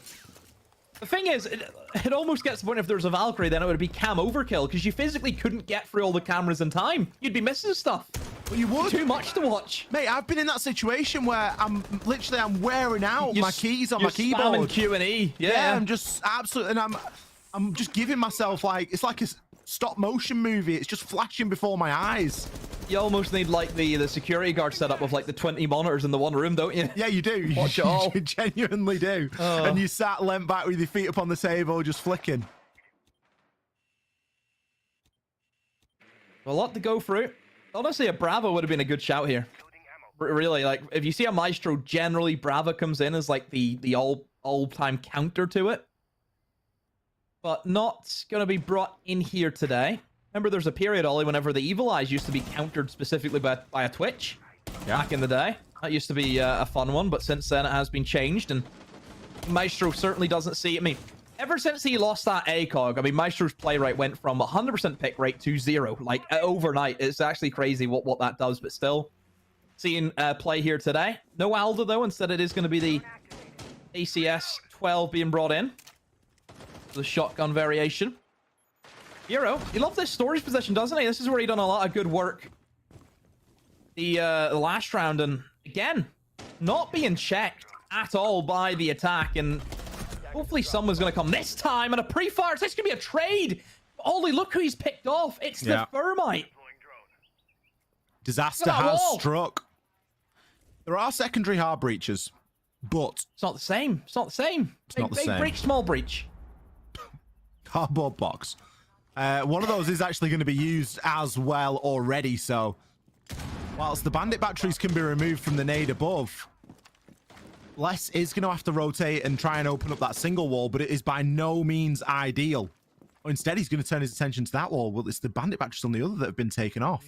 The thing is, it almost gets to the point if there's a Valkyrie, then it would be cam overkill, because you physically couldn't get through all the cameras in time. You'd be missing stuff. Well, you would. Too much to watch. Mate, I've been in that situation where I'm wearing out my keys on my keyboard. Spamming Q and E. Yeah, I'm just absolutely, and I'm just giving myself like, it's like a stop motion movie. It's just flashing before my eyes. You almost need like the security guard setup with like the 20 monitors in the one room, don't you? Yeah, you do. Watch it all. You genuinely do. And you sat leant back with your feet up on the table, just flicking. A lot to go through. Honestly, a Bravo would have been a good shout here. Really, like, if you see a Maestro, generally Bravo comes in as like the all-time counter to it. But not going to be brought in here today. Remember, there's a period, Ollie, whenever the Evil Eyes used to be countered specifically by a Twitch. Yeah. Back in the day. That used to be a fun one, but since then it has been changed, and Maestro certainly doesn't see... I mean, ever since he lost that ACOG, I mean, Maestro's play rate went from 100% pick rate to 0, like, overnight. It's actually crazy what that does, but still, seeing play here today. No Aldo, though. Instead, it is going to be the ACS 12 being brought in. The shotgun variation. Hero, he loves this storage position, doesn't he? This is where he done a lot of good work the last round, and again, not being checked at all by the attack, and hopefully someone's going to come this time, and a pre-fire. This could be a trade. Ollie, look who he's picked off. It's the Thermite. Disaster has struck. There are secondary hard breaches, but... It's not the same. It's not the same. It's not the same. Big breach, small breach. Cardboard box. One of those is actually going to be used as well already, so whilst the bandit batteries can be removed from the nade above, Les is going to have to rotate and try and open up that single wall, but it is by no means ideal. Or instead, he's going to turn his attention to that wall. Well, it's the bandit batteries on the other that have been taken off.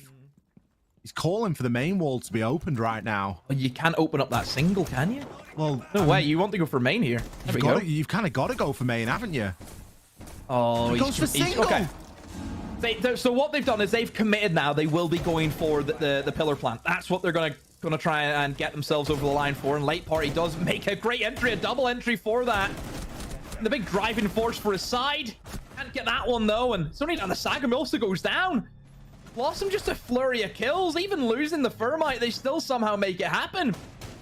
He's calling for the main wall to be opened right now. Well, you can't open up that single, can you? Well, no way. You want to go for main here. You've kind of got to go for main, haven't you? Oh, he goes for single. Okay. So what they've done is they've committed now. They will be going for the pillar plant. That's what they're gonna try and get themselves over the line for. And Late Party does make a great entry, a double entry for that. And the big driving force for his side. Can't get that one though. And suddenly the Sagam also goes down. Blossom just a flurry of kills. Even losing the Thermite, they still somehow make it happen.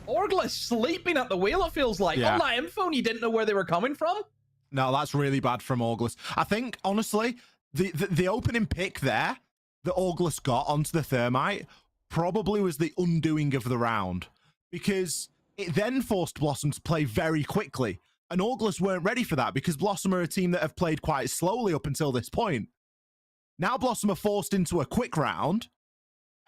Orgless sleeping at the wheel, it feels like. On that info, and you didn't know where they were coming from. No, that's really bad from Orgless. I think, honestly, the opening pick there that Orgless got onto the Thermite probably was the undoing of the round, because it then forced Blossom to play very quickly, and Orgless weren't ready for that because Blossom are a team that have played quite slowly up until this point. Now Blossom are forced into a quick round,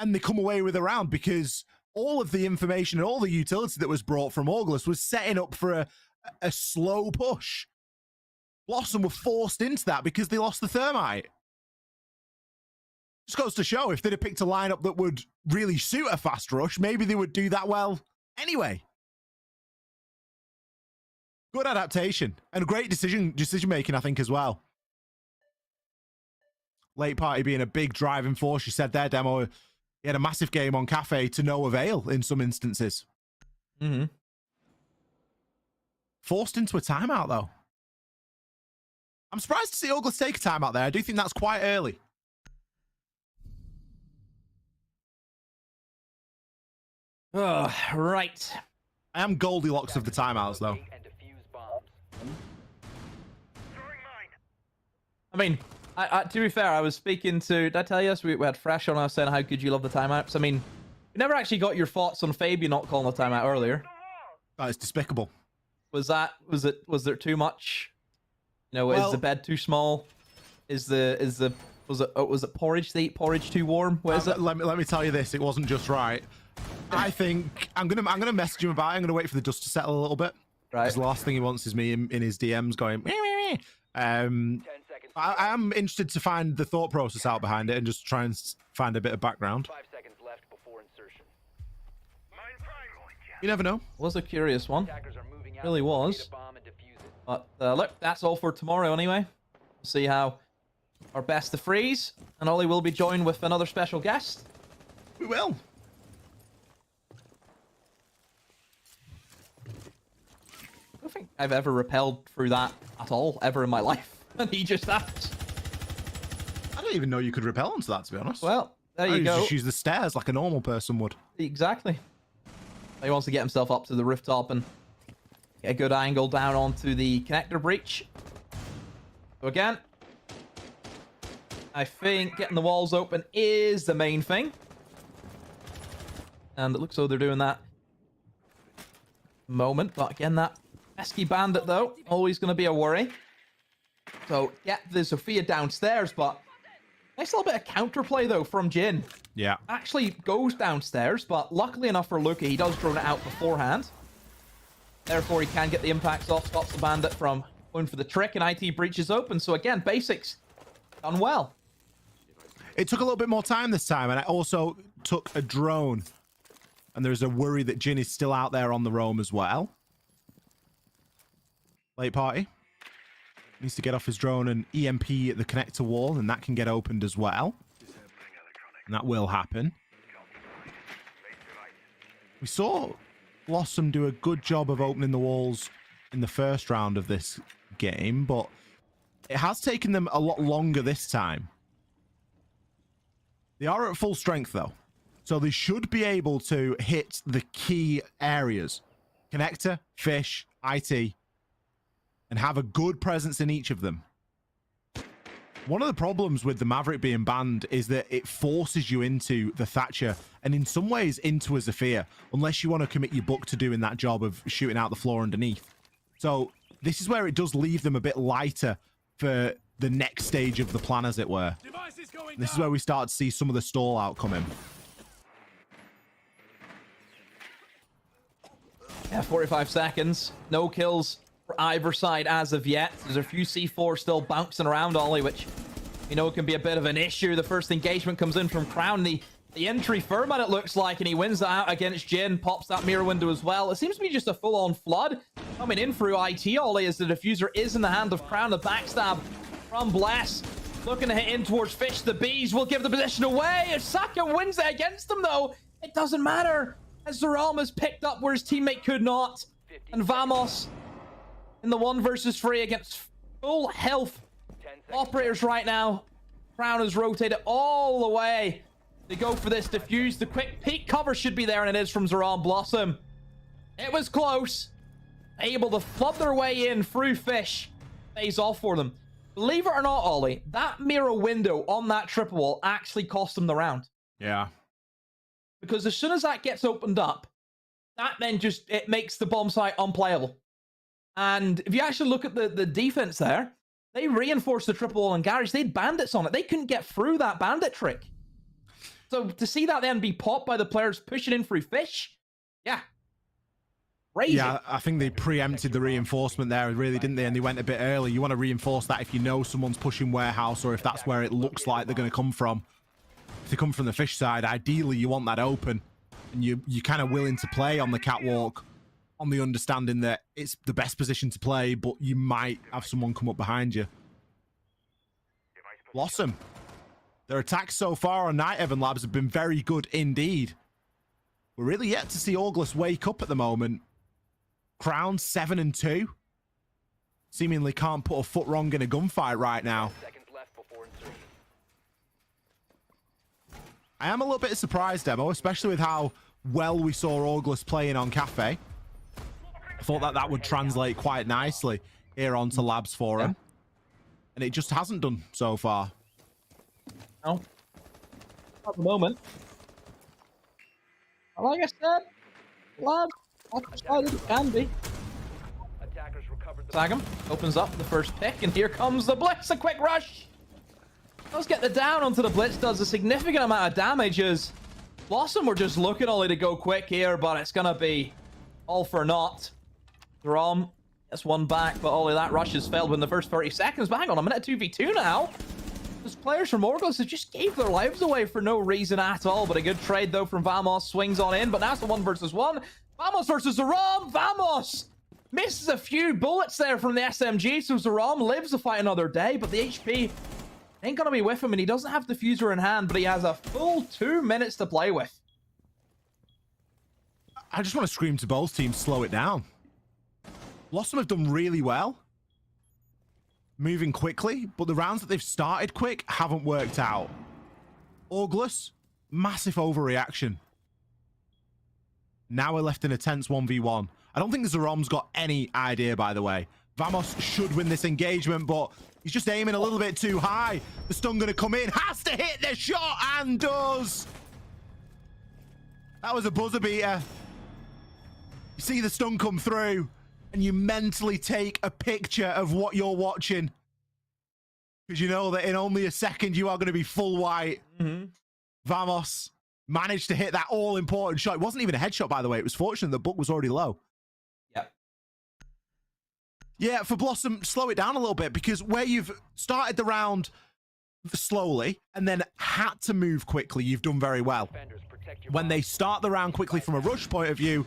and they come away with a round because all of the information and all the utility that was brought from Orgless was setting up for a slow push. Blossom were forced into that because they lost the Thermite. Just goes to show, if they'd have picked a lineup that would really suit a fast rush, maybe they would do that well anyway. Good adaptation and a great decision making, I think, as well. Late Party being a big driving force. You said there, Demo, he had a massive game on Cafe to no avail in some instances. Forced into a timeout, though. I'm surprised to see Orgless take a timeout there. I do think that's quite early. Right. I am Goldilocks of the timeouts, though. I mean, to be fair, I was speaking to... Did I tell you this? We had Fresh on. I was saying how good you love the timeouts. I mean, we never actually got your thoughts on Fabian not calling the timeout earlier. That is despicable. Was there too much? You know, is the bed too small? Was it porridge to eat? Porridge too warm? What is it? Let me tell you this. It wasn't just right. I think I'm gonna message him about it. I'm gonna wait for the dust to settle a little bit. Right. Because the last thing he wants is me in his DMs going. Meh, meh, meh. 10 seconds I am interested to find the thought process out behind it and just try and find a bit of background. 5 seconds left before insertion. You never know. Was a curious one. Attackers are moving out. Really was. Locate a bomb and defuse it. But look, that's all for tomorrow anyway. We'll see how our best of freeze. And Ollie will be joined with another special guest. We will. I don't think I've ever rappelled through that at all, ever in my life. And he just has. I don't even know you could rappel onto that, to be honest. Well, there you I go. just use the stairs like a normal person would. Exactly. He wants to get himself up to the rooftop and get a good angle down onto the connector breach. So again, I think getting the walls open is the main thing. And it looks like they're doing that moment. But again, that pesky bandit, though, always going to be a worry. So get the Sophia downstairs, but nice little bit of counterplay, though, from Jin. Yeah. Actually goes downstairs, but luckily enough for Luca, he does drone it out beforehand. Therefore, he can get the impacts off, stops the bandit from going for the trick, and IT breach is open. So again, basics done well. It took a little bit more time this time, and I also took a drone. And there's a worry that Jin is still out there on the roam as well. Late party. Needs to get off his drone and EMP the connector wall, and that can get opened as well. And that will happen. We saw Blossom do a good job of opening the walls in the first round of this game, but it has taken them a lot longer this time. They are at full strength, though. So they should be able to hit the key areas. Connector, fish, IT. And have a good presence in each of them. One of the problems with the Maverick being banned is that it forces you into the Thatcher and in some ways into a Zephyr, unless you want to commit your book to doing that job of shooting out the floor underneath. So this is where it does leave them a bit lighter for the next stage of the plan, as it were. This is where we start to see some of the stall out coming. Yeah, 45 seconds. No kills for either side as of yet. There's a few C4 still bouncing around, Ollie, which, you know, can be a bit of an issue. The first engagement comes in from Crown. The entry Furman, it looks like, and he wins that out against Jin. Pops that mirror window as well. It seems to be just a full-on flood coming in through IT, Ollie, as the diffuser is in the hand of Crown. The backstab from Bless. Looking to hit in towards Fish. The Bees will give the position away. If Saka wins it against them, though, it doesn't matter, as Zeram has picked up where his teammate could not. And Vamos in the 1 versus 3 against full health operators right now. Crown has rotated all the way to go for this diffuse. The quick peek cover should be there, and it is from Zeram Blossom. It was close. Able to flood their way in through Fish. Pays off for them. Believe it or not, Ollie, that mirror window on that triple wall actually cost them the round. Yeah. Because as soon as that gets opened up, that then just, it makes the bomb site unplayable. And if you actually look at the defense there, they reinforced the triple wall and garage. They had bandits on it. They couldn't get through that bandit trick. So to see that then be popped by the players pushing in through Fish, yeah. Crazy. Yeah, I think they preempted the reinforcement there, really, didn't they? And they went a bit early. You want to reinforce that if you know someone's pushing warehouse, or if that's where it looks like they're going to come from. If they come from the Fish side, ideally you want that open, and you're kind of willing to play on the catwalk on the understanding that it's the best position to play, but you might have someone come up behind you. Blossom. Their attacks so far on Night Evan Labs have been very good indeed. We're really yet to see Orgless wake up at the moment. Crown 7-2. Seemingly can't put a foot wrong in a gunfight right now. I am a little bit surprised, Demo, especially with how well we saw Orgless playing on Cafe. I thought that would translate quite nicely here onto Labs for him. And it just hasn't done so far. No. At the moment. Like I said, Labs, it can be. Tag him, opens up the first pick, and here comes the Blitz, a quick rush. Does get the down onto the Blitz, does a significant amount of damage as Blossom were just looking only to go quick here, but it's gonna be all for naught. Zeram Gets one back, but all of that rush has failed within the first 30 seconds. But hang on a minute, 2v2 now. Those players from Orgless have just gave their lives away for no reason at all. But a good trade, though, from Vamos. Swings on in, but now it's a 1 versus 1. Vamos versus Zerom. Vamos misses a few bullets there from the SMG, so Zerom lives to fight another day. But the HP ain't going to be with him, and he doesn't have Diffuser in hand, but he has a full 2 minutes to play with. I just want to scream to both teams, slow it down. Blossom have done really well, moving quickly, but the rounds that they've started quick haven't worked out. Orgless, massive overreaction. Now we're left in a tense 1v1. I don't think the Zerom's got any idea, by the way. Vamos should win this engagement, but he's just aiming a little bit too high. The stun going to come in, has to hit the shot, and does. That was a buzzer beater. You see the stun come through, and you mentally take a picture of what you're watching, because you know that in only a second you are going to be full white. Vamos managed to hit that all-important shot. It wasn't even a headshot, by the way. It was fortunate the book was already low. Yep. Yeah, for Blossom, slow it down a little bit, because where you've started the round slowly and then had to move quickly, you've done very well. When they start the round quickly from a rush point of view,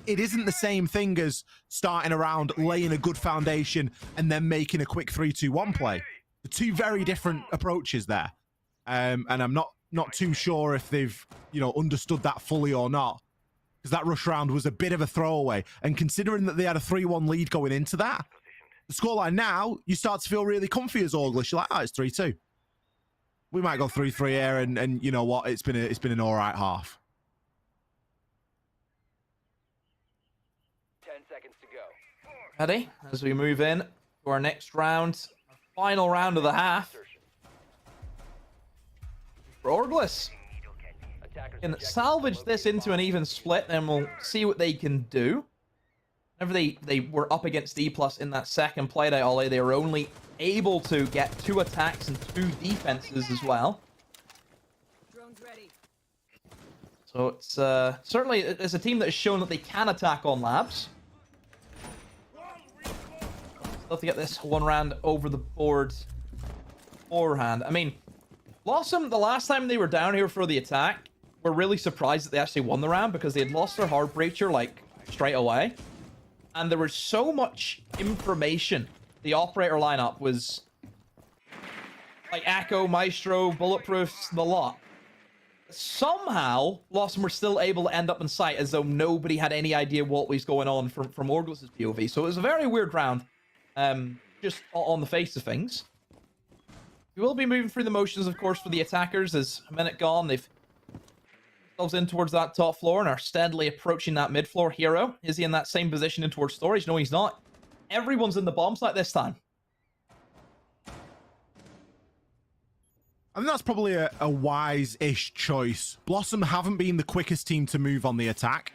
it isn't the same thing as starting a round, laying a good foundation, and then making a quick 3-2-1 play. The two very different approaches there. And I'm not too sure if they've, understood that fully or not, because that rush round was a bit of a throwaway. And considering that they had a 3-1 lead going into that, the scoreline now, you start to feel really comfy as Orgless. You're like, oh, it's 3-2. We might go 3-3 here, and you know what? It's been an all right half. 10 seconds to go. Ready? As we move in to our next round, our final round of the half. For Orgless. Can salvage this into an even split, and we'll see what they can do. Whenever they were up against D+ in that second play day, Ollie, they were only able to get 2 attacks and 2 defenses as well. Drone's ready. So it's certainly it's a team that has shown that they can attack on labs. Still have to get this one round over the board beforehand. I mean, Blossom, the last time they were down here for the attack, were really surprised that they actually won the round, because they had lost their hard breacher like straight away. And there was so much information. The operator lineup was like Echo, Maestro, Bulletproofs, the lot. Somehow, Blossom were still able to end up in sight as though nobody had any idea what was going on from Orgless' POV. So it was a very weird round, just on the face of things. We will be moving through the motions, of course, for the attackers. As a minute gone, they've themselves in towards that top floor and are steadily approaching that mid-floor. Hero, is he in that same position in towards storage? No, he's not. Everyone's in the bomb site this time. I think that's probably a wise-ish choice. Blossom haven't been the quickest team to move on the attack.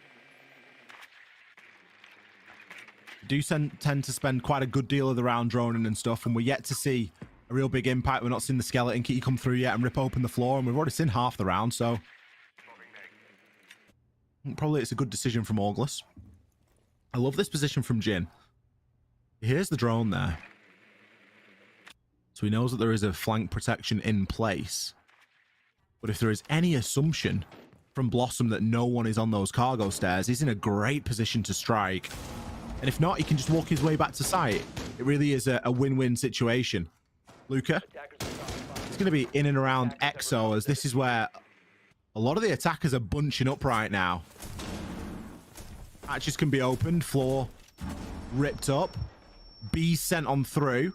Do tend to spend quite a good deal of the round droning and stuff, and we're yet to see a real big impact. We're not seeing the skeleton kitty come through yet and rip open the floor, and we've already seen half the round, so probably it's a good decision from Orgless. I love this position from Jin. Here's the drone there. So he knows that there is a flank protection in place. But if there is any assumption from Blossom that no one is on those cargo stairs, he's in a great position to strike. And if not, he can just walk his way back to site. It really is a win-win situation. Luca, it's going to be in and around EXO, as this is where a lot of the attackers are bunching up right now. Hatches can be opened, floor ripped up, B sent on through.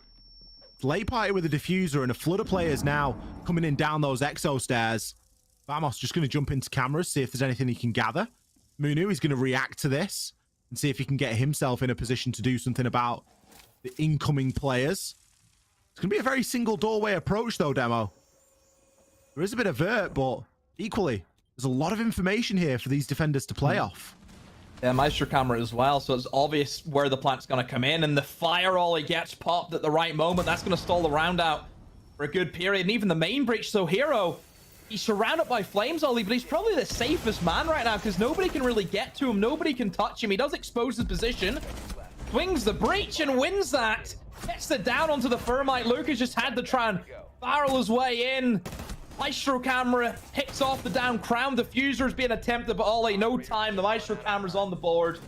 Late party with a diffuser and a flood of players now coming in down those EXO stairs. Vamos just going to jump into cameras, see if there's anything he can gather. Munu is going to react to this and see if he can get himself in a position to do something about the incoming players. It's going to be a very single doorway approach though, Demo. There is a bit of vert, but equally, there's a lot of information here for these defenders to play off. Yeah, Maestro camera as well, so it's obvious where the plant's going to come in, and the fire Ollie gets popped at the right moment. That's going to stall the round out for a good period, and even the main breach. So Hero, he's surrounded by flames, Ollie, but he's probably the safest man right now, because nobody can really get to him. Nobody can touch him. He does expose his position. swings the breach and wins that. Gets it down onto the Thermite. Lucas just had to try and barrel his way in. Maestro camera picks off the down crown. Diffuser is being attempted, but Ollie, no time. The Maestro camera's on the board.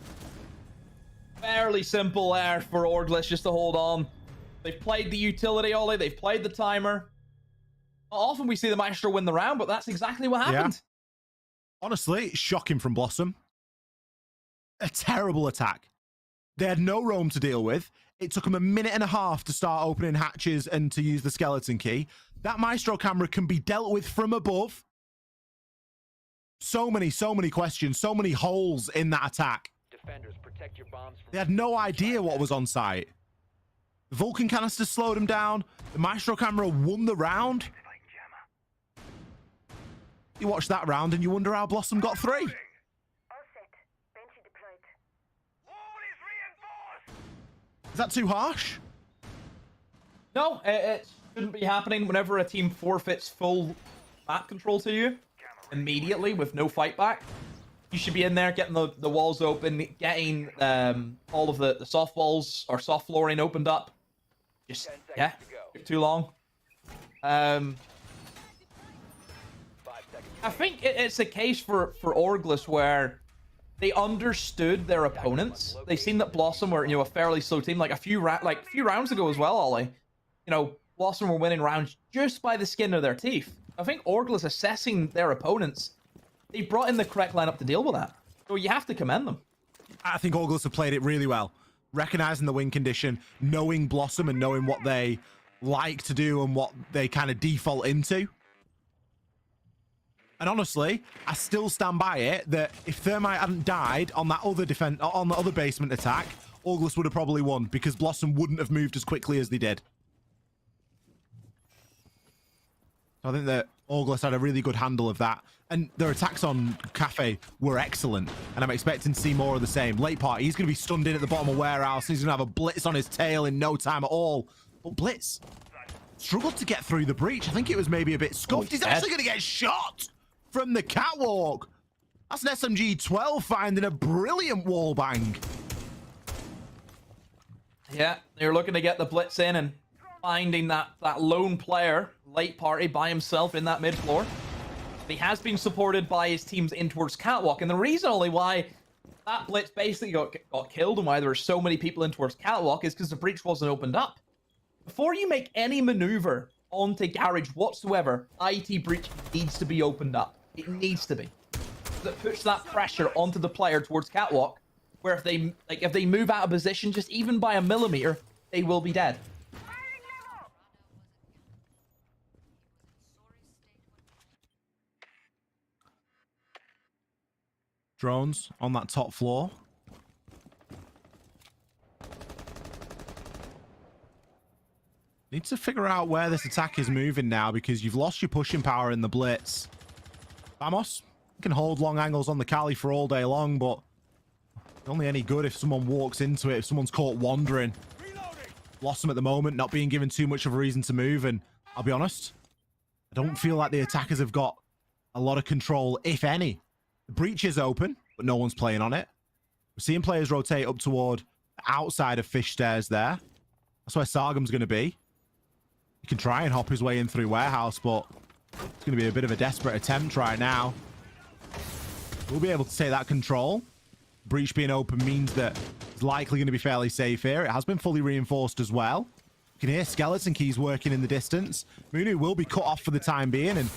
Fairly simple there for Orgless just to hold on. They've played the utility, Ollie. They've played the timer. Not often we see the Maestro win the round, but that's exactly what happened. Yeah. Honestly, shocking from Blossom. A terrible attack. They had no roam to deal with. It took them a minute and a half to start opening hatches and to use the skeleton key. That Maestro camera can be dealt with from above. So many questions, so many holes in that attack. Defenders, protect your bombs from They had no idea what was on site. The Vulcan canister slowed them down. The Maestro camera won the round. You watch that round and you wonder how Blossom got 3. Is that too harsh? No, it shouldn't be happening whenever a team forfeits full map control to you immediately with no fight back. You should be in there getting the walls open, getting all of the soft walls or soft flooring opened up. Just, yeah, took too long. I think it's a case for Orgless where they understood their opponents. They seen that Blossom were, a fairly slow team. Like a few rounds ago as well, Ollie. Blossom were winning rounds just by the skin of their teeth. I think Orgless assessing their opponents, they brought in the correct lineup to deal with that. So you have to commend them. I think Orgless have played it really well. Recognizing the win condition, knowing Blossom and knowing what they like to do and what they kind of default into. And honestly, I still stand by it that if Thermite hadn't died on that other on the other basement attack, Orgless would have probably won because Blossom wouldn't have moved as quickly as they did. I think that Orgless had a really good handle of that. And their attacks on Cafe were excellent. And I'm expecting to see more of the same. Late part, he's going to be stunned in at the bottom of Warehouse. He's going to have a Blitz on his tail in no time at all. But Blitz struggled to get through the breach. I think it was maybe a bit scuffed. He's actually going to get shot from the catwalk. That's an SMG-12 finding a brilliant wall bang. Yeah, they're looking to get the Blitz in and finding that lone player, late party, by himself in that mid floor. He has been supported by his teams in towards catwalk, and the reason only why that Blitz basically got killed and why there were so many people in towards catwalk is because the breach wasn't opened up. Before you make any maneuver onto garage whatsoever, IT breach needs to be opened up. It needs to be. That puts that pressure onto the player towards catwalk, where if they move out of position just even by a millimeter, they will be dead. Drones on that top floor. Need to figure out where this attack is moving now because you've lost your pushing power in the Blitz. Vamos can hold long angles on the Cali for all day long, but only any good if someone walks into it, if someone's caught wandering. Blossom at the moment not being given too much of a reason to move, and I'll be honest, I don't feel like the attackers have got a lot of control, if any. The breach is open, but no one's playing on it. We're seeing players rotate up toward the outside of Fish Stairs there. That's where Sargum's going to be. He can try and hop his way in through Warehouse, but it's going to be a bit of a desperate attempt right now. We'll be able to take that control. Breach being open means that it's likely going to be fairly safe here. It has been fully reinforced as well. You can hear skeleton keys working in the distance. Munu will be cut off for the time being, and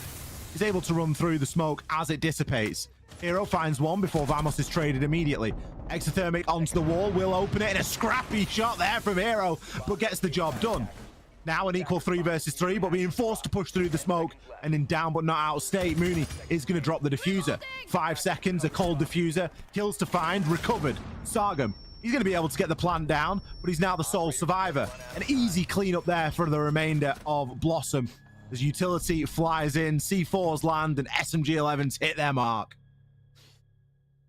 he's able to run through the smoke as it dissipates. Hero finds one before Vamos is traded immediately. Exothermic onto the wall, will open it, and a scrappy shot there from Hero, but gets the job done. Now an equal 3 versus 3, but being forced to push through the smoke and in down but not out state. Mooney is going to drop the diffuser. 5 seconds, a cold diffuser. Kills to find, recovered. Sargum, he's going to be able to get the plant down, but he's now the sole survivor. An easy cleanup there for the remainder of Blossom. As utility flies in, C4s land, and SMG-11s hit their mark.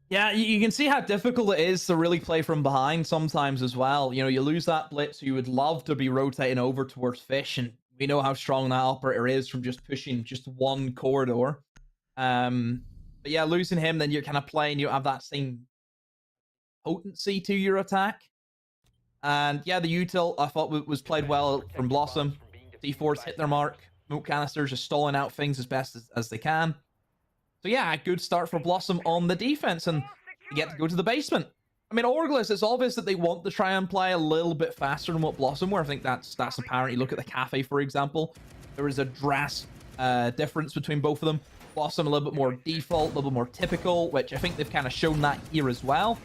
Yeah, you can see how difficult it is to really play from behind sometimes as well. You know, you lose that Blitz, you would love to be rotating over towards Fish, and we know how strong that operator is from just pushing just one corridor. But yeah, losing him, then you're kind of playing, you have that same potency to your attack. And yeah, the util I thought was played well from Blossom. C4s hit their mark. Smoke canisters just stalling out things as best as they can. So yeah, a good start for Blossom on the defense, and you get to go to the basement. I mean, Orgless, it's obvious that they want to try and play a little bit faster than what Blossom were. I think that's apparent. You look at the cafe, for example. There is a drastic difference between both of them. Blossom a little bit more default, a little bit more typical, which I think they've kind of shown that here as well.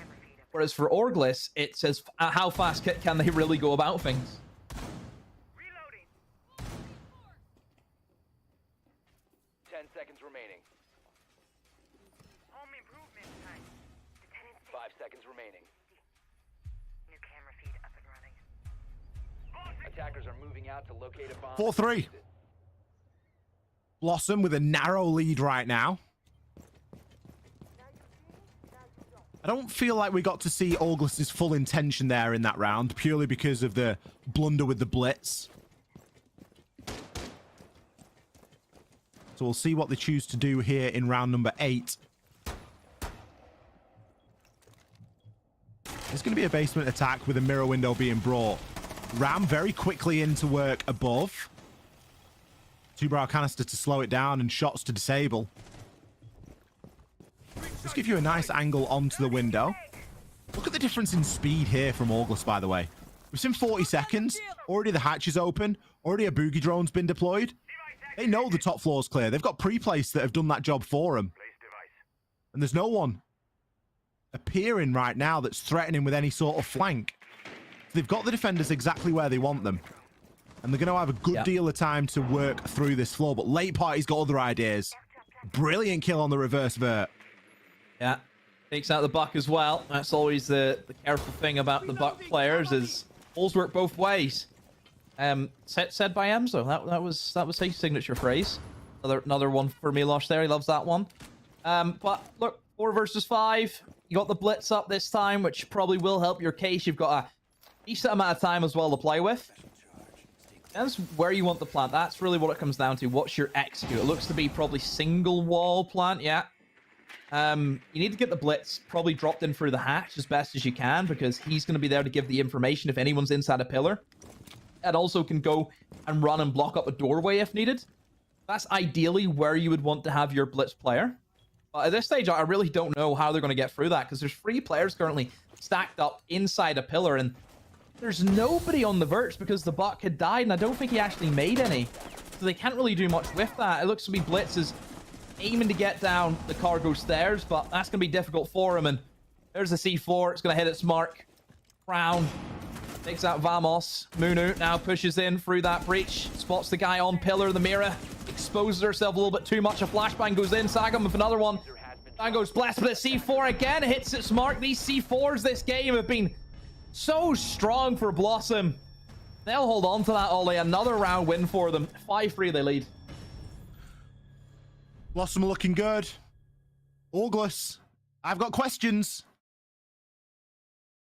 Whereas for Orgless, it says how fast can they really go about things. 10 seconds remaining. 5 seconds remaining. New camera feed up and running. Attackers are moving out to locate a bomb. 4-3. Blossom with a narrow lead right now. I don't feel like we got to see Orgless's full intention there in that round, purely because of the blunder with the blitz. So we'll see what they choose to do here in round number 8. It's going to be a basement attack with a mirror window being brought. Ram very quickly into work above. 2-barrel canister to slow it down and shots to disable. Just give you a nice angle onto the window. Look at the difference in speed here from Orgless, by the way. Within 40 seconds, already the hatch is open. Already a boogie drone's been deployed. They know the top floor's clear. They've got pre-plays that have done that job for them. And there's no one appearing right now that's threatening with any sort of flank. They've got the defenders exactly where they want them. And they're going to have a good deal of time to work through this floor. But Late Party's got other ideas. Brilliant kill on the reverse vert. Yeah, takes out the buck as well. That's always the careful thing about the buck players is balls work both ways. Said by Emzo. That was his signature phrase. Another one for Milosh there. He loves that one. But look, 4 versus 5. You got the blitz up this time, which probably will help your case. You've got a decent amount of time as well to play with. That's where you want the plant. That's really what it comes down to. What's your execute? It looks to be probably single wall plant. Yeah. You need to get the blitz probably dropped in through the hatch as best as you can, because he's going to be there to give the information if anyone's inside a pillar. It also can go and run and block up a doorway if needed. That's ideally where you would want to have your blitz player. But at this stage, I really don't know how they're going to get through that, because there's 3 players currently stacked up inside a pillar, and there's nobody on the verts because the buck had died, and I don't think he actually made any. So they can't really do much with that. It looks to be Blitz is aiming to get down the cargo stairs, but that's going to be difficult for him. And there's the C4. It's going to hit its mark. Crown takes out Vamos. Munu now pushes in through that breach. Spots the guy on pillar. The mirror exposes herself a little bit too much. A flashbang goes in. Sagam with another one. Bang goes blessed, but the C4 again hits its mark. These C4s this game have been so strong for Blossom. They'll hold on to that, Ollie. Another round win for them. 5-3 they lead. Blossom looking good. Orgless, I've got questions.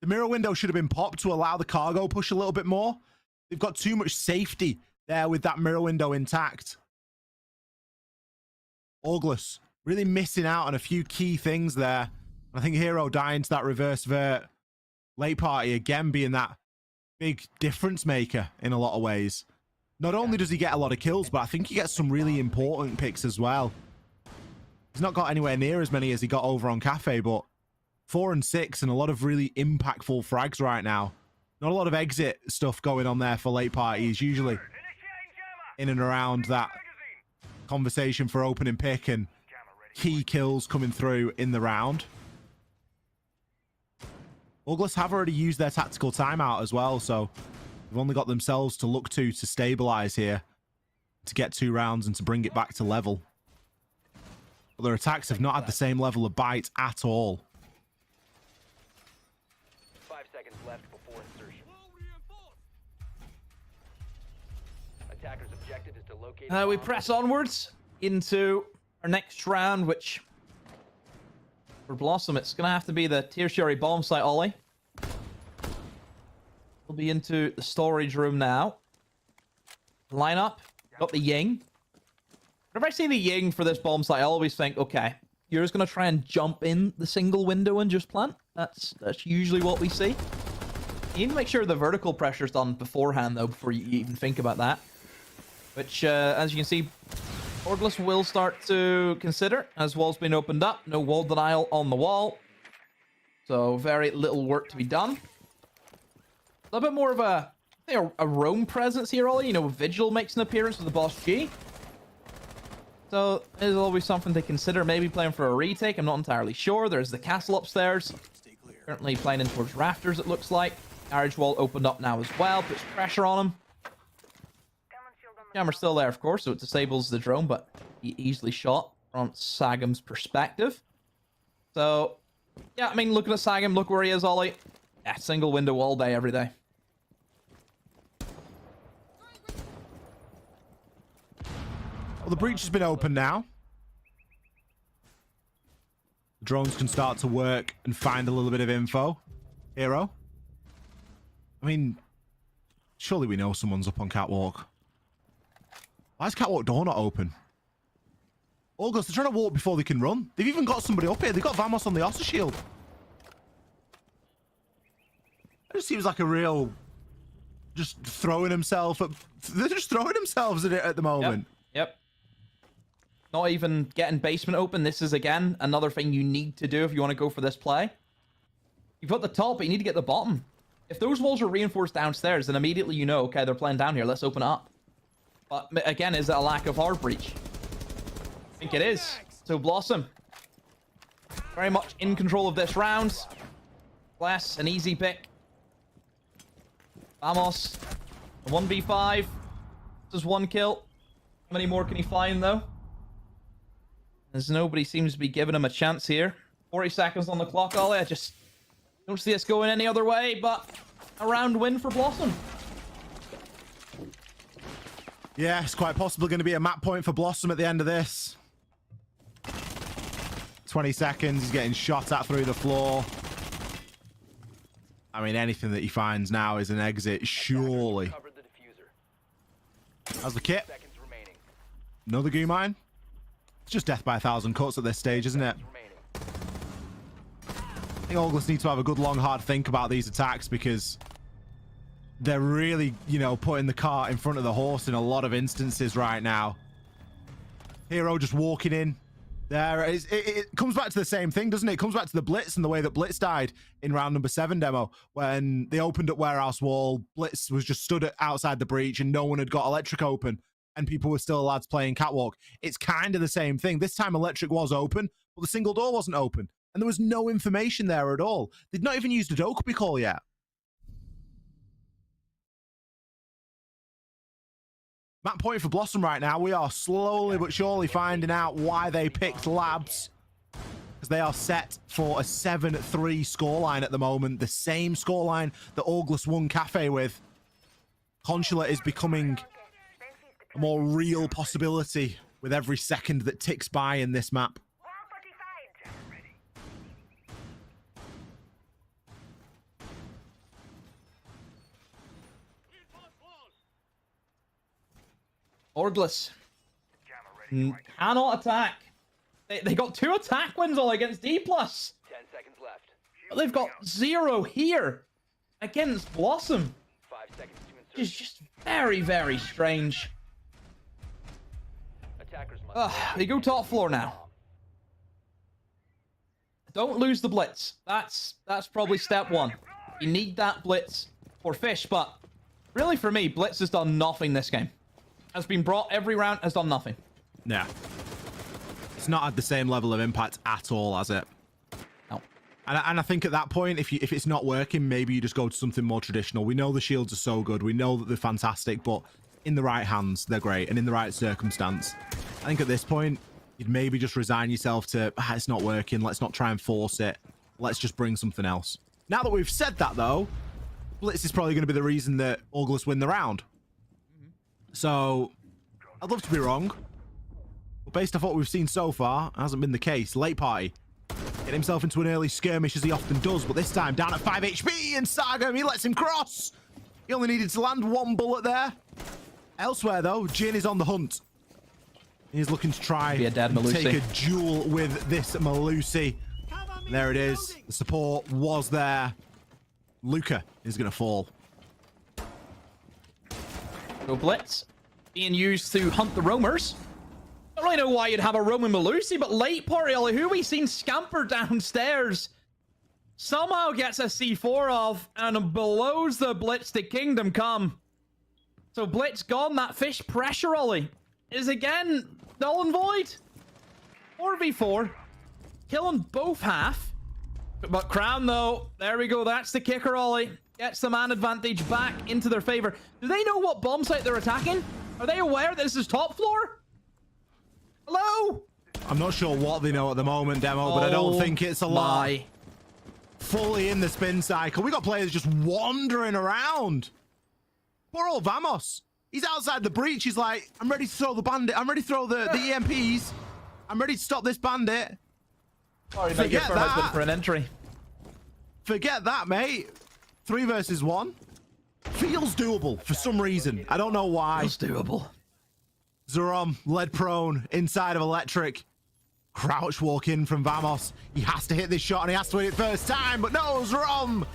The mirror window should have been popped to allow the cargo push a little bit more. They've got too much safety there with that mirror window intact. Orgless really missing out on a few key things there. I think Hero dying to that reverse vert. Late Party again being that big difference maker in a lot of ways. Not only does he get a lot of kills, but I think he gets some really important picks as well. He's not got anywhere near as many as he got over on Cafe, but 4 and 6 and a lot of really impactful frags right now. Not a lot of exit stuff going on there for Late Party. He's usually in and around that conversation for opening pick and key kills coming through in the round. Orgless have already used their tactical timeout as well, so they've only got themselves to look to stabilize here, to get 2 rounds and to bring it back to level. But their attacks have not had the same level of bite at all. 5 seconds left before insertion. Attacker's objective is to locate. We press onwards into our next round, which for Blossom, it's going to have to be the tertiary bomb site, Ollie. We'll be into the storage room now. Lineup, got the Ying. Whenever I see the Ying for this bomb site, I always think, okay, you're just going to try and jump in the single window and just plant. That's usually what we see. You need to make sure the vertical pressure's done beforehand, though, before you even think about that. Which, as you can see, Orgless will start to consider as wall's been opened up. No wall denial on the wall. So very little work to be done. A little bit more of a roam presence here, Ollie. You know, Vigil makes an appearance with the Boss G. So there's always something to consider. Maybe playing for a retake. I'm not entirely sure. There's the castle upstairs. Currently playing in towards rafters, it looks like. Carriage wall opened up now as well. Puts pressure on him. Camera's still there, of course, so it disables the drone, but he easily shot from Sagam's perspective. So, yeah, I mean, looking at Sagam, look where he is, Ollie. Yeah, single window all day, every day. Well, the breach has been opened now. The drones can start to work and find a little bit of info. Hero. I mean, surely we know someone's up on catwalk. Why is catwalk door not open? Orgless, they're trying to walk before they can run. They've even got somebody up here. They've got Vamos on the Ossa shield. It just seems like a real... just throwing himself at... They're just throwing themselves at it at the moment. Yep. Not even getting basement open. This is, again, another thing you need to do if you want to go for this play. You've got the top, but you need to get the bottom. If those walls are reinforced downstairs, then immediately you know, okay, they're playing down here. Let's open it up. But, again, is it a lack of hard breach? I think it is. So, Blossom. Very much in control of this round. Bless, an easy pick. Vamos. A 1v5. This is 1 kill. How many more can he find, though? As nobody seems to be giving him a chance here. 40 seconds on the clock, Ollie. I just don't see this going any other way, but a round win for Blossom. Yeah, it's quite possibly going to be a map point for Blossom at the end of this. 20 seconds, he's getting shot at through the floor. I mean, anything that he finds now is an exit, surely. How's the kit? Another goo mine? It's just death by 1,000 cuts at this stage, isn't it? I think Orgless need to have a good, long, hard think about these attacks because they're really, you know, putting the cart in front of the horse in a lot of instances right now. Hero just walking in. It comes back to the same thing, doesn't it? It comes back to the Blitz and the way that Blitz died in round number 7 demo. When they opened up warehouse wall, Blitz was just stood outside the breach and no one had got electric open and people were still allowed to play in catwalk. It's kind of the same thing. This time electric was open, but the single door wasn't open. And there was no information there at all. They'd not even used a Dokkaebi call yet. Map point for Blossom right now. We are slowly but surely finding out why they picked Labs. Because they are set for a 7-3 scoreline at the moment. The same scoreline that Orgless won Cafe with. Consular is becoming a more real possibility with every second that ticks by in this map. Orgless cannot attack. They got 2 attack wins all against D+. 10 seconds left. But they've got 0 here against Blossom. 5 seconds to insert. It's just very, very strange. Attackers must They go top floor now. Don't lose the Blitz. That's probably step 1. You need that Blitz for Fish, but really for me, Blitz has done nothing this game. Has been brought every round, has done nothing. Yeah. It's not had the same level of impact at all, has it? No. And I think at that point, if it's not working, maybe you just go to something more traditional. We know the shields are so good. We know that they're fantastic, but in the right hands, they're great. And in the right circumstance, I think at this point, you'd maybe just resign yourself to, it's not working. Let's not try and force it. Let's just bring something else. Now that we've said that, though, Blitz is probably going to be the reason that Orgless win the round. So, I'd love to be wrong. But based off what we've seen so far, it hasn't been the case. Late party. Get himself into an early skirmish as he often does, but this time down at 5 HP, and Saga, he lets him cross. He only needed to land 1 bullet there. Elsewhere, though, Jin is on the hunt. He's looking to try and take a duel with this Malusi. There it is. The support was there. Luca is going to fall. Go blitz. Being used to hunt the roamers. I don't really know why you'd have a roaming Malusi, but late party Ollie, who we seen scamper downstairs, somehow gets a C4 off and blows the blitz to Kingdom Come. So blitz gone. That fish pressure Ollie is again null and void. 4v4. Killing both half. But Crown though, there we go. That's the kicker Ollie. Gets the man advantage back into their favor. Do they know what bomb site they're attacking? Are they aware that this is top floor? Hello? I'm not sure what they know at the moment, Demo, but I don't think it's a lot. Fully in the spin cycle. We got players just wandering around. Poor old Vamos. He's outside the breach. He's like, I'm ready to throw the bandit. I'm ready to throw the EMPs. I'm ready to stop this bandit. Sorry, forget that. For an entry. Forget that, mate. 3 versus 1. Feels doable for some reason. I don't know why. Feels doable. Zerom led prone inside of Electric. Crouch walk in from Vamos. He has to hit this shot and he has to win it first time, but no, Zerom.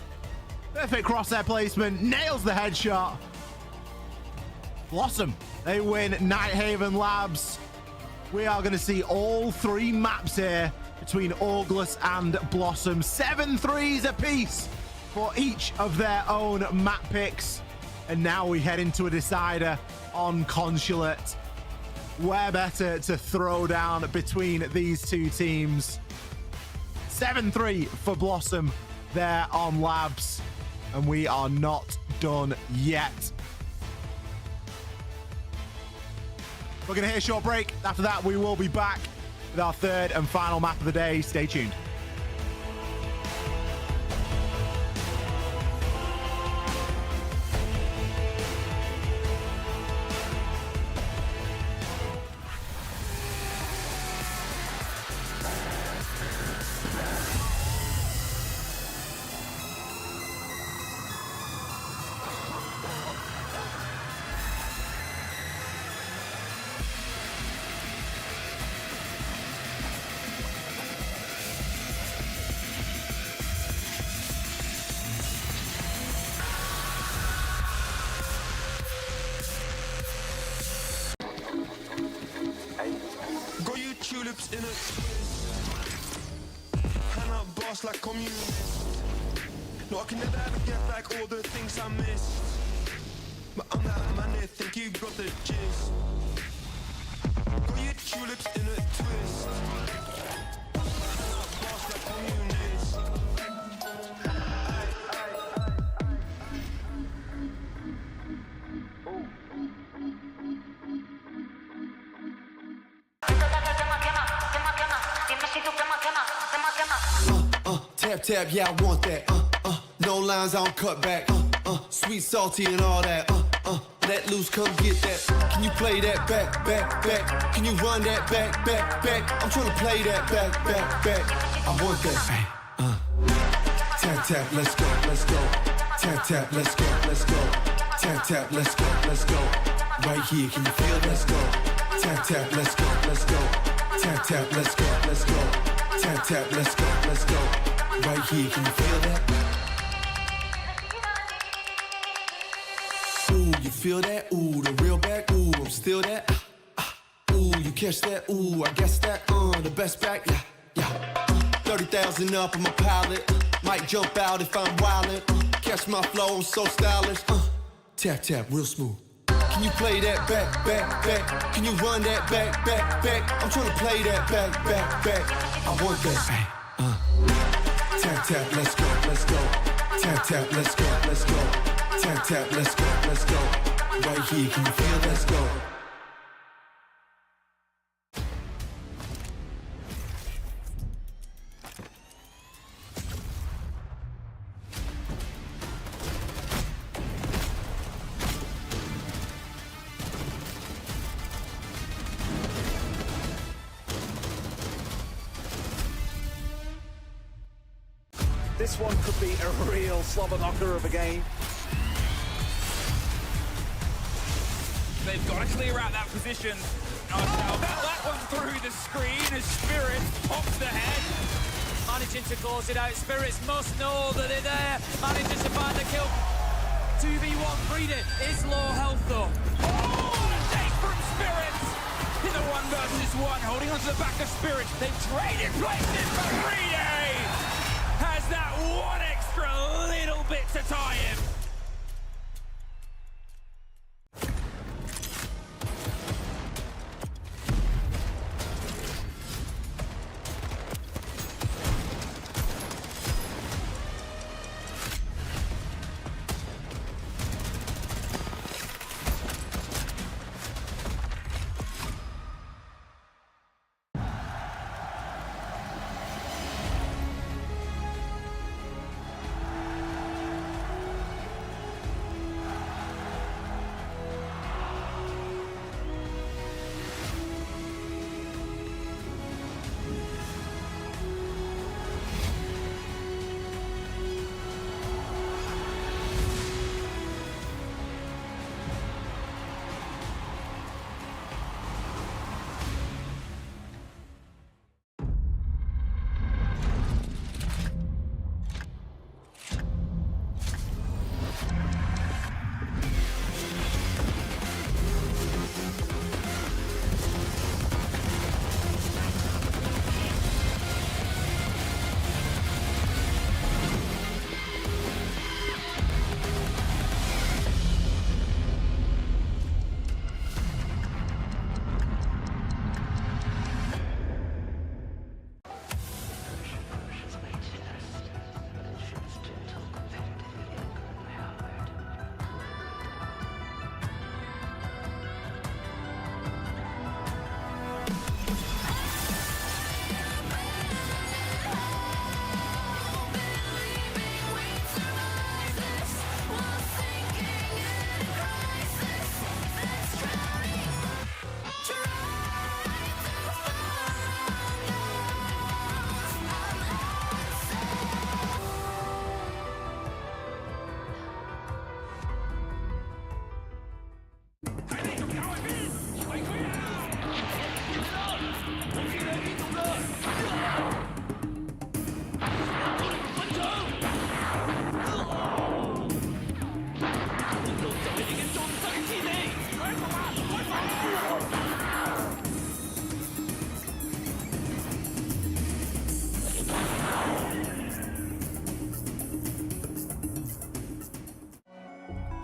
Perfect crosshair placement. Nails the headshot. Blossom. They win Nighthaven Labs. We are going to see all 3 maps here between Orgless and Blossom. 7 threes apiece for each of their own map picks. And now we head into a decider on Consulate. Where better to throw down between these 2 teams? 7-3 for Blossom there on Labs. And we are not done yet. We're going to hear a short break. After that, we will be back with our 3rd and final map of the day. Stay tuned. Tulips in a twist. Hand up boss like communist. No, I can never ever get back all the things I missed. But I'm that man there, think you got the gist. Got your tulips in a twist. Hand up boss like communist. Tap tap, yeah, I want that. No lines, I don't cut back. Sweet, salty, and all that. Let loose, come get that. Can you play that back, back, back? Can you run that back, back, back? I'm trying to play that back, back, back. I want that. Tap tap, let's go, let's go. Tap tap, let's go, let's go. Tap tap, let's go, let's go. Right here, can you feel? Let's go. Tap tap, let's go, let's go. Tap tap, let's go, let's go. Tap tap, let's go, let's go. Right here, can you feel that? Ooh, you feel that? Ooh, the real back. Ooh, I'm still that. Ooh, you catch that? Ooh, I guess that. The best back. Yeah, yeah. 30,000 up on my pallet. Might jump out if I'm wildin'. Catch my flow, I'm so stylish. Tap tap, real smooth. Can you play that back, back, back? Can you run that back, back, back? I'm trying to play that back, back, back. I want that. Tap tap, let's go, let's go. Tap tap, let's go, let's go. Tap tap, let's go, let's go. Right here, can you feel? Let's go. This one could be a real slobber knocker of a game. They've got to clear out that position. That one through the screen as Spirit pops the head. managing to close it out. Spirits must know that they're there, manages to find the kill. 2v1 Freedom is low health though. Oh, what a take from Spirits! In the 1 versus 1, holding onto the back of Spirits. They've traded places, but Freedom has that one extra little bit to tie him.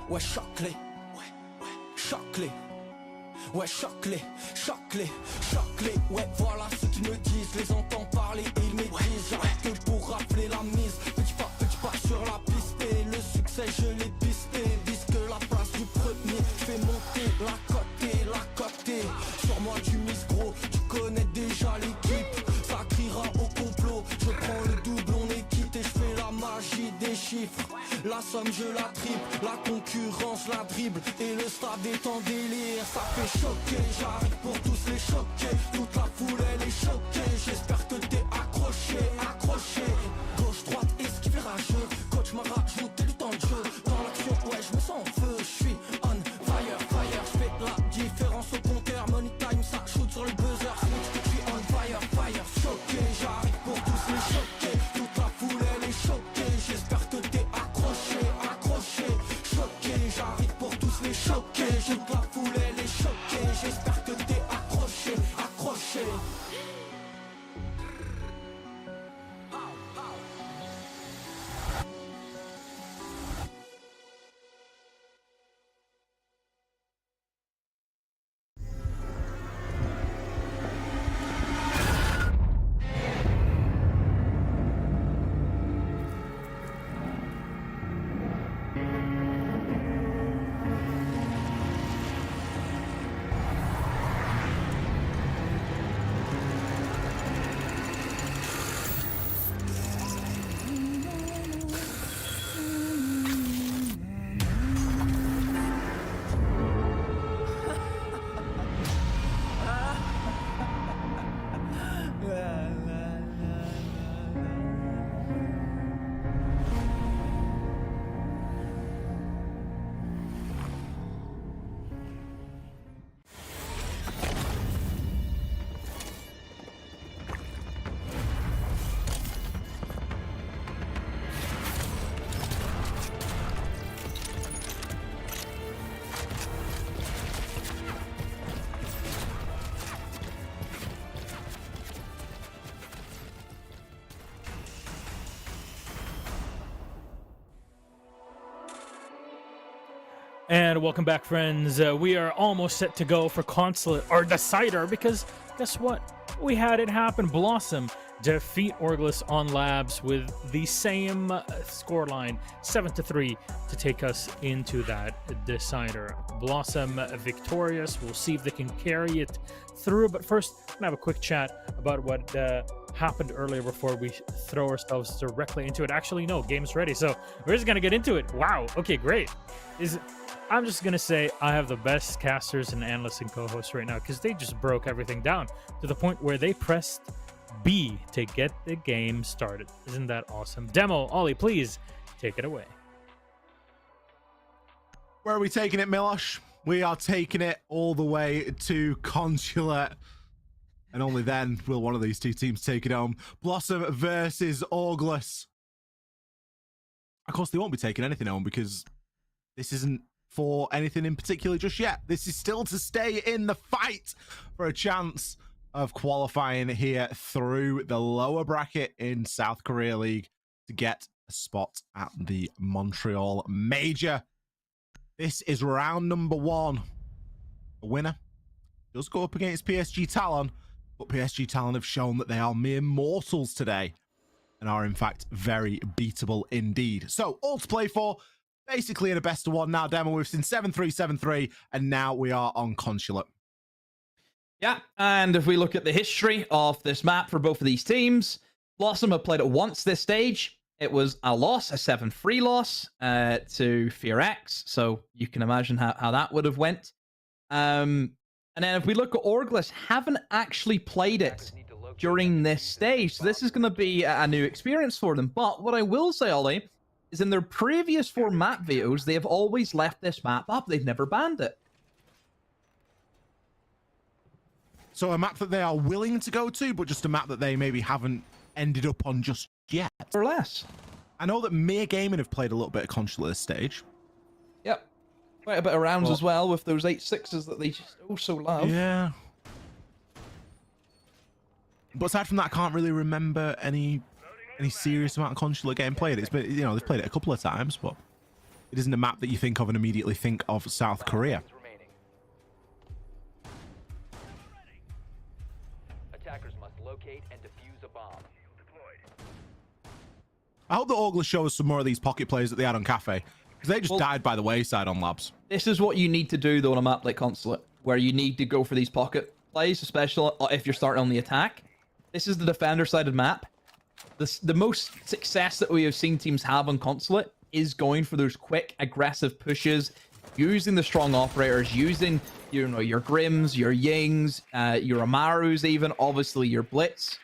Ouais, choc-les, choc-les, ouais, choc-les, choc-les, choc-les, ouais, voilà ce qu'ils me disent, les entends parler et ils m'étrisent, j'arrête que pour rappeler la mise, petit pas sur la piste et le succès je l'ai pisté, disque la place du premier, je fais monter la côté, sur moi tu mises gros, tu connais déjà l'équipe, ça criera au complot, je prends le double, on est quitté, je fais la magie des chiffres. La somme je la triple, la concurrence la dribble et le stade est en délire, ça fait choquer, j'arrive pour tous les choquer, toute la foule elle est choquée, j'espère que t'es accroché, gauche, droite, esquive rageux, coach m'a rajouté du temps de jeu, dans l'action ouais je me sens en feu, je suis on fire, je fais la différence au compteur, money time ça shoot sur le buzzer, switch, je suis on fire, choqué, j'arrive pour tous les choquer, toute la foule elle est choquée, j'espère que t'es accroché, j'arrive pour tous les choquer, toute la foule elle est choquée, j'espère que t'es accroché. And welcome back, friends. We are almost set to go for Consulate, or Decider, because guess what? We had it happen. Blossom defeat Orgless on Labs with the same scoreline, 7-3, to take us into that Decider. Blossom victorious. We'll see if they can carry it through. But first, I'm going to have a quick chat about what happened earlier before we throw ourselves directly into it. Actually, no, game's ready. So we're just going to get into it. Wow. Okay, great. I'm just going to say I have the best casters and analysts and co-hosts right now because they just broke everything down to the point where they pressed B to get the game started. Isn't that awesome? Demo, Ollie, please take it away. Where are we taking it, Milosh? We are taking it all the way to Consulate. And only then will one of these two teams take it home. Blossom versus Orgless. Of course, they won't be taking anything home because this isn't for anything in particular just yet. This is still to stay in the fight for a chance of qualifying here through the lower bracket in South Korea League to get a spot at the Montreal Major. This is round number 1. The winner does go up against PSG Talon, but PSG Talon have shown that they are mere mortals today and are in fact very beatable indeed. So all to play for. Basically in a best of 1 now, Demo. We've seen 7-3, 7-3, and now we are on Consulate. Yeah, and if we look at the history of this map for both of these teams, Blossom have played it once this stage. It was a loss, a 7-3 loss to FearX, so you can imagine how that would have went. And then if we look at Orgless, haven't actually played it during this stage, so this is going to be a new experience for them. But what I will say, Ollie, is in their previous 4 map vetoes, they have always left this map up. They've never banned it. So a map that they are willing to go to, but just a map that they maybe haven't ended up on just yet. Or less. I know that Mere Gaming have played a little bit of Consulate this stage. Yep. Quite a bit of rounds as well with those 8-6s that they just also love. Yeah. But aside from that, I can't really remember any serious amount of Consulate getting played. It's been, you know, they've played it a couple of times, but it isn't a map that you think of and immediately think of South Korea. Attackers must locate and defuse a bomb. I hope the Orgless show us some more of these pocket plays that they had on Cafe, because they just died by the wayside on Labs. This is what you need to do, though, on a map like Consulate, where you need to go for these pocket plays, especially if you're starting on the attack. This is the defender-sided map. The most success that we have seen teams have on Consulate is going for those quick, aggressive pushes, using the strong operators, using, you know, your Grims, your Yings, your Amarus even, obviously your Blitz.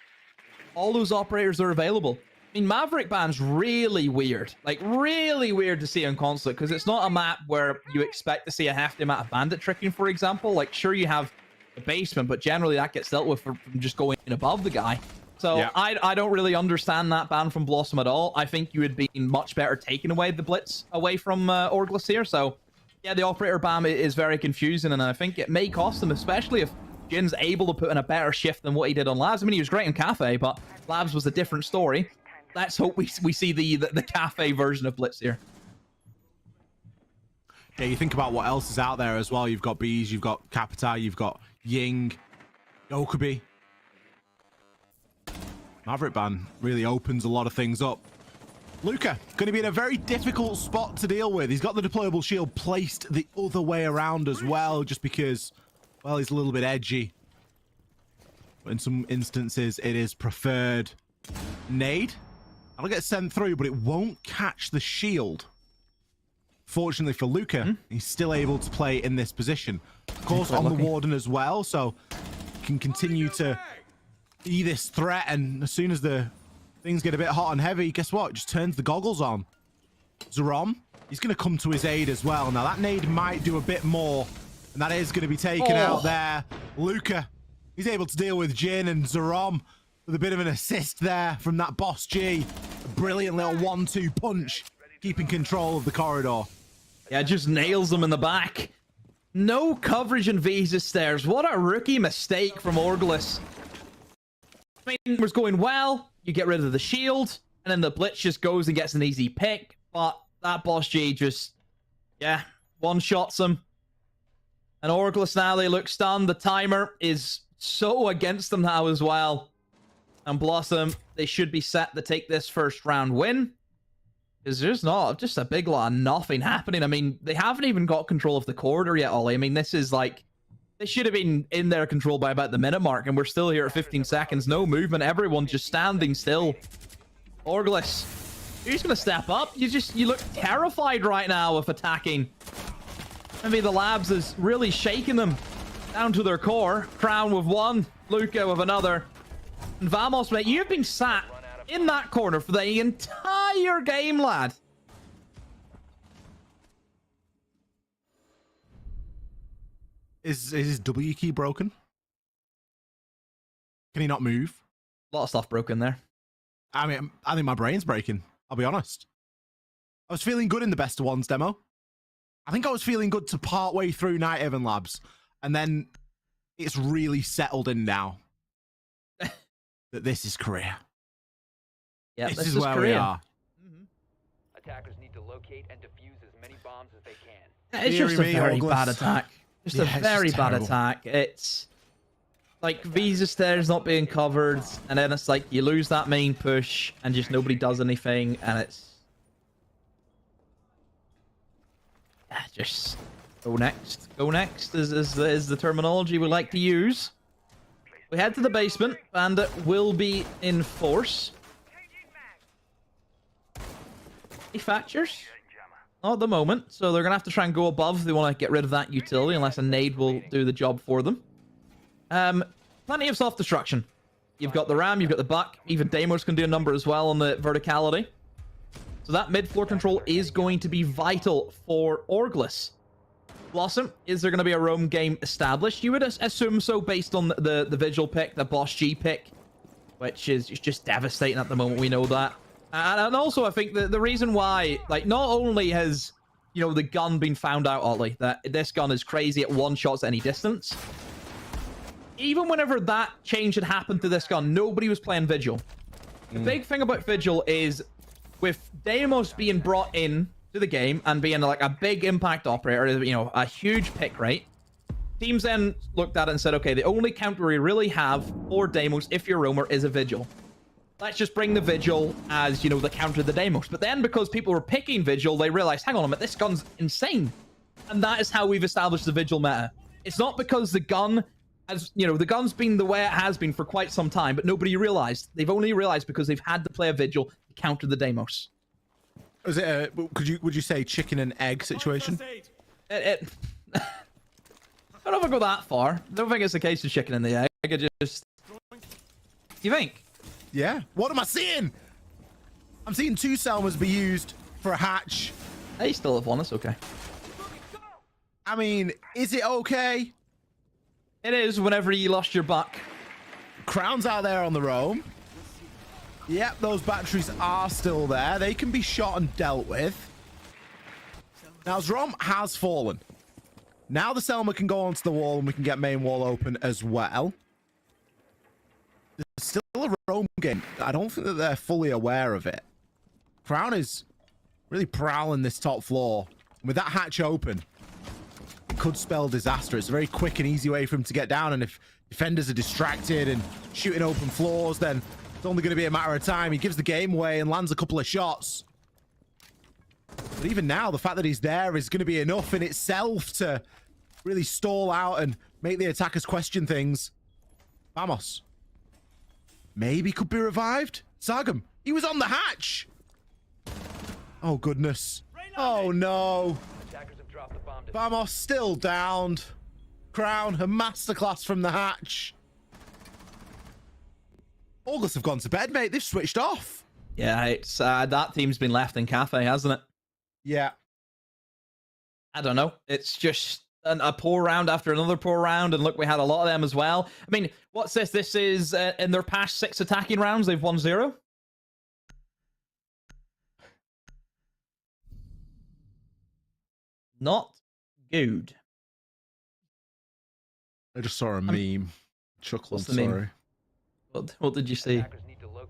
All those operators are available. I mean, Maverick ban's really weird. Like, really weird to see on Consulate, because it's not a map where you expect to see a hefty amount of bandit tricking, for example. Like, sure, you have the basement, but generally that gets dealt with from just going above the guy. So yeah. I don't really understand that ban from Blossom at all. I think you would be much better taking away the Blitz away from Orgless here. So yeah, the operator ban is very confusing, and I think it may cost them, especially if Jin's able to put in a better shift than what he did on Labs. I mean, he was great in Cafe, but Labs was a different story. Let's hope we see the Cafe version of Blitz here. Yeah, you think about what else is out there as well. You've got Bees, you've got Capita, you've got Ying, Dokubi. Maverick ban really opens a lot of things up. Luca, going to be in a very difficult spot to deal with. He's got the deployable shield placed the other way around as well, just because, well, he's a little bit edgy. But in some instances, it is preferred. Nade. That'll get sent through, but it won't catch the shield. Fortunately for Luca, he's still able to play in this position. Of course, on the Warden as well, so he can continue to be this threat, and as soon as the things get a bit hot and heavy, guess what? Just turns the goggles on. Zerom, he's going to come to his aid as well. Now, that nade might do a bit more, and that is going to be taken out there. Luca, he's able to deal with Jin, and Zerom with a bit of an assist there from that Boss G. A brilliant little 1-2 punch, keeping control of the corridor. Yeah, just nails them in the back. No coverage in Visa stairs. What a rookie mistake from Orgless. I mean, it was going well. You get rid of the shield, and then the Blitz just goes and gets an easy pick. But that Boss G just, yeah, one-shots him. And Orgless now, they look stunned. The timer is so against them now as well. And Blossom, they should be set to take this first round win. Because there's not just a big lot of nothing happening. I mean, they haven't even got control of the corridor yet, Ollie. I mean, this is like... They should have been in their control by about the minute mark, and we're still here at 15 seconds. No movement. Everyone just standing still. Orgless, who's going to step up? You look terrified right now of attacking. Maybe the Labs is really shaking them down to their core. Crown with one, Luca with another. And Vamos, mate, you've been sat in that corner for the entire game, lad. Is his W key broken? Can he not move? A lot of stuff broken there. I mean, I think my brain's breaking. I'll be honest. I was feeling good in the best of ones demo. I think I was feeling good to part way through Night Haven Labs. And then it's really settled in now. That this is Korea. Yeah, this is where we are. Attackers need to locate and defuse as many bombs as they can. It's just a very bad attack. Just a very bad attack. It's like Visa stairs not being covered, and then it's like you lose that main push, and just nobody does anything, and it's just go next. Go next is the terminology we like to use. We head to the basement. Bandit will be in force. Manufacturers? Not at the moment, so they're gonna have to try and go above if they want to get rid of that utility, unless a nade will do the job for them. Plenty of self-destruction. You've got the Ram, you've got the Buck, even Deimos can do a number as well on the verticality. So that mid-floor control is going to be vital for Orgless. Blossom, is there going to be a roam game established? You would assume so based on the Vigil pick, the Boss G pick, which is just devastating at the moment, we know that. And also, I think the reason why, like, not only has, you know, the gun been found out, Ollie, that this gun is crazy at one shots at any distance. Even whenever that change had happened to this gun, nobody was playing Vigil. The big thing about Vigil is, with Deimos being brought in to the game and being like a big impact operator, you know, a huge pick rate, teams then looked at it and said, okay, the only counter we really have for Deimos, if you're roamer, is a Vigil. Let's just bring the Vigil as, you know, the counter to the Deimos. But then because people were picking Vigil, they realized, hang on a minute, this gun's insane. And that is how we've established the Vigil meta. It's not because the gun has, you know, the gun's been the way it has been for quite some time, but nobody realized. They've only realized because they've had to play a Vigil to counter the Deimos. Was it a, would you say chicken and egg situation? I don't know if I go that far. I don't think it's a case of chicken and the egg. I could just... You think? Yeah. What am I seeing? I'm seeing 2 Selmas be used for a hatch. Hey, still have one. It's okay. I mean, is it okay? It is whenever you lost your buck. Crown's out there on the roam. Yep, those batteries are still there. They can be shot and dealt with. Now, Zrom has fallen. Now the Selma can go onto the wall and we can get main wall open as well. There's still a roam game. I don't think that they're fully aware of it. Crown is really prowling this top floor. With that hatch open, it could spell disaster. It's a very quick and easy way for him to get down. And if defenders are distracted and shooting open floors, then it's only going to be a matter of time. He gives the game away and lands a couple of shots. But even now, the fact that he's there is going to be enough in itself to really stall out and make the attackers question things. Vamos. Maybe could be revived. Sargam, he was on the hatch. Oh, goodness. Oh, no. Vamos still downed. Crown, a masterclass from the hatch. Orgless have gone to bed, mate. They've switched off. Yeah, it's that team's been left in cafe, hasn't it? Yeah. I don't know. It's just a poor round after another poor round, and look, we had a lot of them as well. I mean, what's this? This is in their past 6 attacking rounds, they've won 0. Not good. I just saw a meme. Chuckle, what's the sorry. meme? What did you see?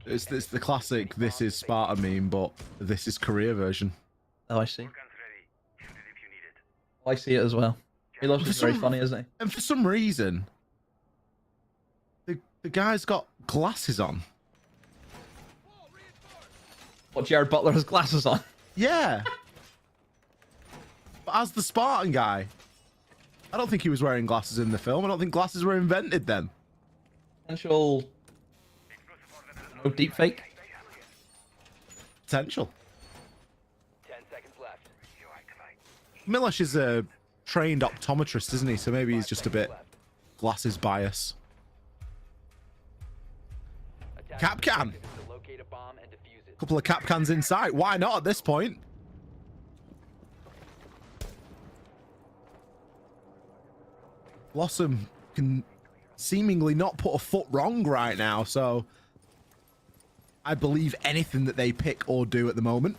It's the classic "This is Sparta" meme, but this is Korea version. Oh, I see. I see it as well. He looks just very funny, isn't he? And for some reason, the guy's got glasses on. What, Jared Butler has glasses on? Yeah. But as the Spartan guy, I don't think he was wearing glasses in the film. I don't think glasses were invented then. Potential... No deep fake? Potential. 10 seconds left. Milosh is a trained optometrist, isn't he? So maybe he's just a bit glasses bias. Cap can. Couple of cap cans in sight. Why not at this point? Blossom can seemingly not put a foot wrong right now, so I believe anything that they pick or do at the moment.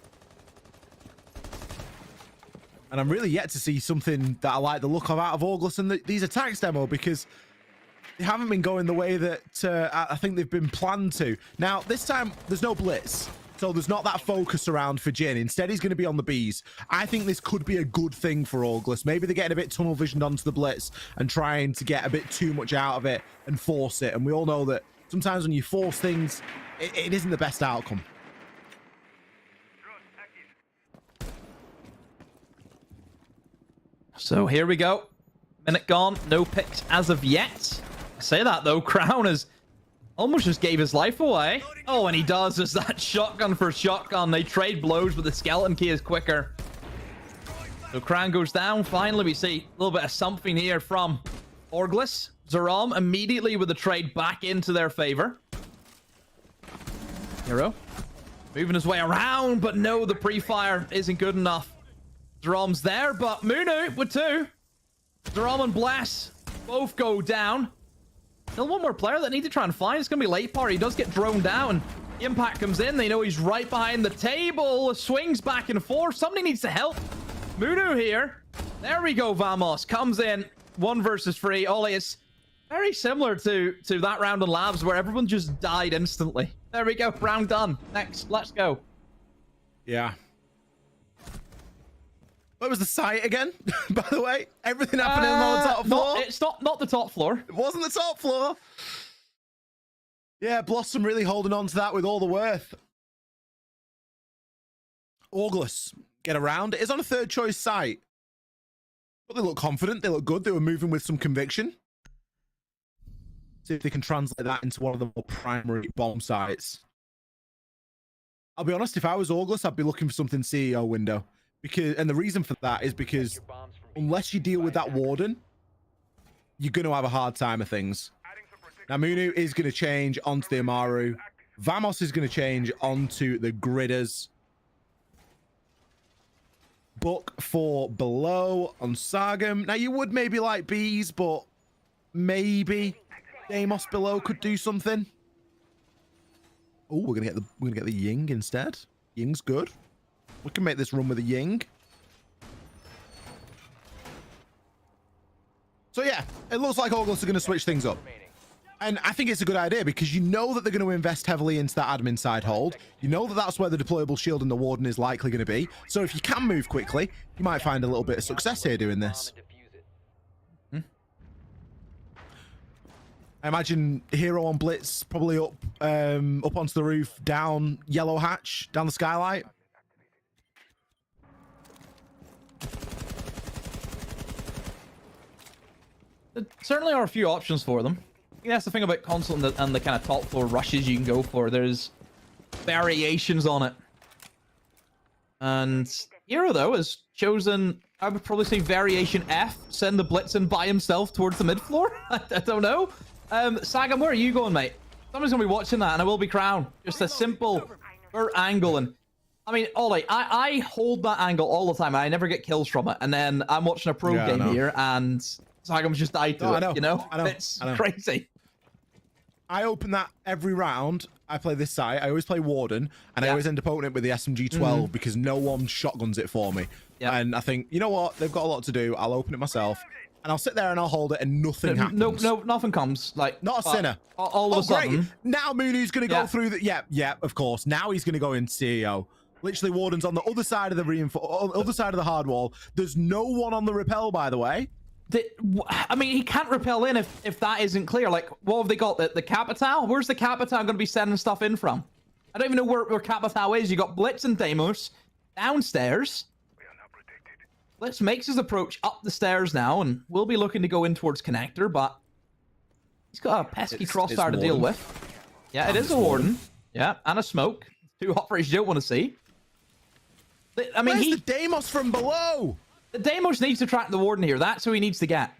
And I'm really yet to see something that I like the look of out of Orgless and these attacks demo, because they haven't been going the way that I think they've been planned to. Now, this time, there's no blitz, so there's not that focus around for Jin. Instead, he's going to be on the Bs. I think this could be a good thing for Orgless. Maybe they're getting a bit tunnel visioned onto the blitz and trying to get a bit too much out of it and force it. And we all know that sometimes when you force things, it isn't the best outcome. So here we go. Minute gone. No picks as of yet. I say that though, Crown has almost just gave his life away. Oh, and he does. There's that shotgun for shotgun. They trade blows, but the skeleton key is quicker. So Crown goes down. Finally, we see a little bit of something here from Orgless. Zerom immediately with the trade back into their favor. Hero moving his way around, but no, the pre-fire isn't good enough. Zerom's there, but Munu with two. Zerom and Bless both go down. Still one more player that need to try and find. It's going to be late party. He does get droned down. The impact comes in. They know he's right behind the table. Swings back and forth. Somebody needs to help Munu here. There we go. Vamos comes in. 1 versus 3. Ollie, it's very similar to that round in Labs where everyone just died instantly. There we go. Round done. Next. Let's go. Yeah. What was the site again? By the way, everything happening on the top floor. It's not the top floor. It wasn't the top floor. Yeah, Blossom really holding on to that with all the worth. Orgless get around. It is on a third choice site, but they look confident. They look good. They were moving with some conviction. See if they can translate that into one of the more primary bomb sites. I'll be honest. If I was Orgless, I'd be looking for something CEO window. And the reason for that is because unless you deal with that warden, you're going to have a hard time of things. Now, Munu is going to change onto the Amaru. Vamos is going to change onto the Gridders. Book for below on Sargam. Now, you would maybe like bees, but maybe Deimos below could do something. Oh, we're gonna get the Ying instead. Ying's good. We can make this run with a Ying. So yeah, it looks like Orgless are going to switch things up. And I think it's a good idea because you know that they're going to invest heavily into that admin side hold. You know that that's where the deployable shield and the warden is likely going to be. So if you can move quickly, you might find a little bit of success here doing this. I imagine Hero on Blitz probably up onto the roof, down Yellow Hatch, down the skylight. There certainly are a few options for them. Yeah, that's the thing about console and the kind of top floor rushes you can go for. There's variations on it. And Hero, though, has chosen, I would probably say variation F, send the Blitz in by himself towards the mid floor. I don't know. Sagam, where are you going, mate? Someone's going to be watching that, and it will be Crown. Just a simple angle. And I mean, Ollie, I hold that angle all the time, and I never get kills from it. And then I'm watching a pro game here, and Sagam's just died to it, you know? It's crazy. I open that every round. I play this side. I always play Warden, and I always end up opening it with the SMG-12 because no one shotguns it for me. And I think, you know what? They've got a lot to do. I'll open it myself, and I'll sit there and I'll hold it, and nothing happens. No, nothing comes. Like not a sinner. All of a sudden. Great. Now Munu's going to go through the... Yeah, of course. Now he's going to go in CEO. Literally, Warden's on the other side of the other side of the hard wall. There's no one on the rappel, by the way. I mean, he can't rappel in if that isn't clear. Like, what have they got? The Capital? Where's the Capital going to be sending stuff in from? I don't even know where Capital is. You got Blitz and Deimos downstairs. Blitz makes his approach up the stairs now, and we'll be looking to go in towards Connector, but he's got a pesky crossfire to deal with. Yeah, it is a Warden. Yeah, and a smoke. Two operators you don't want to see. I mean, Where's the Deimos from below? The Deimos needs to track the Warden here. That's who he needs to get.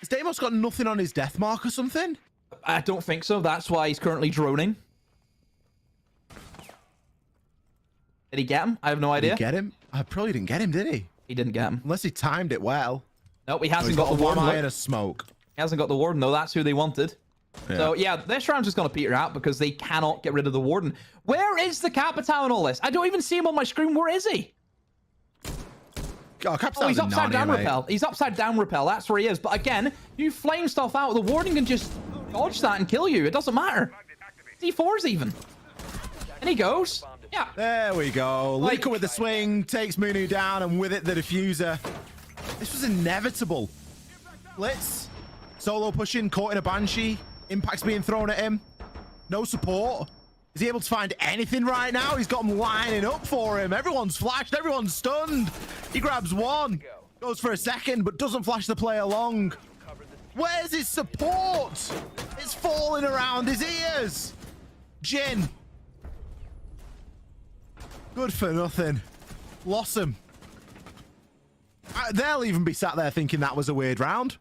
Has Deimos got nothing on his death mark or something? I don't think so. That's why he's currently droning. Did he get him? I have no idea. Did he get him? I probably didn't get him, did he? He didn't get him. Unless he timed it well. Nope, he hasn't he's got the Warden. One eye and a smoke. He hasn't got the Warden, though. That's who they wanted. Yeah. So, yeah, this round's just going to peter out because they cannot get rid of the Warden. Where is the Capital in all this? I don't even see him on my screen. Where is he? Oh, he's upside down rappel. He's upside down rappel. That's where he is. But again, you flame stuff out. The Warden can just dodge that and kill you. It doesn't matter. C4's even. And he goes. Yeah. There we go. Liko with the swing, takes Munu down, and with it, the diffuser. This was inevitable. Blitz. Solo pushing, caught in a Banshee. Impact's being thrown at him. No support. Is he able to find anything right now? He's got them lining up for him. Everyone's flashed. Everyone's stunned. He grabs one. Goes for a second, but doesn't flash the play along. Where's his support? It's falling around his ears. Jin. Good for nothing. Lost him. They'll even be sat there thinking that was a weird round.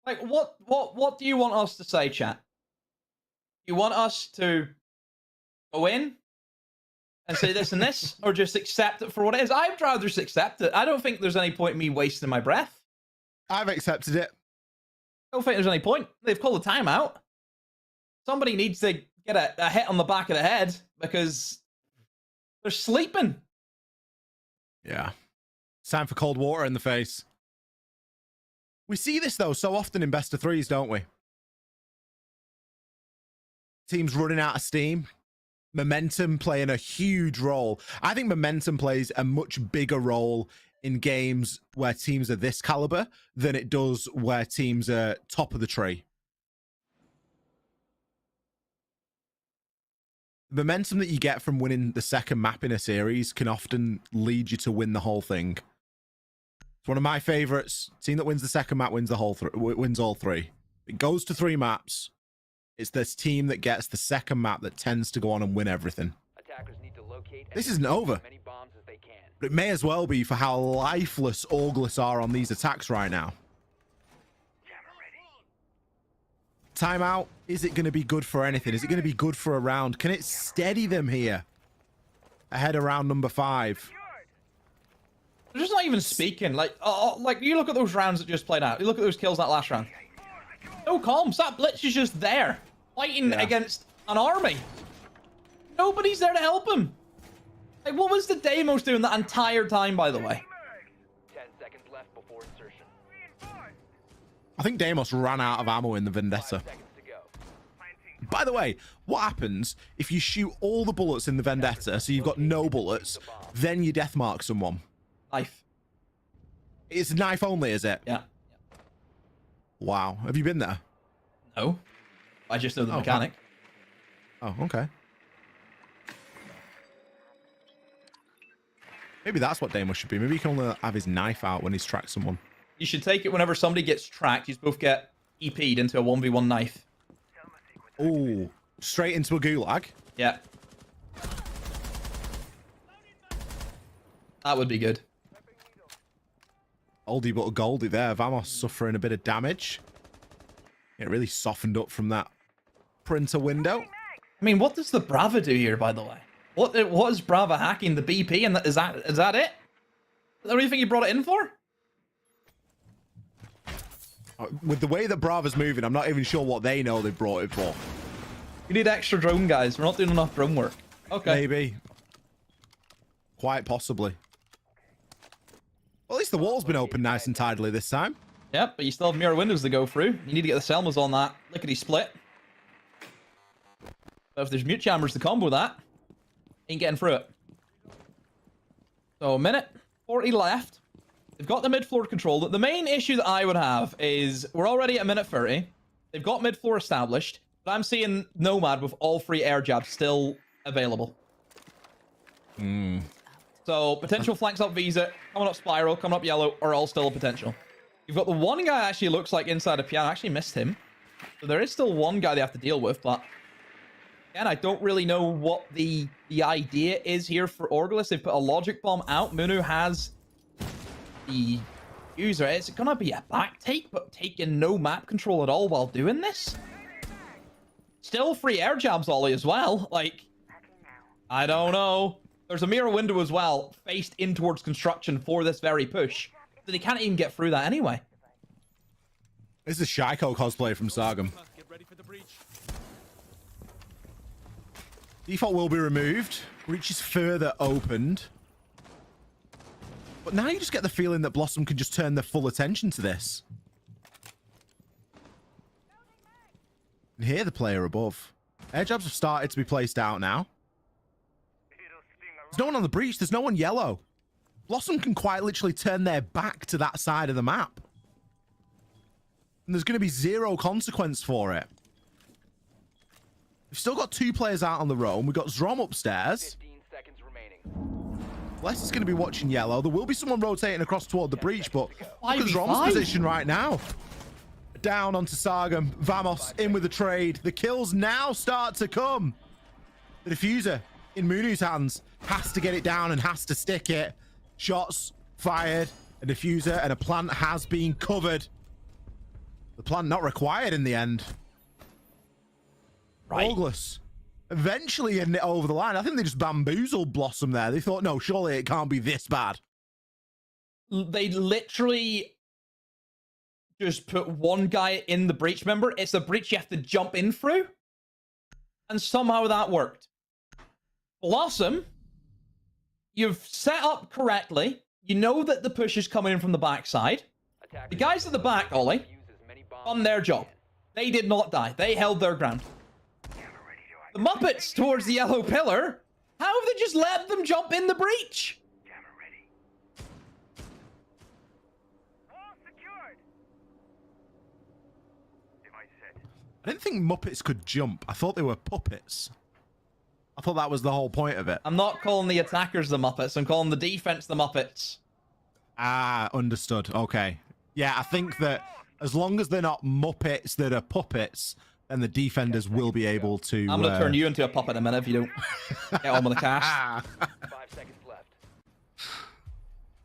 Like, what do you want us to say, chat? You want us to go in and say this and this, or just accept it for what it is? I'd rather just accept it. I don't think there's any point in me wasting my breath. I've accepted it. I don't think there's any point. They've called a timeout. Somebody needs to get a hit on the back of the head because they're sleeping. Yeah. It's time for cold water in the face. We see this, though, so often in best of threes, don't we? Teams running out of steam. Momentum playing a huge role. I think momentum plays a much bigger role in games where teams are this caliber than it does where teams are top of the tree. The momentum that you get from winning the second map in a series can often lead you to win the whole thing. It's one of my favorites. Team that wins the second map wins the whole wins all three. It goes to 3 maps. It's this team that gets the second map that tends to go on and win everything. Attackers need to locate this isn't over. as many bombs as they can. But it may as well be for how lifeless Orgless are on these attacks right now. Timeout. Is it going to be good for anything? Is it going to be good for a round? Can it steady them here? Ahead of round number 5. They're just not even speaking. Like you look at those rounds that just played out. You look at those kills that last round. No comms. That Blitz is just there, fighting against an army. Nobody's there to help him. Like, what was the Deimos doing that entire time, by the way? 10 seconds left before insertion. I think Deimos ran out of ammo in the Vendetta. By the way, what happens if you shoot all the bullets in the Vendetta, so you've got no bullets, then you deathmark someone? Knife. It's knife only, is it? Yeah. Wow. Have you been there? No. I just know the mechanic. Oh, okay. Maybe that's what Deimos should be. Maybe he can only have his knife out when he's tracked someone. You should take it whenever somebody gets tracked. You both get EP'd into a 1v1 knife. Ooh. Straight into a gulag? Yeah. That would be good. Oldie but a goldie there. Vamos suffering a bit of damage. It really softened up from that printer window. I mean, what does the Brava do here, by the way? What is Brava hacking the BP? And is that it? Is that what do you think you brought it in for? With the way that Brava's moving, I'm not even sure what they know they brought it for. We need extra drone guys. We're not doing enough drone work. Okay. Maybe. Quite possibly. Well, at least the wall's been open nice and tidily this time. Yep, but you still have mirror windows to go through. You need to get the Selmas on that lickety split. So if there's mute jammers to combo that, ain't getting through it. So a minute 40 left. They've got the mid floor controlled. The main issue that I would have is we're already at a minute 30. They've got mid floor established, but I'm seeing Nomad with all 3 air jabs still available. So potential flanks up Visa, coming up Spiral, coming up Yellow are all still a potential. You've got the one guy actually looks like inside a piano. I actually missed him. So there is still one guy they have to deal with, but again, I don't really know what the idea is here for Orgless. They've put a logic bomb out. Munu has the user. It's gonna be a back take, but taking no map control at all while doing this. Still free air jabs, Ollie, as well. Like, I don't know. There's a mirror window as well, faced in towards construction for this very push. So they can't even get through that anyway. This is a Shaiko cosplay from Sargam. Default will be removed. Breach is further opened. But now you just get the feeling that Blossom can just turn their full attention to this. And hear the player above. Air jabs have started to be placed out now. There's no one on the breach. There's no one yellow. Blossom can quite literally turn their back to that side of the map. And there's going to be 0 consequence for it. We've still got 2 players out on the roam. We've got Zrom upstairs. 15 seconds remaining. Les is going to be watching yellow. There will be someone rotating across toward the breach, but look at 5v5. Zrom's position right now. Down onto Sargam. Vamos in with the trade. The kills now start to come. The diffuser in Munu's hands has to get it down and has to stick it. Shots fired. A diffuser and a plant has been covered. The plant not required in the end. Right. Orgless eventually getting it over the line. I think they just bamboozled Blossom there. They thought, no, surely it can't be this bad. They literally just put one guy in the breach. Remember, it's a breach you have to jump in through. And somehow that worked. Blossom, you've set up correctly. You know that the push is coming in from the backside. The guys at the back, Ollie, on their job. They did not die. They held their ground. The Muppets towards the yellow pillar. How have they just let them jump in the breach? I didn't think Muppets could jump. I thought they were puppets. I thought that was the whole point of it. I'm not calling the attackers the Muppets. I'm calling the defense the Muppets. Ah, understood. Okay. Yeah, I think that as long as they're not Muppets that are puppets, then the defenders will be able to... I'm going to turn you into a puppet in a minute if you don't get on with the cast. 5 seconds left.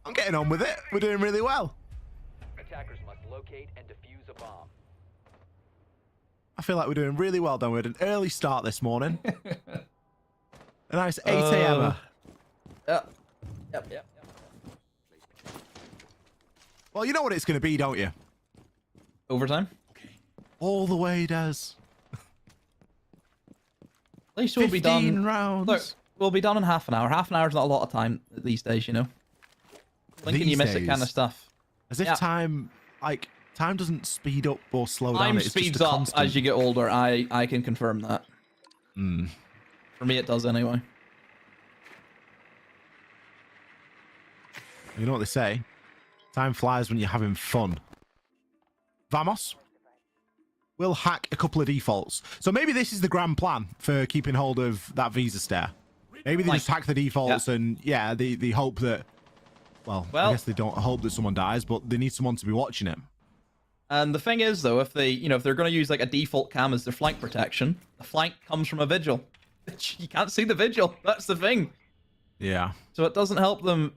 I'm getting on with it. We're doing really well. Attackers must locate and defuse a bomb. I feel like we're doing really well, though. We had an early start this morning. A nice 8 a.m. Yep. Well, you know what it's going to be, don't you? Overtime? All the way, Des. At least we'll be done. 15 rounds. Look, we'll be done in half an hour. Half an hour is not a lot of time these days, you know. Blinking, you miss it kind of stuff. As if time doesn't speed up or slow down. Time It's speeds just a up constant. as you get older. I can confirm that. For me, it does anyway. You know what they say? Time flies when you're having fun. Vamos. We'll hack a couple of defaults. So maybe this is the grand plan for keeping hold of that visa stare. Maybe they just hack the defaults and they hope that, well, I guess they don't hope that someone dies, but they need someone to be watching it. And the thing is, though, if they're going to use like a default cam as their flank protection, the flank comes from a vigil. You can't see the vigil. That's the thing. Yeah. So it doesn't help them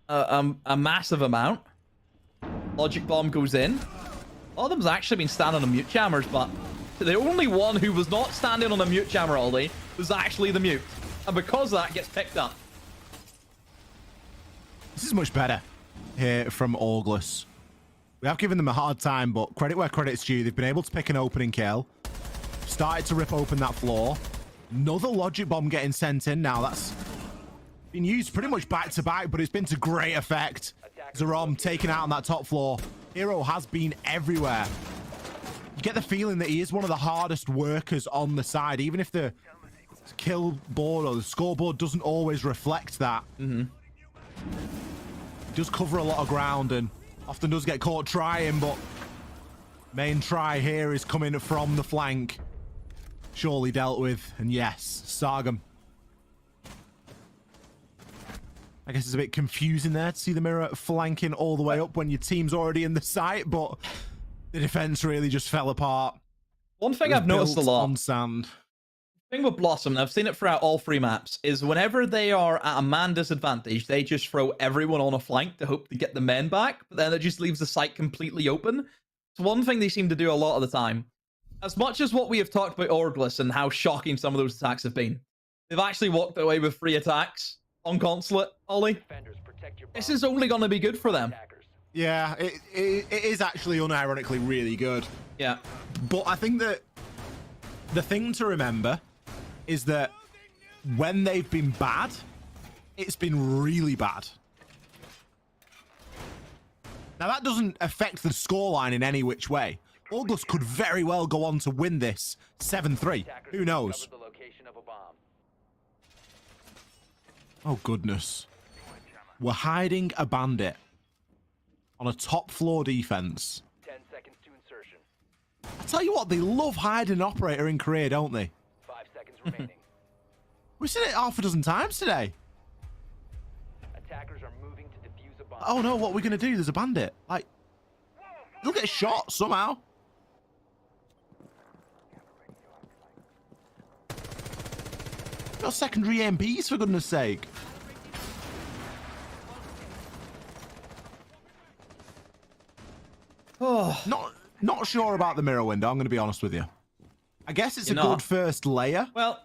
a massive amount. Logic bomb goes in. A lot of them's actually been standing on mute jammers, but the only one who was not standing on a mute jammer all day was actually the mute. And because of that, gets picked up. This is much better here from Orgless. We have given them a hard time, but credit where credit's due. They've been able to pick an opening kill. Started to rip open that floor. Another logic bomb getting sent in now. That's been used pretty much back to back, but it's been to great effect. Zerom taken out on that top floor. Hero has been everywhere. get the feeling that he is one of the hardest workers on the side, even if the kill board or the scoreboard doesn't always reflect that. He does cover a lot of ground and often does get caught trying, but main try here is coming from the flank. Surely dealt with, and yes, Sargum. I guess it's a bit confusing there to see the mirror flanking all the way up when your team's already in the site, but the defense really just fell apart. One thing I've noticed a lot on sand. The thing with Blossom, and I've seen it throughout all 3 maps, is whenever they are at a man disadvantage, they just throw everyone on a flank to hope to get the men back, but then it just leaves the site completely open. It's one thing they seem to do a lot of the time. As much as what we have talked about Orgless and how shocking some of those attacks have been, they've actually walked away with 3 attacks on Consulate, Ollie. This is only going to be good for them. Yeah, it is actually unironically really good. Yeah. But I think that the thing to remember is that when they've been bad, it's been really bad. Now, that doesn't affect the scoreline in any which way. Orgless could very well go on to win this 7-3. Who knows? Oh, goodness. We're hiding a bandit on a top floor defense. 10 seconds to insertion. I tell you what, they love hiding an operator in Korea, don't they? 5 seconds remaining. We've seen it half a dozen times today. Attackers are moving to defuse a bomb. Oh no, what are we going to do? There's a bandit. Like, he'll get shot somehow. Got secondary MPs, for goodness sake. Oh. Not sure about the mirror window, I'm going to be honest with you. I guess it's a good first layer. Well,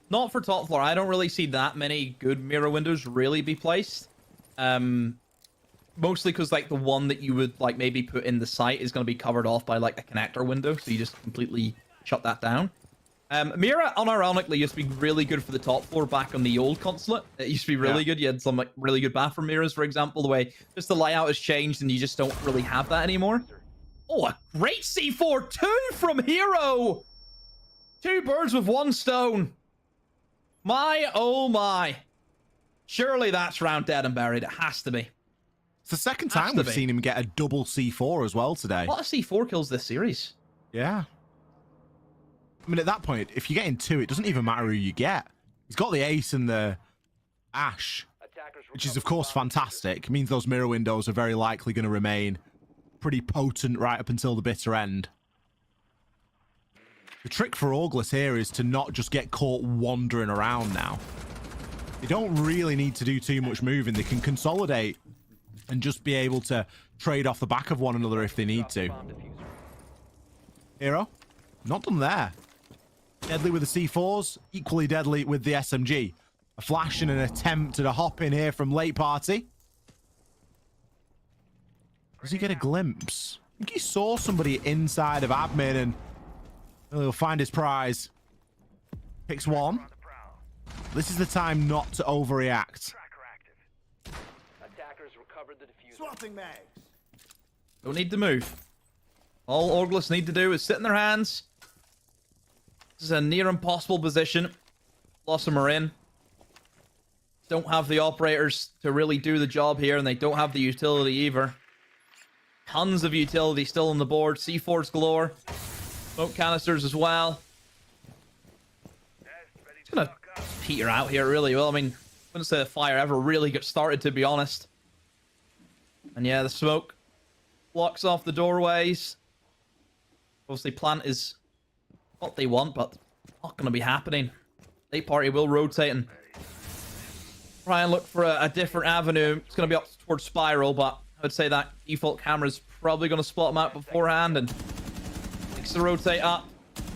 not for top floor. I don't really see that many good mirror windows really be placed. Mostly because like the one that you would like maybe put in the site is going to be covered off by like a connector window, so you just completely shut that down. Mirror, unironically, used to be really good for the top floor back on the old Consulate. It used to be really good. You had some like really good bathroom mirrors, for example, the way just the layout has changed and you just don't really have that anymore. Oh, a great C4 2 from Hero! 2 birds with 1 stone. My, oh my. Surely that's round dead and buried. It has to be. It's the second time we've seen him get a double C4 as well today. A lot of C4 kills this series. Yeah. I mean, at that point, if you're getting 2, it doesn't even matter who you get. He's got the ace and the ash, which is, of course, fantastic. It means those mirror windows are very likely going to remain pretty potent right up until the bitter end. The trick for Orgless here is to not just get caught wandering around now. They don't really need to do too much moving. They can consolidate and just be able to trade off the back of one another if they need to. Hero, not done there. Deadly with the C4s, equally deadly with the SMG. A flash and an attempt at a hop in here from late party. Does he get a glimpse? I think he saw somebody inside of admin and he'll find his prize. Picks 1. This is the time not to overreact. Attackers recovered the diffuser. Swapping mags. Don't need to move. All Orgless need to do is sit in their hands. This is a near impossible position. Blossom are in. Don't have the operators to really do the job here, and they don't have the utility either. Tons of utility still on the board. C4s galore. Smoke canisters as well. It's gonna peter out here really well. I mean, I wouldn't say the fire ever really got started, to be honest. And yeah, the smoke blocks off the doorways. Obviously, plant is what they want, but not going to be happening. Late party will rotate and try and look for a different avenue. It's going to be up towards Spiral, but I would say that default camera is probably going to spot them out beforehand and makes the rotate up.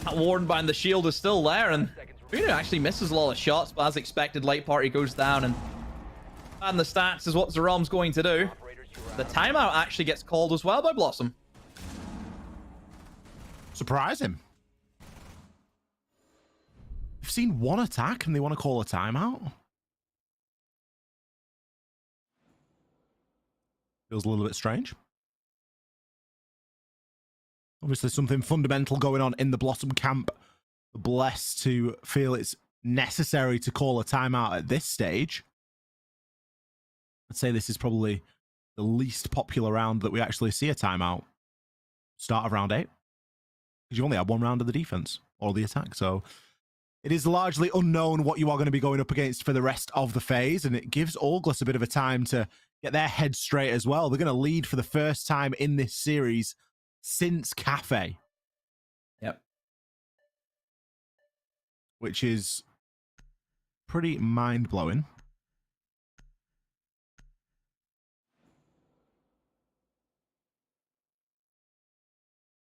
That warden behind the shield is still there, and Bruno actually misses a lot of shots, but as expected, late party goes down, and the stats is what Zerom's going to do. The timeout actually gets called as well by Blossom. Surprise him. We've seen 1 attack and they want to call a timeout. Feels a little bit strange. Obviously, something fundamental going on in the Blossom camp. Blessed to feel it's necessary to call a timeout at this stage. I'd say this is probably the least popular round that we actually see a timeout. Start of round 8. Because you only had one round of the defense or the attack. So it is largely unknown what you are going to be going up against for the rest of the phase. And it gives Orgless a bit of a time to get their head straight as well. They're going to lead for the first time in this series since Cafe. Yep. Which is pretty mind-blowing.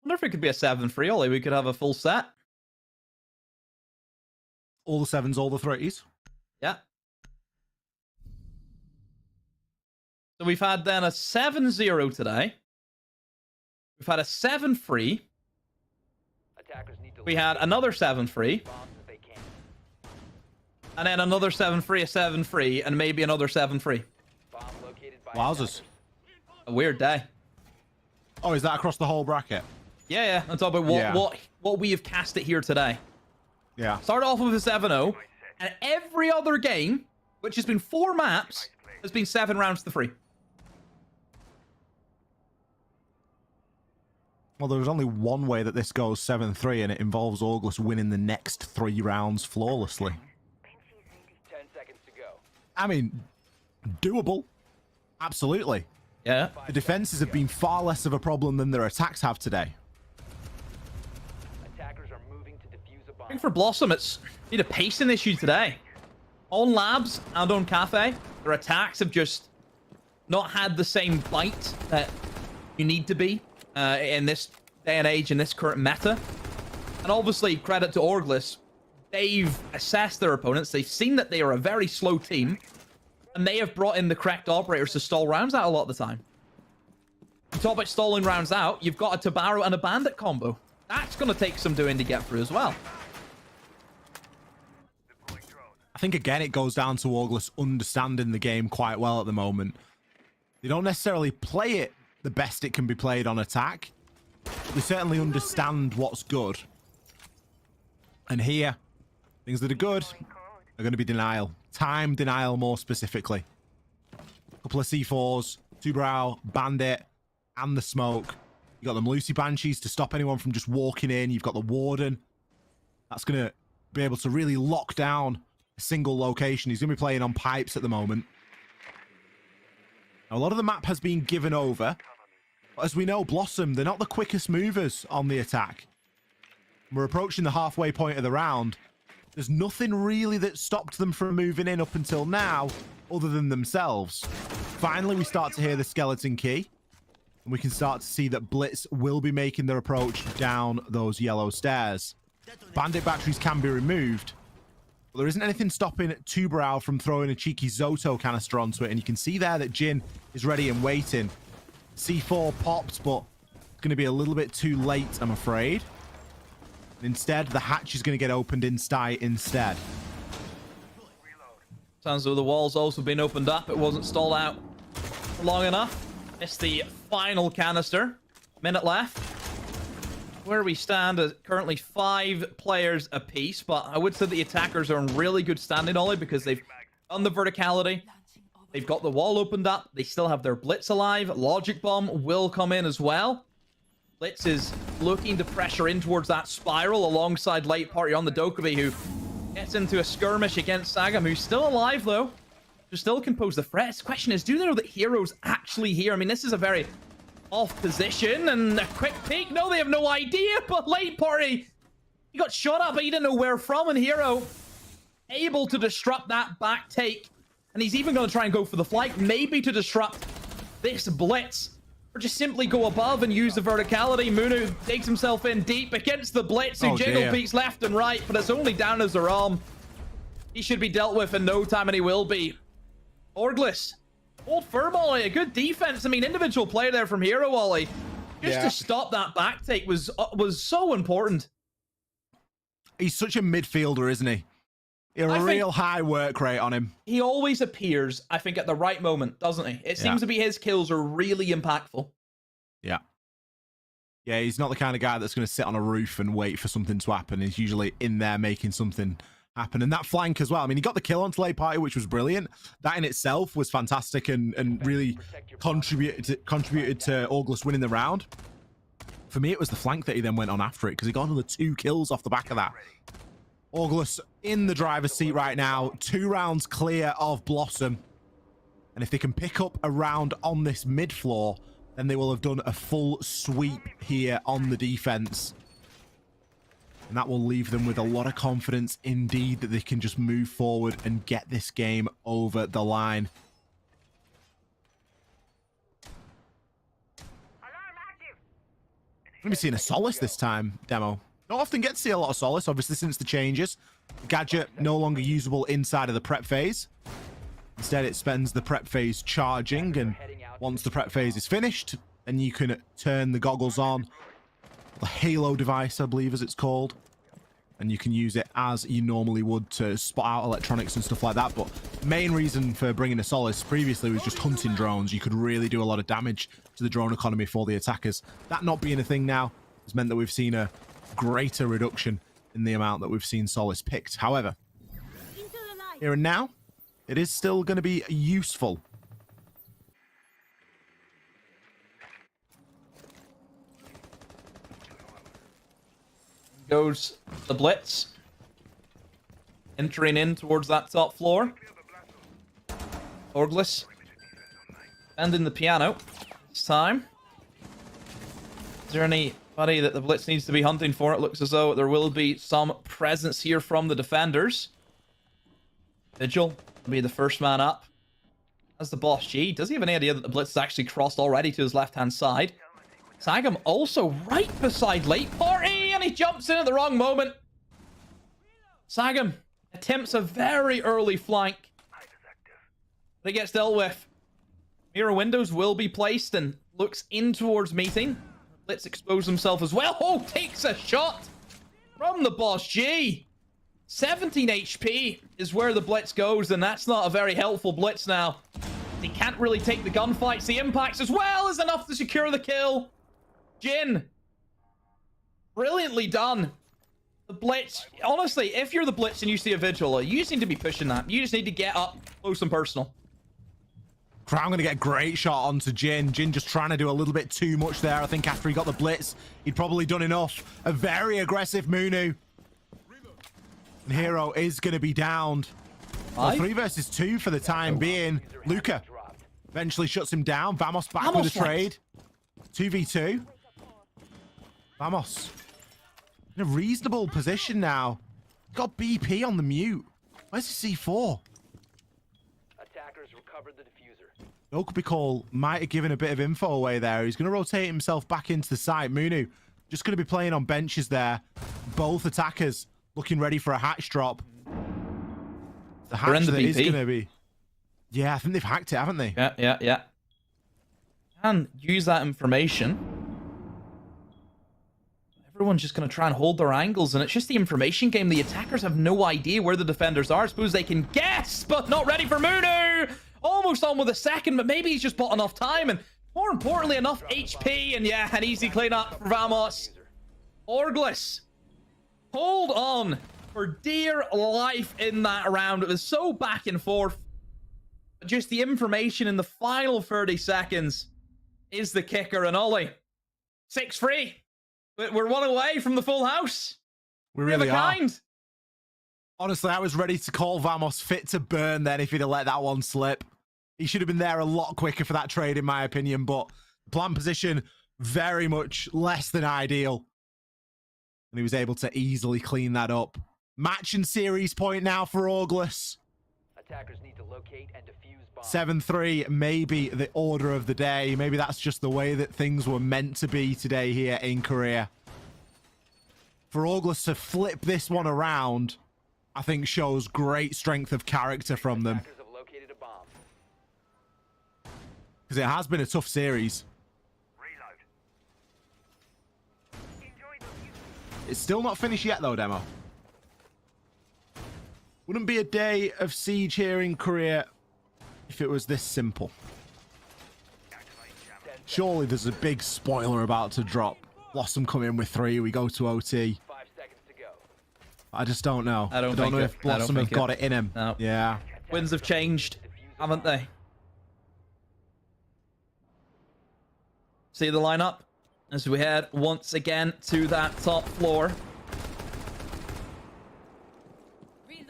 I wonder if it could be a 7-3, Ollie. We could have a full set. All the 7s, all the 3s? Yeah. So we've had then a 7-0 today. We've had a 7-3. We had another 7-3. And then another 7-3, a 7-3, and maybe another 7-3. Wowzers. A weird day. Oh, is that across the whole bracket? Yeah. I'm talking about what we have cast it here today. Yeah. Started off with a 7-0, and every other game, which has been 4 maps, has been 7 rounds to 3. Well, there's only one way that this goes 7-3, and it involves Orgless winning the next 3 rounds flawlessly. 10 seconds to go. I mean, doable. Absolutely. Yeah. The defenses have been far less of a problem than their attacks have today. Attackers are moving to defuse a bomb. I think for Blossom, it's been a pacing issue today. On Labs and on Cafe, their attacks have just not had the same bite that you need to be in this day and age, in this current meta. And obviously, credit to Orgless. They've assessed their opponents. They've seen that they are a very slow team. And they have brought in the correct operators to stall rounds out a lot of the time. You talk about stalling rounds out, you've got a Tabaro and a Bandit combo. That's going to take some doing to get through as well. I think, again, it goes down to Orgless understanding the game quite well at the moment. They don't necessarily play it the best it can be played on attack. They certainly understand what's good. And here, things that are good are going to be denial. Time denial, more specifically. A couple of C4s, Two-Brow, Bandit, and the smoke. You got them Lucy Banshees to stop anyone from just walking in. You've got the Warden. That's going to be able to really lock down a single location. He's going to be playing on pipes at the moment. Now, a lot of the map has been given over. But as we know, Blossom, they're not the quickest movers on the attack. We're approaching the halfway point of the round. There's nothing really that stopped them from moving in up until now, other than themselves. Finally, we start to hear the skeleton key. And we can start to see that Blitz will be making their approach down those yellow stairs. Bandit batteries can be removed. But there isn't anything stopping Two-Brow from throwing a cheeky Zoto canister onto it. And you can see there that Jin is ready and waiting. C4 popped, but it's going to be a little bit too late, I'm afraid. Instead, the hatch is going to get opened instead. Sounds as though the wall's also been opened up. It wasn't stalled out long enough. It's the final canister. Minute left. Where we stand is currently 5 players apiece, but I would say the attackers are in really good standing, Ollie, because they've done the verticality. They've got the wall opened up. They still have their Blitz alive. Logic Bomb will come in as well. Blitz is looking to pressure in towards that spiral alongside late party on the Dokkaebi, who gets into a skirmish against Sagam, who's still alive, though. Who still can pose the threat. The question is, do they know that Hero's actually here? I mean, this is a very off position, and a quick peek. No, they have no idea, but late party, he got shot up, but he didn't know where from, and Hero able to disrupt that back take. And he's even going to try and go for the flank, maybe to disrupt this Blitz. Or just simply go above and use the verticality. Munu digs himself in deep against the Blitz, who jiggle peeks left and right, but it's only down as their arm. He should be dealt with in no time, and he will be. Orgless. Old Furball, a good defense. I mean, individual play there from Hero, Ollie. Just to stop that back take was so important. He's such a midfielder, isn't he? A real high work rate on him. He always appears, I think, at the right moment, doesn't he? It seems to be his kills are really impactful. Yeah. Yeah, he's not the kind of guy that's going to sit on a roof and wait for something to happen. He's usually in there making something happen. And that flank as well. I mean, he got the kill on Lay Party, which was brilliant. That in itself was fantastic and really contributed to Orgless winning the round. For me, it was the flank that he then went on after it, because he got another 2 kills off the back of that. Orgless in the driver's seat right now. 2 rounds clear of Blossom. And if they can pick up a round on this mid floor, then they will have done a full sweep here on the defense. And that will leave them with a lot of confidence indeed that they can just move forward and get this game over the line. I'm going to be seeing a Solace this time, Demo. Don't often get to see a lot of Solace, obviously, since the changes. The gadget no longer usable inside of the prep phase. Instead, it spends the prep phase charging, and once the prep phase is finished, then you can turn the goggles on. The Halo device, I believe, as it's called. And you can use it as you normally would to spot out electronics and stuff like that. But main reason for bringing a Solace previously was just hunting drones. You could really do a lot of damage to the drone economy for the attackers. That not being a thing now has meant that we've seen a greater reduction in the amount that we've seen Solace picked. However, here and now, it is still going to be useful. Goes the Blitz. Entering in towards that top floor. Orgless. And in the piano. This time. Is there anybody that the Blitz needs to be hunting for? It looks as though there will be some presence here from the defenders. Vigil will be the first man up. As the boss G. Does he have any idea that the Blitz has actually crossed already to his left-hand side? Sagam also right beside Late Party, and he jumps in at the wrong moment. Sagam attempts a very early flank, but it gets dealt with. Mirror windows will be placed and looks in towards meeting. Let's expose himself as well. Oh, takes a shot from the boss G. 17 HP is where the Blitz goes, and that's not a very helpful Blitz now. He can't really take the gunfights. The impacts as well is enough to secure the kill. Jin. Brilliantly done. The Blitz. Honestly, if you're the Blitz and you see a Vigil, you just need to be pushing that. You just need to get up close and personal. Crown going to get a great shot onto Jin. Jin just trying to do a little bit too much there. I think after he got the Blitz, he'd probably done enough. A very aggressive Munu. And Hero is going to be downed. Well, 3 versus 2 for the time being. Luca eventually shuts him down. Vamos back with a trade. 2v2. Vamos in a reasonable position now. Got BP on the mute. Where's the C4? Attackers recovered the diffuser. Okubikol might have given a bit of info away there. He's going to rotate himself back into the site. Munu just going to be playing on benches there. Both attackers looking ready for a hatch drop. The hatch that is going to be... Yeah, I think they've hacked it, haven't they? Yeah. And use that information. Everyone's just going to try and hold their angles, and it's just the information game. The attackers have no idea where the defenders are. I suppose they can guess, but not ready for Munu. Almost on with a second, but maybe he's just bought enough time, and more importantly, enough HP, and yeah, an easy cleanup for Vamos. Orgless. Hold on for dear life in that round. It was so back and forth. But just the information in the final 30 seconds is the kicker, and Ollie. 6-3. We're 1 away from the full house. We really are. Honestly, I was ready to call Vamos fit to burn then if he'd have let that one slip. He should have been there a lot quicker for that trade, in my opinion, but plan position very much less than ideal. And he was able to easily clean that up. Match and series point now for Orgless. Attackers need to locate and defuse bombs. 7-3, maybe the order of the day. Maybe that's just the way that things were meant to be today here in Korea. For Orgless to flip this one around, I think shows great strength of character from them. Because it has been a tough series. It's still not finished yet though, Demo. Wouldn't be a day of siege here in Korea if it was this simple. Surely there's a big spoiler about to drop. Blossom come in with 3. We go to OT. 5 seconds to go. I just don't know. I don't know think if Blossom have got it in him. No. Yeah. Winds have changed, haven't they? See the lineup as we head once again to that top floor.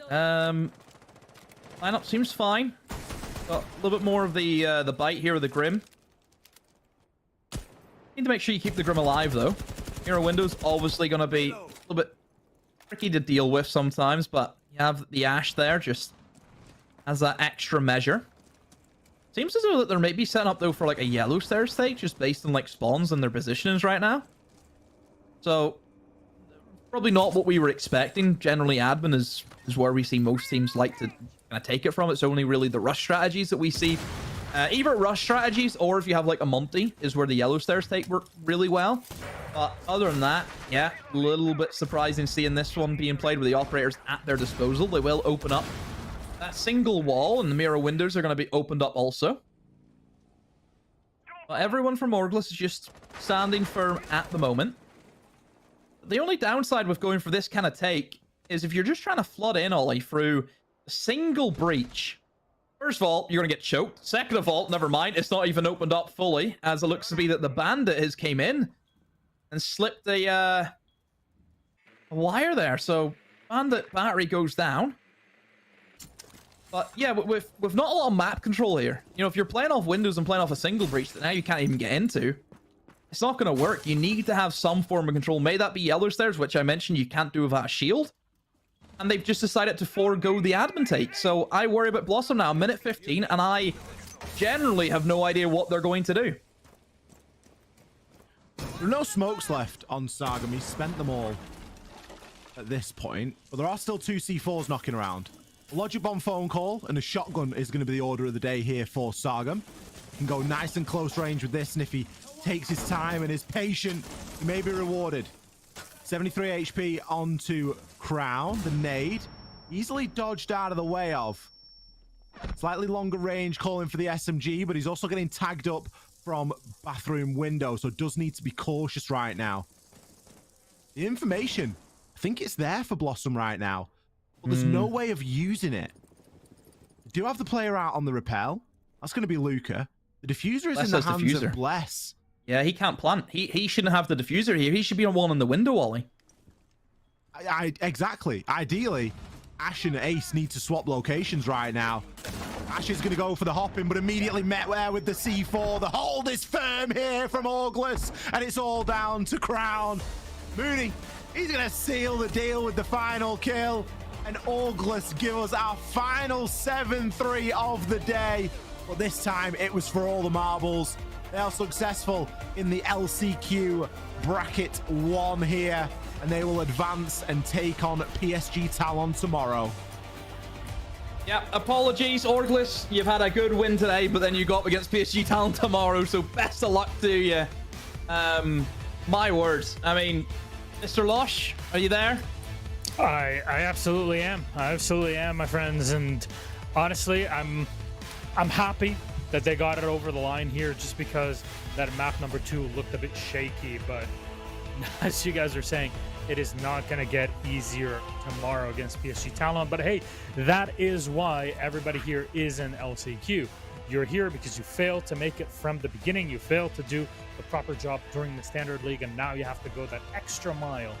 Lineup seems fine. Got a little bit more of the bite here with the Grim. Need to make sure you keep the Grim alive though. Hero Window's obviously going to be a little bit tricky to deal with sometimes, but you have the Ash there just as that extra measure. Seems as though that they're maybe setting up though for like a yellow stairs stage just based on like spawns and their positionings right now. So probably not what we were expecting. Generally admin is where we see most teams like to kind of take it from. It's only really the rush strategies that we see. Either rush strategies or if you have like a multi is where the yellow stairs take work really well. But other than that, yeah, a little bit surprising seeing this one being played with the operators at their disposal. They will open up that single wall and the mirror windows are going to be opened up also. But everyone from Orgless is just standing firm at the moment. The only downside with going for this kind of take is if you're just trying to flood in Ollie through a single breach. First of all, you're going to get choked. Second of all, never mind, it's not even opened up fully, as it looks to be that the bandit has came in and slipped a wire there. So bandit battery goes down. But yeah, with not a lot of map control here. You know, if you're playing off windows and playing off a single breach that now you can't even get into, it's not going to work. You need to have some form of control. May that be yellow stairs, which I mentioned you can't do without a shield. And they've just decided to forego the admin take. So I worry about Blossom now, minute 15, and I generally have no idea what they're going to do. There are no smokes left on Sargam. He spent them all at this point. But there are still 2 C4s knocking around. A logic bomb phone call and a shotgun is going to be the order of the day here for Sargam. He can go nice and close range with this, and if he takes his time and is patient, he may be rewarded. 73 HP onto Crown, the nade. Easily dodged out of the way of. Slightly longer range calling for the SMG, but he's also getting tagged up from bathroom window, so does need to be cautious right now. The information, I think it's there for Blossom right now, but there's no way of using it. Do have the player out on the rappel. That's going to be Luca. The diffuser is in the hands of Bless. Yeah, he can't plant. He shouldn't have the diffuser here. He should be on one in the window, Ollie. Exactly. Ideally, Ash and Ace need to swap locations right now. Ash is going to go for the hopping, but immediately met there with the C4. The hold is firm here from Orgless, and it's all down to Crown. Mooney, he's going to seal the deal with the final kill, and Orgless give us our final 7-3 of the day. But this time, it was for all the marbles. They are successful in the LCQ bracket 1 here, and they will advance and take on PSG Talon tomorrow. Yeah, apologies, Orgless. You've had a good win today, but then you got up against PSG Talon tomorrow, so best of luck to you. My words. I mean, Mr. Losh, are you there? I absolutely am. I absolutely am, my friends. And honestly, I'm happy that they got it over the line here, just because that map number 2 looked a bit shaky. But as you guys are saying, it is not going to get easier tomorrow against PSG Talon. But hey, that is why everybody here is in LCQ. You're here because you failed to make it from the beginning. You failed to do the proper job during the Standard League, and now you have to go that extra mile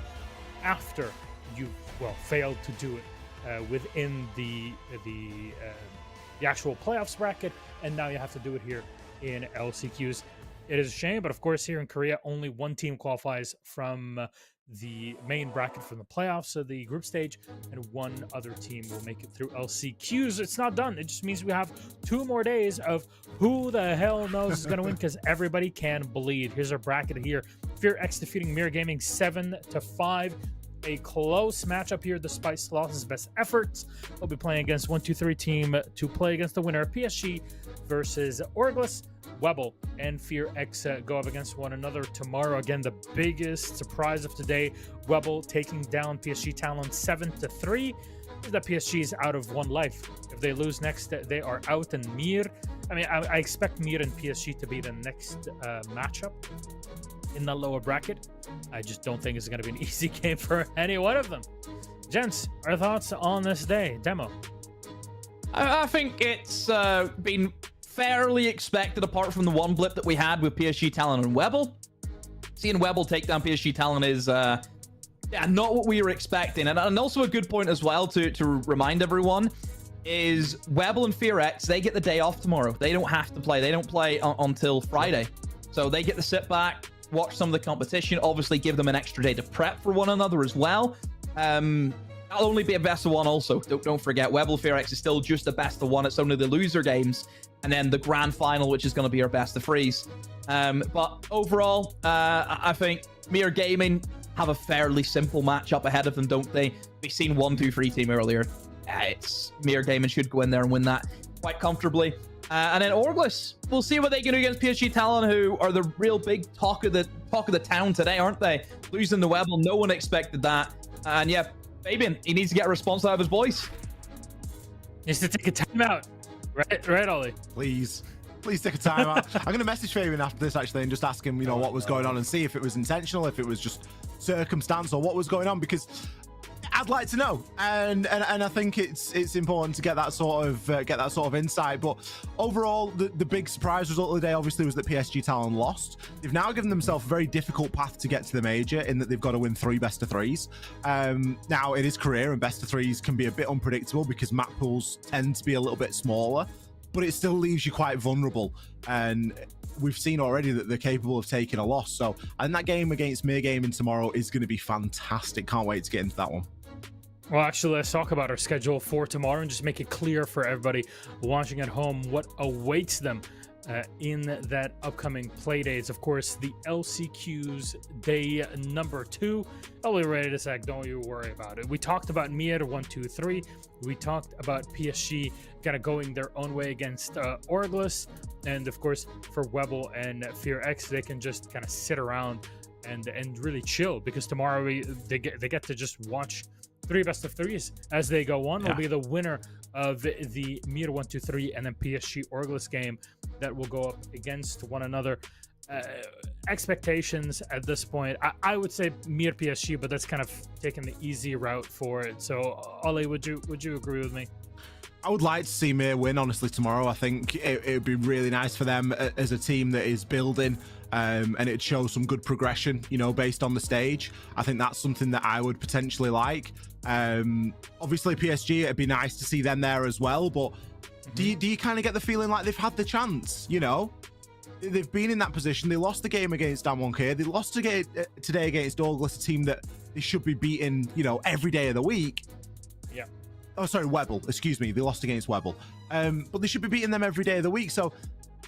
after you, well, failed to do it within the actual playoffs bracket, and now you have to do it here in LCQs. It is a shame, but of course here in Korea, only one team qualifies from the main bracket from the playoffs, so the group stage, and one other team will make it through LCQs. It's not done. It just means we have 2 more days of who the hell knows is going to win, because everybody can bleed. Here's our bracket here. FearX defeating Mirror Gaming 7-5. A close matchup here despite Sloth's best efforts. We'll be playing against 1-2-3 team to play against the winner of PSG versus Orgless. Webble and FearX go up against one another tomorrow. Again, the biggest surprise of today, Webble taking down PSG Talon 7-3. is that PSG is out of one life. If they lose next, they are out. And Mir, I mean, I expect Mir and PSG to be the next matchup in the lower bracket. I just don't think it's going to be an easy game for any one of them. Gents, our thoughts on this day? Demo. I think it's been fairly expected, apart from the one blip that we had with PSG Talon and Webble. Seeing Webble take down PSG Talon is not what we were expecting. And also a good point as well to remind everyone is Webble and FearX, they get the day off tomorrow. They don't have to play. They don't play until Friday. So they get to sit back, watch some of the competition, obviously give them an extra day to prep for one another as well. That'll only be a best of one also. Don't forget, Webble FearX is still just a best of one. It's only the loser games. And then the grand final, which is going to be our best of threes. But overall, I think Mir Gaming have a fairly simple matchup ahead of them, don't they? We've seen 1-2-3 team earlier. It's Mir Gaming should go in there and win that quite comfortably. And then Orgless, we'll see what they can do against PSG Talon, who are the real big talk of the town today, aren't they? Losing the Webble, no one expected that. And yeah, Fabian, he needs to get a response out of his boys. Needs to take a timeout. Right, Ollie? Please take a timeout. I'm going to message Fabian after this, actually, and just ask him, you know, what was going on and see if it was intentional, if it was just circumstance or what was going on, because I'd like to know. And I think it's important to get that sort of insight. But overall, the big surprise result of the day obviously was that PSG Talon lost. They've now given themselves a very difficult path to get to the major, in that they've got to win 3 best of 3s. Now it is career, and best of 3s can be a bit unpredictable because map pools tend to be a little bit smaller, but it still leaves you quite vulnerable. And we've seen already that they're capable of taking a loss. So I think that game against Mir Gaming tomorrow is going to be fantastic. Can't wait to get into that one. Well, actually, let's talk about our schedule for tomorrow and just make it clear for everybody watching at home what awaits them in that upcoming play dates. Of course, the LCQ's day number 2. I'll be ready to sec. Don't you worry about it. We talked about Mir 1-2-3. We talked about PSG kind of going their own way against Orgless. And of course, for Webble and FearX, they can just kind of sit around and really chill, because tomorrow they get to just watch 3 best of 3s as they go on. Will be the winner of the Mir 1-2-3 and then PSG Orgless game that will go up against one another. Expectations at this point, I would say Mir PSG, but that's kind of taking the easy route for it. So Ollie, would you agree with me? I would like to see Mir win, honestly, tomorrow. I think it would be really nice for them as a team that is building, and it'd show some good progression, you know, based on the stage. I think that's something that I would potentially like. Obviously, PSG, it'd be nice to see them there as well, but do you kind of get the feeling like they've had the chance, you know? They've been in that position. They lost the game against Dan1K. They lost today against Orgless, a team that they should be beating, you know, every day of the week. Yeah. Oh, sorry, Webble. Excuse me. They lost against Webble. But they should be beating them every day of the week. So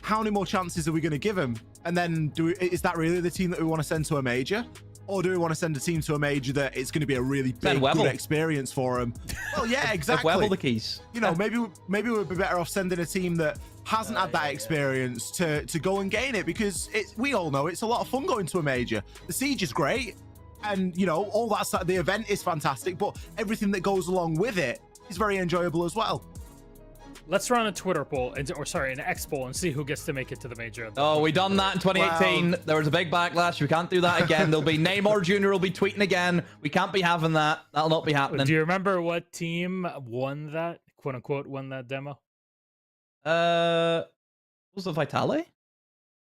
how many more chances are we going to give them? And then is that really the team that we want to send to a major? Or do we want to send a team to a major that it's going to be a really big, good experience for them? Well, yeah, exactly. Webble the keys. You know, maybe we'd be better off sending a team that hasn't had that experience to go and gain it, because we all know it's a lot of fun going to a major. The siege is great, and you know, all that, the event is fantastic, but everything that goes along with it is very enjoyable as well. Let's run a Twitter poll, an X poll, and see who gets to make it to the major. Oh, we done that in 2018. There was a big backlash. We can't do that again. There'll be Neymar Jr. will be tweeting again. We can't be having that. That'll not be happening. Do you remember what team won that, quote unquote, won that demo? Was it Vitale?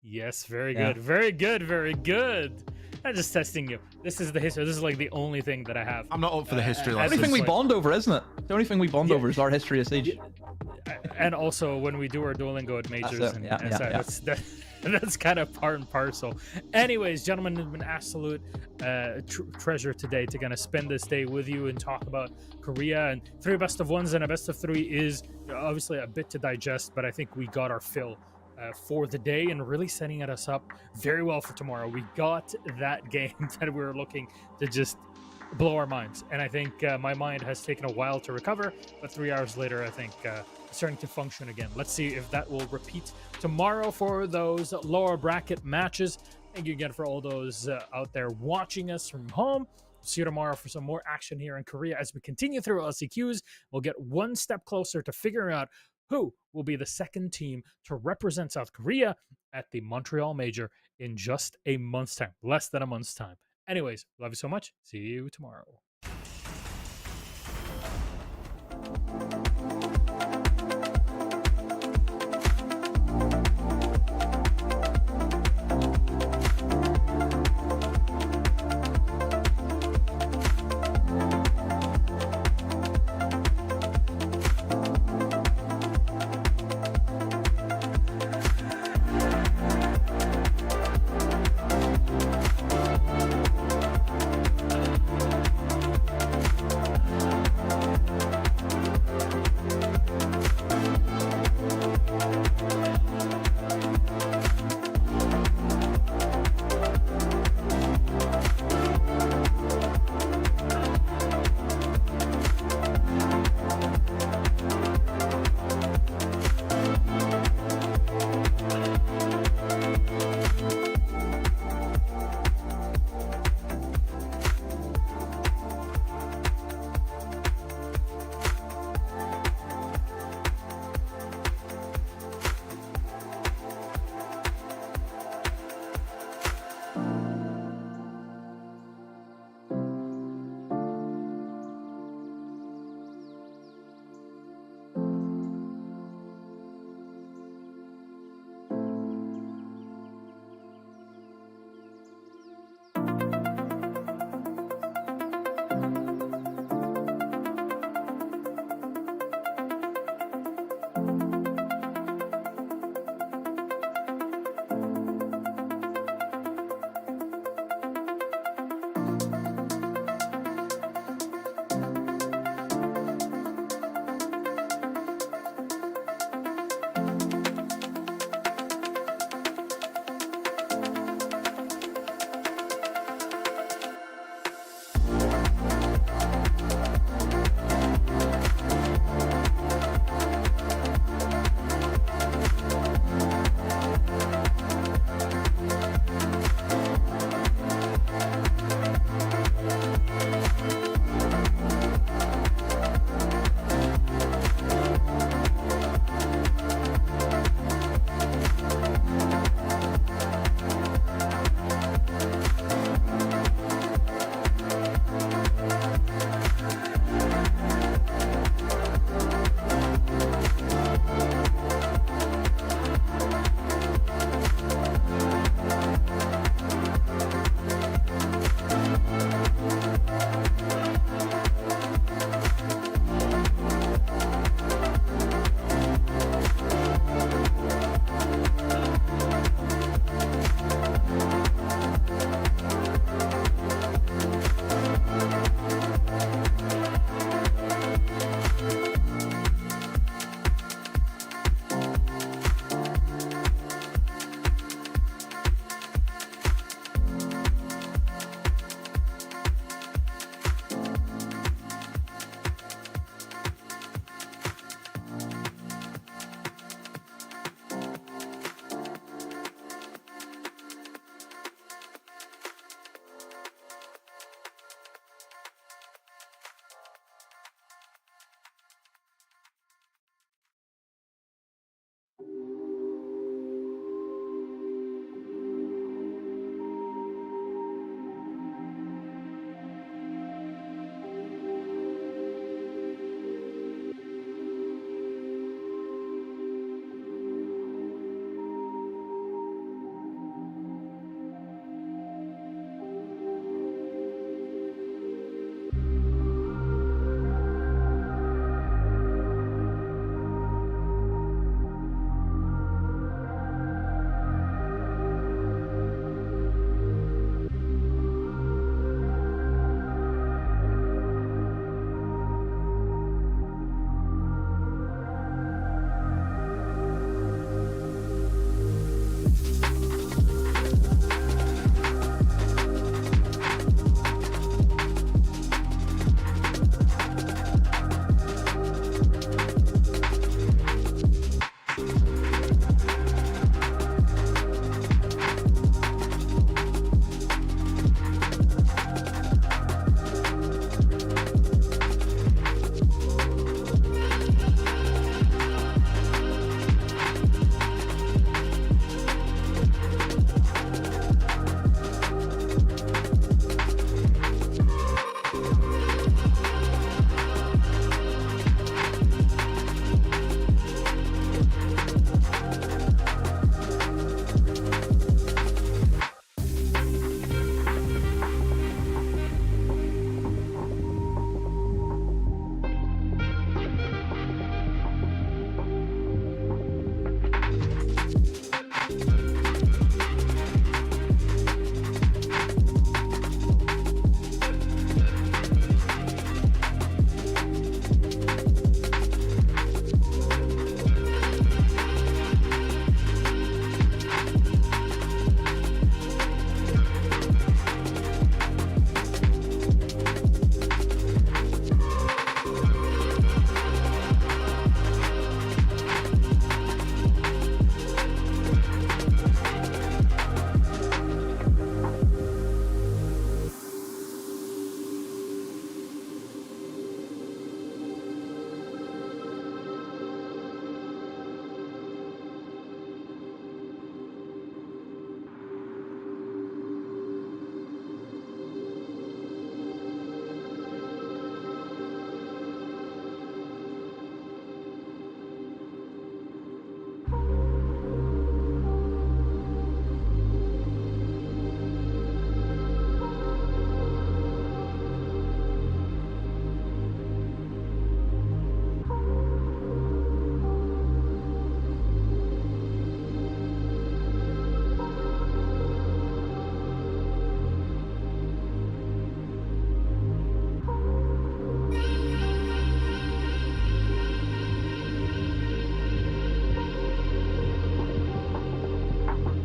Yes, very good. Very good. Very good. I'm just testing you. This is the history. This is like the only thing that I have. I'm not up for the history. The only thing we bond over, isn't it? The only thing we bond over is our history of Siege. And also when we do our Duolingo at majors, that's kind of part and parcel. Anyways, gentlemen, it's been an absolute treasure today to kind of spend this day with you and talk about Korea. And 3 best of 1s and a best of 3 is obviously a bit to digest, but I think we got our fill for the day and really setting us up very well for tomorrow. We got that game that we were looking to just blow our minds, and I think my mind has taken a while to recover, but 3 hours later I think it's starting to function again. Let's see if that will repeat tomorrow for those lower bracket matches. Thank you again for all those out there watching us from home. See you tomorrow for some more action here in Korea as we continue through LCQs. We'll get one step closer to figuring out who will be the second team to represent South Korea at the Montreal Major in just a month's time, less than a month's time. Anyways, love you so much. See you tomorrow.